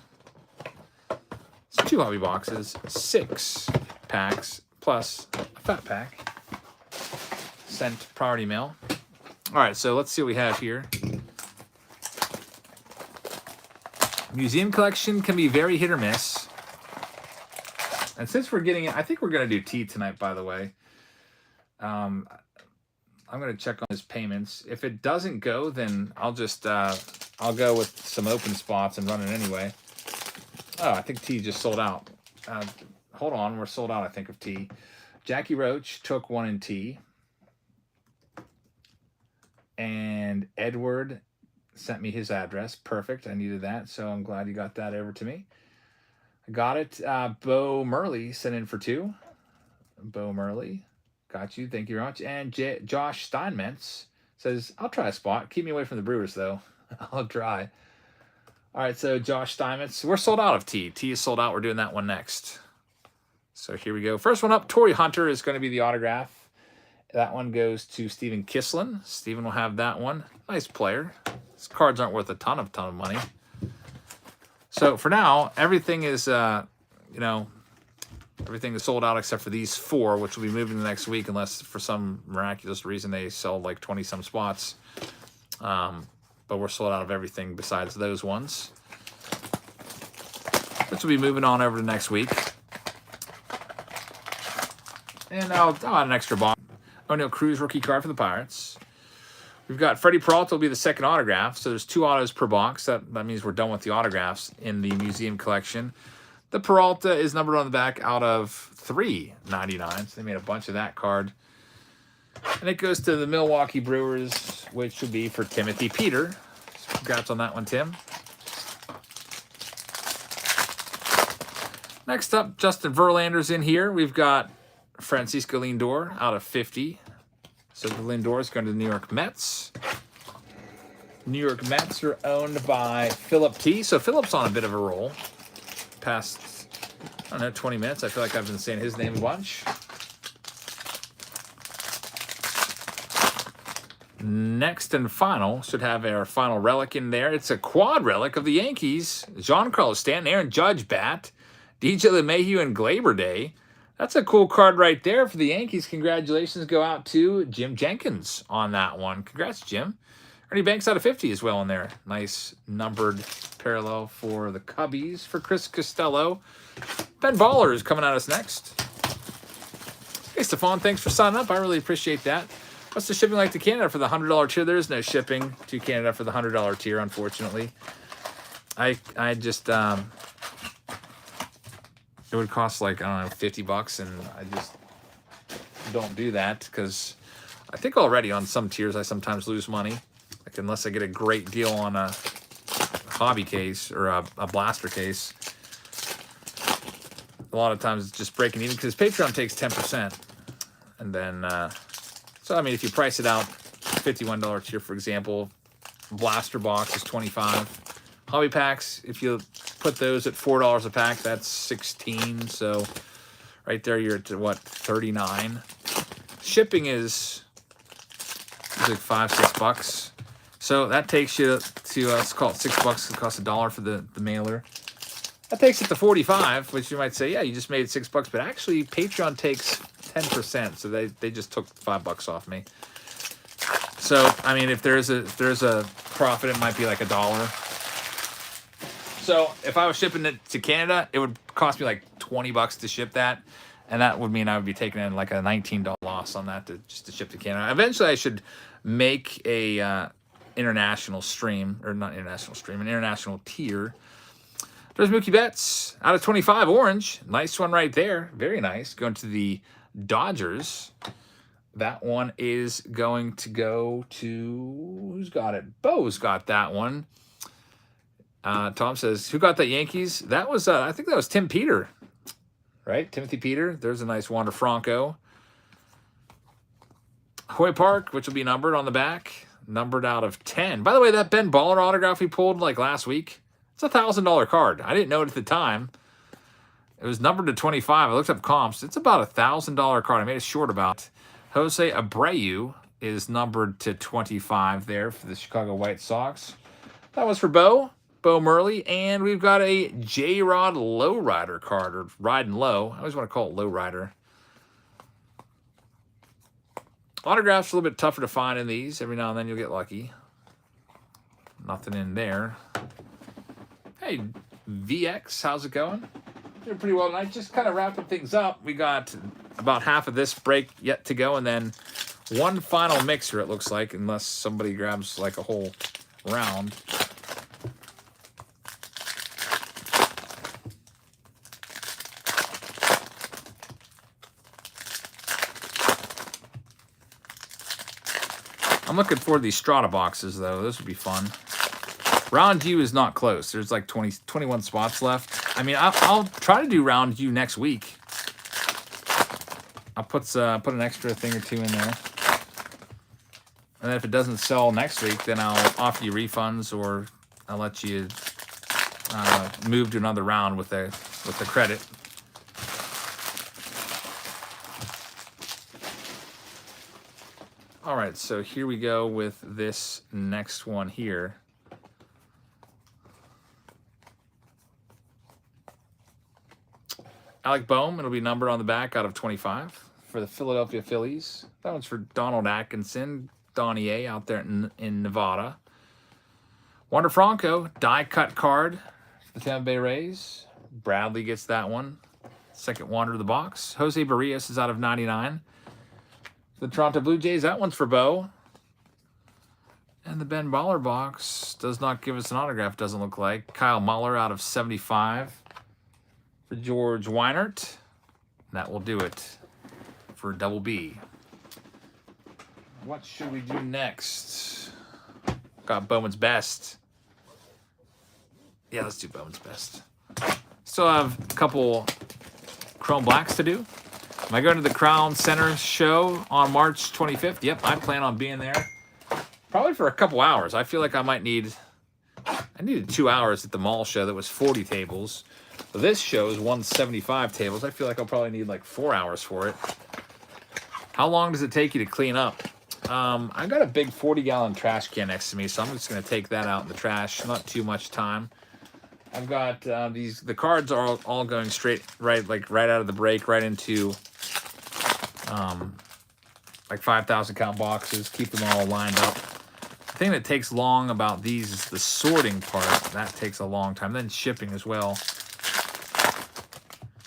So 2 hobby boxes, 6 packs, plus a fat pack. Sent priority mail. All right, so let's see what we have here. Museum Collection can be very hit or miss. And since we're getting it, I think we're going to do T tonight, by the way. I'm going to check on his payments. If it doesn't go, then I'll just, I'll go with some open spots and run it anyway. Oh, I think T just sold out. Hold on, we're sold out, I think, of T. Jackie Roach took 1 in T. And Edward sent me his address. Perfect. I needed that, so I'm glad you got that over to me. I got it. Bo Murley sent in for 2. Bo Murley, got you. Thank you very much. And Josh Steinmetz says, I'll try a spot. Keep me away from the Brewers, though. I'll try. All right, so Josh Steinmetz. We're sold out of T. T is sold out. We're doing that one next. So here we go. First one up, Torrey Hunter is going to be the autograph. That one goes to Steven Kislin. Steven will have that one. Nice player. His cards aren't worth a ton of money. So for now, everything is, you know, everything is sold out except for these 4, which will be moving the next week unless for some miraculous reason they sell like 20-some spots. But we're sold out of everything besides those ones, which will be moving on over to next week. And I'll add an extra box. O'Neal Cruz rookie card for the Pirates. We've got Freddie Peralta will be the second autograph. So there's 2 autos per box. That means we're done with the autographs in the museum collection. The Peralta is numbered on the back out of $3.99. So they made a bunch of that card. And it goes to the Milwaukee Brewers, which would be for Timothy Peter. So congrats on that one, Tim. Next up, Justin Verlander's in here. We've got Francisco Lindor out of 50. So the Lindor is going to the New York Mets. New York Mets are owned by Philip T. So Philip's on a bit of a roll. Past, I don't know, 20 minutes. I feel like I've been saying his name a bunch. Next and final, should have our final relic in there. It's a quad relic of the Yankees. Giancarlo Stanton, Aaron Judge bat, DJ LeMahieu, and Gleyber Day. That's a cool card right there for the Yankees. Congratulations go out to Jim Jenkins on that one. Congrats, Jim. Ernie Banks out of 50 as well in there. Nice numbered parallel for the Cubbies. For Chris Costello, Ben Baller is coming at us next. Hey, Stefan, thanks for signing up. I really appreciate that. What's the shipping like to Canada for the $100 tier? There is no shipping to Canada for the $100 tier, unfortunately. I just... it would cost like, I don't know, $50, and I just don't do that because I think already on some tiers I sometimes lose money. Like unless I get a great deal on a hobby case or a blaster case. A lot of times it's just breaking even because Patreon takes 10%. And then, so I mean, if you price it out, $51 tier, for example, blaster box is $25. Hobby packs, if you put those at $4 a pack, that's $16. So right there, you're at what, $39. Shipping is like $5-6. So that takes you to let's call it $6. It costs $1 for the mailer. That takes it to $45, which you might say, yeah, you just made $6, but actually Patreon takes 10%, so they just took $5 off me. So I mean, if there's a profit, it might be like $1. So if I was shipping it to Canada, it would cost me like $20 to ship that, and that would mean I would be taking in like a $19 loss on that just to ship to Canada. Eventually, I should make a international stream, or not international stream, an international tier There's Mookie Betts out of 25, orange. Nice one right there. Very nice. Going to the Dodgers. That one is going to go to, who's got it? Bo's got that one. Tom says, who got that Yankees? That was, I think that was Tim Peter, right? Timothy Peter. There's a nice Wander Franco. Hoy Park, which will be numbered on the back. Numbered out of 10. By the way, that Ben Baller autograph we pulled like last week, it's a $1,000 card. I didn't know it at the time. It was numbered to 25. I looked up comps. It's about a $1,000 card. I made a short about it. Jose Abreu is numbered to 25 there for the Chicago White Sox. That was for Bo Murley. And we've got a J-Rod Lowrider card, or Riding Low. I always want to call it Lowrider. Autographs a little bit tougher to find in these. Every now and then you'll get lucky. Nothing in there. Hey, VX, how's it going? Doing pretty well tonight. Just kind of wrapping things up. We got about half of this break yet to go, and then one final mixer, it looks like, unless somebody grabs like a whole round. I'm looking for these Strata boxes, though. This would be fun. Round U is not close. There's like 21 spots left. I mean, I'll try to do round U next week. I'll put an extra thing or two in there. And then if it doesn't sell next week, then I'll offer you refunds, or I'll let you move to another round with the credit. All right, so here we go with this next one here. Alec Boehm, it'll be numbered on the back out of 25 for the Philadelphia Phillies. That one's for Donald Atkinson, Donnie A out there in Nevada. Wander Franco, die cut card for the Tampa Bay Rays. Bradley gets that one. Second Wander of the box. Jose Barrios is out of 99. The Toronto Blue Jays, that one's for Bo. And the Ben Baller box does not give us an autograph, doesn't look like. Kyle Muller out of 75 for George Weinert. That will do it for Double B. What should we do next? Got Bowman's Best. Yeah, let's do Bowman's Best. Still have a couple Chrome Blacks to do. Am I going to the Crown Center show on March 25th? Yep, I plan on being there. Probably for a couple hours. I feel like I might need... I needed 2 hours at the mall show that was 40 tables. But this show is 175 tables. I feel like I'll probably need like 4 hours for it. How long does it take you to clean up? I got a big 40-gallon trash can next to me, so I'm just going to take that out in the trash. Not too much time. I've got the cards are all going straight, right out of the break, right into like 5,000 count boxes. Keep them all lined up. The thing that takes long about these is the sorting part. That takes a long time. Then shipping as well.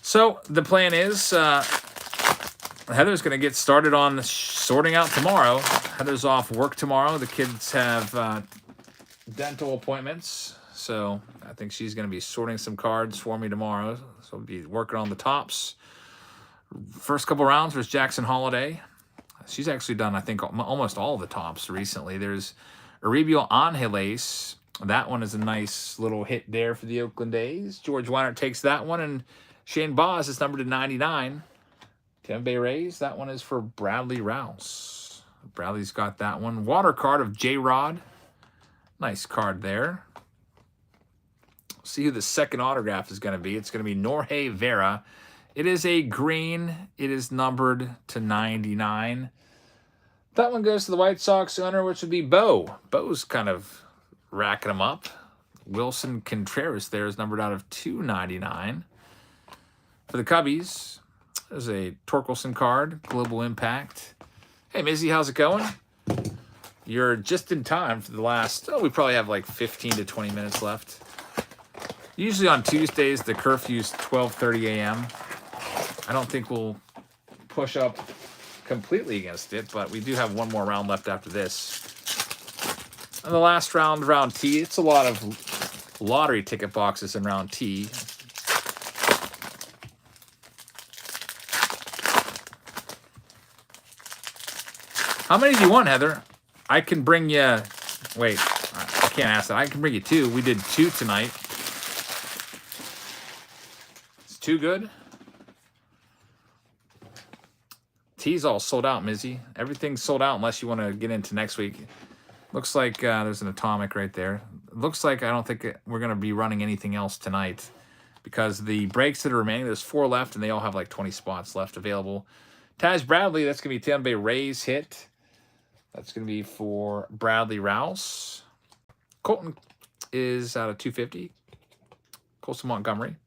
So the plan is Heather's going to get started on sorting out tomorrow. Heather's off work tomorrow. The kids have dental appointments. So I think she's going to be sorting some cards for me tomorrow. So we'll be working on the tops. First couple rounds was Jackson Holiday. She's actually done, I think, almost all the tops recently. There's Aribio Angeles. That one is a nice little hit there for the Oakland A's. George Weinert takes that one, and Shane Boz is numbered to 99. Tampa Bay Rays, that one is for Bradley Rouse. Bradley's got that one. Water card of J-Rod. Nice card there. See who the second autograph is going to be. It's going to be Norge Vera. It is a green. It is numbered to 99. That one goes to the White Sox owner, which would be Bo. Bo's kind of racking them up. Wilson Contreras there is numbered out of 299. For the Cubbies, there's a Torkelson card, Global Impact. Hey, Mizzy, how's it going? You're just in time for the last, we probably have like 15 to 20 minutes left. Usually on Tuesdays, the curfew's 12:30 a.m. I don't think we'll push up completely against it, but we do have one more round left after this. And the last round, round T, it's a lot of lottery ticket boxes in round T. How many do you want, Heather? I can bring you... Wait, I can't ask that. I can bring you 2. We did 2 tonight. It's 2 good? T's all sold out, Mizzy. Everything's sold out unless you want to get into next week. Looks like there's an atomic right there. Looks like I don't think we're going to be running anything else tonight because the breaks that are remaining, there's 4 left, and they all have like 20 spots left available. Taj Bradley, that's going to be Tampa Bay Rays hit. That's going to be for Bradley Rouse. Colton is out of 250. Colson Montgomery.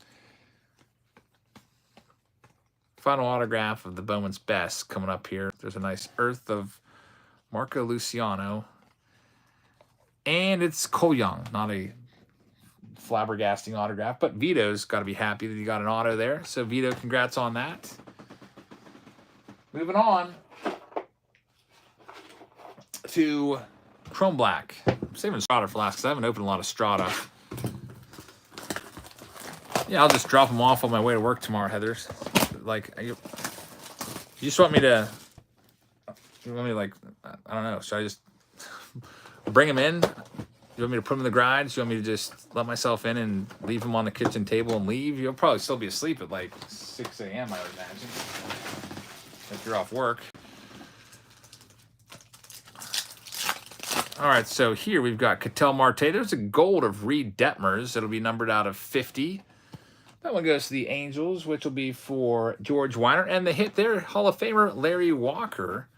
Final autograph of the Bowman's Best coming up here. There's a nice Earth of Marco Luciano. And it's Cole Young, not a flabbergasting autograph, but Vito's got to be happy that he got an auto there. So, Vito, congrats on that. Moving on to Chrome Black. I'm saving Strata for last because I haven't opened a lot of Strata. Yeah, I'll just drop them off on my way to work tomorrow, Heather. Like, you just want me to, like, I don't know, should I just bring them in? You want me to put them in the garage? You want me to just let myself in and leave them on the kitchen table and leave? You'll probably still be asleep at like 6 a.m., I would imagine, if you're off work. All right, so here we've got Ketel Marte. There's a gold of Reed Detmers. It'll be numbered out of 50. That one goes to the Angels, which will be for George Weiner. And the hit there, Hall of Famer Larry Walker.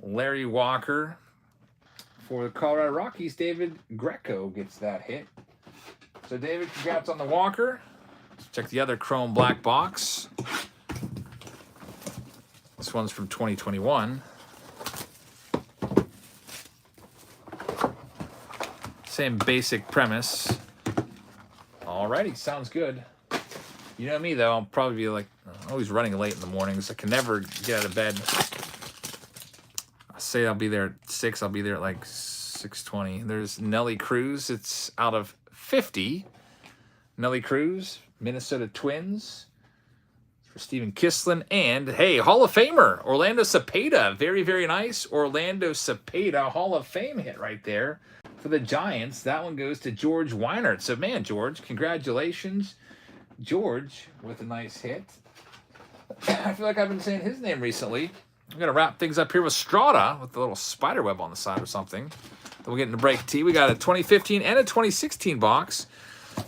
Larry Walker. For the Colorado Rockies, David Greco gets that hit. So, David, congrats on the Walker. Let's check the other Chrome Black box. This one's from 2021. Same basic premise. Alrighty, sounds good. You know me, though. I'll probably be like, always running late in the mornings. I can never get out of bed. I say I'll be there at 6. I'll be there at like 6:20. There's Nelly Cruz. It's out of 50. Nelly Cruz, Minnesota Twins. For Steven Kisslin. And, hey, Hall of Famer, Orlando Cepeda. Very, very nice. Orlando Cepeda Hall of Fame hit right there. For the Giants, that one goes to George Weinert. So, man, George, congratulations. George with a nice hit. I feel like I've been saying his name recently. I'm going to wrap things up here with Strata with a little spider web on the side or something. Then we'll get into break T. We got a 2015 and a 2016 box.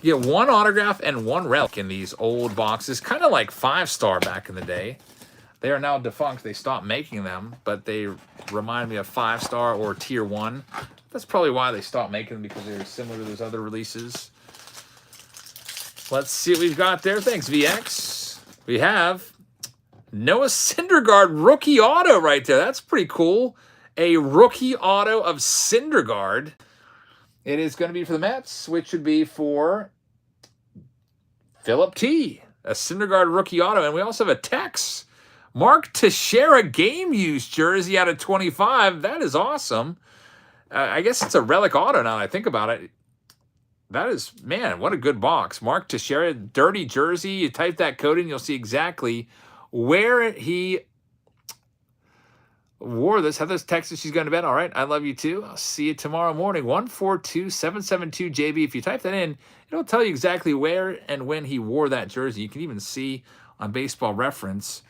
You get 1 autograph and 1 relic in these old boxes. Kind of like 5-star back in the day. They are now defunct. They stopped making them, but they remind me of 5-star or Tier 1. That's probably why they stopped making them, because they're similar to those other releases. Let's see what we've got there. Thanks, VX. We have Noah Syndergaard rookie auto right there. That's pretty cool. A rookie auto of Syndergaard. It is going to be for the Mets, which would be for Philip T. A Syndergaard rookie auto. And we also have a Tex. Mark Teixeira game use jersey out of 25. That is awesome. I guess it's a relic auto now that I think about it. That is, man, what a good box. Mark Teixeira, dirty jersey. You type that code in, you'll see exactly where he wore this. Heather's texted she's going to bed. All right, I love you too. I'll see you tomorrow morning. 142772JB. If you type that in, it'll tell you exactly where and when he wore that jersey. You can even see on Baseball Reference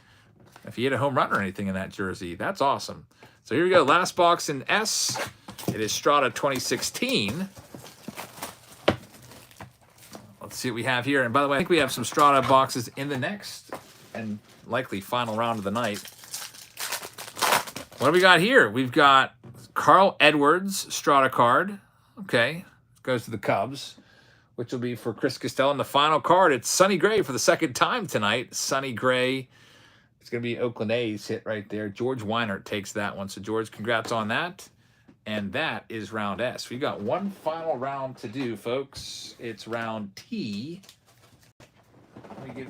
if he hit a home run or anything in that jersey. That's awesome. So here we go. Last box in S. It is Strata 2016. Let's see what we have here. And by the way, I think we have some Strata boxes in the next and likely final round of the night. What do we got here? We've got Carl Edwards Strata card. Okay. Goes to the Cubs, which will be for Chris Costello. And the final card, it's Sonny Gray for the second time tonight. Sonny Gray. It's going to be Oakland A's hit right there. George Weinert takes that one. So, George, congrats on that. And that is round S. We got one final round to do, folks. It's round T. Let me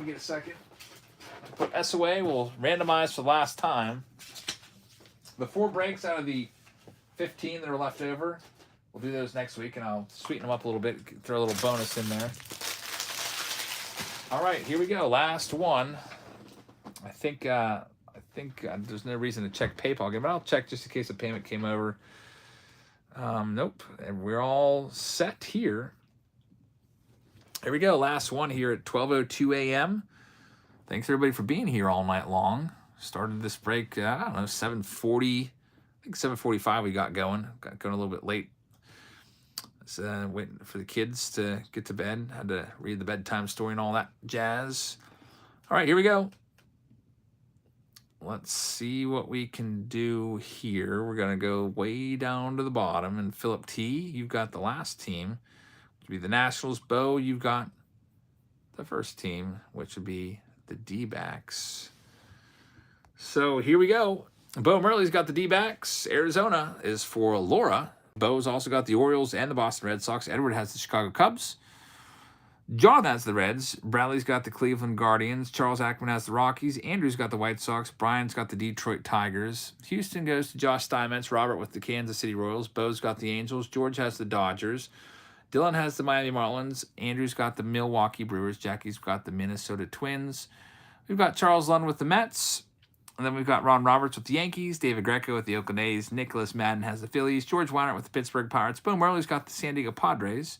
get a second. Put S away. We'll randomize for the last time. The 4 breaks out of the 15 that are left over. We'll do those next week, and I'll sweeten them up a little bit, throw a little bonus in there. All right, here we go. Last one. I think there's no reason to check PayPal again, but I'll check just in case a payment came over. Nope. And we're all set here. Here we go. Last one here at 12:02 a.m. Thanks everybody for being here all night long. Started this break, I don't know, 7:40. I think 7:45 we got going. Got going a little bit late. Waiting for the kids to get to bed. Had to read the bedtime story and all that jazz. All right, here we go. Let's see what we can do here. We're going to go way down to the bottom. And Philip T., you've got the last team, which would be the Nationals. Bo, you've got the first team, which would be the D-backs. So here we go. Bo Murley's got the D-backs. Arizona is for Laura. Bo's also got the Orioles and the Boston Red Sox. Edward has the Chicago Cubs. Jonathan has the Reds. Bradley's got the Cleveland Guardians. Charles Ackman has the Rockies. Andrew's got the White Sox. Brian's got the Detroit Tigers. Houston goes to Josh Steinmetz. Robert with the Kansas City Royals. Bo's got the Angels. George has the Dodgers. Dylan has the Miami Marlins. Andrew's got the Milwaukee Brewers. Jackie's got the Minnesota Twins. We've got Charles Lund with the Mets. And then we've got Ron Roberts with the Yankees, David Greco with the Oakland A's, Nicholas Madden has the Phillies, George Weinert with the Pittsburgh Pirates, Bo Murley's got the San Diego Padres,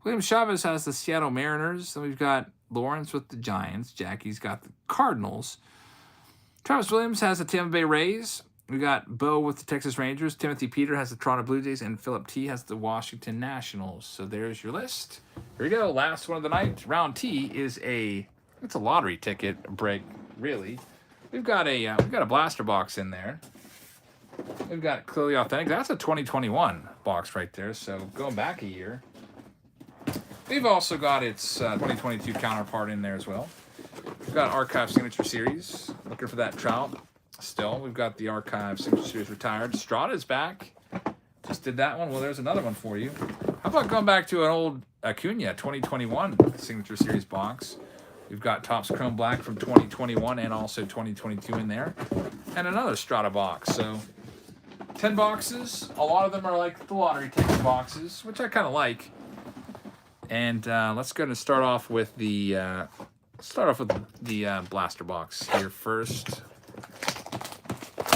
William Chavez has the Seattle Mariners, then we've got Lawrence with the Giants, Jackie's got the Cardinals, Travis Williams has the Tampa Bay Rays, we got Bo with the Texas Rangers, Timothy Peter has the Toronto Blue Jays, and Philip T has the Washington Nationals. So there's your list. Here we go, last one of the night. Round T is it's a lottery ticket break, really. We've got a blaster box in there. We've got Clearly Authentic. That's a 2021 box right there. So going back a year. We've also got its 2022 counterpart in there as well. We've got Archive Signature Series. Looking for that Trout. Still, we've got the Archive Signature Series retired. Strada's back. Just did that one. Well, there's another one for you. How about going back to an old Acuna 2021 Signature Series box? We've got Topps Chrome Black from 2021 and also 2022 in there. And another Strata box. So 10 boxes. A lot of them are like the lottery ticket boxes, which I kind of like. And let's go and start off with the blaster box here first.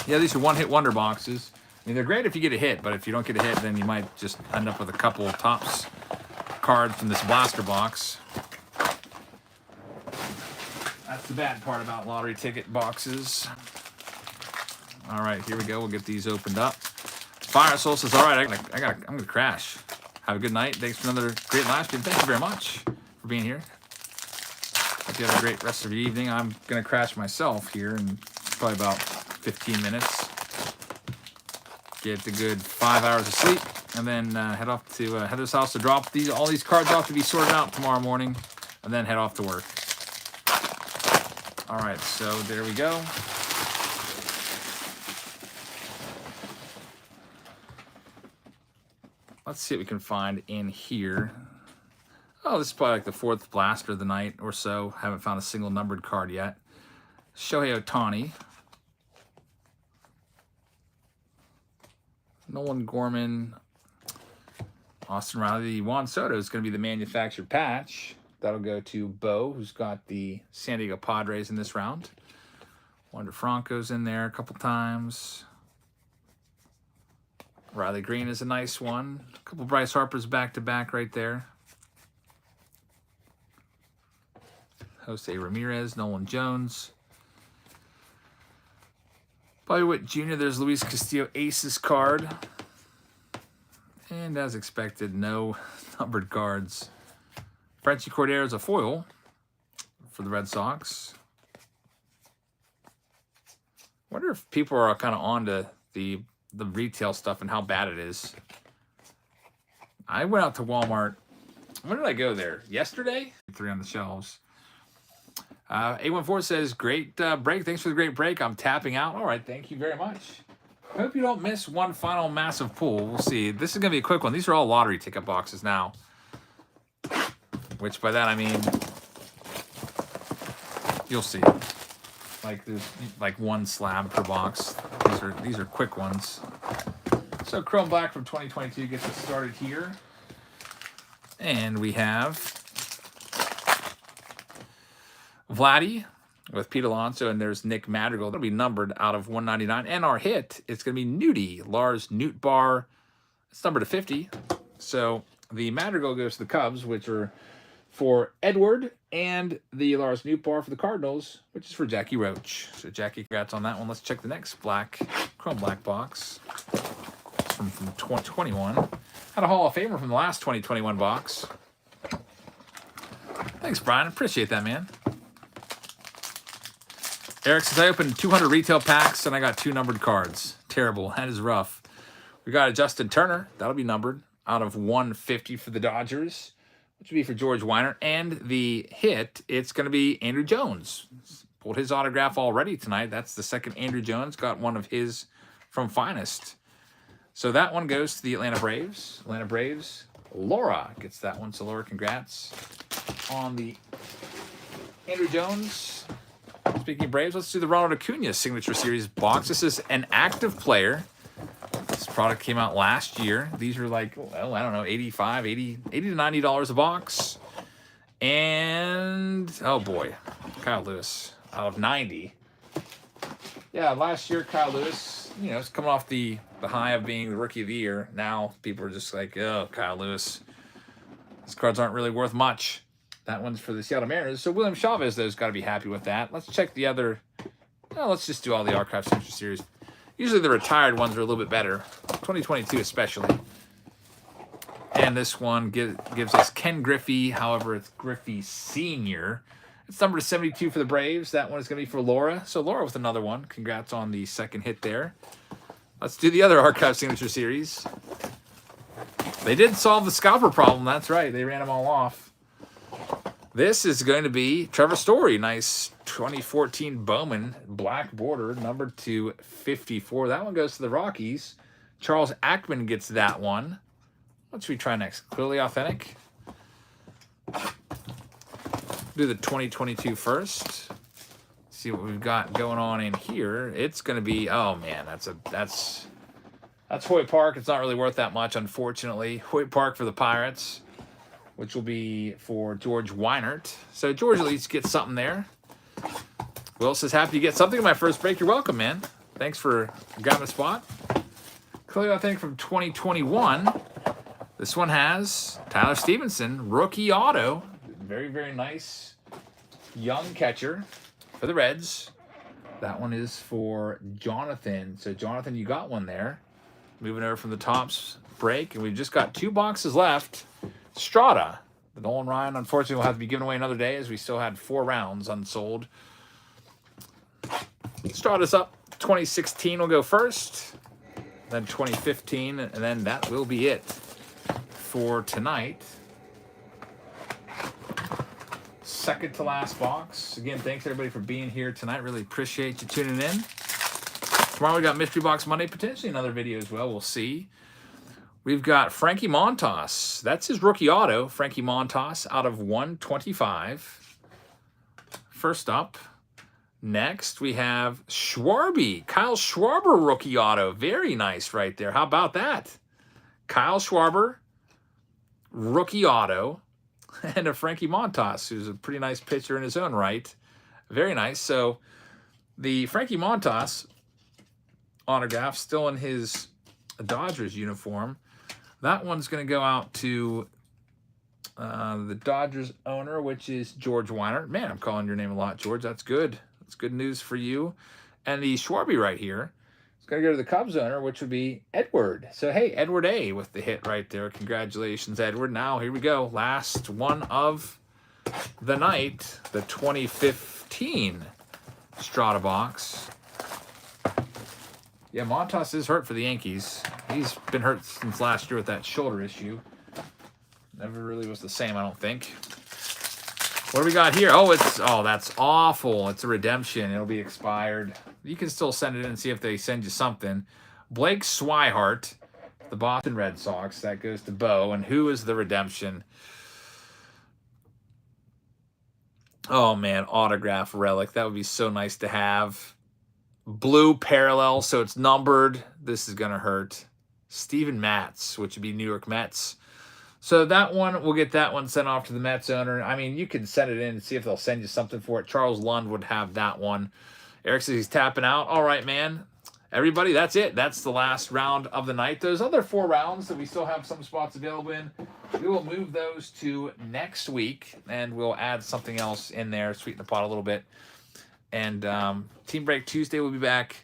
Yeah, these are one-hit wonder boxes. I mean, they're great if you get a hit, but if you don't get a hit, then you might just end up with a couple of Topps cards from this blaster box. That's the bad part about lottery ticket boxes. All right, here we go. We'll get these opened up. Fire Soul says, all right, I'm gonna crash. Have a good night. Thanks for another great live stream. Thank you very much for being here. Hope you have a great rest of your evening. I'm gonna crash myself here in probably about 15 minutes. Get a good 5 hours of sleep, and then head off to Heather's house to drop all these cards off to be sorted out tomorrow morning, and then head off to work. All right, so there we go. Let's see what we can find in here. Oh, this is probably like the fourth blaster of the night or so. Haven't found a single numbered card yet. Shohei Ohtani. Nolan Gorman. Austin Riley. Juan Soto is going to be the manufactured patch. That'll go to Bo, who's got the San Diego Padres in this round. Wander Franco's in there a couple times. Riley Green is a nice one. A couple Bryce Harper's back-to-back right there. Jose Ramirez, Nolan Jones. Bobby Witt Jr., there's Luis Castillo Aces card. And as expected, no numbered cards. Frenchie Cordero is a foil for the Red Sox. Wonder if people are kind of on to the retail stuff and how bad it is. I went out to Walmart. When did I go there? Yesterday? 3 on the shelves. 814 says, great break. Thanks for the great break. I'm tapping out. All right, thank you very much. I hope you don't miss one final massive pull. We'll see. This is going to be a quick one. These are all lottery ticket boxes now. Which by that I mean, you'll see. Like there's like one slab per box. These are quick ones. So Chrome Black from 2022 gets us started here. And we have Vladdy with Pete Alonso, and there's Nick Madrigal. That'll be numbered out of 199. And our hit, it's going to be Nudie, Lars Nootbaar. It's numbered to 50. So the Madrigal goes to the Cubs, which are for Edward, and the Lars Nootbaar for the Cardinals, which is for Jackie Roach. So Jackie, congrats on that one. Let's check the next Chrome Black box. From 2021. Had a Hall of Famer from the last 2021 box. Thanks, Brian. Appreciate that, man. Eric says, I opened 200 retail packs and I got 2 numbered cards. Terrible. That is rough. We got a Justin Turner. That'll be numbered out of 150 for the Dodgers, which will be for George Weiner. And the hit, it's going to be Andrew Jones. Pulled his autograph already tonight. That's the second Andrew Jones. Got one of his from Finest. So that one goes to the Atlanta Braves. Atlanta Braves. Laura gets that one. So Laura, congrats on the Andrew Jones. Speaking of Braves, let's do the Ronald Acuna Signature Series box. This is an active player. This product came out last year. These are like, well, I don't know, $80 to $90 a box. And, oh boy, Kyle Lewis out of 90. Yeah, last year, Kyle Lewis, you know, it's coming off the high of being the Rookie of the Year. Now people are just like, oh, Kyle Lewis. These cards aren't really worth much. That one's for the Seattle Mariners. So William Chavez, though, has got to be happy with that. Let's check the other. Well, let's just do all the Archive Signature Series. Usually the retired ones are a little bit better. 2022 especially. And this one gives us Ken Griffey. However, it's Griffey Sr. It's numbered to 72 for the Braves. That one is going to be for Laura. So Laura with another one. Congrats on the second hit there. Let's do the other Archive Signature Series. They did solve the scalper problem. That's right. They ran them all off. This is going to be Trevor Story. Nice 2014 Bowman black border, numbered to 54. That one goes to the Rockies. Charles Ackman gets that one. What should we try next? Clearly Authentic. Do the 2022 first. See what we've got going on in here. It's going to be, oh man, that's Hoyt Park. It's not really worth that much, unfortunately. Hoyt Park for the Pirates, which will be for George Weinert. So George at least gets something there. Will says, happy to get something in my first break. You're welcome, man. Thanks for grabbing a spot. Clearly Authentic from 2021. This one has Tyler Stevenson, rookie auto. Very, very nice young catcher for the Reds. That one is for Jonathan. So, Jonathan, you got one there. Moving over from the Topps break. And we've just got 2 boxes left. Strata. The Nolan Ryan, unfortunately, will have to be given away another day as we still had 4 rounds unsold. Strata's up. 2016 will go first. Then 2015. And then that will be it for tonight. Second to last box. Again, thanks everybody for being here tonight. Really appreciate you tuning in. Tomorrow we got Mystery Box Monday, potentially another video as well. We'll see. We've got Frankie Montas. That's his rookie auto. Frankie Montas out of 125. First up. Next, we have Schwarby. Kyle Schwarber rookie auto. Very nice right there. How about that? Kyle Schwarber rookie auto. And a Frankie Montas, who's a pretty nice pitcher in his own right. Very nice. So the Frankie Montas autograph still in his Dodgers uniform. That one's going to go out to the Dodgers owner, which is George Weiner. Man, I'm calling your name a lot, George. That's good. That's good news for you. And the Schwarby right here is going to go to the Cubs owner, which would be Edward. So, hey, Edward A with the hit right there. Congratulations, Edward. Now, here we go. Last one of the night, the 2015 Strata box. Yeah, Montas is hurt for the Yankees. He's been hurt since last year with that shoulder issue. Never really was the same, I don't think. What do we got here? Oh, that's awful. It's a redemption. It'll be expired. You can still send it in and see if they send you something. Blake Swihart, the Boston Red Sox. That goes to Bo. And who is the redemption? Oh, man, autograph relic. That would be so nice to have. Blue parallel, so it's numbered. This is going to hurt. Steven Matz, which would be New York Mets. So that one, we'll get that one sent off to the Mets owner. I mean, you can send it in and see if they'll send you something for it. Charles Lund would have that one. Eric says he's tapping out. All right, man. Everybody, that's it. That's the last round of the night. Those other 4 rounds that we still have some spots available in, we will move those to next week, and we'll add something else in there, sweeten the pot a little bit. And Team Break Tuesday will be back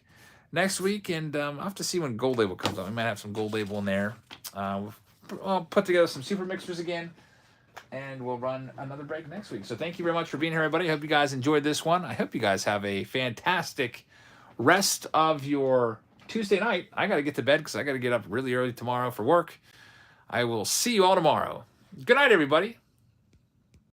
next week, and I'll have to see when Gold Label comes out. We might have some Gold Label in there. I'll put together some super mixers again, and we'll run another break next week. So thank you very much for being here, everybody. I hope you guys enjoyed this one. I hope you guys have a fantastic rest of your Tuesday night. I got to get to bed because I got to get up really early tomorrow for work. I will see you all tomorrow. Good night, everybody.